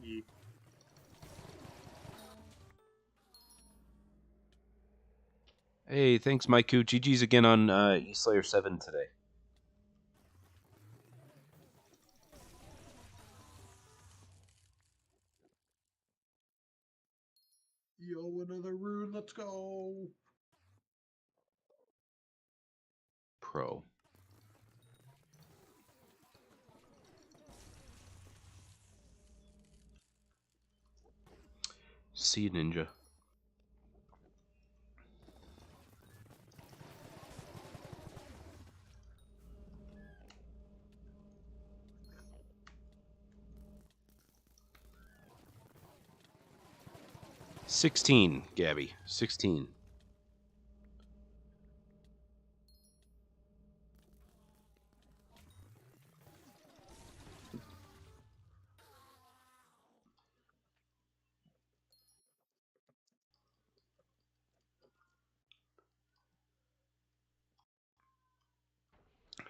[SPEAKER 3] Yeah.
[SPEAKER 2] Hey, thanks, Maiku. GG's again on Slayer 7 today.
[SPEAKER 3] Yo, another rune, let's go.
[SPEAKER 2] Pro. Sea Ninja. $16, Gabby. 16.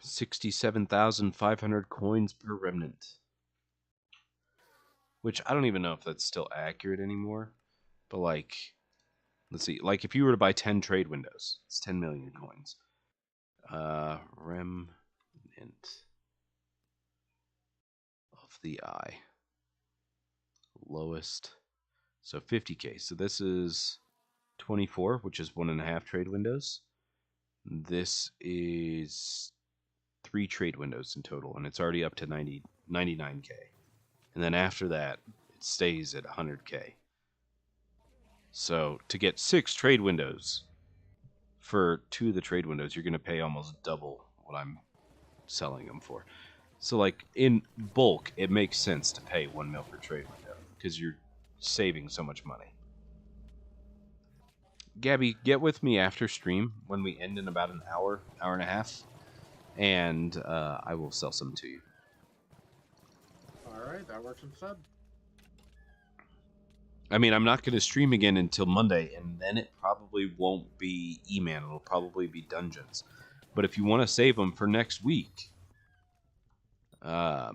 [SPEAKER 2] $67,500 coins per remnant. Which I don't even know if that's still accurate anymore. But like, let's see. Like if you were to buy 10 trade windows, it's 10 million coins. Remnant of the eye. Lowest. So 50k. So this is 24, which is 1.5 trade windows. This is 3 trade windows in total, and it's already up to 99k. And then after that, it stays at 100k. So to get 6 trade windows, for 2 of the trade windows, you're going to pay almost double what I'm selling them for. So like in bulk, it makes sense to pay 1 mil per trade window because you're saving so much money. Gabby, get with me after stream when we end in about an hour, hour and a half, and I will sell some to you.
[SPEAKER 3] Alright, that works instead.
[SPEAKER 2] I mean, I'm not going to stream again until Monday, and then it probably won't be Eman. It'll probably be Dungeons. But if you want to save them for next week, I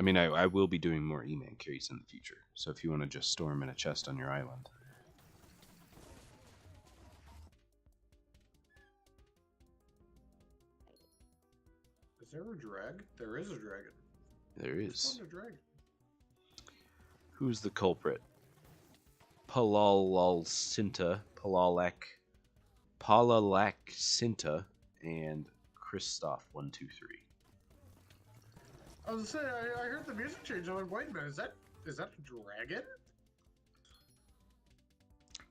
[SPEAKER 2] mean, I will be doing more Eman carries in the future. So if you want to just store them in a chest on your island.
[SPEAKER 3] Is there a drag? There is a dragon.
[SPEAKER 2] There is.
[SPEAKER 3] A dragon.
[SPEAKER 2] Who's the culprit? Palalcinta, Palalaccinta, and Christoph123.
[SPEAKER 3] I was gonna say, I heard the music change. I'm like, wait a minute, is that a dragon?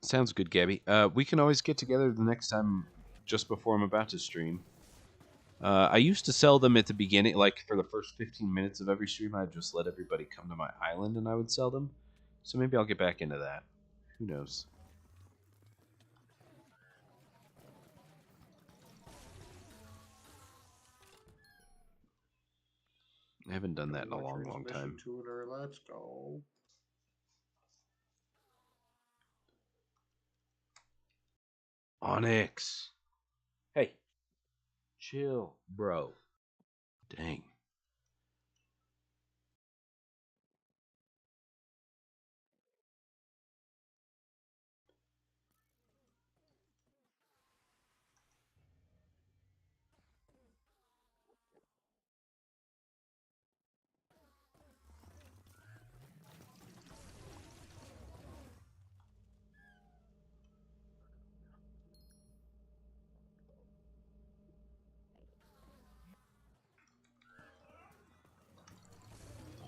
[SPEAKER 2] Sounds good, Gabby. We can always get together the next time just before I'm about to stream. I used to sell them at the beginning, like for the first 15 minutes of every stream. I'd just let everybody come to my island and I would sell them. So maybe I'll get back into that. Who knows? I haven't done that in a long time.
[SPEAKER 3] Tuner, let's go.
[SPEAKER 2] Onyx. Hey. Chill, bro. Dang.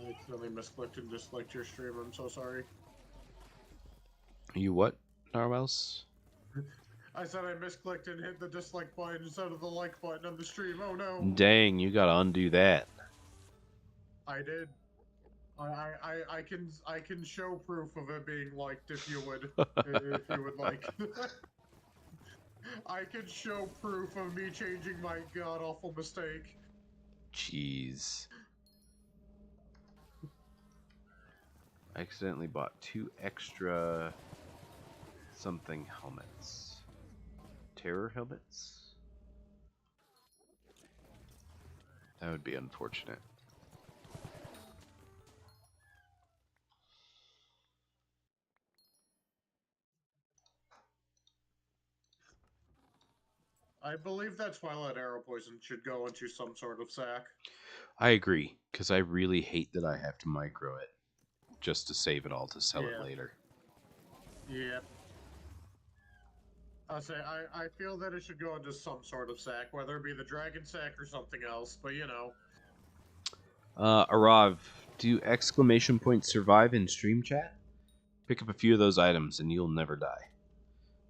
[SPEAKER 3] I accidentally misclicked and disliked your stream. I'm so sorry.
[SPEAKER 2] You what, Narwhals?
[SPEAKER 3] I said I misclicked and hit the dislike button instead of the like button on the stream. Oh no.
[SPEAKER 2] Dang, you gotta undo that.
[SPEAKER 3] I did. I can show proof of it being liked if you would like. I can show proof of me changing my god awful mistake.
[SPEAKER 2] Jeez. I accidentally bought 2 extra something helmets. Terror helmets? That would be unfortunate.
[SPEAKER 3] I believe that Twilight Arrow Poison should go into some sort of sack.
[SPEAKER 2] I agree, because I really hate that I have to micro it just to save it all to sell it later.
[SPEAKER 3] Yep. I feel that it should go into some sort of sack, whether it be the dragon sack or something else, but you know.
[SPEAKER 2] Arav, do exclamation points survive in stream chat? Pick up a few of those items and you'll never die.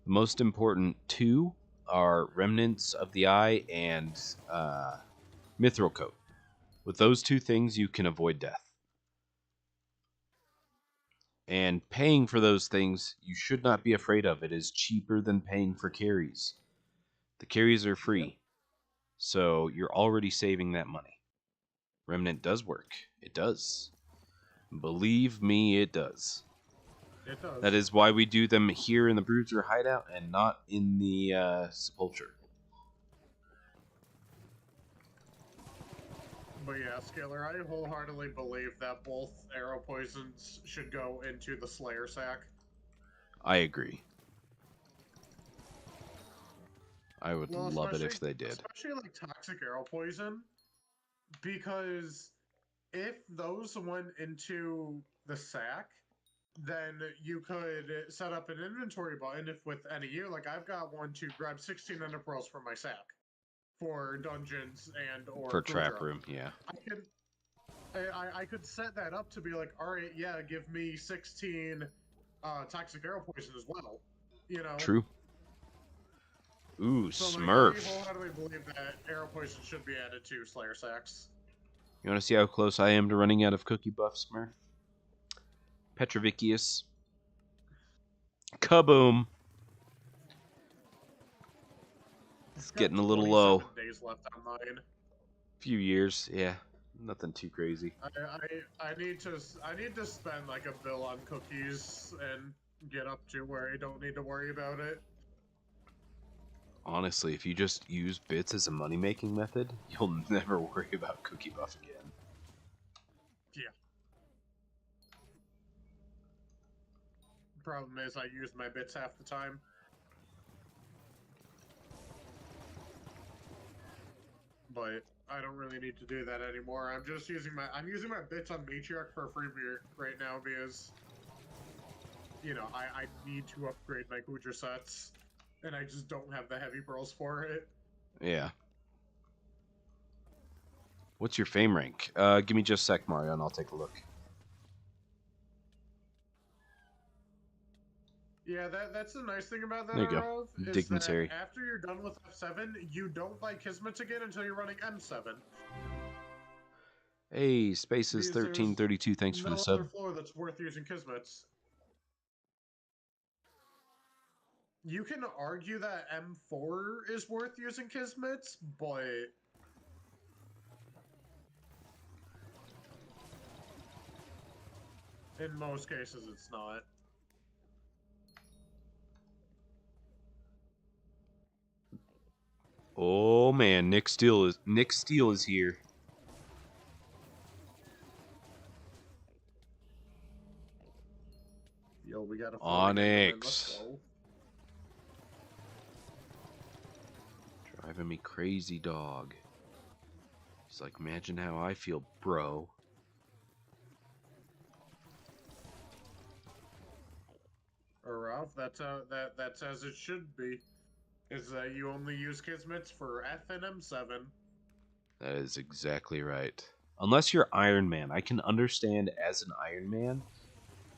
[SPEAKER 2] The most important 2 are Remnants of the Eye and Mithril Coat. With those 2 things, you can avoid death. And paying for those things, you should not be afraid of. It is cheaper than paying for carries. The carries are free. So you're already saving that money. Remnant does work. It does. Believe me, it does.
[SPEAKER 3] It does.
[SPEAKER 2] That is why we do them here in the Bruiser hideout and not in the Sepulture.
[SPEAKER 3] But yeah, Scalar, I wholeheartedly believe that both arrow poisons should go into the Slayer sack.
[SPEAKER 2] I agree. I would love it if they did.
[SPEAKER 3] Especially like toxic arrow poison, because if those went into the sack, then you could set up an inventory button if with any year. Like I've got one to grab 16 ender pearls from my sack for dungeons and or
[SPEAKER 2] for trap room, yeah.
[SPEAKER 3] I could set that up to be like, all right, yeah, give me 16 toxic arrow poison as well. You know.
[SPEAKER 2] True. Ooh,
[SPEAKER 3] so,
[SPEAKER 2] Smurf.
[SPEAKER 3] Like, I wholeheartedly believe that arrow poison should be added to Slayer sacks.
[SPEAKER 2] You want to see how close I am to running out of cookie buff, Smurf? Petrovicius. Kaboom. It's getting a little low.
[SPEAKER 3] 7 days left on mine.
[SPEAKER 2] Few years, yeah. Nothing too crazy.
[SPEAKER 3] I need to spend like a bill on cookies and get up to where I don't need to worry about it.
[SPEAKER 2] Honestly, if you just use bits as a money-making method, you'll never worry about Cookie Buff again.
[SPEAKER 3] Yeah. Problem is, I use my bits half the time. But I don't really need to do that anymore. I'm using my bits on Matriarch for free right now because, you know, I need to upgrade my Guja sets, and I just don't have the heavy pearls for it.
[SPEAKER 2] Yeah. What's your fame rank? Give me just a sec, Mario, and I'll take a look.
[SPEAKER 3] Yeah, that's the nice thing about that,
[SPEAKER 2] There you go.
[SPEAKER 3] Arav, is
[SPEAKER 2] Dignitary.
[SPEAKER 3] that after you're done with F7, you don't buy Kismets again until you're running M7.
[SPEAKER 2] Hey, Spaces
[SPEAKER 3] Because there's
[SPEAKER 2] 1332, thanks for
[SPEAKER 3] no
[SPEAKER 2] the
[SPEAKER 3] other
[SPEAKER 2] sub.
[SPEAKER 3] floor that's worth using Kismets. You can argue that M4 is worth using Kismets, but in most cases it's not.
[SPEAKER 2] Oh man, Nick Steele is here.
[SPEAKER 3] Yo, we got a
[SPEAKER 2] Onyx. Driving me crazy, dog. He's like, imagine how I feel, bro.
[SPEAKER 3] Or Ralph, that's as it should be. Is that you only use Kismets for F and M7.
[SPEAKER 2] That is exactly right. Unless you're Iron Man. I can understand as an Iron Man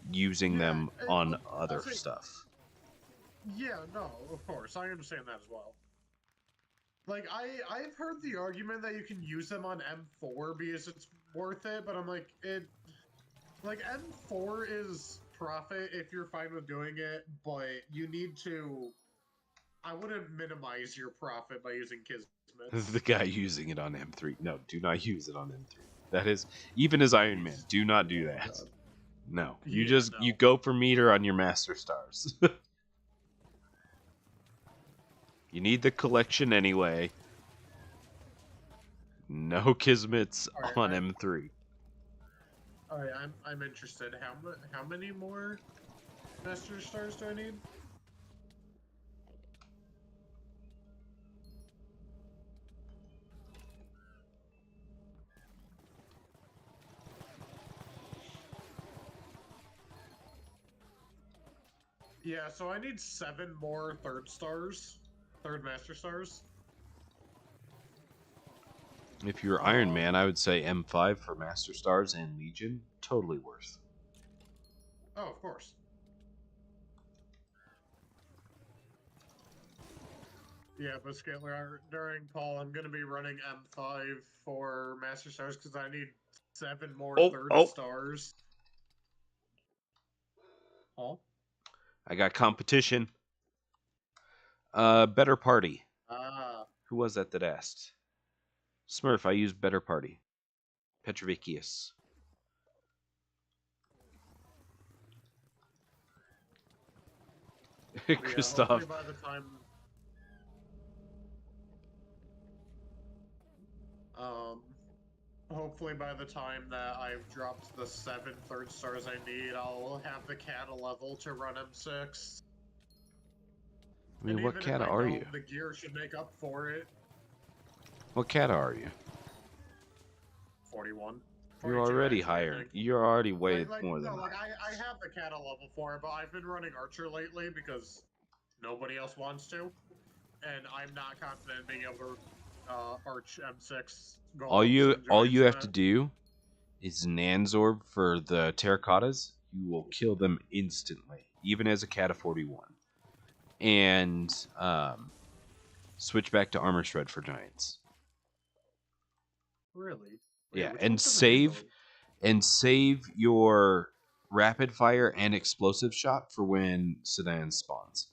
[SPEAKER 2] using them on other stuff.
[SPEAKER 3] Yeah, no, of course. I understand that as well. Like, I've heard the argument that you can use them on M4 because it's worth it, but I'm like, M4 is profit if you're fine with doing it, but you need to... I wouldn't minimize your profit by using Kismets.
[SPEAKER 2] The guy using it on M3. No, do not use it on M3. That is, even as Iron Man, do not do that. No, you you go for meter on your Master Stars. You need the collection anyway. No Kismets on M3.
[SPEAKER 3] Alright, I'm interested. How many more Master Stars do I need? Yeah, so I need 7 more third Master Stars.
[SPEAKER 2] If you're Iron Man, I would say M5 for Master Stars and Legion. Totally worth.
[SPEAKER 3] Oh, of course. Yeah, but Scalar, during Paul, I'm going to be running M5 for Master Stars because I need 7 more third stars. Paul?
[SPEAKER 2] I got competition. Better Party. Who was that asked? Smurf, I used Better Party. Petrovicius. Christoph.
[SPEAKER 3] Hopefully by the time... hopefully by the time that I've dropped the 7 third stars I need, I'll have the Kata level to run M6.
[SPEAKER 2] I mean, what Kata are you?
[SPEAKER 3] The gear should make up for it.
[SPEAKER 2] What Kata are you?
[SPEAKER 3] 41.
[SPEAKER 2] You're already higher. You're already way more than
[SPEAKER 3] I have the Kata level for it, but I've been running Archer lately because nobody else wants to, and I'm not confident in being able to arch M6.
[SPEAKER 2] All you have to do is Nanzorb for the Terracottas. You will kill them instantly, even as a Kata 41. And switch back to Armor Shred for Giants.
[SPEAKER 3] Really?
[SPEAKER 2] Yeah, and save your rapid fire and explosive shot for when Sedan spawns.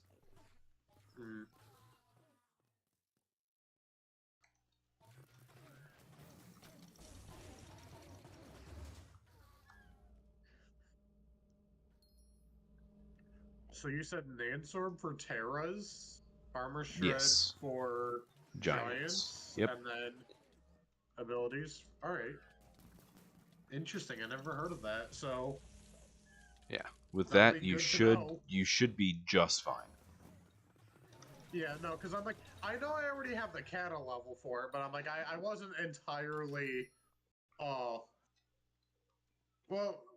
[SPEAKER 3] So you said Nansorb for Terras, Armor Shred
[SPEAKER 2] Yes.
[SPEAKER 3] for
[SPEAKER 2] Giants.
[SPEAKER 3] Giants,
[SPEAKER 2] Yep.
[SPEAKER 3] and then abilities. All right. Interesting. I never heard of that. So
[SPEAKER 2] Yeah. With
[SPEAKER 3] that'll
[SPEAKER 2] that,
[SPEAKER 3] be
[SPEAKER 2] you
[SPEAKER 3] good to
[SPEAKER 2] should
[SPEAKER 3] know.
[SPEAKER 2] be just fine.
[SPEAKER 3] Yeah, no, because I'm like, I know I already have the Kata level for it, but I'm like, I wasn't entirely, well,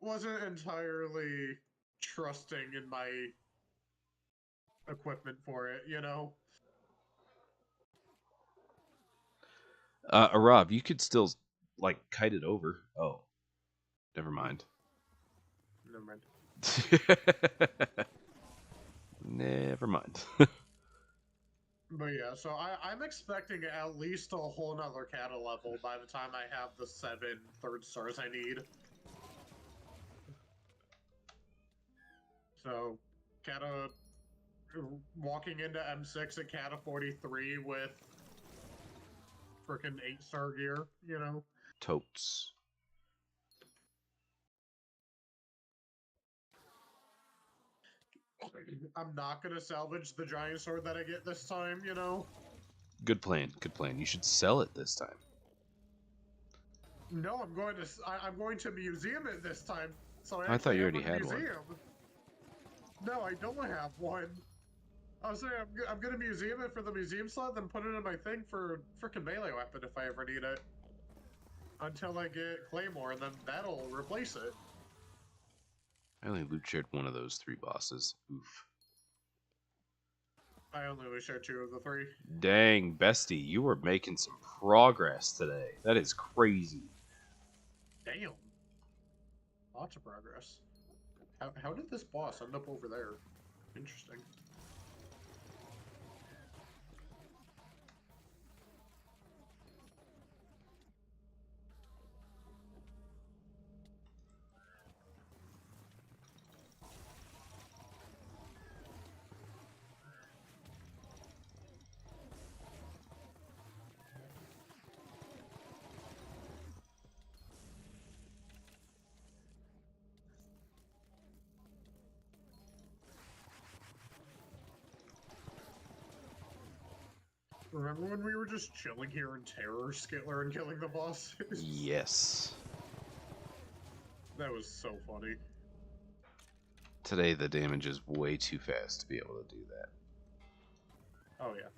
[SPEAKER 3] wasn't entirely trusting in my equipment for it, you know?
[SPEAKER 2] Rob, you could still like kite it over. Oh, never mind.
[SPEAKER 3] Never mind.
[SPEAKER 2] Never mind.
[SPEAKER 3] But yeah, so I'm expecting at least a whole nother Kata level by the time I have the 7 third stars I need. So, Kata walking into M6 at Kata 43 with freaking 8-star gear, you know?
[SPEAKER 2] Totes.
[SPEAKER 3] I'm not gonna salvage the giant sword that I get this time, you know?
[SPEAKER 2] Good plan. Good plan. You should sell it this time.
[SPEAKER 3] No, I'm going to museum it this time. So I
[SPEAKER 2] I thought
[SPEAKER 3] actually
[SPEAKER 2] you
[SPEAKER 3] have
[SPEAKER 2] already
[SPEAKER 3] a
[SPEAKER 2] had one.
[SPEAKER 3] museum. No, I don't have one. I was saying I'm gonna museum it for the museum slot, then put it in my thing for frickin' melee weapon if I ever need it. Until I get Claymore, and then that'll replace it.
[SPEAKER 2] I only loot shared one of those 3 bosses. Oof.
[SPEAKER 3] I only share 2 of the 3.
[SPEAKER 2] Dang, bestie, you were making some progress today. That is crazy.
[SPEAKER 3] Damn. Lots of progress. How did this boss end up over there? Interesting. Remember when we were just chilling here in Terror, Skittler, and killing the bosses?
[SPEAKER 2] Yes.
[SPEAKER 3] That was so funny.
[SPEAKER 2] Today the damage is way too fast to be able to do that.
[SPEAKER 3] Oh yeah.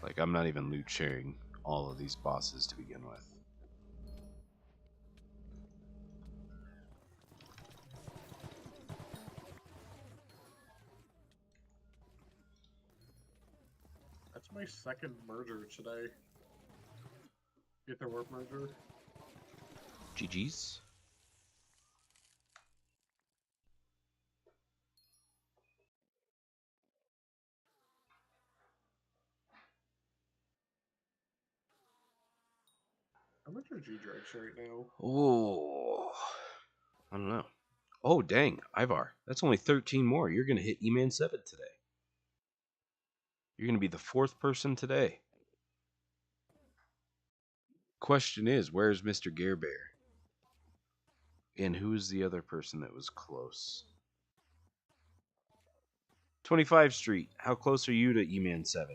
[SPEAKER 2] Like, I'm not even loot sharing all of these bosses to begin with.
[SPEAKER 3] That's my second merger today. Get the warp merger.
[SPEAKER 2] GG's.
[SPEAKER 3] How much are G-Dregs right now?
[SPEAKER 2] Oh, I don't know. Oh, dang, Ivar. That's only 13 more. You're going to hit Eman 7 today. You're going to be the 4th person today. Question is, where's Mr. Gare Bear? And who's the other person that was close? 25 Street. How close are you to Eman 7?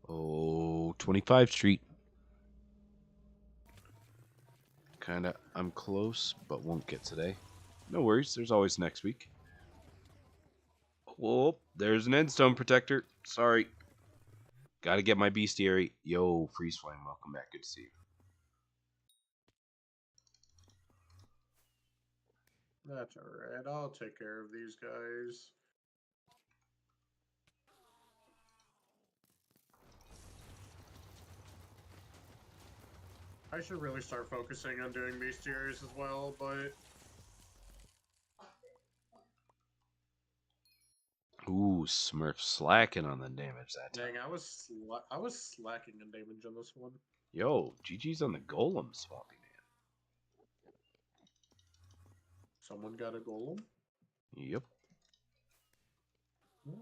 [SPEAKER 2] Oh, 25 Street. Kinda, I'm close, but won't get today. No worries, there's always next week. Whoop, there's an endstone protector. Sorry. Gotta get my bestiary. Yo, Freeze Flame, welcome back. Good to see you.
[SPEAKER 3] That's alright. I'll take care of these guys. I should really start focusing on doing bestiaries as well, but
[SPEAKER 2] Ooh, Smurf slacking on the damage that time.
[SPEAKER 3] dang, I was slacking in damage on this one.
[SPEAKER 2] Yo, GG's on the golem swapping, man.
[SPEAKER 3] Someone got a golem?
[SPEAKER 2] Yep.
[SPEAKER 3] Nice.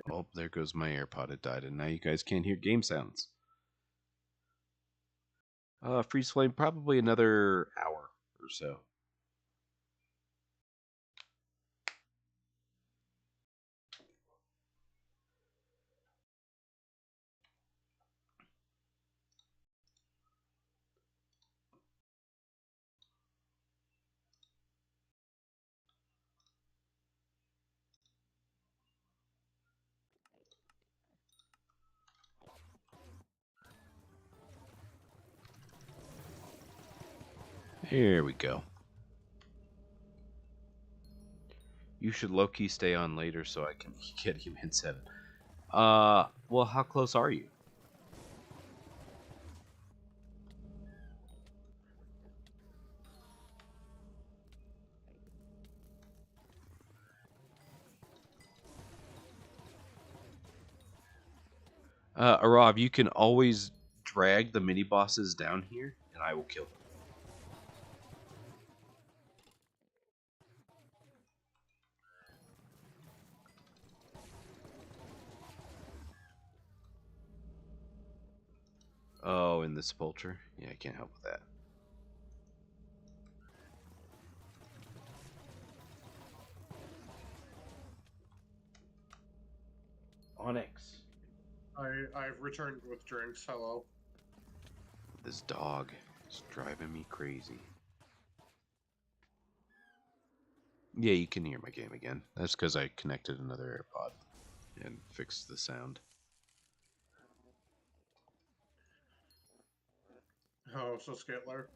[SPEAKER 2] Oh, there goes my AirPod. It died, and now you guys can't hear game sounds. Freeze flame, probably another hour or so. Here we go. You should low-key stay on later so I can get you in 7. Well, how close are you? Arav, you can always drag the mini-bosses down here, and I will kill them. Oh, in the sepulcher? Yeah, I can't help with that. Onyx.
[SPEAKER 3] I've returned with drinks. Hello.
[SPEAKER 2] This dog is driving me crazy. Yeah, you can hear my game again. That's because I connected another AirPod and fixed the sound.
[SPEAKER 3] Oh, so Skitler.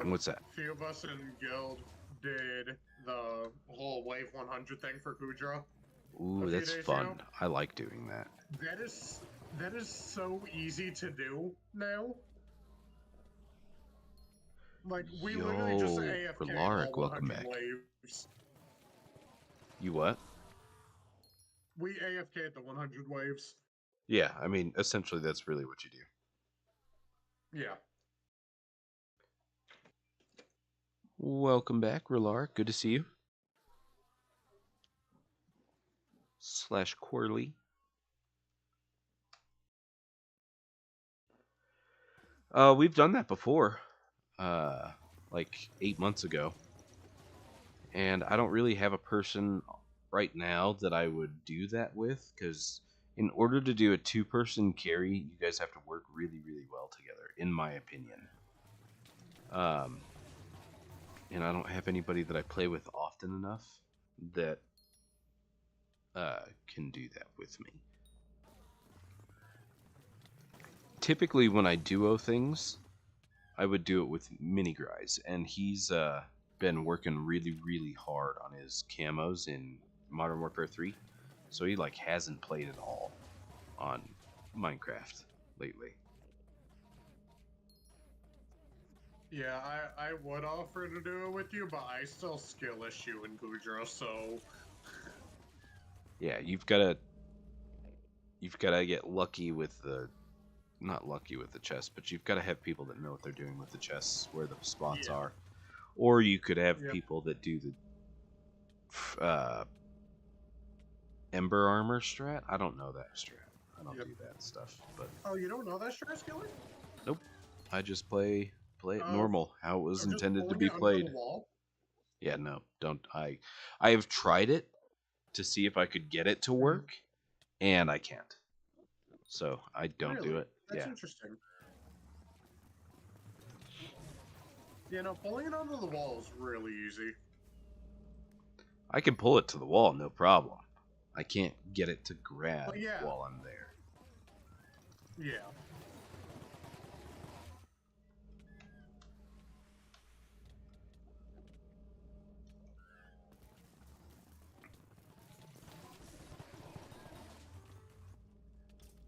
[SPEAKER 2] What's that?
[SPEAKER 3] A few of us in guild did the whole Wave 100 thing for Kudra.
[SPEAKER 2] Ooh,
[SPEAKER 3] few
[SPEAKER 2] that's
[SPEAKER 3] days
[SPEAKER 2] fun.
[SPEAKER 3] ago.
[SPEAKER 2] I like doing that.
[SPEAKER 3] That is so easy to do now. Like, we literally just
[SPEAKER 2] Yo,
[SPEAKER 3] AFK
[SPEAKER 2] Relark,
[SPEAKER 3] all
[SPEAKER 2] welcome
[SPEAKER 3] 100
[SPEAKER 2] back.
[SPEAKER 3] waves.
[SPEAKER 2] You what?
[SPEAKER 3] We AFK'd the 100 waves.
[SPEAKER 2] Yeah, I mean, essentially that's really what you do.
[SPEAKER 3] Yeah.
[SPEAKER 2] Welcome back, Relark. Good to see you. Slash Corley. We've done that before. Like 8 months ago. And I don't really have a person right now that I would do that with, because in order to do a 2-person carry, you guys have to work really, really well together, in my opinion. And I don't have anybody that I play with often enough that can do that with me. Typically, when I duo things, I would do it with Minigrise, and he's been working really, really hard on his camos in Modern Warfare 3, so he like hasn't played at all on Minecraft lately.
[SPEAKER 3] Yeah, I would offer to do it with you, but I still skill issue in Kudra, so...
[SPEAKER 2] Yeah, you've gotta get lucky with the, not lucky with the chest, but you've gotta have people that know what they're doing with the chests, where the spots
[SPEAKER 3] Yeah.
[SPEAKER 2] are, or you could have
[SPEAKER 3] Yep.
[SPEAKER 2] people that do the Ember armor strat. I don't know that strat. I don't
[SPEAKER 3] Yep.
[SPEAKER 2] do that stuff, but
[SPEAKER 3] Oh, you don't know that strat skiller?
[SPEAKER 2] nope. I just play it
[SPEAKER 3] Oh,
[SPEAKER 2] normal, how it was
[SPEAKER 3] I'm just
[SPEAKER 2] intended to
[SPEAKER 3] pulling
[SPEAKER 2] be
[SPEAKER 3] it under
[SPEAKER 2] played.
[SPEAKER 3] the wall?
[SPEAKER 2] Yeah, no, don't. I have tried it to see if I could get it to work, and I can't. So I don't do
[SPEAKER 3] Really?
[SPEAKER 2] it.
[SPEAKER 3] That's
[SPEAKER 2] Yeah.
[SPEAKER 3] interesting. Yeah, no, pulling it onto the wall is really easy.
[SPEAKER 2] I can pull it to the wall, no problem. I can't get it to grab
[SPEAKER 3] yeah.
[SPEAKER 2] while I'm there.
[SPEAKER 3] Yeah.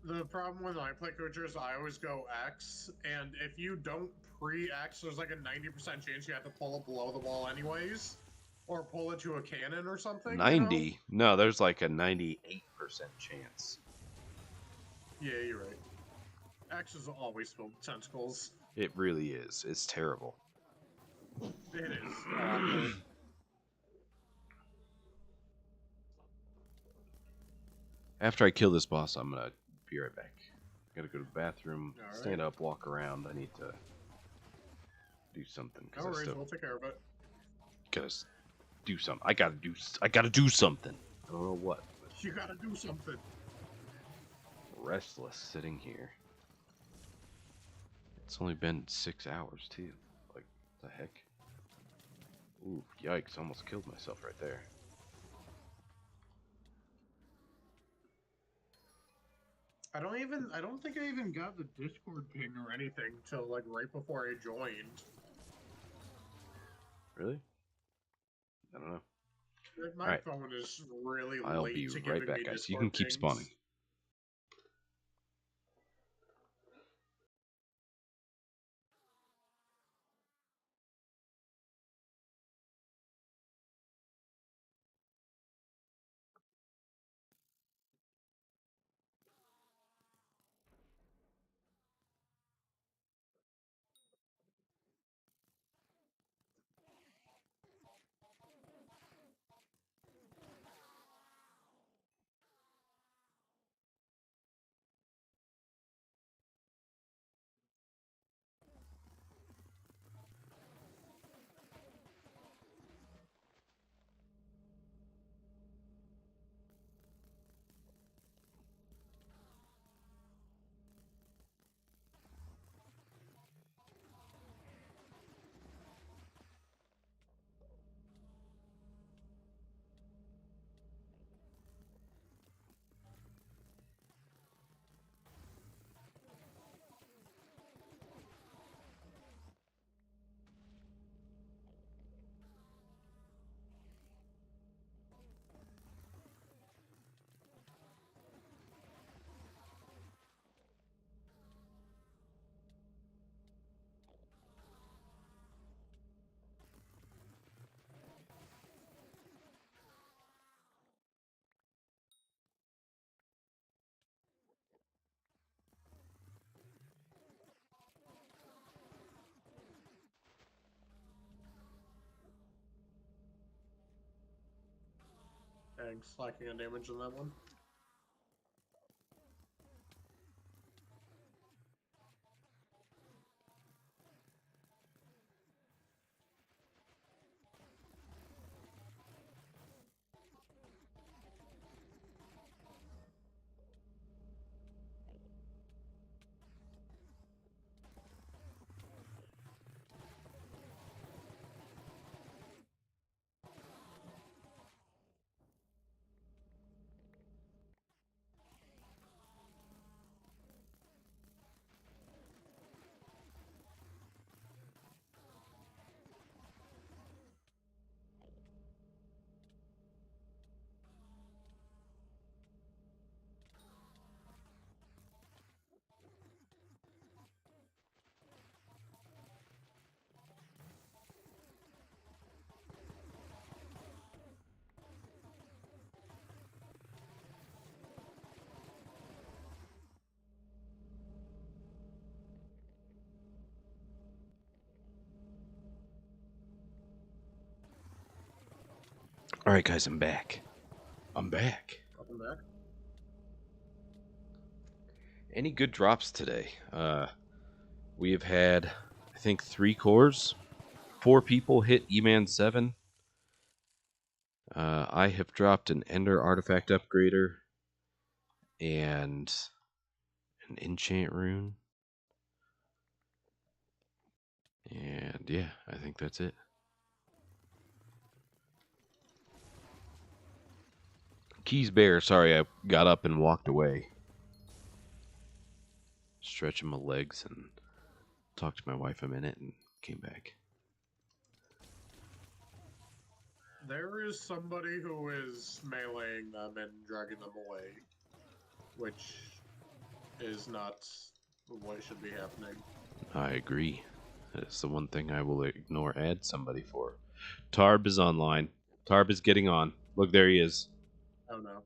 [SPEAKER 3] The problem when I play coachers, I always go X, and if you don't pre-X, there's like a 90% chance you have to pull it below the wall anyways, or pull it to a cannon or something.
[SPEAKER 2] 90? No, there's like a 98% chance.
[SPEAKER 3] Yeah, you're right. X is always filled with tentacles.
[SPEAKER 2] It really is. It's terrible.
[SPEAKER 3] It is awful.
[SPEAKER 2] After I kill this boss, I'm gonna be right back. I gotta go to the bathroom,
[SPEAKER 3] All
[SPEAKER 2] stand
[SPEAKER 3] right.
[SPEAKER 2] up, walk around. I need to do something
[SPEAKER 3] No
[SPEAKER 2] because
[SPEAKER 3] worries, we'll take care of it.
[SPEAKER 2] gotta do something. I gotta do something. I don't know what.
[SPEAKER 3] You gotta do something.
[SPEAKER 2] Restless sitting here. It's only been 6 hours too. Like the heck? Ooh, yikes! Almost killed myself right there.
[SPEAKER 3] I don't think I even got the Discord ping or anything till like right before I joined.
[SPEAKER 2] Really? I don't know.
[SPEAKER 3] Like, my
[SPEAKER 2] Alright.
[SPEAKER 3] phone is really
[SPEAKER 2] I'll
[SPEAKER 3] late
[SPEAKER 2] be
[SPEAKER 3] to
[SPEAKER 2] right
[SPEAKER 3] giving
[SPEAKER 2] back,
[SPEAKER 3] me
[SPEAKER 2] guys. You
[SPEAKER 3] Discord
[SPEAKER 2] can keep
[SPEAKER 3] pings.
[SPEAKER 2] spawning.
[SPEAKER 3] Dang, slacking on damage on that one.
[SPEAKER 2] Alright, guys, I'm back. I'm back.
[SPEAKER 3] Welcome back.
[SPEAKER 2] Any good drops today? We have had, I think, 3 cores. 4 people hit Eman 7. I have dropped an Ender Artifact Upgrader and an Enchant Rune. And yeah, I think that's it. Keys Bear, sorry, I got up and walked away. Stretching my legs and talked to my wife a minute and came back.
[SPEAKER 3] There is somebody who is meleeing them and dragging them away, which is not what should be happening.
[SPEAKER 2] I agree. That's the one thing I will ignore add somebody for. Tarb is online. Tarb is getting on. Look, there he is.
[SPEAKER 3] Oh no.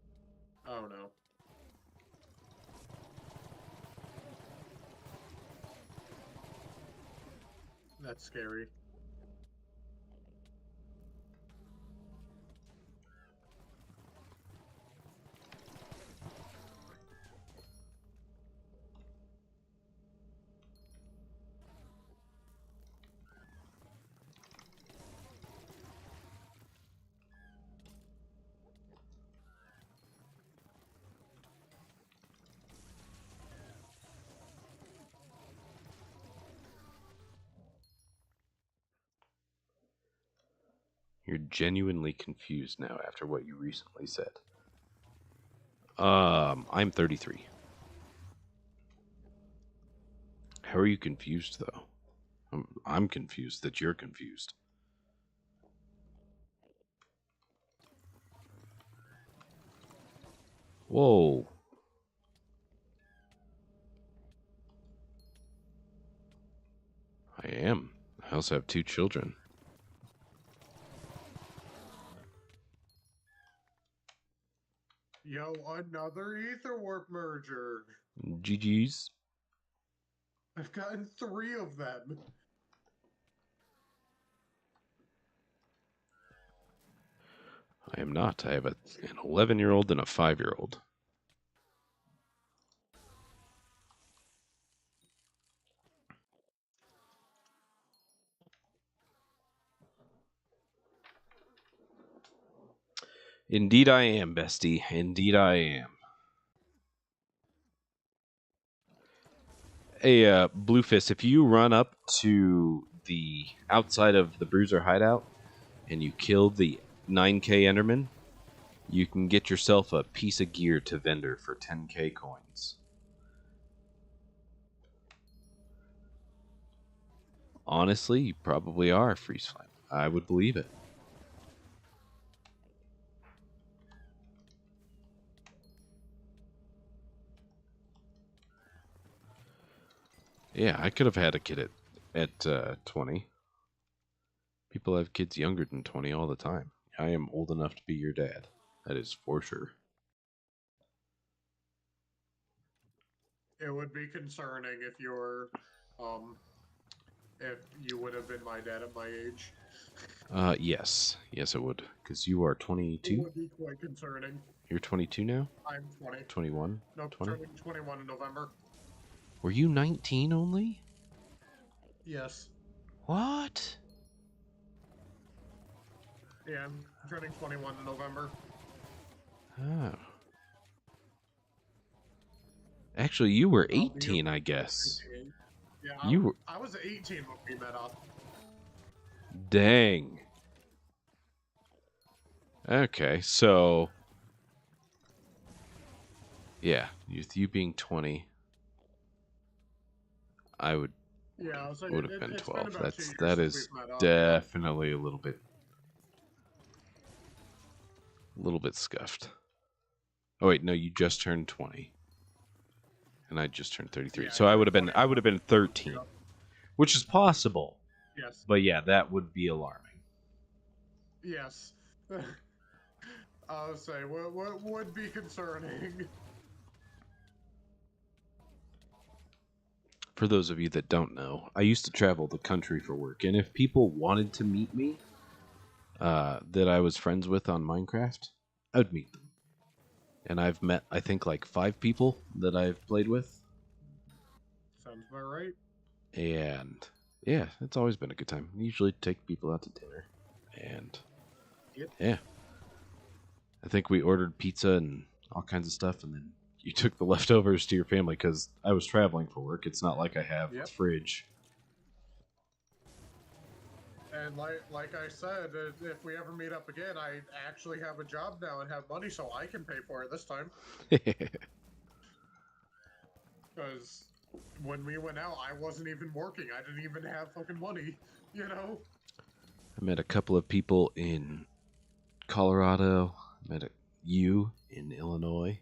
[SPEAKER 3] Oh no. That's scary.
[SPEAKER 2] You're genuinely confused now after what you recently said. I'm 33. How are you confused, though? I'm confused that you're confused. Whoa. I am. I also have 2 children.
[SPEAKER 3] Yo, another ether warp merger.
[SPEAKER 2] GG's.
[SPEAKER 3] I've gotten 3 of them.
[SPEAKER 2] I am not. I have an 11-year-old and a 5-year-old. Indeed I am, bestie. Indeed I am. Hey, Bluefist, if you run up to the outside of the Bruiser hideout and you kill the 9k Enderman, you can get yourself a piece of gear to vendor for 10k coins. Honestly, you probably are, Freeze Flame. I would believe it. Yeah, I could have had a kid at 20. People have kids younger than 20 all the time. I am old enough to be your dad. That is for sure.
[SPEAKER 3] It would be concerning if you're, if you would have been my dad at my age.
[SPEAKER 2] Yes. Yes, it would. Because you are 22?
[SPEAKER 3] It would be quite concerning.
[SPEAKER 2] You're 22 now?
[SPEAKER 3] I'm 20.
[SPEAKER 2] 21?
[SPEAKER 3] No,
[SPEAKER 2] 20?
[SPEAKER 3] turning 21 in November.
[SPEAKER 2] Were you 19 only?
[SPEAKER 3] Yes.
[SPEAKER 2] What?
[SPEAKER 3] Yeah, I'm turning 21 in November.
[SPEAKER 2] Oh. Actually, you were
[SPEAKER 3] I'll be
[SPEAKER 2] 18, I guess.
[SPEAKER 3] 18. Yeah, I was 18 when we met up.
[SPEAKER 2] Dang. Okay, so... Yeah, with you being 20, I would
[SPEAKER 3] Yeah, so
[SPEAKER 2] have been
[SPEAKER 3] it's
[SPEAKER 2] 12.
[SPEAKER 3] been about 2 years
[SPEAKER 2] That
[SPEAKER 3] since
[SPEAKER 2] is
[SPEAKER 3] we've met up.
[SPEAKER 2] definitely a little bit scuffed. Oh wait, no, you just turned 20. And I just turned 33.
[SPEAKER 3] Yeah,
[SPEAKER 2] So I would have been 13.
[SPEAKER 3] Yeah.
[SPEAKER 2] Which is possible.
[SPEAKER 3] Yes.
[SPEAKER 2] But yeah, that would be alarming.
[SPEAKER 3] Yes. I'll say, what would be concerning?
[SPEAKER 2] For those of you that don't know, I used to travel the country for work, and if people wanted to meet me, that I was friends with on Minecraft, I would meet them. And I've met, I think, like 5 people that I've played with.
[SPEAKER 3] Sounds about right.
[SPEAKER 2] And yeah, it's always been a good time. I usually take people out to dinner. And
[SPEAKER 3] Yep.
[SPEAKER 2] yeah. I think we ordered pizza and all kinds of stuff, and then you took the leftovers to your family because I was traveling for work. It's not like I have a fridge.
[SPEAKER 3] And like I said, if we ever meet up again, I actually have a job now and have money, so I can pay for it this time. Because when we went out, I wasn't even working. I didn't even have fucking money, you know?
[SPEAKER 2] I met a couple of people in Colorado. I met you in Illinois.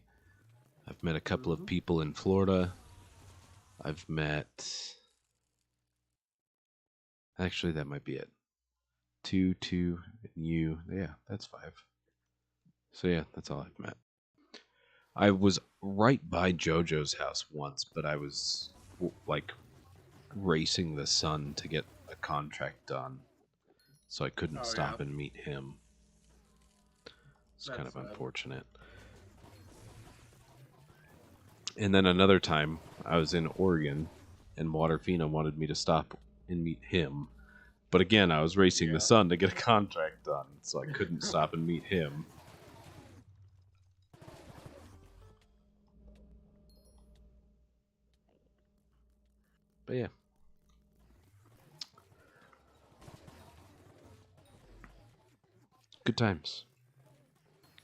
[SPEAKER 2] I've met a couple of people in Florida. I've met... Actually, that might be it. 2, and you. Yeah, that's 5. So yeah, that's all I've met. I was right by JoJo's house once, but I was like racing the sun to get a contract done, so I couldn't stop and meet him. It's kind of unfortunate. And then another time, I was in Oregon, and Waterfina wanted me to stop and meet him. But again, I was racing the sun to get a contract done, so I couldn't stop and meet him. But yeah. Good times.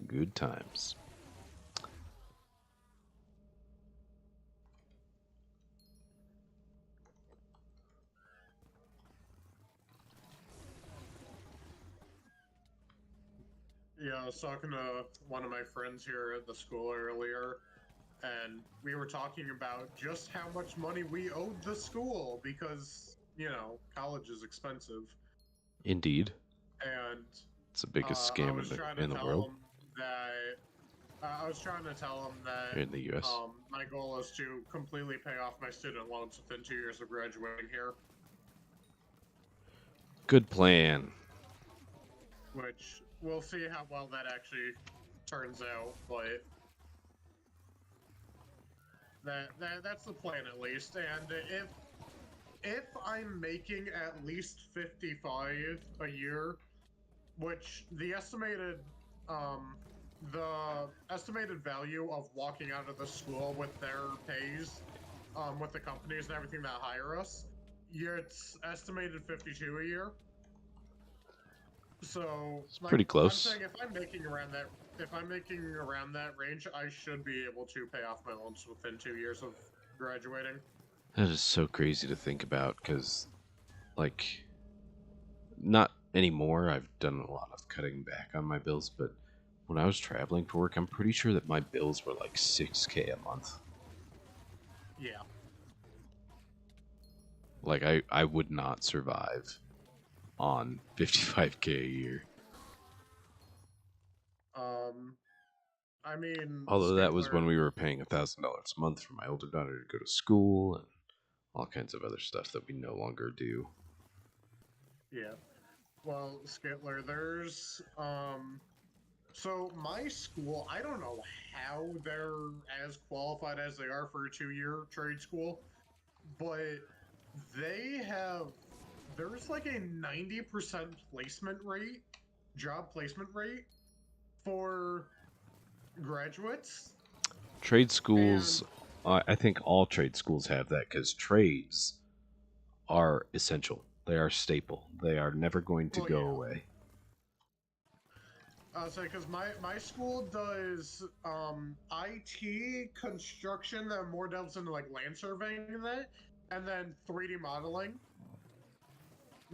[SPEAKER 2] Good times.
[SPEAKER 3] Yeah, I was talking to one of my friends here at the school earlier, and we were talking about just how much money we owed the school because, you know, college is expensive.
[SPEAKER 2] Indeed.
[SPEAKER 3] And
[SPEAKER 2] it's the biggest
[SPEAKER 3] I
[SPEAKER 2] scam
[SPEAKER 3] was trying to
[SPEAKER 2] in the
[SPEAKER 3] tell
[SPEAKER 2] world.
[SPEAKER 3] him that I was trying to tell him that
[SPEAKER 2] In the U.S.
[SPEAKER 3] My goal is to completely pay off my student loans within 2 years of graduating here.
[SPEAKER 2] Good plan.
[SPEAKER 3] Which we'll see how well that actually turns out, but that's the plan at least. And if I'm making at least 55 a year, which the estimated value of walking out of the school with their pays, with the companies and everything that hire us, it's estimated 52 a year. So
[SPEAKER 2] it's pretty close.
[SPEAKER 3] I'm saying if I'm making around that range, I should be able to pay off my loans within 2 years of graduating.
[SPEAKER 2] That is so crazy to think about, because, like, not anymore. I've done a lot of cutting back on my bills, but when I was traveling for work, I'm pretty sure that my bills were like $6,000 a month.
[SPEAKER 3] Yeah.
[SPEAKER 2] Like, I would not survive on $55,000 a year.
[SPEAKER 3] I mean,
[SPEAKER 2] although that was when we were paying $1,000 a month for my older daughter to go to school and all kinds of other stuff that we no longer do.
[SPEAKER 3] Yeah. Well, Skitler, there's so my school, I don't know how they're as qualified as they are for a 2-year trade school, but there's like a 90% job placement rate for graduates.
[SPEAKER 2] Trade schools, I think all trade schools have that, because trades are essential. They are staple. They are never going to go away.
[SPEAKER 3] I'll say, because my school does IT, construction, that more delves into like land surveying and that, and then 3D modeling.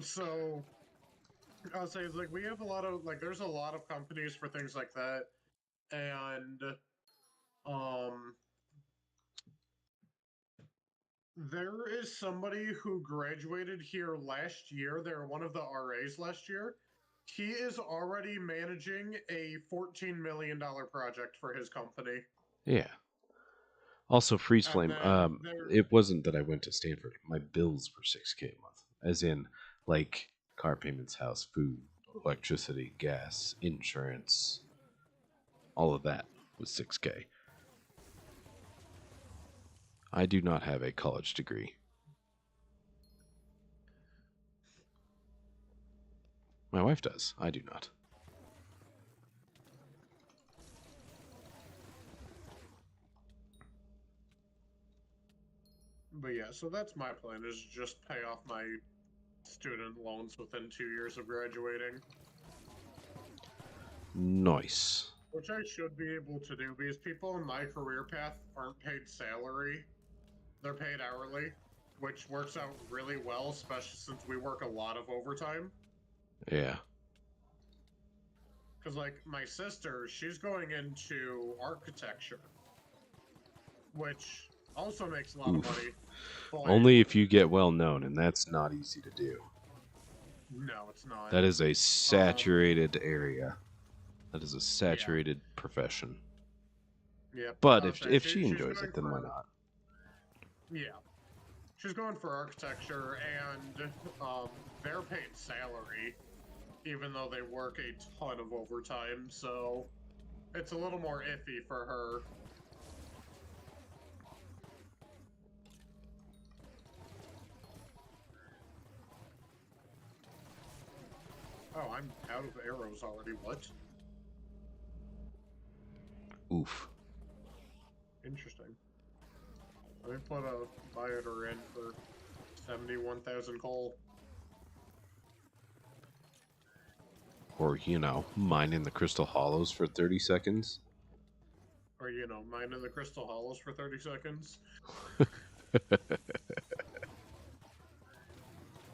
[SPEAKER 3] So I'll say, it's like we have a lot of there's a lot of companies for things like that, and there is somebody who graduated here last year. They're one of the RAs last year. He is already managing a $14 million project for his company.
[SPEAKER 2] Yeah. Also, freeze flame. It wasn't that I went to Stanford. My bills were $6,000 a month, as in like car payments, house, food, electricity, gas, insurance. All of that was $6,000. I do not have a college degree. My wife does. I do not.
[SPEAKER 3] But yeah, so that's my plan, is just pay off my student loans within 2 years of graduating.
[SPEAKER 2] Nice.
[SPEAKER 3] Which I should be able to do, because people in my career path aren't paid salary. They're paid hourly, which works out really well, especially since we work a lot of overtime.
[SPEAKER 2] Yeah.
[SPEAKER 3] Because, like, my sister, she's going into architecture. which also makes a lot of money. But
[SPEAKER 2] Only if you get well known, and that's not easy to do.
[SPEAKER 3] no, it's not.
[SPEAKER 2] That is a saturated area. That is a saturated profession.
[SPEAKER 3] Yeah,
[SPEAKER 2] But
[SPEAKER 3] I'll say
[SPEAKER 2] if she
[SPEAKER 3] she's
[SPEAKER 2] enjoys
[SPEAKER 3] going
[SPEAKER 2] it, then why
[SPEAKER 3] for-
[SPEAKER 2] not?
[SPEAKER 3] Yeah, she's going for architecture, and they're paid salary, even though they work a ton of overtime. So it's a little more iffy for her. Oh, I'm out of arrows already. What?
[SPEAKER 2] Oof.
[SPEAKER 3] Interesting. Let me put a bioter in for 71,000 coal.
[SPEAKER 2] Or, mining the crystal hollows for 30 seconds.
[SPEAKER 3] Or, mining the crystal hollows for 30 seconds.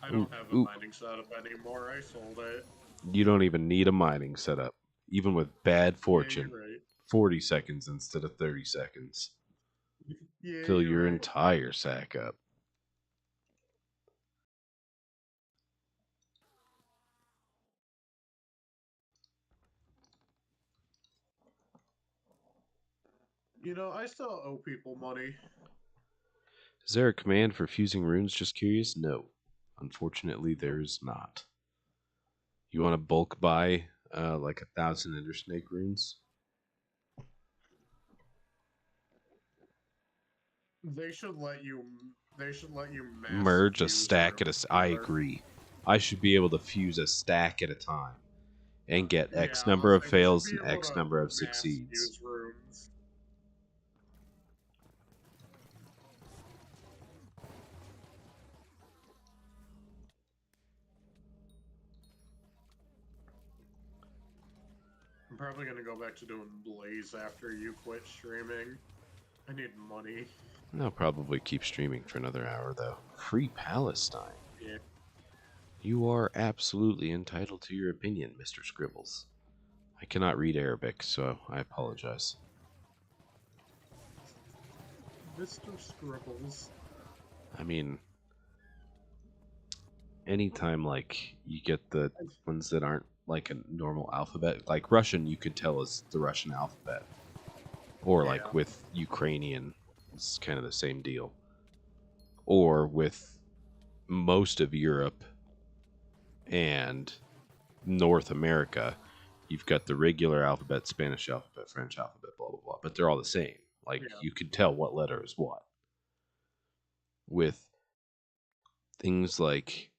[SPEAKER 3] I don't have a mining setup anymore. I sold it.
[SPEAKER 2] You don't even need a mining setup. Even with bad fortune.
[SPEAKER 3] Yeah, you're right.
[SPEAKER 2] 40 seconds instead of 30 seconds.
[SPEAKER 3] Yeah,
[SPEAKER 2] Fill
[SPEAKER 3] you're
[SPEAKER 2] your
[SPEAKER 3] right.
[SPEAKER 2] entire sack up.
[SPEAKER 3] I still owe people money.
[SPEAKER 2] Is there a command for fusing runes? Just curious? No. Unfortunately, there's not. You want to bulk buy like 1,000 Endersnake runes?
[SPEAKER 3] They should let you. They should let you mass
[SPEAKER 2] Merge a
[SPEAKER 3] fuse
[SPEAKER 2] stack at
[SPEAKER 3] runes
[SPEAKER 2] I
[SPEAKER 3] together.
[SPEAKER 2] agree. I should be able to fuse a stack at a time and get X
[SPEAKER 3] Yeah, I'll
[SPEAKER 2] number of
[SPEAKER 3] say they should
[SPEAKER 2] fails
[SPEAKER 3] be
[SPEAKER 2] and
[SPEAKER 3] able
[SPEAKER 2] X
[SPEAKER 3] to
[SPEAKER 2] number of
[SPEAKER 3] mass
[SPEAKER 2] succeeds.
[SPEAKER 3] fuse runes. I'm probably gonna go back to doing Blaze after you quit streaming. I need money.
[SPEAKER 2] I'll probably keep streaming for another hour though. Free Palestine.
[SPEAKER 3] Yeah.
[SPEAKER 2] You are absolutely entitled to your opinion, Mr. Scribbles. I cannot read Arabic, so I apologize.
[SPEAKER 3] Mr. Scribbles.
[SPEAKER 2] I mean, anytime like you get the ones that aren't like a normal alphabet, like Russian, you could tell is the Russian alphabet, or
[SPEAKER 3] Yeah.
[SPEAKER 2] like with Ukrainian, it's kind of the same deal, or with most of Europe and North America, you've got the regular alphabet, Spanish alphabet, French alphabet, blah blah blah, but they're all the same. Like
[SPEAKER 3] Yeah.
[SPEAKER 2] you could tell what letter is what. With things like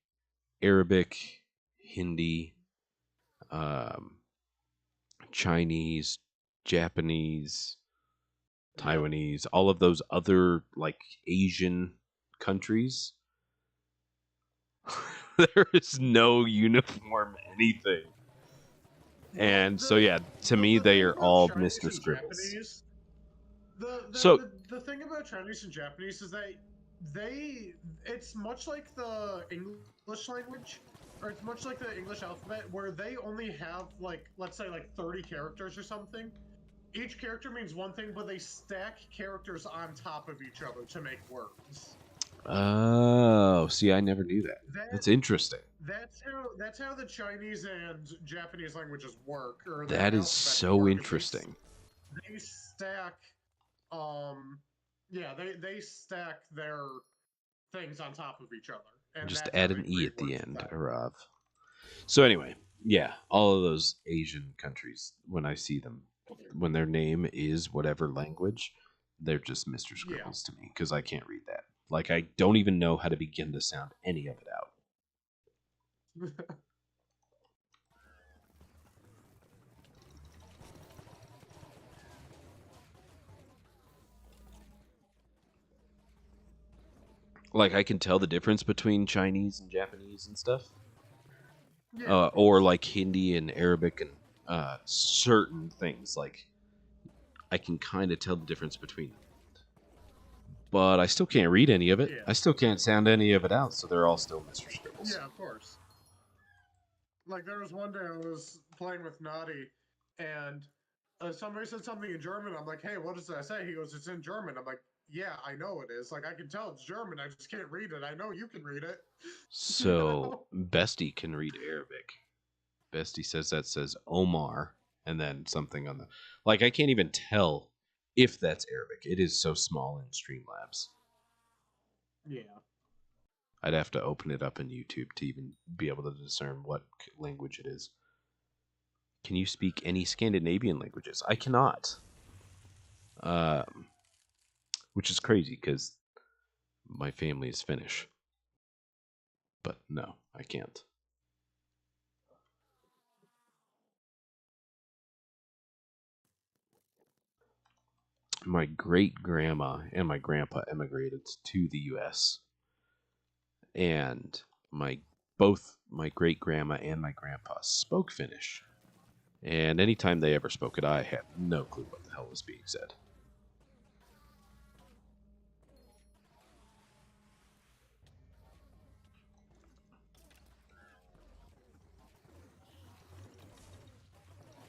[SPEAKER 2] Arabic, Hindi, Chinese, Japanese, Taiwanese, all of those other like Asian countries, there is no uniform anything. And so yeah, to me they are all Mr. Scribbles.
[SPEAKER 3] The thing about Chinese and Japanese is that it's much like the English language, or it's much like the English alphabet, where they only have like, let's say, like 30 characters or something. Each character means one thing, but they stack characters on top of each other to make words.
[SPEAKER 2] Oh, see, I never knew that. That's interesting.
[SPEAKER 3] That's how the Chinese and Japanese languages work. Or
[SPEAKER 2] that is so interesting.
[SPEAKER 3] They stack, they stack their things on top of each other. And
[SPEAKER 2] just
[SPEAKER 3] that's
[SPEAKER 2] add
[SPEAKER 3] how
[SPEAKER 2] an
[SPEAKER 3] they
[SPEAKER 2] E
[SPEAKER 3] create
[SPEAKER 2] at the
[SPEAKER 3] words
[SPEAKER 2] end,
[SPEAKER 3] with that.
[SPEAKER 2] Arav. So anyway, yeah, all of those Asian countries, when I see them, when their name is whatever language, they're just Mr. Scribbles to me, because I can't read that. Like, I don't even know how to begin to sound any of it out. Like, I can tell the difference between Chinese and Japanese and stuff.
[SPEAKER 3] Yeah,
[SPEAKER 2] or like Hindi and Arabic and certain things. Like, I can kind of tell the difference between them. But I still can't read any of it.
[SPEAKER 3] Yeah.
[SPEAKER 2] I still can't sound any of it out, so they're all still Mr. Scribbles.
[SPEAKER 3] Yeah, of course. Like, there was one day I was playing with Naughty, and somebody said something in German. I'm like, hey, what does that say? He goes, it's in German. I'm like, yeah, I know it is. Like, I can tell it's German. I just can't read it. I know you can read it.
[SPEAKER 2] So Bestie can read Arabic. Bestie says that says Omar and then something on the like I can't even tell if that's Arabic. It is so small in Streamlabs.
[SPEAKER 3] Yeah.
[SPEAKER 2] I'd have to open it up in YouTube to even be able to discern what language it is. Can you speak any Scandinavian languages? I cannot. Which is crazy because my family is Finnish. But no, I can't. My great grandma and my grandpa emigrated to the US. And both my great grandma and my grandpa spoke Finnish. And anytime they ever spoke it, I had no clue what the hell was being said.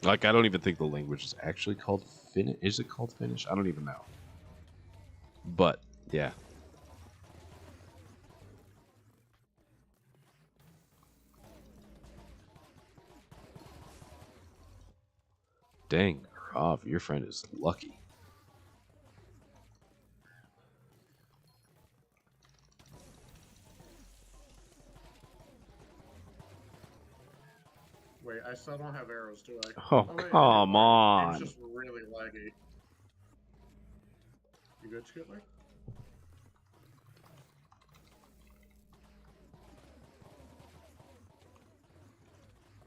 [SPEAKER 2] Like, I don't even think the language is actually called Finnish. Is it called Finnish? I don't even know. But, yeah. Dang, Rav, your friend is lucky.
[SPEAKER 3] Wait, I still don't have arrows, do I?
[SPEAKER 2] Oh,
[SPEAKER 3] wait, I do.
[SPEAKER 2] come
[SPEAKER 3] Alright,
[SPEAKER 2] on.
[SPEAKER 3] It's just really laggy. You good, Skitler?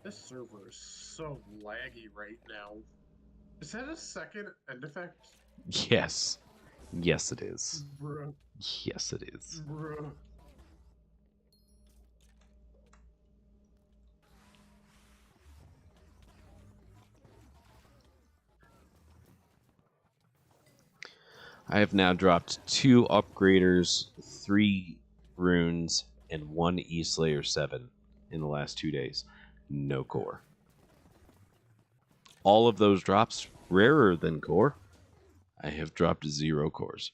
[SPEAKER 3] This server is so laggy right now. Is that a second end effect?
[SPEAKER 2] Yes. Yes, it is.
[SPEAKER 3] Bruh.
[SPEAKER 2] Yes, it is.
[SPEAKER 3] Bruh.
[SPEAKER 2] I have now dropped 2 upgraders, 3 runes, and 1 E-Slayer 7 in the last 2 days. No core. All of those drops rarer than core. I have dropped 0 cores.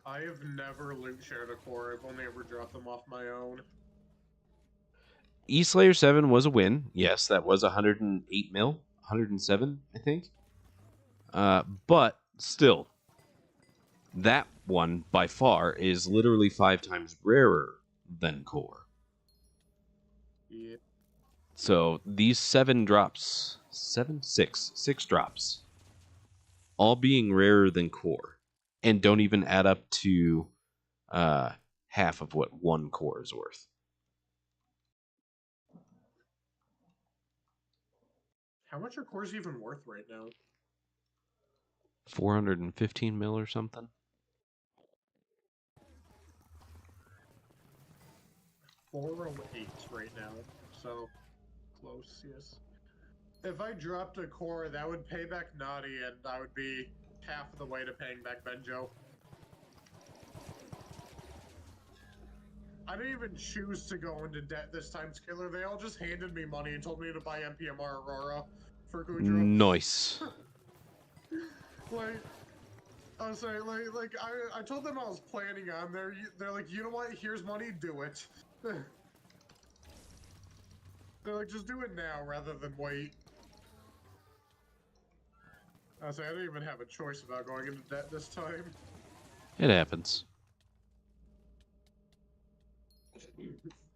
[SPEAKER 3] I have never loot shared a core. I've only ever dropped them off my own.
[SPEAKER 2] E-Slayer 7 was a win. Yes, that was 108 mil. 107, I think. But still, that one by far is literally 5 times rarer than core.
[SPEAKER 3] Yeah.
[SPEAKER 2] So these 7 drops, 6 drops, all being rarer than core, and don't even add up to half of what 1 core is worth.
[SPEAKER 3] How much are cores even worth right now?
[SPEAKER 2] 415 mil or something.
[SPEAKER 3] 408 right now. So close, yes. If I dropped a core, that would pay back Naughty, and I would be half of the way to paying back Benjo. I didn't even choose to go into debt this time, Skiller. They all just handed me money and told me to buy MPMR Aurora for Kudra.
[SPEAKER 2] Nice.
[SPEAKER 3] Like, I was saying, I told them I was planning on there. They're like, you know what? Here's money, do it. They're like, just do it now rather than wait. I was saying, I didn't even have a choice about going into debt this time.
[SPEAKER 2] It happens.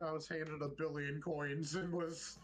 [SPEAKER 3] I was handed 1 billion coins and was...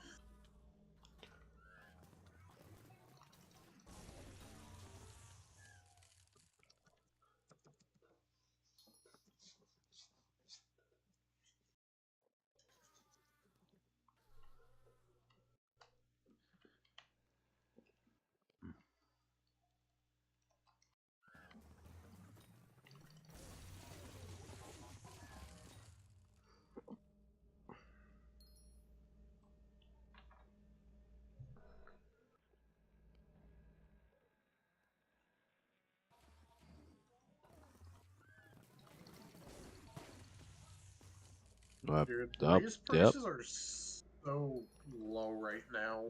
[SPEAKER 3] Dude, these prices are so low right now.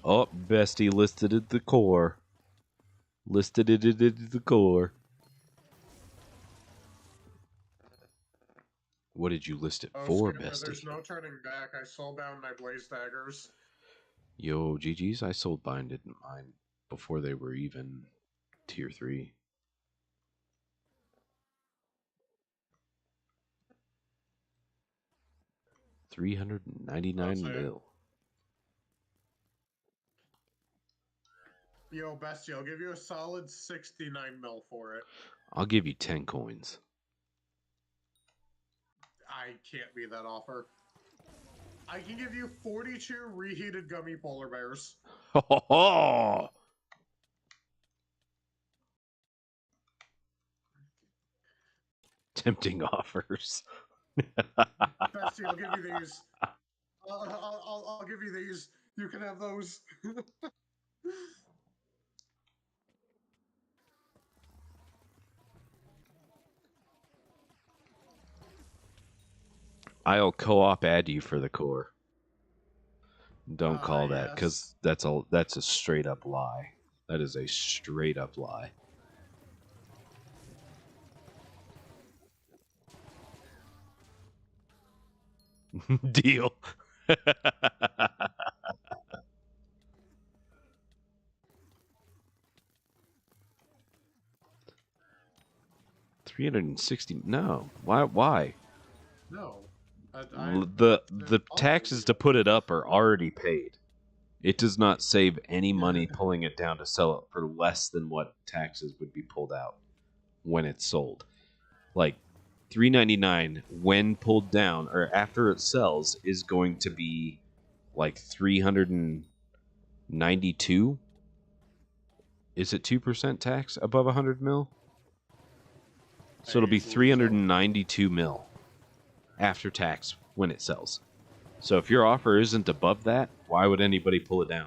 [SPEAKER 2] Oh, Bestie listed at the core. Listed it at the core. What did you list it
[SPEAKER 3] Oh,
[SPEAKER 2] for,
[SPEAKER 3] Skipper,
[SPEAKER 2] Bestie?
[SPEAKER 3] there's no turning back. I soulbound my blaze daggers.
[SPEAKER 2] Yo, GG's, I sold binded mine before they were even tier 3. $399 mil.
[SPEAKER 3] Yo, Bestie, I'll give you a solid 69 mil for it.
[SPEAKER 2] I'll give you 10 coins.
[SPEAKER 3] I can't be that offer. I can give you 42 reheated gummy polar bears.
[SPEAKER 2] Ho ho ho! Tempting offers.
[SPEAKER 3] Bestie, I'll give you these. I'll give you these. You can have those.
[SPEAKER 2] I'll co-op add you for the core. Don't call that, because
[SPEAKER 3] yes.
[SPEAKER 2] that's a straight up lie. That is a straight up lie. Deal. $360. No. Why?
[SPEAKER 3] No.
[SPEAKER 2] The taxes to put it up are already paid. It does not save any money pulling it down to sell it for less than what taxes would be pulled out when it's sold. Like $399 when pulled down or after it sells is going to be like $392. Is it 2% tax above 100 mil? So it'll be 392 mil after tax when it sells. So if your offer isn't above that, why would anybody pull it down?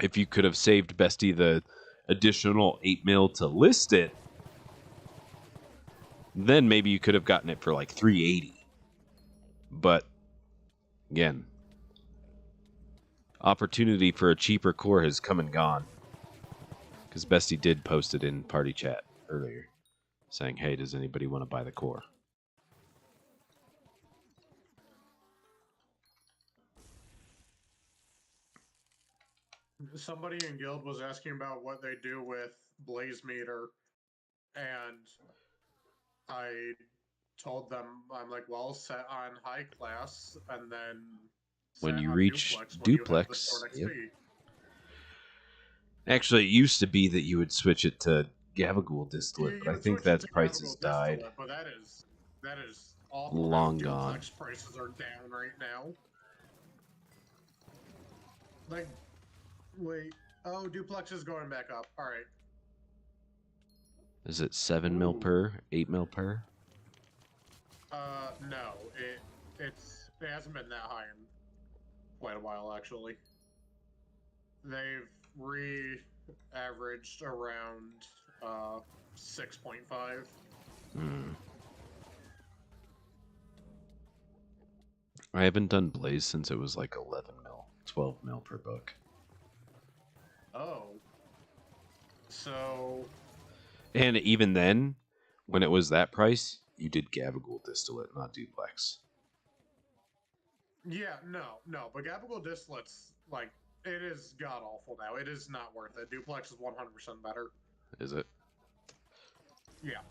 [SPEAKER 2] If you could have saved Bestie the additional 8 mil to list it, then maybe you could have gotten it for like 380. But again, opportunity for a cheaper core has come and gone. Because Bestie did post it in party chat earlier, saying, hey, does anybody want to buy the core?
[SPEAKER 3] Somebody in Guild was asking about what they do with Blaze Meter, and I told them, I'm like, well, set on high class, and then
[SPEAKER 2] When
[SPEAKER 3] set
[SPEAKER 2] you
[SPEAKER 3] on
[SPEAKER 2] reach
[SPEAKER 3] when you have the
[SPEAKER 2] duplex,
[SPEAKER 3] short XP.
[SPEAKER 2] yep. Actually, it used to be that you would switch it to Gabagool distillate, but I think that price has died.
[SPEAKER 3] But that is awful.
[SPEAKER 2] Long
[SPEAKER 3] now.
[SPEAKER 2] gone.
[SPEAKER 3] Duplex prices are down right now. Like, wait. Oh, duplex is going back up. All right.
[SPEAKER 2] Is it 7 mil per? 8 mil per?
[SPEAKER 3] No. It hasn't been that high in quite a while, actually. They've re-averaged around 6.5.
[SPEAKER 2] I haven't done Blaze since it was like 11 mil, 12 mil per book.
[SPEAKER 3] Oh. So...
[SPEAKER 2] And even then, when it was that price, you did Gabagool distillate, not duplex.
[SPEAKER 3] Yeah, no. But Gabagool distillate's, like, it is god-awful now. It is not worth it. Duplex is 100% better.
[SPEAKER 2] Is it?
[SPEAKER 3] Yeah.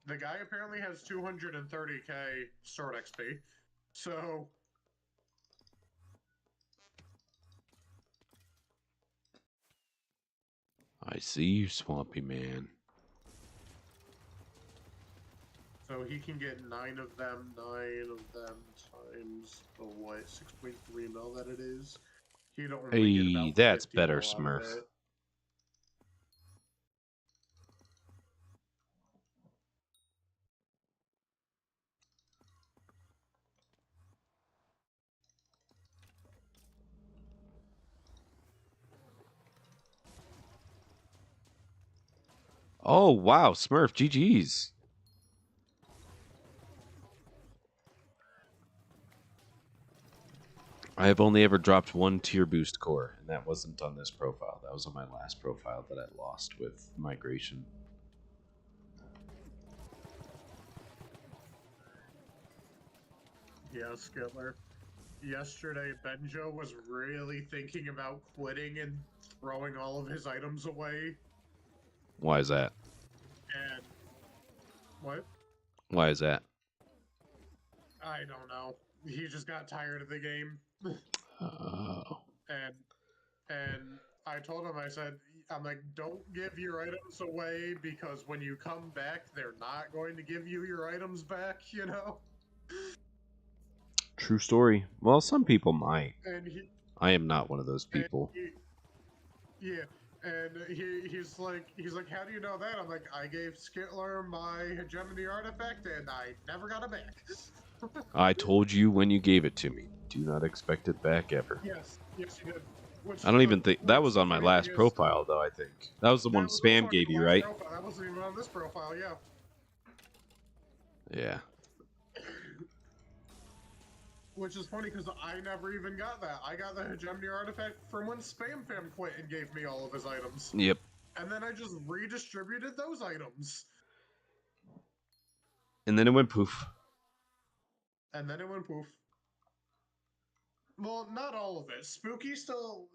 [SPEAKER 3] The guy apparently has 230k short XP. So...
[SPEAKER 2] I see you, Swampy Man.
[SPEAKER 3] So he can get 9 of them times the what, 6.3 mil that it is. He'd only get
[SPEAKER 2] Hey,
[SPEAKER 3] about
[SPEAKER 2] that's
[SPEAKER 3] 50
[SPEAKER 2] better,
[SPEAKER 3] mil out of
[SPEAKER 2] Smurf.
[SPEAKER 3] it.
[SPEAKER 2] Oh, wow, Smurf, GG's. I have only ever dropped one tier boost core, and that wasn't on this profile. That was on my last profile that I lost with migration.
[SPEAKER 3] Yeah, Skitler. Yesterday, Benjo was really thinking about quitting and throwing all of his items away.
[SPEAKER 2] Why is that?
[SPEAKER 3] And what?
[SPEAKER 2] Why is that?
[SPEAKER 3] I don't know. He just got tired of the game.
[SPEAKER 2] Oh.
[SPEAKER 3] And I told him, I'm like, don't give your items away because when you come back, they're not going to give you your items back, you know?
[SPEAKER 2] True story. Well, some people might.
[SPEAKER 3] And he,
[SPEAKER 2] I am not one of those
[SPEAKER 3] and
[SPEAKER 2] people.
[SPEAKER 3] yeah, and he's like, how do you know that? I'm like, I gave Skitler my hegemony artifact and I never got it back.
[SPEAKER 2] I told you when you gave it to me. Do not expect it back ever.
[SPEAKER 3] Yes, you did.
[SPEAKER 2] I don't even think that was on my last profile, though. I think that was the one Spam gave you, right?
[SPEAKER 3] Profile. That wasn't even on this profile, yeah.
[SPEAKER 2] Yeah.
[SPEAKER 3] Which is funny because I never even got that. I got the hegemony artifact from when Spam Fam quit and gave me all of his items.
[SPEAKER 2] Yep.
[SPEAKER 3] And then I just redistributed those items.
[SPEAKER 2] And then it went poof.
[SPEAKER 3] And then it went poof. Well, not all of it. Spooky still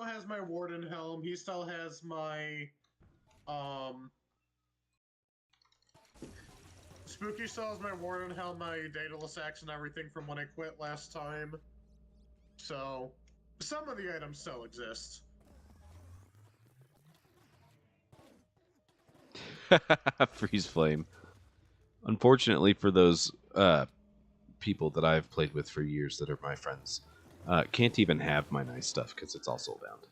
[SPEAKER 3] has my Warden Helm. He still has my Spooky still has my Warden Helm, my Daedalus Axe, and everything from when I quit last time. So, some of the items still exist.
[SPEAKER 2] Freeze flame. Unfortunately for those people that I've played with for years that are my friends, can't even have my nice stuff because it's all soulbound.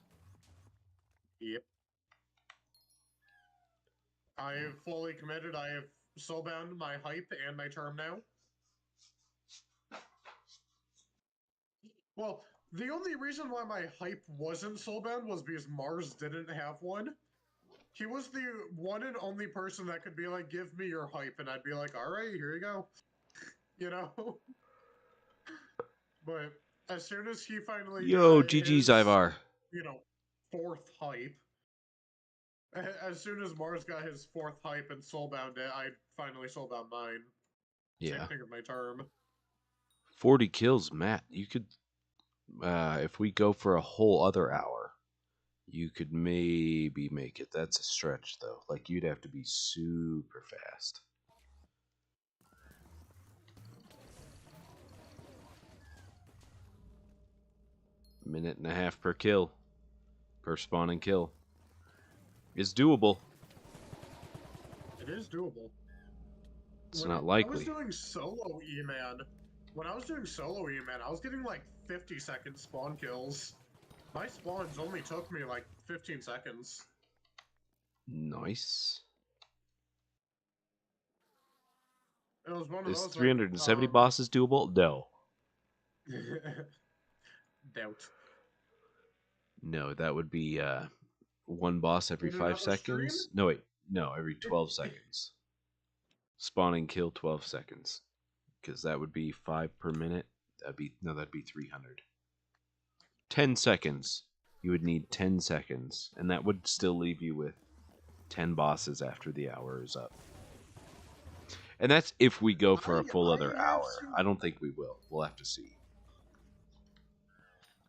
[SPEAKER 3] Yep. I have fully committed. I have soulbound my hype and my term now. Well, the only reason why my hype wasn't soulbound was because Mars didn't have one. He was the one and only person that could be like, give me your hype, and I'd be like, alright, here you go. You know? But as soon as he finally
[SPEAKER 2] Yo,
[SPEAKER 3] got
[SPEAKER 2] GG's
[SPEAKER 3] his,
[SPEAKER 2] Ivar.
[SPEAKER 3] you know, fourth hype, as soon as Mars got his fourth hype and soulbound it, I finally soulbound mine.
[SPEAKER 2] Yeah.
[SPEAKER 3] Same thing with my term.
[SPEAKER 2] 40 kills, Matt. You could, if we go for a whole other hour, you could maybe make it. That's a stretch, though. Like, you'd have to be super fast. Minute and a half per kill. Per spawn and kill. It's doable.
[SPEAKER 3] It is doable.
[SPEAKER 2] It's not likely.
[SPEAKER 3] I was doing solo Eman. When I was doing solo Eman, I was getting like 50-second spawn kills. My spawns only took me like 15 seconds.
[SPEAKER 2] Nice.
[SPEAKER 3] It was one of
[SPEAKER 2] Is
[SPEAKER 3] those
[SPEAKER 2] 370 bosses doable? No.
[SPEAKER 3] Doubt.
[SPEAKER 2] No, that would be one boss every
[SPEAKER 3] In
[SPEAKER 2] 5
[SPEAKER 3] another
[SPEAKER 2] seconds.
[SPEAKER 3] stream?
[SPEAKER 2] No, wait. No, every 12 seconds. Spawning kill 12 seconds. Because that would be 5 per minute. That'd be 300. 10 seconds. You would need 10 seconds. And that would still leave you with 10 bosses after the hour is up. And that's if we go for a full other hour. I don't think we will. We'll have to see.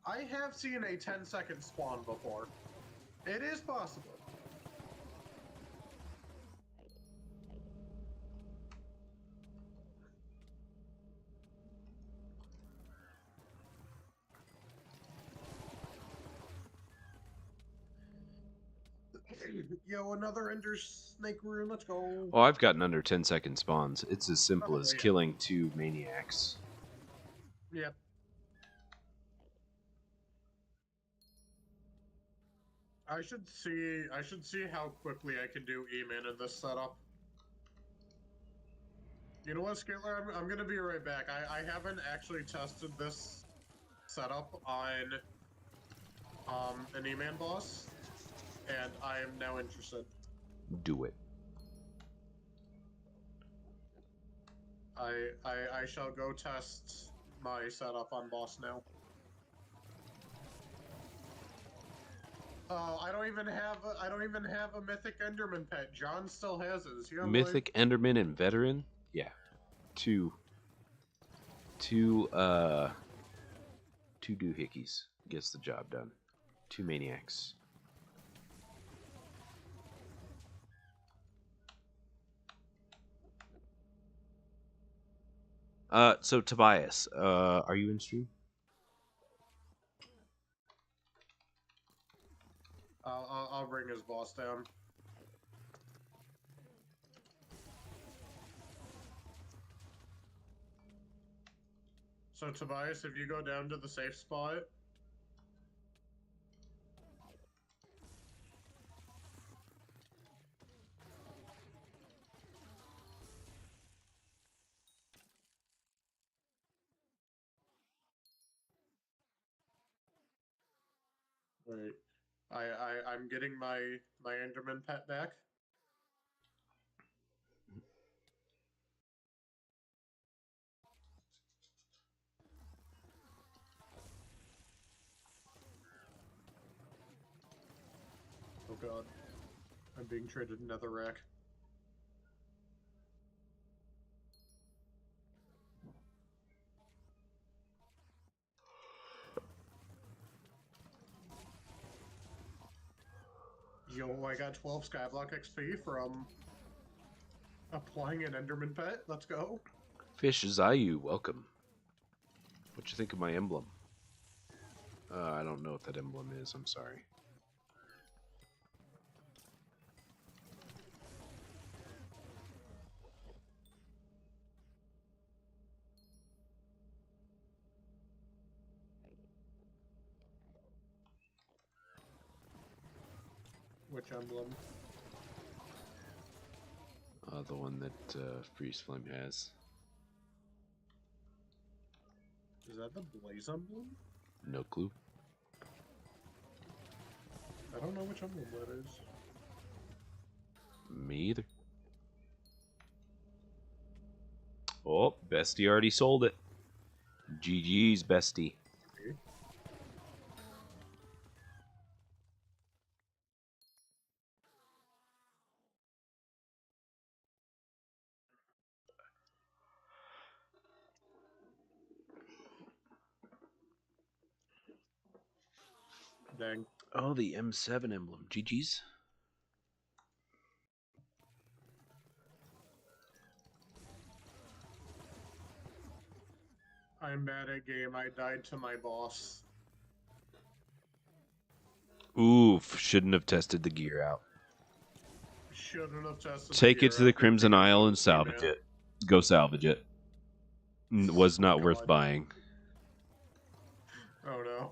[SPEAKER 3] I have seen a 10-second spawn before. It is possible. Yo, another Ender Snake rune, let's go.
[SPEAKER 2] Oh, I've gotten under 10-second spawns. It's as simple as
[SPEAKER 3] yeah.
[SPEAKER 2] killing 2 maniacs.
[SPEAKER 3] Yep. I should see how quickly I can do Eman in this setup. You know what, Skitler? I'm gonna be right back. I haven't actually tested this setup on an Eman boss, and I am now interested.
[SPEAKER 2] Do it.
[SPEAKER 3] I shall go test my setup on boss now. I don't even have a mythic Enderman pet. John still has it. Is he on live?
[SPEAKER 2] Mythic Enderman and Veteran? Yeah. Two doohickeys gets the job done. 2 maniacs. So Tobias, are you in stream?
[SPEAKER 3] I'll bring his boss down. So Tobias, if you go down to the safe spot. Wait. I'm getting my Enderman pet back. Oh god. I'm being traded another rack. Yo, I got 12 Skyblock XP from applying an Enderman pet. Let's go.
[SPEAKER 2] Fish Zayu, welcome. What you think of my emblem? I don't know what that emblem is. I'm sorry.
[SPEAKER 3] Which emblem?
[SPEAKER 2] The one that Freeze Flame has.
[SPEAKER 3] Is that the Blaze emblem?
[SPEAKER 2] No clue.
[SPEAKER 3] I don't know which emblem that is.
[SPEAKER 2] Me either. Oh, Bestie already sold it. GG's, Bestie.
[SPEAKER 3] Dang.
[SPEAKER 2] Oh, the M7 emblem. GG's.
[SPEAKER 3] I'm bad at game. I died to my boss.
[SPEAKER 2] Oof, shouldn't have tested the gear out.
[SPEAKER 3] Shouldn't have tested.
[SPEAKER 2] Take it to the Crimson Isle and salvage it. Go salvage it. Was not worth buying.
[SPEAKER 3] Oh no.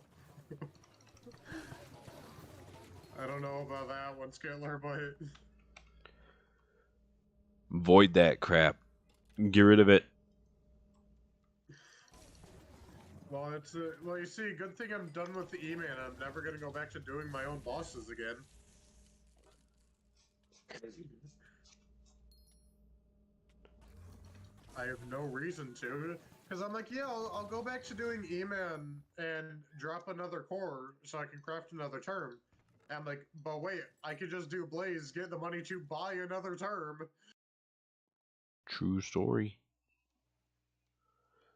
[SPEAKER 3] I don't know about that one, Skitler, but
[SPEAKER 2] Void that crap. Get rid of it.
[SPEAKER 3] well, it's well. You see, good thing I'm done with the Eman. I'm never gonna go back to doing my own bosses again. I have no reason to, because I'm like, yeah, I'll go back to doing Eman and drop another core so I can craft another term. And I'm like, but wait, I could just do Blaze, get the money to buy another term.
[SPEAKER 2] True story.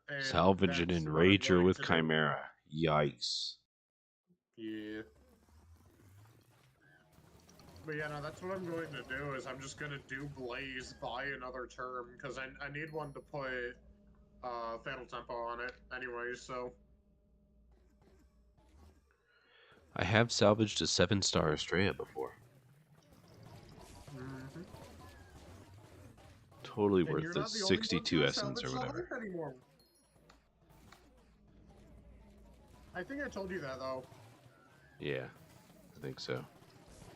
[SPEAKER 3] And
[SPEAKER 2] Salvage an
[SPEAKER 3] that's what I'm
[SPEAKER 2] Enrager
[SPEAKER 3] going
[SPEAKER 2] with
[SPEAKER 3] to do.
[SPEAKER 2] Chimera. Yikes.
[SPEAKER 3] Yeah. But yeah, no, that's what I'm going to do, is I'm just going to do Blaze, buy another term, because I need one to put Fatal Tempo on it anyways, so...
[SPEAKER 2] I have salvaged a 7-star Estrella before.
[SPEAKER 3] Mm-hmm.
[SPEAKER 2] Totally
[SPEAKER 3] And
[SPEAKER 2] worth
[SPEAKER 3] you're
[SPEAKER 2] the
[SPEAKER 3] not the only one
[SPEAKER 2] 62
[SPEAKER 3] to
[SPEAKER 2] essence or
[SPEAKER 3] salvage
[SPEAKER 2] whatever.
[SPEAKER 3] level anymore. I think I told you that, though.
[SPEAKER 2] Yeah, I think so.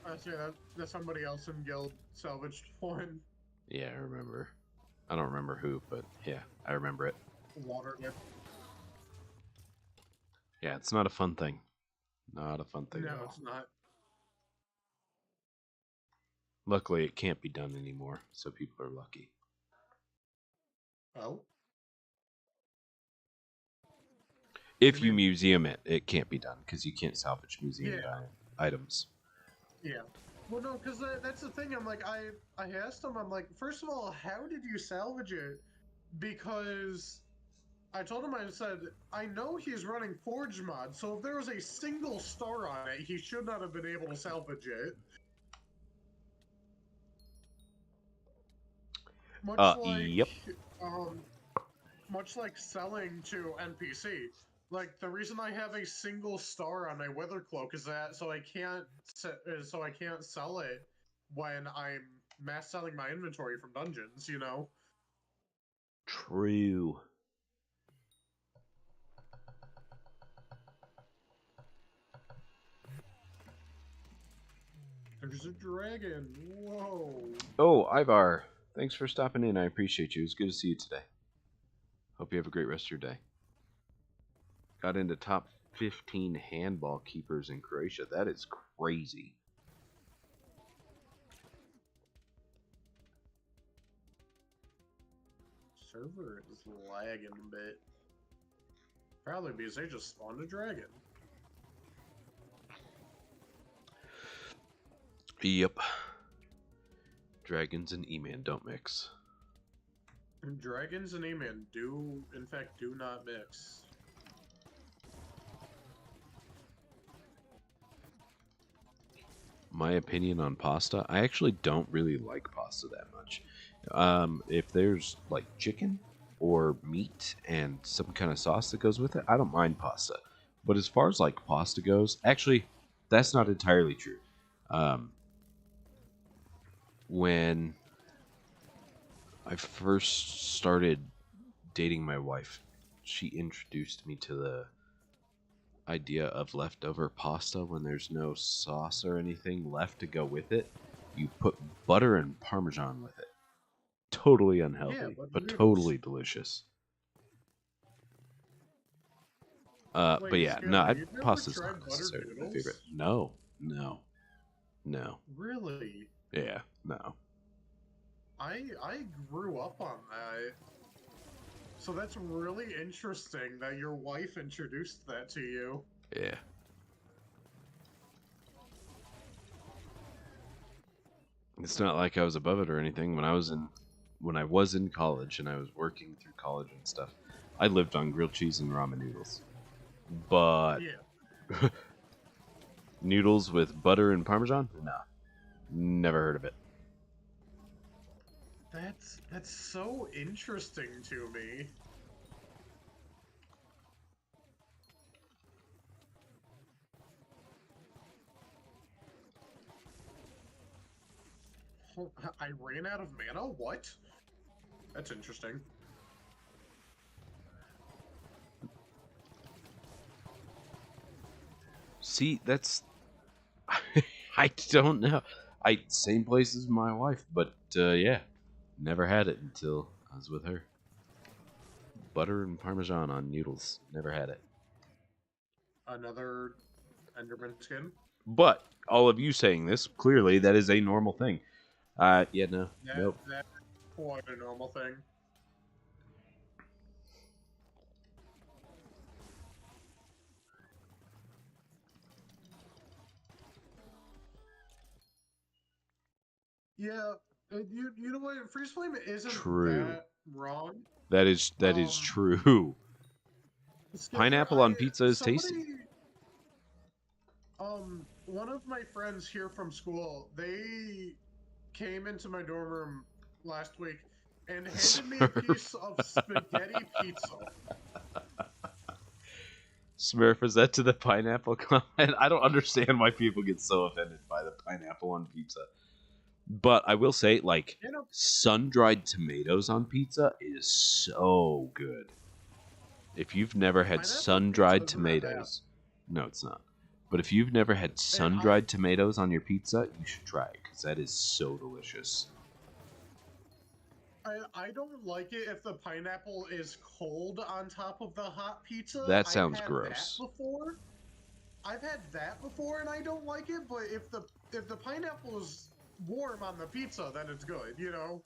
[SPEAKER 3] I say that somebody else in guild salvaged one.
[SPEAKER 2] Yeah, I remember. I don't remember who, but yeah, I remember it.
[SPEAKER 3] Water it.
[SPEAKER 2] Yeah, it's not a fun thing. Not a fun thing at
[SPEAKER 3] No,
[SPEAKER 2] all.
[SPEAKER 3] it's not.
[SPEAKER 2] Luckily, it can't be done anymore, so people are lucky.
[SPEAKER 3] Oh?
[SPEAKER 2] If
[SPEAKER 3] You
[SPEAKER 2] you
[SPEAKER 3] mean-
[SPEAKER 2] museum it, it can't be done because you can't salvage museum items.
[SPEAKER 3] Yeah. Well, no, because that's the thing. I'm like, I asked him. I'm like, first of all, how did you salvage it? Because I told him, I said, I know he's running Forge mod, so if there was a single star on it, he should not have been able to salvage it. Much like,
[SPEAKER 2] Yep.
[SPEAKER 3] um, much like selling to NPC. Like the reason I have a single star on my weather cloak is that so I can't sell it when I'm mass selling my inventory from dungeons. You know.
[SPEAKER 2] True.
[SPEAKER 3] There's a dragon. Whoa.
[SPEAKER 2] Oh, Ivar. Thanks for stopping in. I appreciate you. It's good to see you today. Hope you have a great rest of your day. Got into top 15 handball keepers in Croatia. That is crazy.
[SPEAKER 3] Server is lagging a bit. Probably because they just spawned a dragon.
[SPEAKER 2] Yep. Dragons and Eman don't mix.
[SPEAKER 3] Dragons and Eman do, in fact, do not mix.
[SPEAKER 2] My opinion on pasta, I actually don't really like pasta that much. If there's like chicken or meat and some kind of sauce that goes with it, I don't mind pasta. But as far as like pasta goes, actually, that's not entirely true. When I first started dating my wife, she introduced me to the idea of leftover pasta when there's no sauce or anything left to go with it. You put butter and Parmesan with it. Totally unhealthy, but
[SPEAKER 3] noodles.
[SPEAKER 2] totally delicious. But
[SPEAKER 3] Wait,
[SPEAKER 2] yeah, no,
[SPEAKER 3] Skilly, you've never
[SPEAKER 2] pasta's
[SPEAKER 3] tried
[SPEAKER 2] not
[SPEAKER 3] buttered
[SPEAKER 2] necessarily my
[SPEAKER 3] noodles?
[SPEAKER 2] favorite. No, no, no.
[SPEAKER 3] Really?
[SPEAKER 2] Yeah, no.
[SPEAKER 3] I grew up on that. So that's really interesting that your wife introduced that to you.
[SPEAKER 2] Yeah. It's not like I was above it or anything. When I was in college and I was working through college and stuff, I lived on grilled cheese and ramen noodles. But
[SPEAKER 3] Yeah.
[SPEAKER 2] noodles with butter and Parmesan? Nah. Never heard of it.
[SPEAKER 3] That's so interesting to me. I ran out of mana? What? That's interesting.
[SPEAKER 2] See, that's I don't know. Same place as my wife, but yeah, never had it until I was with her. Butter and Parmesan on noodles. Never had it.
[SPEAKER 3] Another Enderman skin?
[SPEAKER 2] But all of you saying this, clearly that is a normal thing. Yeah, no, nope.
[SPEAKER 3] That's quite a normal thing. Yeah, you know what? Freeze flame isn't
[SPEAKER 2] True.
[SPEAKER 3] that wrong.
[SPEAKER 2] That is true. Pineapple on pizza is tasty.
[SPEAKER 3] One of my friends here from school, they came into my dorm room last week and handed me a piece of spaghetti pizza.
[SPEAKER 2] Smurf, is that to the pineapple comment? I don't understand why people get so offended by the pineapple on pizza. But I will say, like, sun-dried tomatoes on pizza is so good. If you've never had sun-dried tomatoes, no, it's not. But if you've never had sun-dried tomatoes on your pizza, you should try it because that is so delicious.
[SPEAKER 3] I don't like it if the pineapple is cold on top of the hot pizza.
[SPEAKER 2] That sounds gross.
[SPEAKER 3] I've had that before, and I don't like it. But if the pineapple is warm on the pizza, then it's good. You know.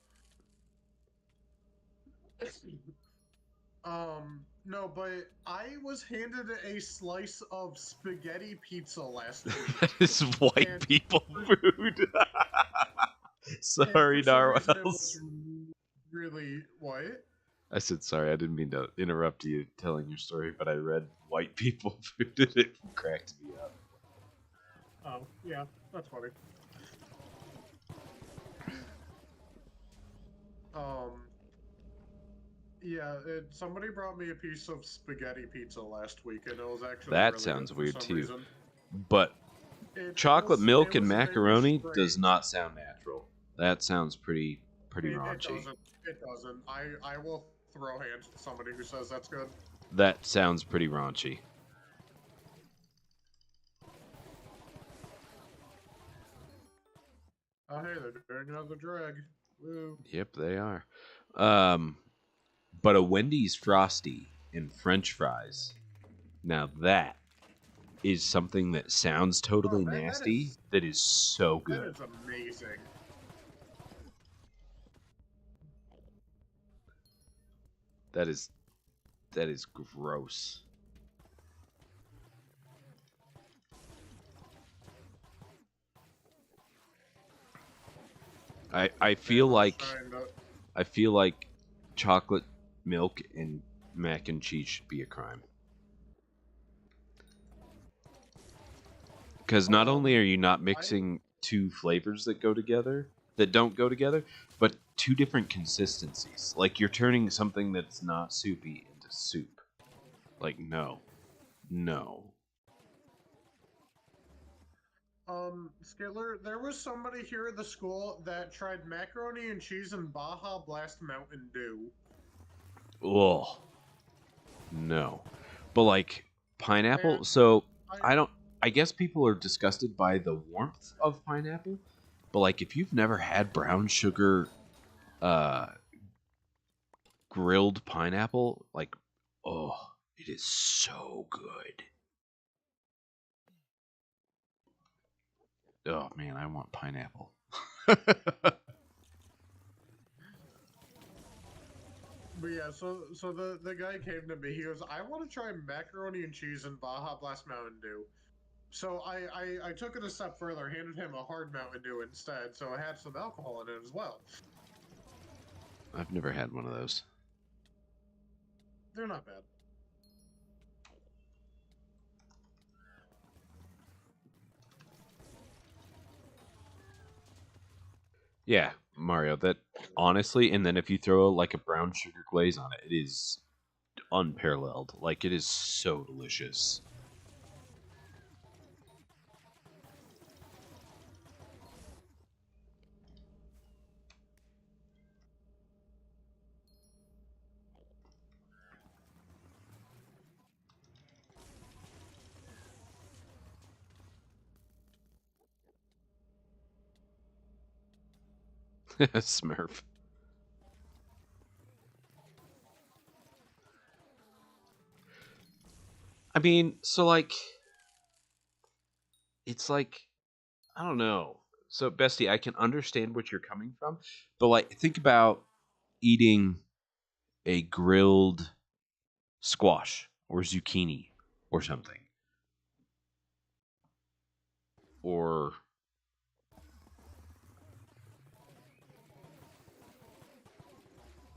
[SPEAKER 3] No, but I was handed a slice of spaghetti pizza last week.
[SPEAKER 2] That is white
[SPEAKER 3] And
[SPEAKER 2] people
[SPEAKER 3] for-
[SPEAKER 2] food.
[SPEAKER 3] and
[SPEAKER 2] Sorry,
[SPEAKER 3] for some
[SPEAKER 2] Narwhals.
[SPEAKER 3] reason, it was really what?
[SPEAKER 2] I said sorry. I didn't mean to interrupt you telling your story, but I read white people food and it cracked me up.
[SPEAKER 3] Oh, yeah, that's funny. Yeah, somebody brought me a piece of spaghetti pizza last week, and it was actually
[SPEAKER 2] That
[SPEAKER 3] really
[SPEAKER 2] sounds
[SPEAKER 3] good for
[SPEAKER 2] weird
[SPEAKER 3] some
[SPEAKER 2] too.
[SPEAKER 3] reason.
[SPEAKER 2] But chocolate milk
[SPEAKER 3] It
[SPEAKER 2] and
[SPEAKER 3] was very
[SPEAKER 2] macaroni does
[SPEAKER 3] strange.
[SPEAKER 2] not sound natural. That sounds pretty
[SPEAKER 3] It
[SPEAKER 2] raunchy.
[SPEAKER 3] doesn't. It doesn't. I will throw hands with somebody who says that's good.
[SPEAKER 2] That sounds pretty raunchy.
[SPEAKER 3] Oh, hey, they're doing another drag. Woo.
[SPEAKER 2] Yep, they are. But a Wendy's Frosty and French fries. Now that is something that sounds totally
[SPEAKER 3] Oh,
[SPEAKER 2] nasty. That is so
[SPEAKER 3] that
[SPEAKER 2] good.
[SPEAKER 3] is amazing.
[SPEAKER 2] That is gross. I feel
[SPEAKER 3] Man,
[SPEAKER 2] like chocolate milk and mac and cheese should be a crime. Because not only are you not mixing two flavors that don't go together, but two different consistencies. Like you're turning something that's not soupy into soup. Like no.
[SPEAKER 3] Skitler, there was somebody here at the school that tried macaroni and cheese and Baja Blast Mountain Dew.
[SPEAKER 2] Ugh. No. But like pineapple,
[SPEAKER 3] And
[SPEAKER 2] so
[SPEAKER 3] I,
[SPEAKER 2] I guess people are disgusted by the warmth of pineapple, but like if you've never had brown sugar grilled pineapple, like oh, it is so good. Oh man, I want pineapple.
[SPEAKER 3] But yeah, so the guy came to me. He goes, "I want to try macaroni and cheese and Baja Blast Mountain Dew." So I took it a step further, handed him a hard Mountain Dew instead, so it had some alcohol in it as well.
[SPEAKER 2] I've never had one of those.
[SPEAKER 3] They're not bad.
[SPEAKER 2] Yeah, Mario, that honestly, and then if you throw like a brown sugar glaze on it, it is unparalleled. Like it is so delicious. Smurf. I mean, so like it's like I don't know. So Bestie, I can understand what you're coming from, but like think about eating a grilled squash or zucchini or something. Or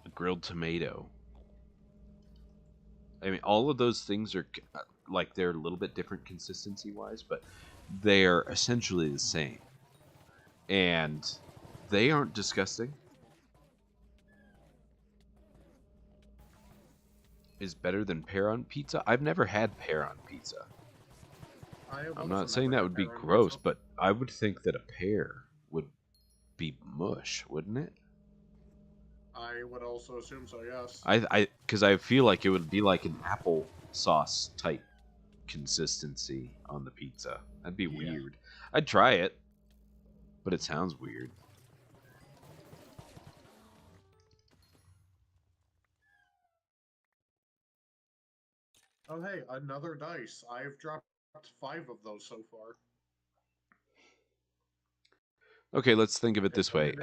[SPEAKER 2] a grilled tomato. I mean, all of those things are like they're a little bit different consistency wise, but they're essentially the same. And they aren't disgusting. Is better than pear on pizza. I've never had pear on pizza. I'm not saying that would be gross, but I would think that a pear would be mush, wouldn't it?
[SPEAKER 3] I would also assume so. Yes.
[SPEAKER 2] Because I feel like it would be like an apple sauce type consistency on the pizza. That'd be weird. I'd try it, but it sounds weird.
[SPEAKER 3] Oh hey, another dice. I've dropped 5 of those so far.
[SPEAKER 2] Okay, let's think of it this way.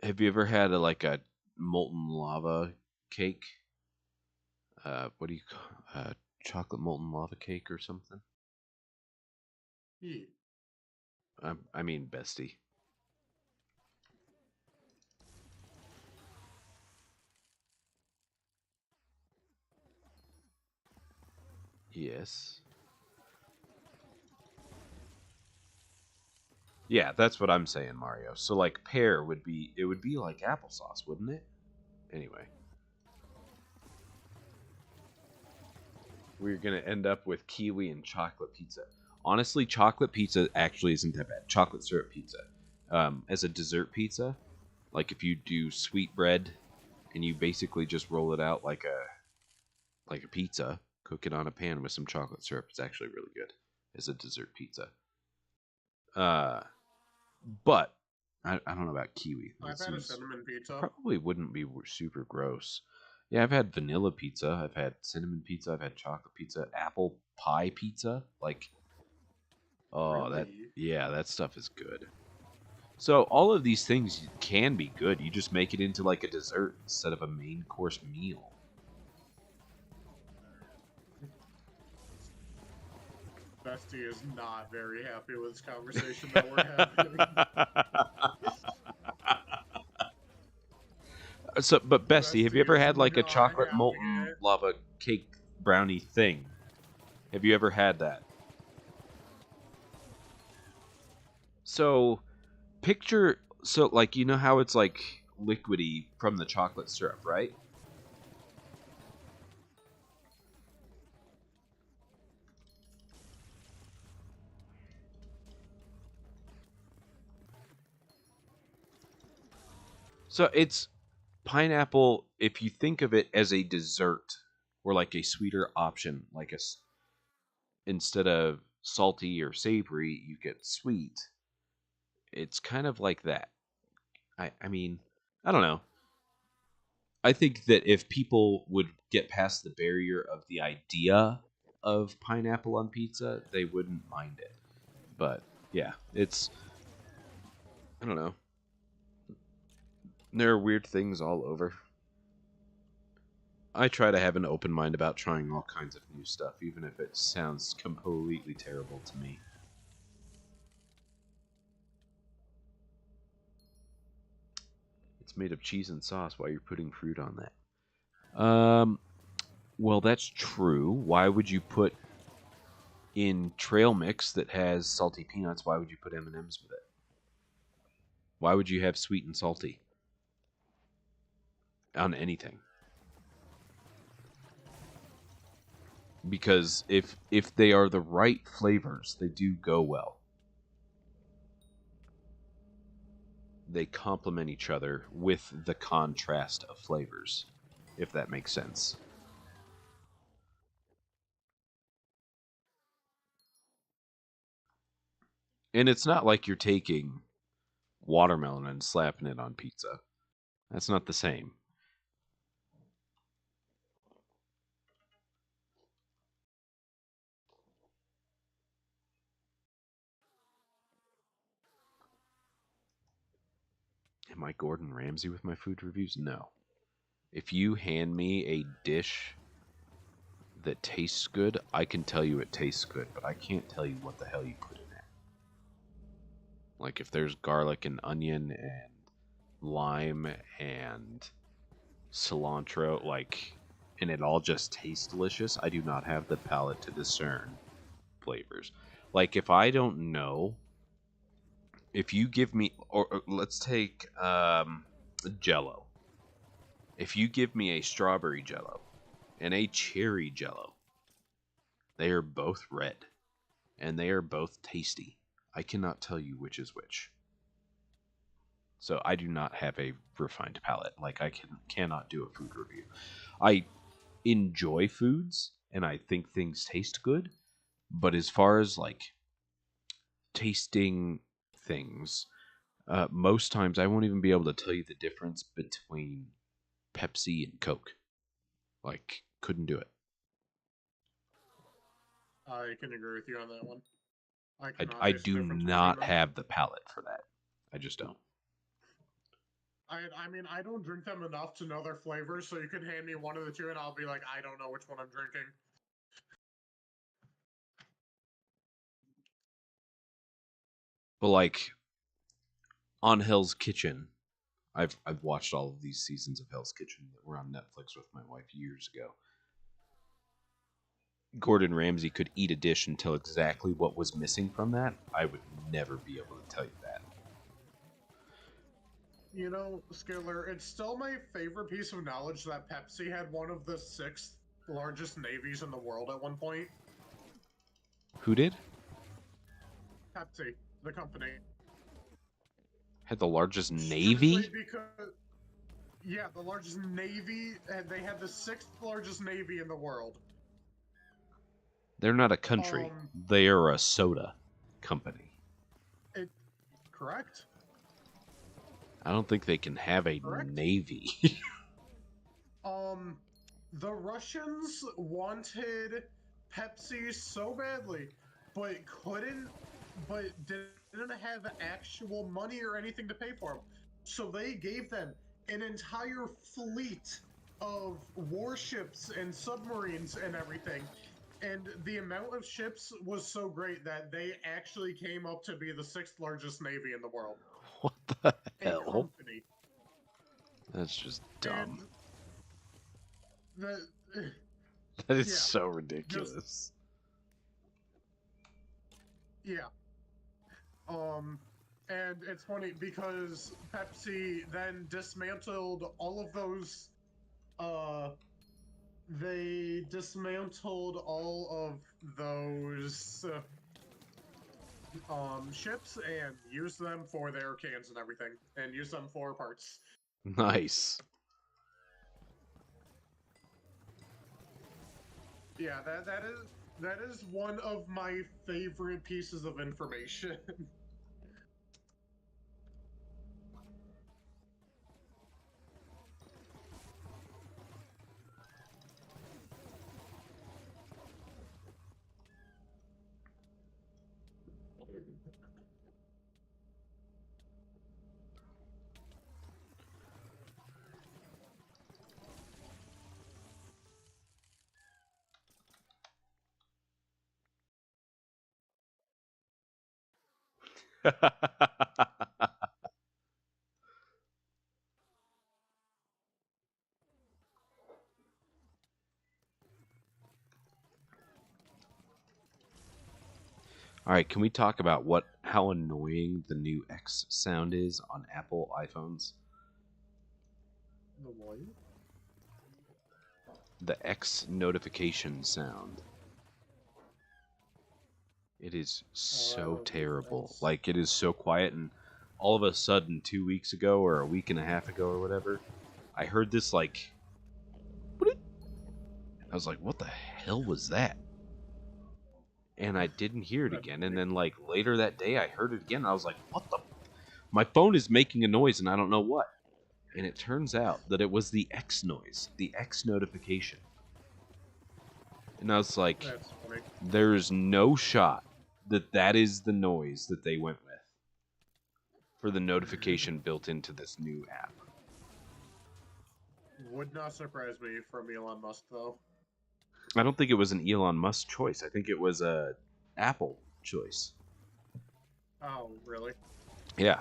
[SPEAKER 2] Have you ever had like a molten lava cake. What do you call chocolate molten lava cake or something?
[SPEAKER 3] Yeah.
[SPEAKER 2] I mean, bestie. Yes. Yeah, that's what I'm saying, Mario. So like pear would be like applesauce, wouldn't it? Anyway, we're gonna end up with kiwi and chocolate pizza. Honestly, chocolate pizza actually isn't that bad. Chocolate syrup pizza, as a dessert pizza, like if you do sweet bread and you basically just roll it out like a pizza, cook it on a pan with some chocolate syrup. It's actually really good as a dessert pizza. Uh, but I don't know about kiwi. That
[SPEAKER 3] I've had a
[SPEAKER 2] seems
[SPEAKER 3] cinnamon pizza.
[SPEAKER 2] probably wouldn't be super gross. Yeah, I've had vanilla pizza. I've had cinnamon pizza. I've had chocolate pizza. Apple pie pizza. Like, oh,
[SPEAKER 3] Really?
[SPEAKER 2] that stuff is good. So all of these things can be good. You just make it into like a dessert instead of a main course meal.
[SPEAKER 3] Bestie is not very happy with this conversation that we're having.
[SPEAKER 2] So, but Bessie, have you
[SPEAKER 3] Bestie
[SPEAKER 2] ever
[SPEAKER 3] is
[SPEAKER 2] had like a
[SPEAKER 3] not
[SPEAKER 2] chocolate
[SPEAKER 3] having
[SPEAKER 2] molten
[SPEAKER 3] it.
[SPEAKER 2] lava cake brownie thing? Have you ever had that? So, picture so like you know how it's like liquidy from the chocolate syrup, right? So it's pineapple if you think of it as a dessert or like a sweeter option, like instead of salty or savory, you get sweet. It's kind of like that. I mean, I don't know. I think that if people would get past the barrier of the idea of pineapple on pizza, they wouldn't mind it. But yeah, it's I don't know. There are weird things all over. I try to have an open mind about trying all kinds of new stuff, even if it sounds completely terrible to me. It's made of cheese and sauce. Why you're putting fruit on that? Well, that's true. Why would you put in trail mix that has salty peanuts? Why would you put M&Ms with it? Why would you have sweet and salty on anything? Because if they are the right flavors, they do go well. They complement each other with the contrast of flavors, if that makes sense. And it's not like you're taking watermelon and slapping it on pizza. That's not the same. Am I Gordon Ramsay with my food reviews? No. If you hand me a dish that tastes good, I can tell you it tastes good, but I can't tell you what the hell you put in it. Like if there's garlic and onion and lime and cilantro, like, and it all just tastes delicious, I do not have the palate to discern flavors. Like if I don't know, if you give me, or let's take Jello. If you give me a strawberry Jello and a cherry Jello, they are both red and they are both tasty. I cannot tell you which is which. So I do not have a refined palate. Like I cannot do a food review. I enjoy foods and I think things taste good, but as far as like tasting things, most times I won't even be able to tell you the difference between Pepsi and Coke. Like couldn't do it.
[SPEAKER 3] I can agree with you on that one. I
[SPEAKER 2] I,
[SPEAKER 3] cannot
[SPEAKER 2] I
[SPEAKER 3] taste the
[SPEAKER 2] do
[SPEAKER 3] difference between
[SPEAKER 2] not
[SPEAKER 3] them.
[SPEAKER 2] have the palate for that. I just don't.
[SPEAKER 3] I mean, I don't drink them enough to know their flavors, so you can hand me one of the two, and I'll be like, I don't know which one I'm drinking.
[SPEAKER 2] But like on Hell's Kitchen, I've watched all of these seasons of Hell's Kitchen that were on Netflix with my wife years ago. Gordon Ramsay could eat a dish and tell exactly what was missing from that. I would never be able to tell you that.
[SPEAKER 3] You know, Skidler, it's still my favorite piece of knowledge that Pepsi had one of the 6th largest navies in the world at one point.
[SPEAKER 2] Who did?
[SPEAKER 3] Pepsi, the company.
[SPEAKER 2] Had the largest
[SPEAKER 3] Strictly
[SPEAKER 2] navy?
[SPEAKER 3] because, yeah, the largest navy, and they had the 6th largest navy in the world.
[SPEAKER 2] They're not a country. They are a soda company.
[SPEAKER 3] Correct?
[SPEAKER 2] I don't think they can have a
[SPEAKER 3] Correct?
[SPEAKER 2] navy.
[SPEAKER 3] The Russians wanted Pepsi so badly, but didn't have actual money or anything to pay for them. So they gave them an entire fleet of warships and submarines and everything. And the amount of ships was so great that they actually came up to be the 6th largest navy in the world.
[SPEAKER 2] What the
[SPEAKER 3] A
[SPEAKER 2] hell?
[SPEAKER 3] company.
[SPEAKER 2] That's just dumb.
[SPEAKER 3] And
[SPEAKER 2] That is
[SPEAKER 3] yeah,
[SPEAKER 2] so ridiculous.
[SPEAKER 3] yeah. And it's funny because Pepsi then dismantled all of those. They dismantled all of those ships and used them for their cans and everything, and used them for parts.
[SPEAKER 2] Nice.
[SPEAKER 3] Yeah, that is one of my favorite pieces of information.
[SPEAKER 2] All right, can we talk about how annoying the new X sound is on Apple iPhones?
[SPEAKER 3] The what?
[SPEAKER 2] The X notification sound. It is so terrible. Like, it is so quiet, and all of a sudden, 2 weeks ago or a week and a half ago or whatever, I heard this, like, I was like, what the hell was that? And I didn't hear it again. And then, like, later that day, I heard it again. And I was like, what the? My phone is making a noise, and I don't know what. And it turns out that it was the X noise, the X notification. And I was like, there's no shot that that is the noise that they went with for the notification built into this new app.
[SPEAKER 3] Would not surprise me from Elon Musk, though.
[SPEAKER 2] I don't think it was an Elon Musk choice. I think it was a Apple choice.
[SPEAKER 3] Oh, really?
[SPEAKER 2] Yeah.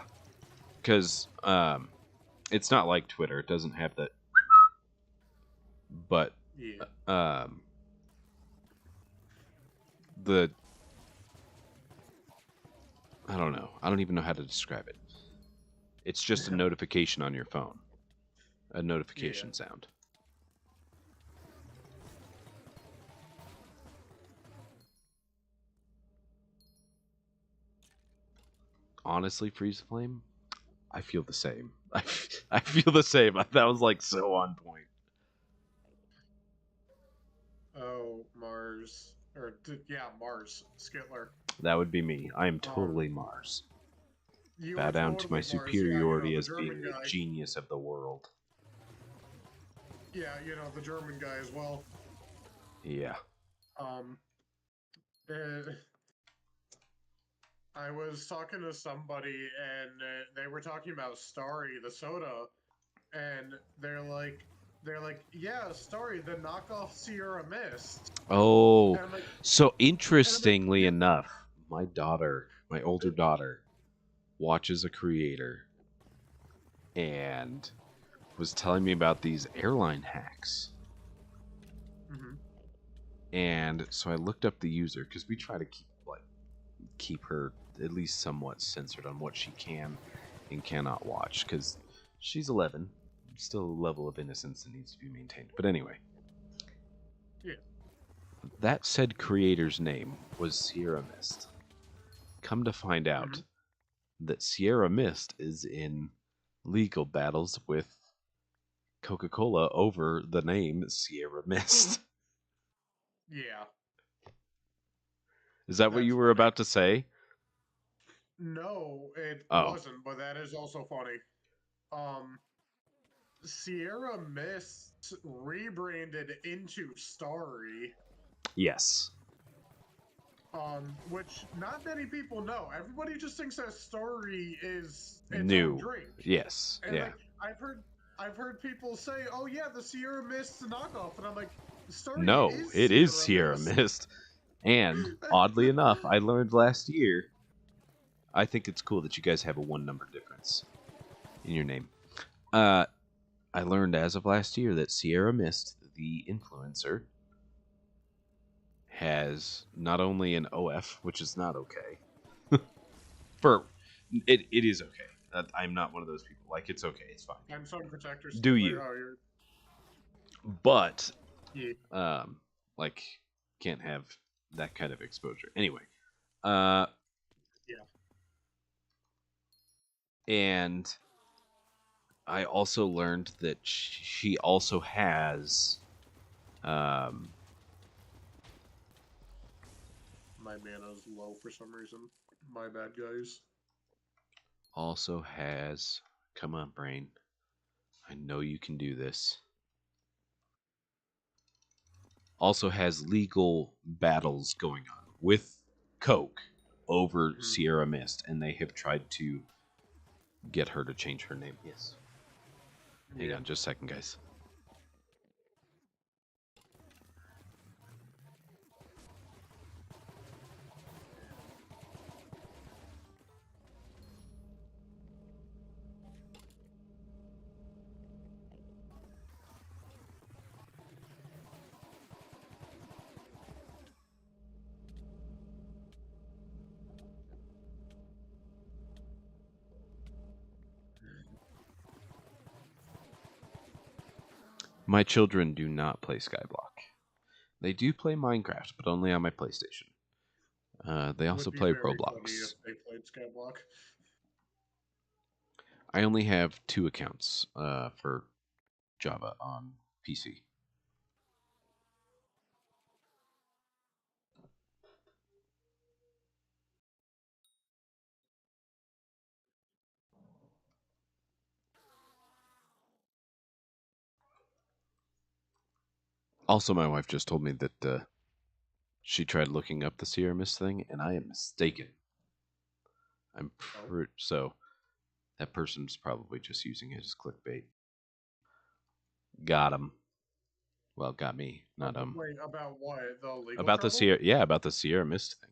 [SPEAKER 2] Because it's not like Twitter. It doesn't have that. But
[SPEAKER 3] yeah.
[SPEAKER 2] I don't know. I don't even know how to describe it. It's just a notification on your phone. A notification sound. Honestly, Freeze Flame, I feel the same. I feel the same. That was like so on point.
[SPEAKER 3] Oh, Mars. Mars. Skitler.
[SPEAKER 2] That would be me. I am totally Mars.
[SPEAKER 3] You
[SPEAKER 2] Bow down
[SPEAKER 3] totally
[SPEAKER 2] to my
[SPEAKER 3] Mars.
[SPEAKER 2] superiority
[SPEAKER 3] Yeah,
[SPEAKER 2] as being the genius of the world.
[SPEAKER 3] Yeah, the German guy as well.
[SPEAKER 2] Yeah.
[SPEAKER 3] I was talking to somebody and they were talking about Starry, the soda, and they're like, yeah, Starry, the knockoff Sierra Mist.
[SPEAKER 2] Oh,
[SPEAKER 3] And I'm like,
[SPEAKER 2] so interestingly
[SPEAKER 3] yeah,
[SPEAKER 2] enough, my daughter, my older daughter, watches a creator and was telling me about these airline hacks.
[SPEAKER 3] mhm.
[SPEAKER 2] And so I looked up the user because we try to keep her at least somewhat censored on what she can and cannot watch because she's 11. Still a level of innocence that needs to be maintained. But anyway,
[SPEAKER 3] Yeah.
[SPEAKER 2] that said creator's name was Sierra Mist. Come to find out
[SPEAKER 3] Mhm.
[SPEAKER 2] that Sierra Mist is in legal battles with Coca-Cola over the name Sierra Mist.
[SPEAKER 3] Yeah,
[SPEAKER 2] Is that what
[SPEAKER 3] that's
[SPEAKER 2] you were
[SPEAKER 3] funny.
[SPEAKER 2] about to say?
[SPEAKER 3] No, it
[SPEAKER 2] Oh,
[SPEAKER 3] wasn't, but that is also funny. Um, Sierra Mist rebranded into Starry,
[SPEAKER 2] yes.
[SPEAKER 3] which not many people know. Everybody just thinks that Starry is its own
[SPEAKER 2] New.
[SPEAKER 3] drink,
[SPEAKER 2] Yes.
[SPEAKER 3] and
[SPEAKER 2] Yeah.
[SPEAKER 3] like I've heard people say, "Oh yeah, the Sierra Mist knockoff," and I'm like, Starry
[SPEAKER 2] No,
[SPEAKER 3] is
[SPEAKER 2] it is
[SPEAKER 3] Sierra
[SPEAKER 2] Sierra
[SPEAKER 3] Mist.
[SPEAKER 2] Mist. And oddly enough, I learned last year. I think it's cool that you guys have a one number difference in your name. I learned as of last year that Sierra Mist, the influencer, has not only an OF, which is not okay. For it is okay. I'm not one of those people. Like it's okay, it's fine.
[SPEAKER 3] I'm Sun Protector
[SPEAKER 2] Do
[SPEAKER 3] stickler.
[SPEAKER 2] you?
[SPEAKER 3] Oh, you're
[SPEAKER 2] But
[SPEAKER 3] yeah.
[SPEAKER 2] like can't have that kind of exposure. Anyway, uh,
[SPEAKER 3] Yeah.
[SPEAKER 2] and I also learned that she also has um
[SPEAKER 3] My mana's low for some reason. My bad, guys.
[SPEAKER 2] also has come on brain. I know you can do this. Also has legal battles going on with Coke over
[SPEAKER 3] Mhm.
[SPEAKER 2] Sierra Mist, and they have tried to get her to change her name. Yes. Hang
[SPEAKER 3] Yeah.
[SPEAKER 2] on just a second, guys. My children do not play Skyblock. They do play Minecraft, but only on my PlayStation. They also
[SPEAKER 3] Would be
[SPEAKER 2] play
[SPEAKER 3] very funny if
[SPEAKER 2] Roblox.
[SPEAKER 3] they played Skyblock.
[SPEAKER 2] I only have 2 accounts for Java on PC. Also, my wife just told me that she tried looking up the Sierra Mist thing, and I am mistaken. I'm
[SPEAKER 3] Oh.
[SPEAKER 2] so that person's probably just using it as clickbait. Got him. Well, got me, not
[SPEAKER 3] Wait, about what? The legal
[SPEAKER 2] about the
[SPEAKER 3] trouble?
[SPEAKER 2] Sierra. Yeah, about the Sierra Mist thing.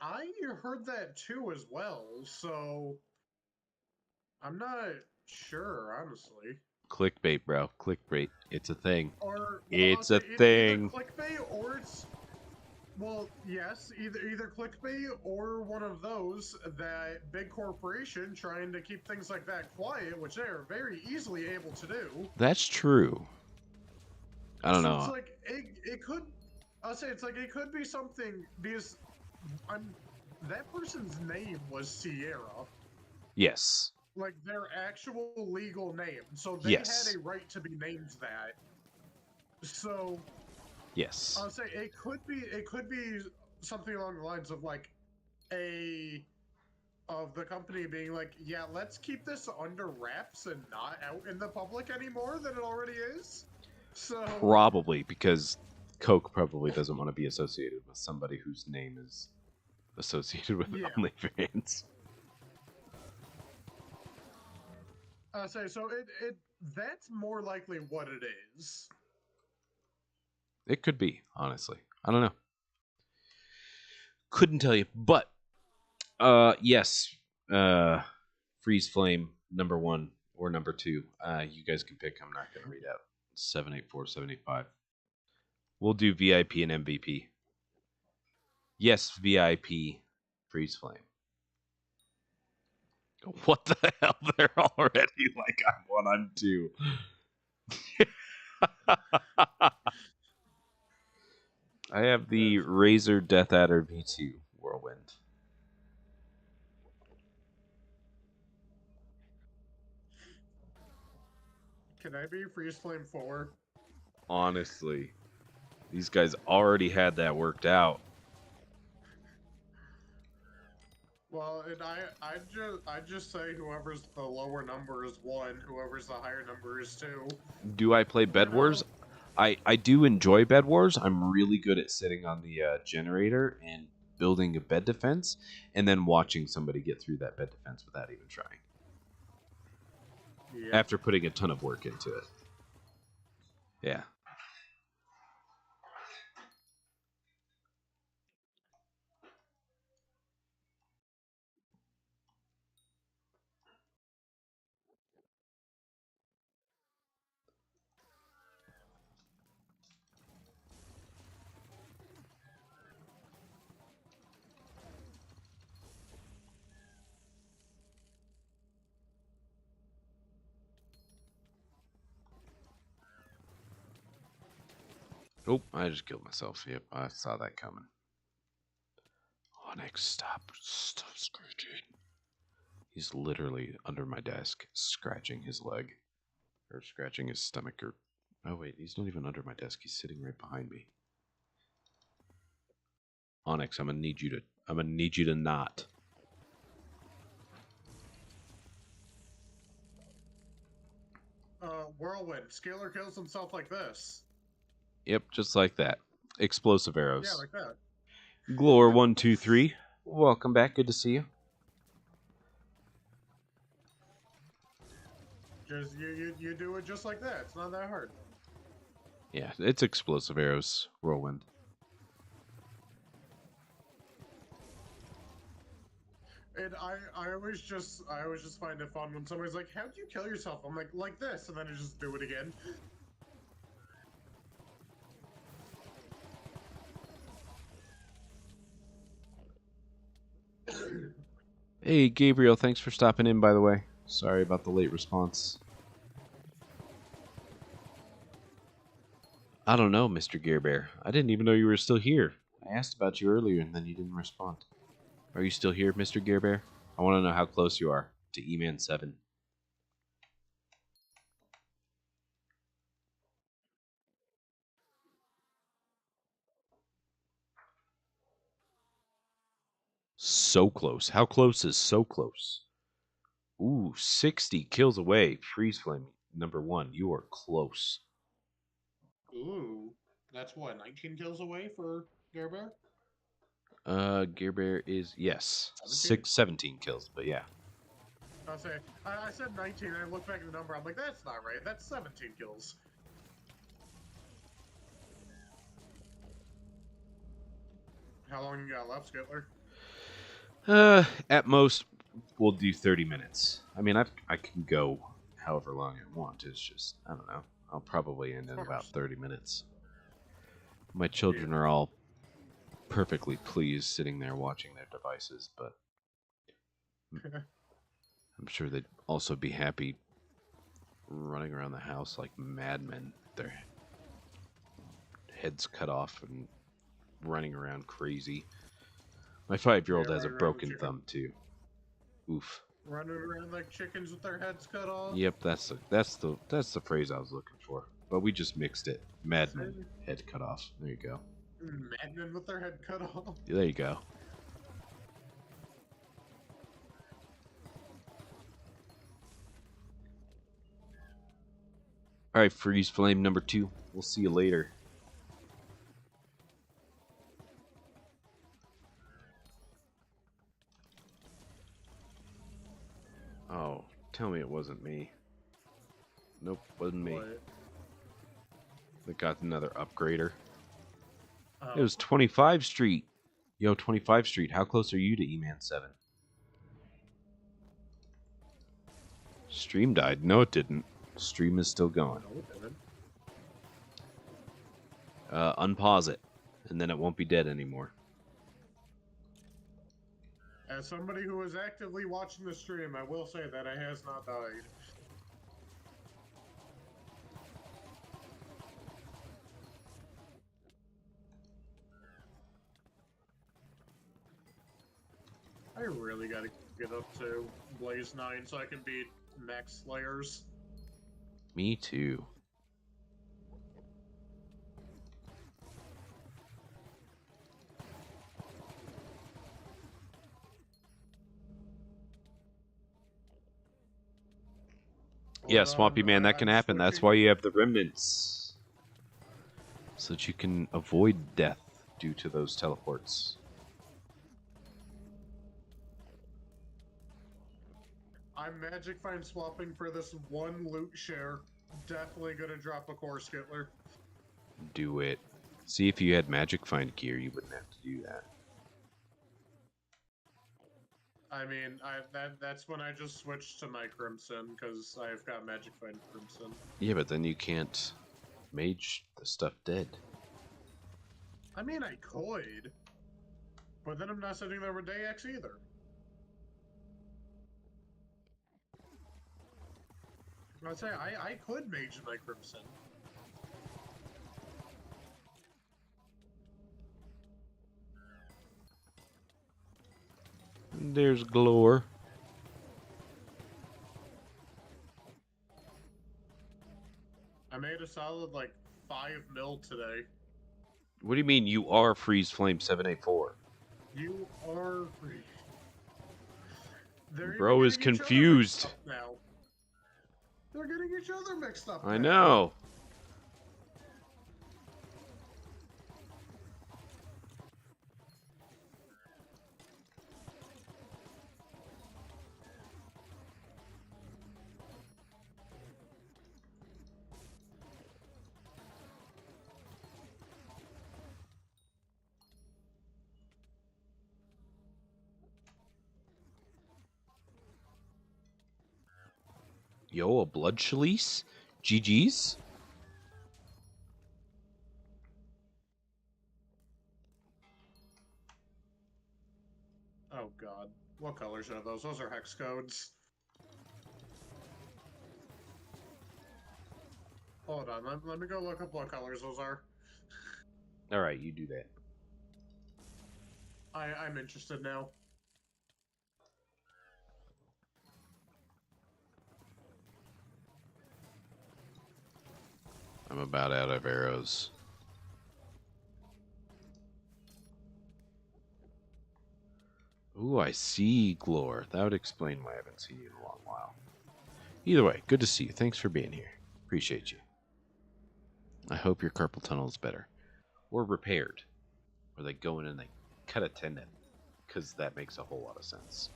[SPEAKER 3] I heard that too as well, so I'm not sure, honestly.
[SPEAKER 2] Clickbait, bro. Clickbait. It's a thing.
[SPEAKER 3] Or, well, I'll
[SPEAKER 2] It's
[SPEAKER 3] say
[SPEAKER 2] a
[SPEAKER 3] either
[SPEAKER 2] thing.
[SPEAKER 3] clickbait or it's, well, yes, either clickbait or one of those that big corporation trying to keep things like that quiet, which they are very easily able to do.
[SPEAKER 2] That's true. I don't
[SPEAKER 3] So it's
[SPEAKER 2] know.
[SPEAKER 3] like it could. I'll say it's like it could be something because I'm that person's name was Sierra,
[SPEAKER 2] Yes.
[SPEAKER 3] like their actual legal name. So they had
[SPEAKER 2] Yes.
[SPEAKER 3] a right to be named that. So
[SPEAKER 2] Yes.
[SPEAKER 3] I'll say it could be something along the lines of like a of the company being like, yeah, let's keep this under wraps and not out in the public anymore than it already is. So
[SPEAKER 2] Probably because Coke probably doesn't want to be associated with somebody whose name is associated with
[SPEAKER 3] Yeah.
[SPEAKER 2] OnlyFans.
[SPEAKER 3] So that's more likely what it is.
[SPEAKER 2] It could be, honestly. I don't know. Couldn't tell you, but yes, Freeze Flame #1 or #2. You guys can pick. I'm not gonna read out 784, 785. We'll do VIP and MVP. Yes, VIP Freeze Flame. What the hell? They're already like, I'm 1, I'm 2. I have the Razor Death Adder V2 Whirlwind.
[SPEAKER 3] Can I be Freeze Flame 4?
[SPEAKER 2] Honestly, these guys already had that worked out.
[SPEAKER 3] Well, and I just say whoever's the lower number is 1, whoever's the higher number is 2.
[SPEAKER 2] Do I play Bed Wars? I do enjoy Bed Wars. I'm really good at sitting on the generator and building a bed defense, and then watching somebody get through that bed defense without even trying.
[SPEAKER 3] Yeah.
[SPEAKER 2] After putting a ton of work into it. Yeah. Oh, I just killed myself. Yep, I saw that coming. Onyx, stop scratching. He's literally under my desk, scratching his leg. Or scratching his stomach, or... Oh, wait, he's not even under my desk. He's sitting right behind me. Onyx, I'm gonna need you to not.
[SPEAKER 3] Whirlwind. Scalar kills himself like this.
[SPEAKER 2] Yep, just like that. Explosive arrows.
[SPEAKER 3] Yeah, like that.
[SPEAKER 2] Glor123, welcome back. Good to see you.
[SPEAKER 3] Just you do it just like that. It's not that hard.
[SPEAKER 2] Yeah, it's explosive arrows. Whirlwind.
[SPEAKER 3] And I always just find it fun when somebody's like, "How'd you kill yourself?" I'm like this, and then I just do it again.
[SPEAKER 2] Hey, Gabriel, thanks for stopping in, by the way. Sorry about the late response. I don't know, Mr. Gear Bear. I didn't even know you were still here. I asked about you earlier, and then you didn't respond. Are you still here, Mr. Gear Bear? I want to know how close you are to Eman 7. So close. How close is so close? Ooh, 60 kills away. Freeze Flame #1. You are close.
[SPEAKER 3] Ooh, that's what 19 kills away for Gare Bear.
[SPEAKER 2] Gear Bear is, yes,
[SPEAKER 3] 17?
[SPEAKER 2] 17 kills, but yeah.
[SPEAKER 3] I'll say I said 19. I look back at the number. I'm like, that's not right. That's 17 kills. How long you got left, Skittler?
[SPEAKER 2] At most, we'll do 30 minutes. I mean, I can go however long I want. It's just, I don't know. I'll probably end in about 30 minutes. My children are all perfectly pleased sitting there watching their devices, but I'm sure they'd also be happy running around the house like madmen, their heads cut off and running around crazy. My 5-year-old has a broken thumb too. Oof.
[SPEAKER 3] Running around like chickens with their heads cut off.
[SPEAKER 2] Yep, that's the phrase I was looking for. But we just mixed it. Madmen, head cut off. There you go.
[SPEAKER 3] Madmen with their head cut off.
[SPEAKER 2] There you go. All right, Freeze Flame #2. We'll see you later. Oh, tell me it wasn't me. Nope, wasn't me.
[SPEAKER 3] What?
[SPEAKER 2] That got another upgrader.
[SPEAKER 3] Oh.
[SPEAKER 2] It was 25 Street. Yo, 25 Street, how close are you to Eman 7? Stream died. No, it didn't. Stream is still going.
[SPEAKER 3] No, it didn't.
[SPEAKER 2] Unpause it, and then it won't be dead anymore.
[SPEAKER 3] As somebody who is actively watching the stream, I will say that it has not died. I really gotta get up to Blaze 9 so I can beat Max Slayers.
[SPEAKER 2] Me too. Yeah, Swampy Man, that can happen. That's why you have the remnants. So that you can avoid death due to those teleports.
[SPEAKER 3] I'm Magic Find swapping for this one loot share. Definitely gonna drop a core skittler.
[SPEAKER 2] Do it. See, if you had Magic Find gear, you wouldn't have to do that.
[SPEAKER 3] I mean, that's when I just switched to my Crimson, because I've got Magic Find Crimson.
[SPEAKER 2] Yeah, but then you can't mage the stuff dead.
[SPEAKER 3] I mean, I could, but then I'm not sitting there with Day X either. I'd say I could mage my Crimson.
[SPEAKER 2] There's Glore.
[SPEAKER 3] I made a solid, like, 5 mil today.
[SPEAKER 2] What do you mean you are Freeze Flame 784?
[SPEAKER 3] You are...
[SPEAKER 2] Bro is confused.
[SPEAKER 3] Now. They're getting each other mixed up
[SPEAKER 2] I
[SPEAKER 3] now.
[SPEAKER 2] know. Yo, a blood chalice? GG's?
[SPEAKER 3] Oh god. What colors are those? Those are hex codes. Hold on, let me go look up what colors those are.
[SPEAKER 2] Alright, you do that.
[SPEAKER 3] I'm interested now.
[SPEAKER 2] I'm about out of arrows. Ooh, I see Glore. That would explain why I haven't seen you in a long while. Either way, good to see you. Thanks for being here. Appreciate you. I hope your carpal tunnel is better. Or repaired. Or they go in and they cut a tendon. Because that makes a whole lot of sense.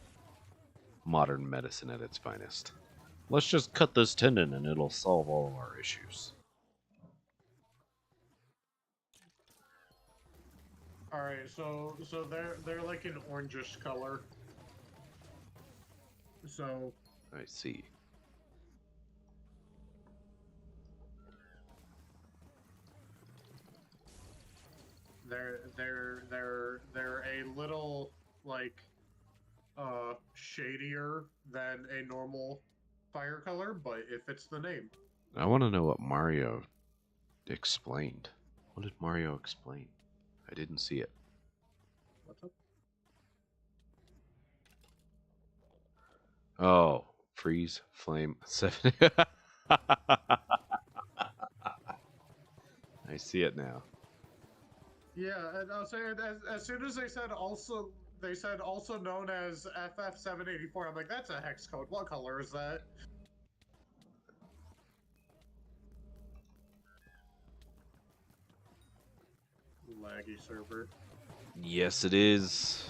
[SPEAKER 2] Modern medicine at its finest. Let's just cut this tendon and it'll solve all of our issues.
[SPEAKER 3] Alright, so they're like an orangish color. So
[SPEAKER 2] I see.
[SPEAKER 3] they're a little like shadier than a normal fire color, but it fits the name.
[SPEAKER 2] I want to know what Mario explained. What did Mario explain? I didn't see it.
[SPEAKER 3] What's up?
[SPEAKER 2] Oh, freeze, flame, 7. I see it now.
[SPEAKER 3] Yeah, and I'll say as soon as they said also known as FF784, I'm like, that's a hex code. What color is that? Laggy server.
[SPEAKER 2] Yes, it is.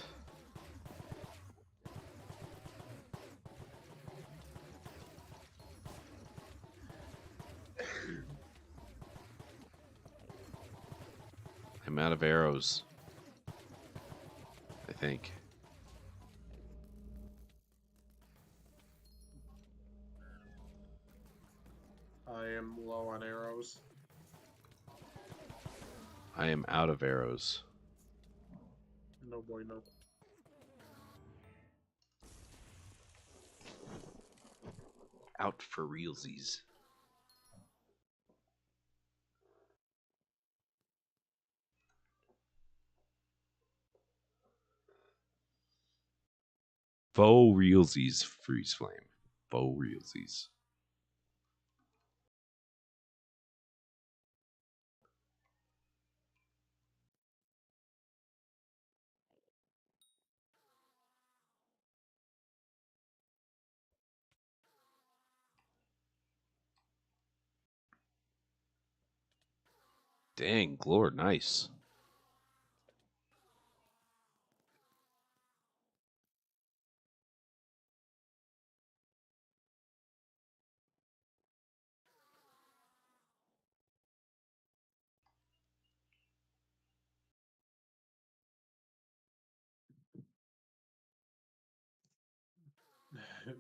[SPEAKER 2] of arrows. I think.
[SPEAKER 3] I am low on arrows.
[SPEAKER 2] I am out of arrows.
[SPEAKER 3] No boy, no.
[SPEAKER 2] Out for realsies. Faux realsies, freeze flame. Faux realsies. Dang, Glor, nice.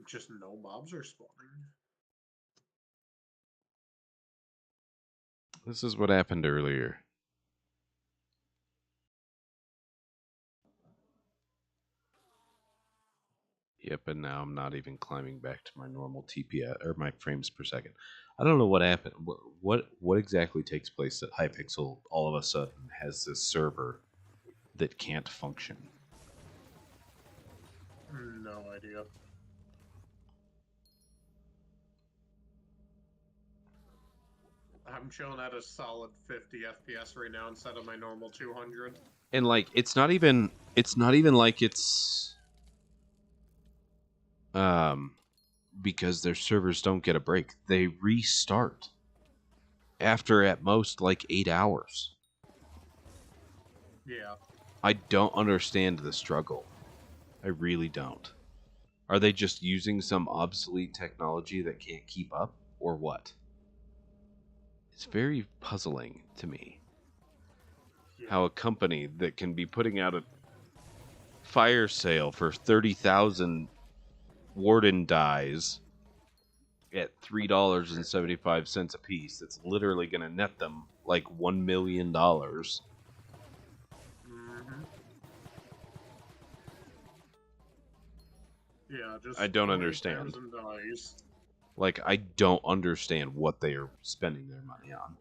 [SPEAKER 3] Just no mobs are spawning.
[SPEAKER 2] This is what happened earlier. Yep, and now I'm not even climbing back to my normal TPS or my frames per second. I don't know what happened. What exactly takes place that Hypixel all of a sudden has this server that can't function?
[SPEAKER 3] No idea. I'm chilling at a solid 50 FPS right now instead of my normal 200.
[SPEAKER 2] And like it's not even like it's because their servers don't get a break. They restart after at most like 8 hours.
[SPEAKER 3] Yeah.
[SPEAKER 2] I don't understand the struggle. I really don't. Are they just using some obsolete technology that can't keep up, or what? It's very puzzling to me
[SPEAKER 3] Yeah.
[SPEAKER 2] how a company that can be putting out a fire sale for 30,000 Warden dies at $3.75 a piece, that's literally going to net them like $1 million.
[SPEAKER 3] Mm-hmm. Yeah, just
[SPEAKER 2] I don't understand.
[SPEAKER 3] $40,000.
[SPEAKER 2] Like, I don't understand what they are spending their money on.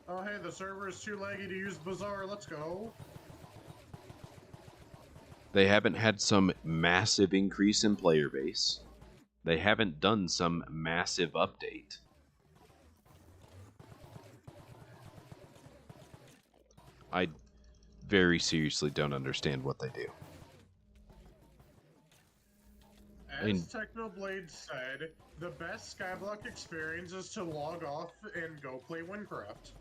[SPEAKER 3] Oh, hey, the server is too laggy to use Bazaar. Let's go.
[SPEAKER 2] They haven't had some massive increase in player base. They haven't done some massive update. I very seriously don't understand what they do.
[SPEAKER 3] As Technoblade said, the best Skyblock experience is to log off and go play Winecraft.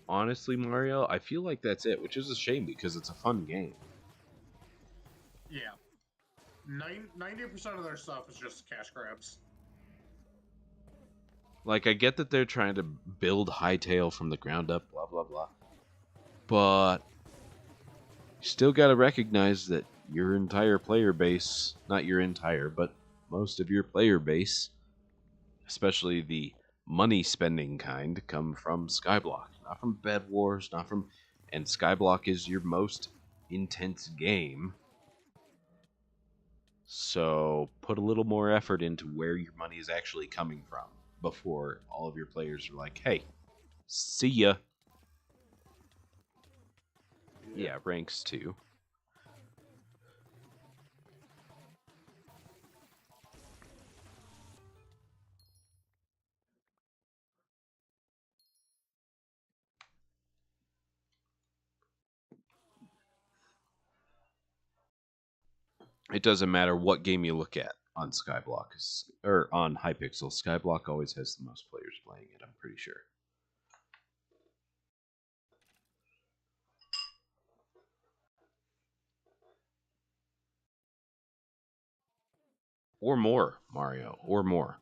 [SPEAKER 2] Honestly, Mario, I feel like that's it, which is a shame because it's a fun game.
[SPEAKER 3] Yeah. 90% of their stuff is just cash grabs.
[SPEAKER 2] Like, I get that they're trying to build Hytale from the ground up, blah, blah, blah. But you still got to recognize that your entire player base, not your entire, but most of your player base, especially the money spending kind, come from Skyblock, not from Bed Wars, not from. And Skyblock is your most intense game. So put a little more effort into where your money is actually coming from before all of your players are like, hey, see ya. Yeah, ranks too. It doesn't matter what game you look at on Skyblock or on Hypixel. Skyblock always has the most players playing it, I'm pretty sure. Or more, Mario, or more.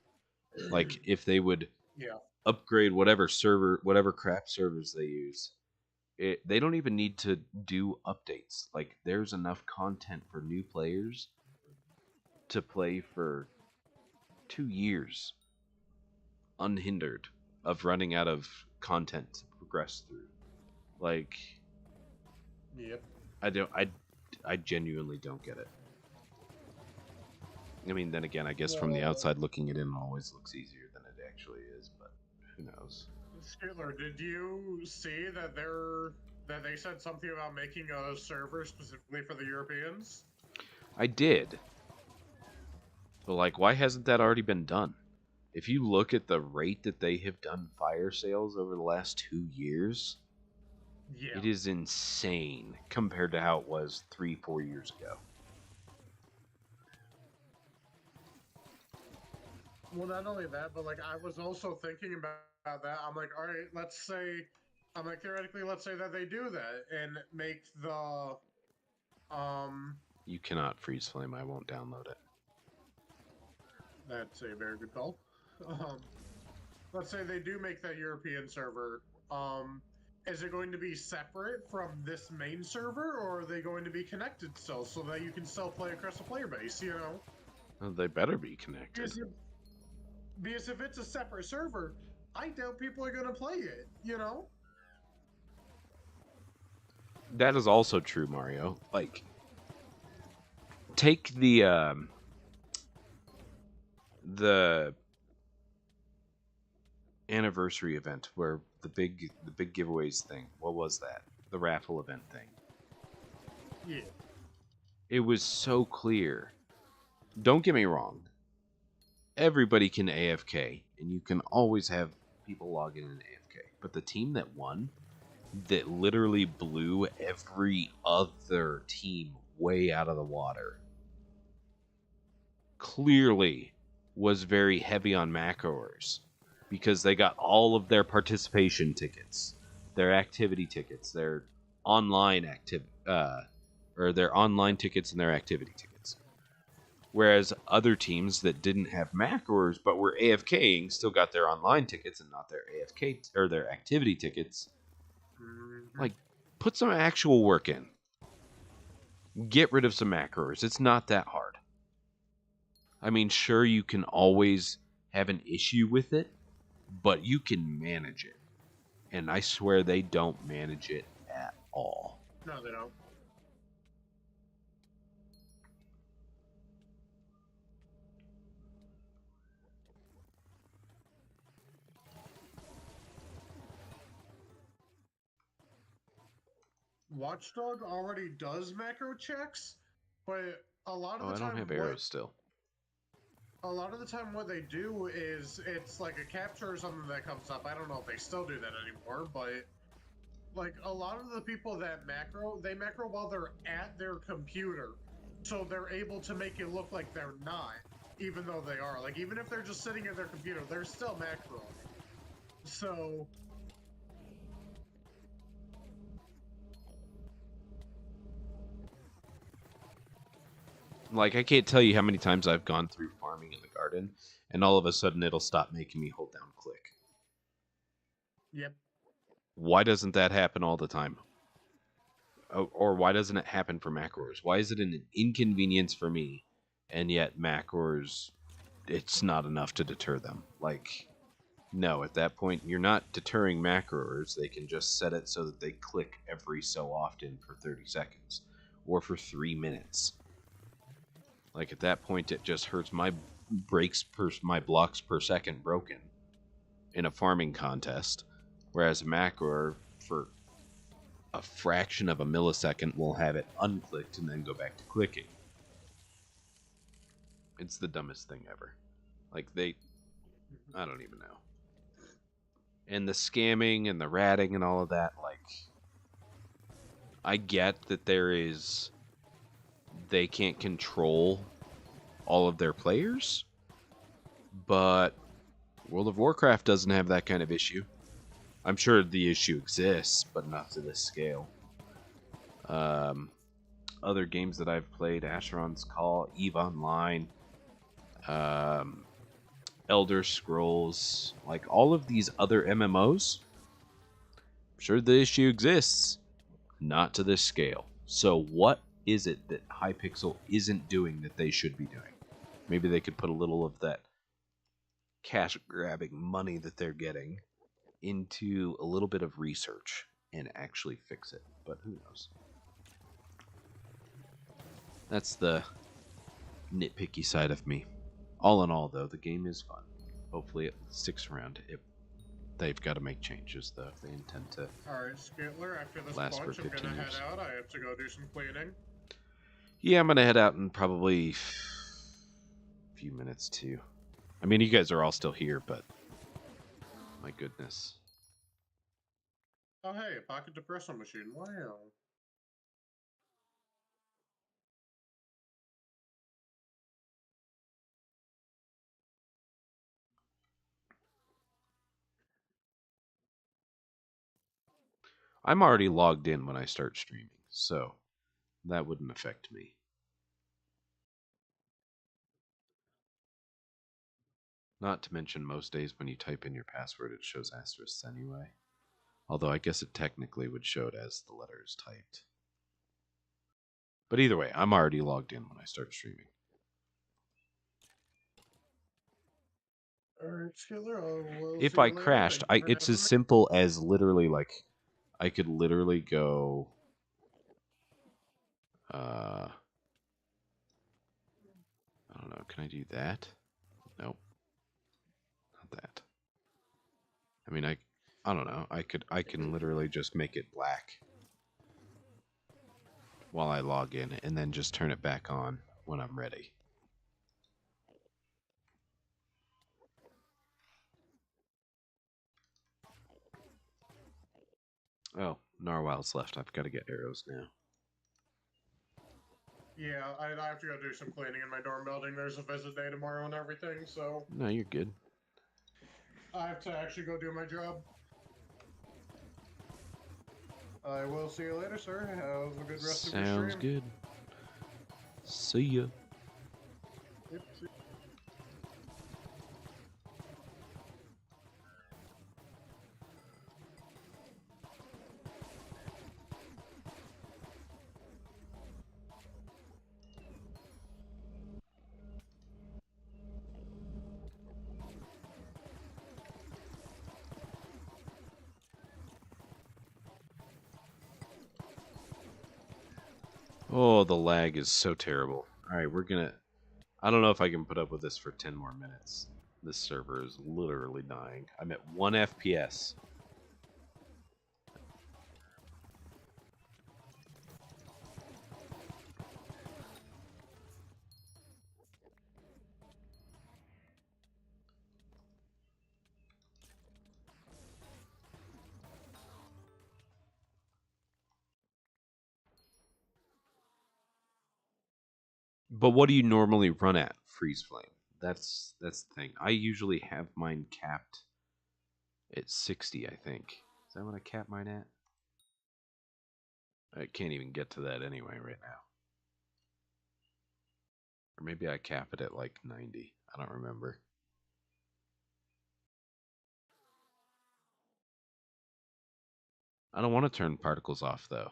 [SPEAKER 2] Like if they would
[SPEAKER 3] Yeah.
[SPEAKER 2] upgrade whatever server, whatever crap servers they use. They don't even need to do updates. Like, there's enough content for new players to play for 2 years unhindered of running out of content to progress through. Like,
[SPEAKER 3] Yep.
[SPEAKER 2] I genuinely don't get it. I mean, then again, I guess from the
[SPEAKER 3] Well,
[SPEAKER 2] outside looking it in, it always looks easier than it actually is, but who knows?
[SPEAKER 3] Skitler, did you see that they said something about making a server specifically for the Europeans?
[SPEAKER 2] I did. But, like, why hasn't that already been done? If you look at the rate that they have done fire sales over the last 2 years,
[SPEAKER 3] Yeah.
[SPEAKER 2] it is insane compared to how it was 3-4 years ago.
[SPEAKER 3] Well, not only that, but like I was also thinking about that. I'm like, all right, theoretically, let's say that they do that and make the,
[SPEAKER 2] You cannot freeze flame. I won't download it.
[SPEAKER 3] that's a very good call. Um, let's say they do make that European server. Is it going to be separate from this main server, or are they going to be connected still, so that you can still play across the player base? You know,
[SPEAKER 2] Well, they better be connected.
[SPEAKER 3] because if it's a separate server, I doubt people are going to play it. You know.
[SPEAKER 2] That is also true, Mario. Like, take the anniversary event where the big giveaways thing. What was that? The raffle event thing.
[SPEAKER 3] Yeah.
[SPEAKER 2] It was so clear. Don't get me wrong. Everybody can AFK, and you can always have people log in and AFK. But the team that won, that literally blew every other team way out of the water, clearly was very heavy on macroers, because they got all of their participation tickets, their activity tickets, their online their online tickets and their activity tickets. Whereas other teams that didn't have macroers but were AFKing still got their online tickets and not their AFK or their activity tickets. Like, put some actual work in. Get rid of some macroers. It's not that hard. I mean, sure, you can always have an issue with it, but you can manage it. And I swear they don't manage it at all.
[SPEAKER 3] No, they don't. Watchdog already does macro checks, but a lot of
[SPEAKER 2] Oh,
[SPEAKER 3] the
[SPEAKER 2] I
[SPEAKER 3] time,
[SPEAKER 2] don't have arrows still.
[SPEAKER 3] a lot of the time, what they do is it's like a capture or something that comes up. I don't know if they still do that anymore, but like a lot of the people that macro, they macro while they're at their computer, so they're able to make it look like they're not, even though they are. Like even if they're just sitting at their computer, they're still macro. So.
[SPEAKER 2] Like, I can't tell you how many times I've gone through farming in the garden, and all of a sudden it'll stop making me hold down click.
[SPEAKER 3] Yep.
[SPEAKER 2] Why doesn't that happen all the time? Or why doesn't it happen for macroers? Why is it an inconvenience for me, and yet macroers, it's not enough to deter them? Like, no, at that point, you're not deterring macroers. They can just set it so that they click every so often for 30 seconds, or for 3 minutes. Like, at that point, it just hurts my my blocks per second broken in a farming contest, whereas a macroer, for a fraction of a millisecond, will have it unclicked and then go back to clicking. It's the dumbest thing ever. Like, I don't even know. And the scamming and the ratting and all of that, like, I get that they can't control all of their players, but World of Warcraft doesn't have that kind of issue. I'm sure the issue exists, but not to this scale. Other games that I've played, Asheron's Call, EVE Online, Elder Scrolls, like all of these other MMOs, I'm sure the issue exists, not to this scale. So what is it that Hypixel isn't doing that they should be doing? Maybe they could put a little of that cash grabbing money that they're getting into a little bit of research and actually fix it. But who knows? That's the nitpicky side of me. All in all, though, the game is fun. Hopefully it sticks around. They've got to make changes, though, if they intend to.
[SPEAKER 3] Alright, Skittler, after this
[SPEAKER 2] Last for
[SPEAKER 3] punch, I'm
[SPEAKER 2] 15
[SPEAKER 3] gonna head
[SPEAKER 2] years.
[SPEAKER 3] out. I have to go do some cleaning.
[SPEAKER 2] Yeah, I'm going to head out in probably a few minutes, too. I mean, you guys are all still here, but my goodness.
[SPEAKER 3] Oh, hey, a pocket depressor machine. Wow.
[SPEAKER 2] I'm already logged in when I start streaming, so that wouldn't affect me. Not to mention, most days when you type in your password, it shows asterisks anyway. Although I guess it technically would show it as the letter is typed. But either way, I'm already logged in when I start streaming.
[SPEAKER 3] Alright, Skittler, we'll
[SPEAKER 2] If
[SPEAKER 3] see
[SPEAKER 2] I
[SPEAKER 3] you later.
[SPEAKER 2] crashed,
[SPEAKER 3] Thank you for
[SPEAKER 2] it's
[SPEAKER 3] having
[SPEAKER 2] as
[SPEAKER 3] me.
[SPEAKER 2] simple as literally, like, I could literally go... I don't know, can I do that? Nope, not that. I mean, I don't know, I can literally just make it black while I log in, and then just turn it back on when I'm ready. Oh, Narwhal's left. I've got to get arrows now.
[SPEAKER 3] Yeah, I have to go do some cleaning in my dorm building. There's a visit day tomorrow and everything, so
[SPEAKER 2] No, you're good.
[SPEAKER 3] I have to actually go do my job. I will see you later, sir. Have a good rest of your stream.
[SPEAKER 2] Sounds good. See ya.
[SPEAKER 3] Yep, see
[SPEAKER 2] Oh, the lag is so terrible. Alright, we're gonna... I don't know if I can put up with this for 10 more minutes. This server is literally dying. I'm at 1 FPS. But what do you normally run at, Freeze Flame? That's the thing. I usually have mine capped at 60, I think. Is that what I cap mine at? I can't even get to that anyway right now. Or maybe I cap it at like 90. I don't remember. I don't want to turn particles off, though.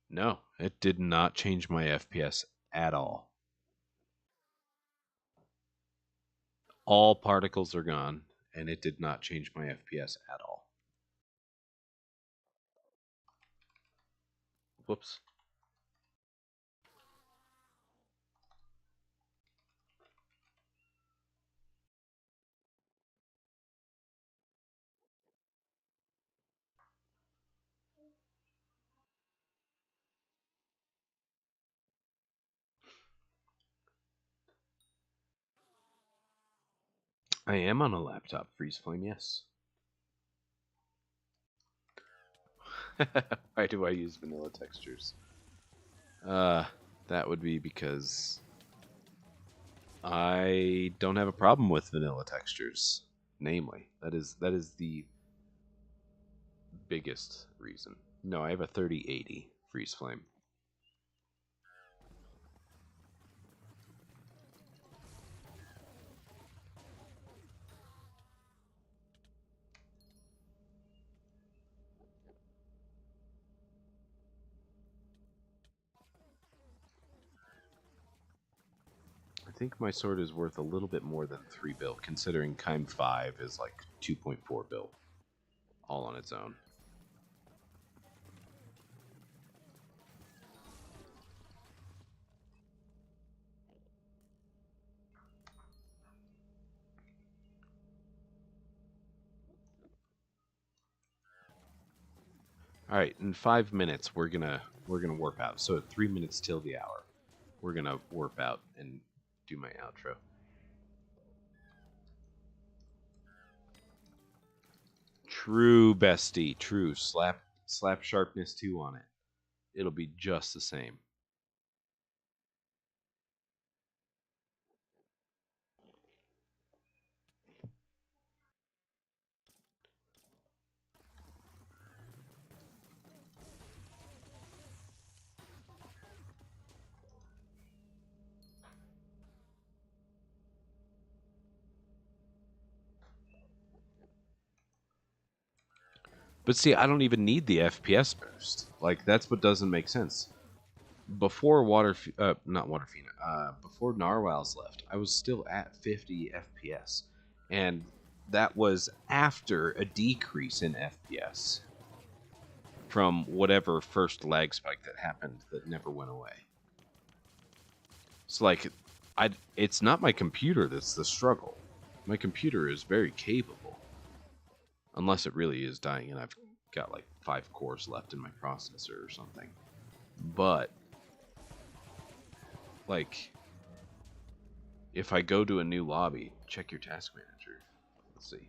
[SPEAKER 2] No, it did not change my FPS at all. All particles are gone, and it did not change my FPS at all. Whoops. I am on a laptop, Freeze Flame, yes. Why do I use vanilla textures? That would be because I don't have a problem with vanilla textures. Namely, that is the biggest reason. No, I have a 3080 freeze flame. I think my sword is worth a little bit more than 3 bill, considering Kime 5 is like 2.4 bill, all on its own. All right, in 5 minutes we're gonna warp out. So at 3 minutes till the hour, we're gonna warp out and do my outro. True, bestie. True. Slap sharpness 2 on it. It'll be just the same. But see, I don't even need the FPS boost. Like, that's what doesn't make sense. Before before Narwhals left, I was still at 50 FPS. And that was after a decrease in FPS from whatever first lag spike that happened that never went away. It's like, it's not my computer that's the struggle. My computer is very capable. Unless it really is dying and I've got like 5 cores left in my processor or something. But, like, if I go to a new lobby, check your task manager. Let's see.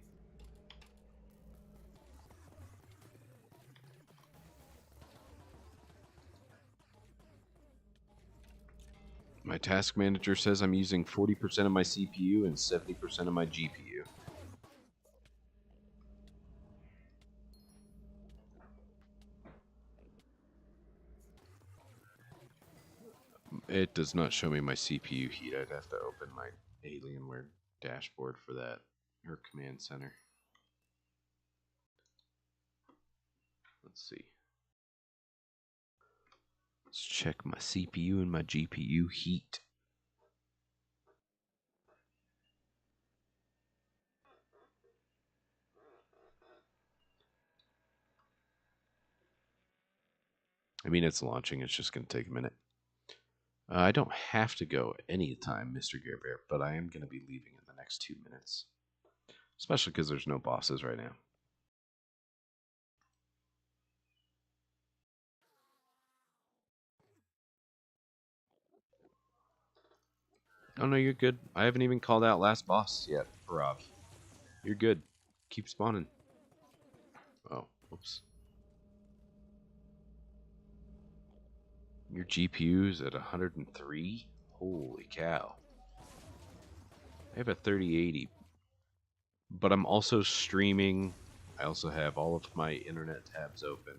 [SPEAKER 2] My task manager says I'm using 40% of my CPU and 70% of my GPU. It does not show me my CPU heat. I'd have to open my Alienware dashboard for that, or command center. Let's see. Let's check my CPU and my GPU heat. I mean, it's launching. It's just going to take a minute. I don't have to go anytime, Mr. Gare Bear, but I am going to be leaving in the next 2 minutes. Especially because there's no bosses right now. Oh, no, you're good. I haven't even called out last boss yet, Barav. You're good. Keep spawning. Oh, oops. Your GPU's at 103? Holy cow. I have a 3080, but I'm also streaming. I also have all of my internet tabs open.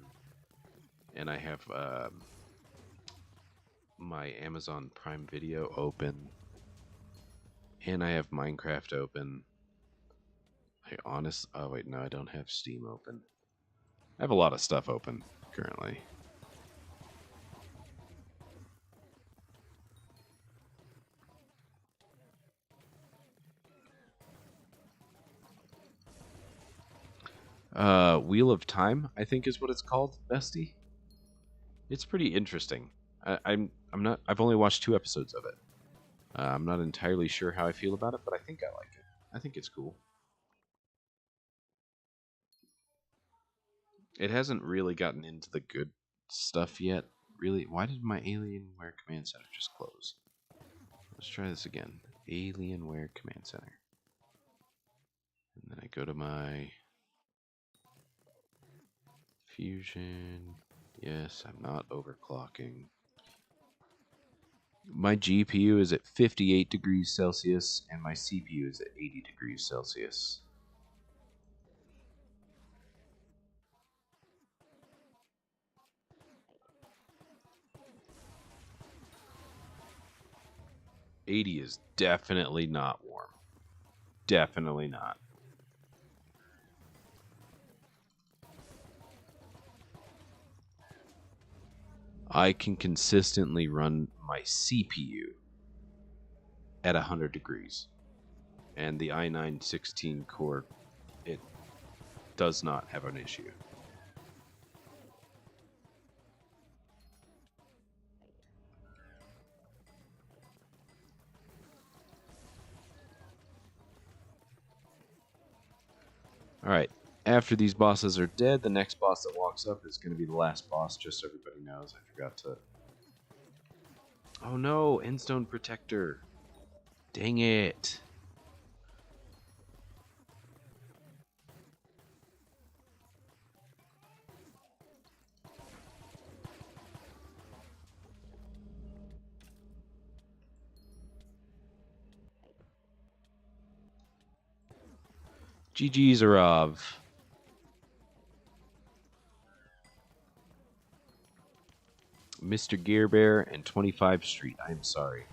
[SPEAKER 2] And I have my Amazon Prime Video open. And I have Minecraft open. Oh wait, no, I don't have Steam open. I have a lot of stuff open currently. Wheel of Time, I think is what it's called, bestie. It's pretty interesting. I've only watched 2 episodes of it. I'm not entirely sure how I feel about it, but I think I like it. I think it's cool. It hasn't really gotten into the good stuff yet. Really, why did my Alienware Command Center just close? Let's try this again. Alienware Command Center. And then I go to my Fusion. Yes, I'm not overclocking. My GPU is at 58 degrees Celsius, and my CPU is at 80 degrees Celsius. 80 is definitely not warm. Definitely not. I can consistently run my CPU at 100 degrees. And the i9 16 core, it does not have an issue. Alright, after these bosses are dead, the next boss that walks up is going to be the last boss, just so everybody knows. I forgot to... Oh no, Endstone Protector. Dang it. GG's, Arav. Mr. Gear Bear and 25 Street, I'm sorry.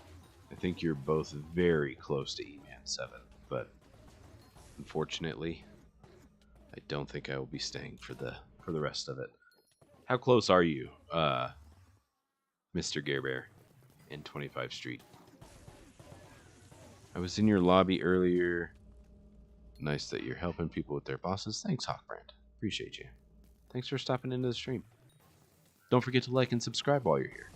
[SPEAKER 2] I think you're both very close to Eman 7, but unfortunately, I don't think I will be staying for the rest of it. How close are you, Mr. Gear Bear and 25 Street? I was in your lobby earlier. Nice that you're helping people with their bosses. Thanks, Hawkbrand. Appreciate you. Thanks for stopping into the stream. Don't forget to like and subscribe while you're here.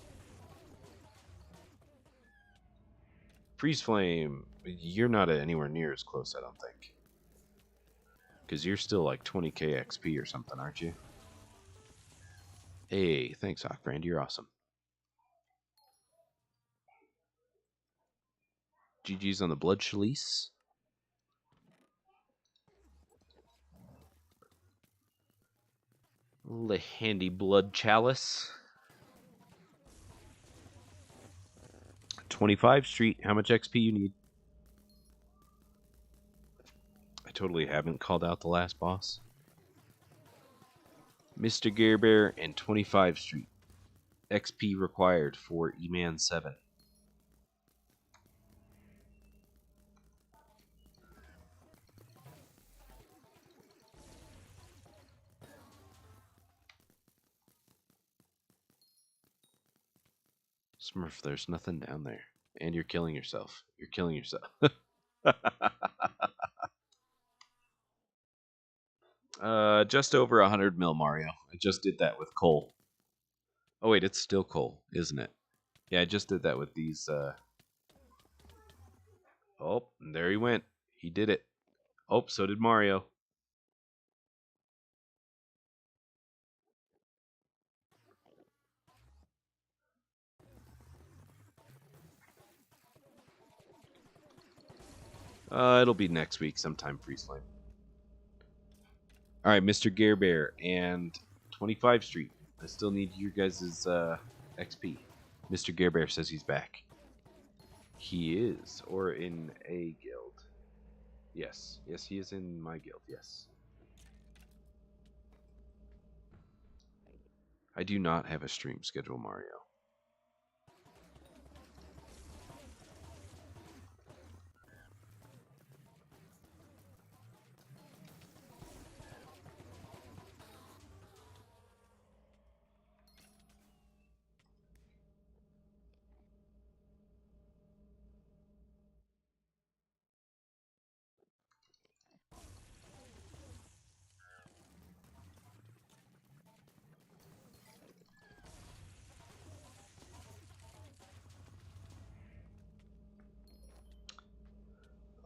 [SPEAKER 2] Freeze Flame, you're not anywhere near as close, I don't think. Because you're still like 20k XP or something, aren't you? Hey, thanks, Hawkbrand. You're awesome. GG's on the Blood Chalice. The handy Blood Chalice. 25 Street. How much XP you need? I totally haven't called out the last boss. Mr. Gear Bear and 25 Street. XP required for Eman 7. Smurf, there's nothing down there. And you're killing yourself. You're killing yourself. Just over 100 mil, Mario. I just did that with coal. Oh, wait, it's still coal, isn't it? Yeah, I just did that with these, Oh, and there he went. He did it. Oh, so did Mario. It'll be next week sometime, Freeze Flame. Alright, Mr. Gear Bear and 25 Street. I still need your guys' XP. Mr. Gear Bear says he's back. He is, or in a guild. Yes, yes, he is in my guild, yes. I do not have a stream schedule, Mario.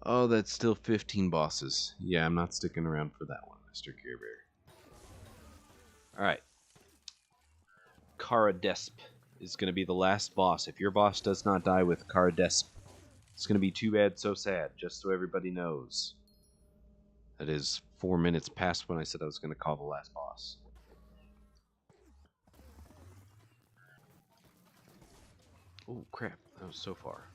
[SPEAKER 2] Oh, that's still 15 bosses. Yeah, I'm not sticking around for that one, Mr. Gear Bear. Alright. Kara Desp is going to be the last boss. If your boss does not die with Kara Desp, it's going to be too bad, so sad, just so everybody knows. That is 4 minutes past when I said I was going to call the last boss. Oh, crap. That was so far.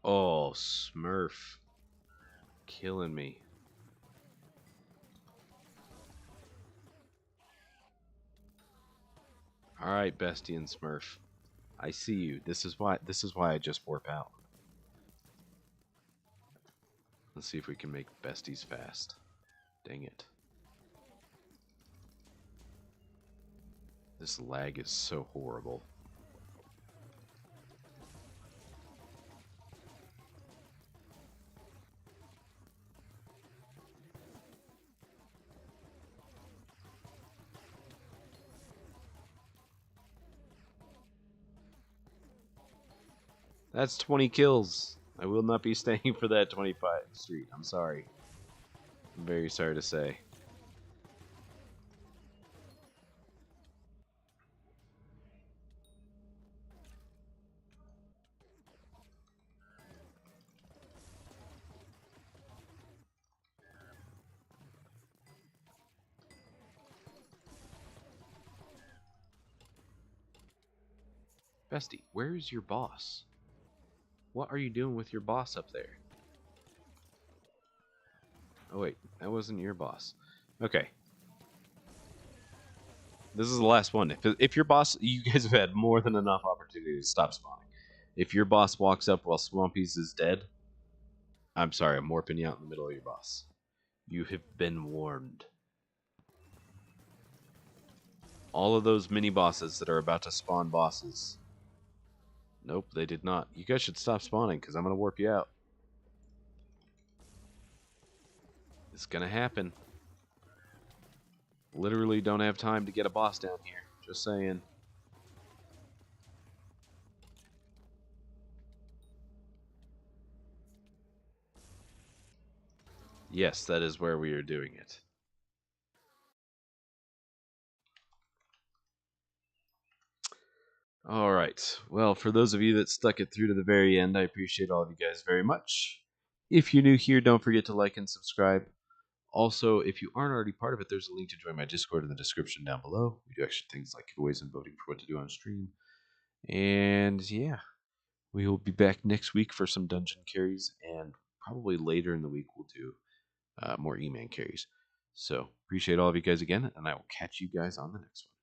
[SPEAKER 2] Oh, Smurf. Killing me. Alright, Bestie and Smurf. I see you. This is why I just warp out. Let's see if we can make besties fast. Dang it. This lag is so horrible. That's 20 kills. I will not be staying for that 25 street. I'm sorry. I'm very sorry to say. Bestie, where is your boss? What are you doing with your boss up there? Oh wait, that wasn't your boss. Okay. This is the last one. If your boss, you guys have had more than enough opportunity to stop spawning. If your boss walks up while Swampy's is dead, I'm sorry, I'm warping you out in the middle of your boss. You have been warned. All of those mini bosses that are about to spawn bosses. Nope, they did not. You guys should stop spawning because I'm going to warp you out. It's going to happen. Literally don't have time to get a boss down here. Just saying. Yes, that is where we are doing it. Alright, well, for those of you that stuck it through to the very end, I appreciate all of you guys very much. If you're new here, don't forget to like and subscribe. Also, if you aren't already part of it, there's a link to join my Discord in the description down below. We do extra things like giveaways and voting for what to do on stream. And yeah, we will be back next week for some dungeon carries, and probably later in the week we'll do more E-Man carries. So, appreciate all of you guys again, and I will catch you guys on the next one.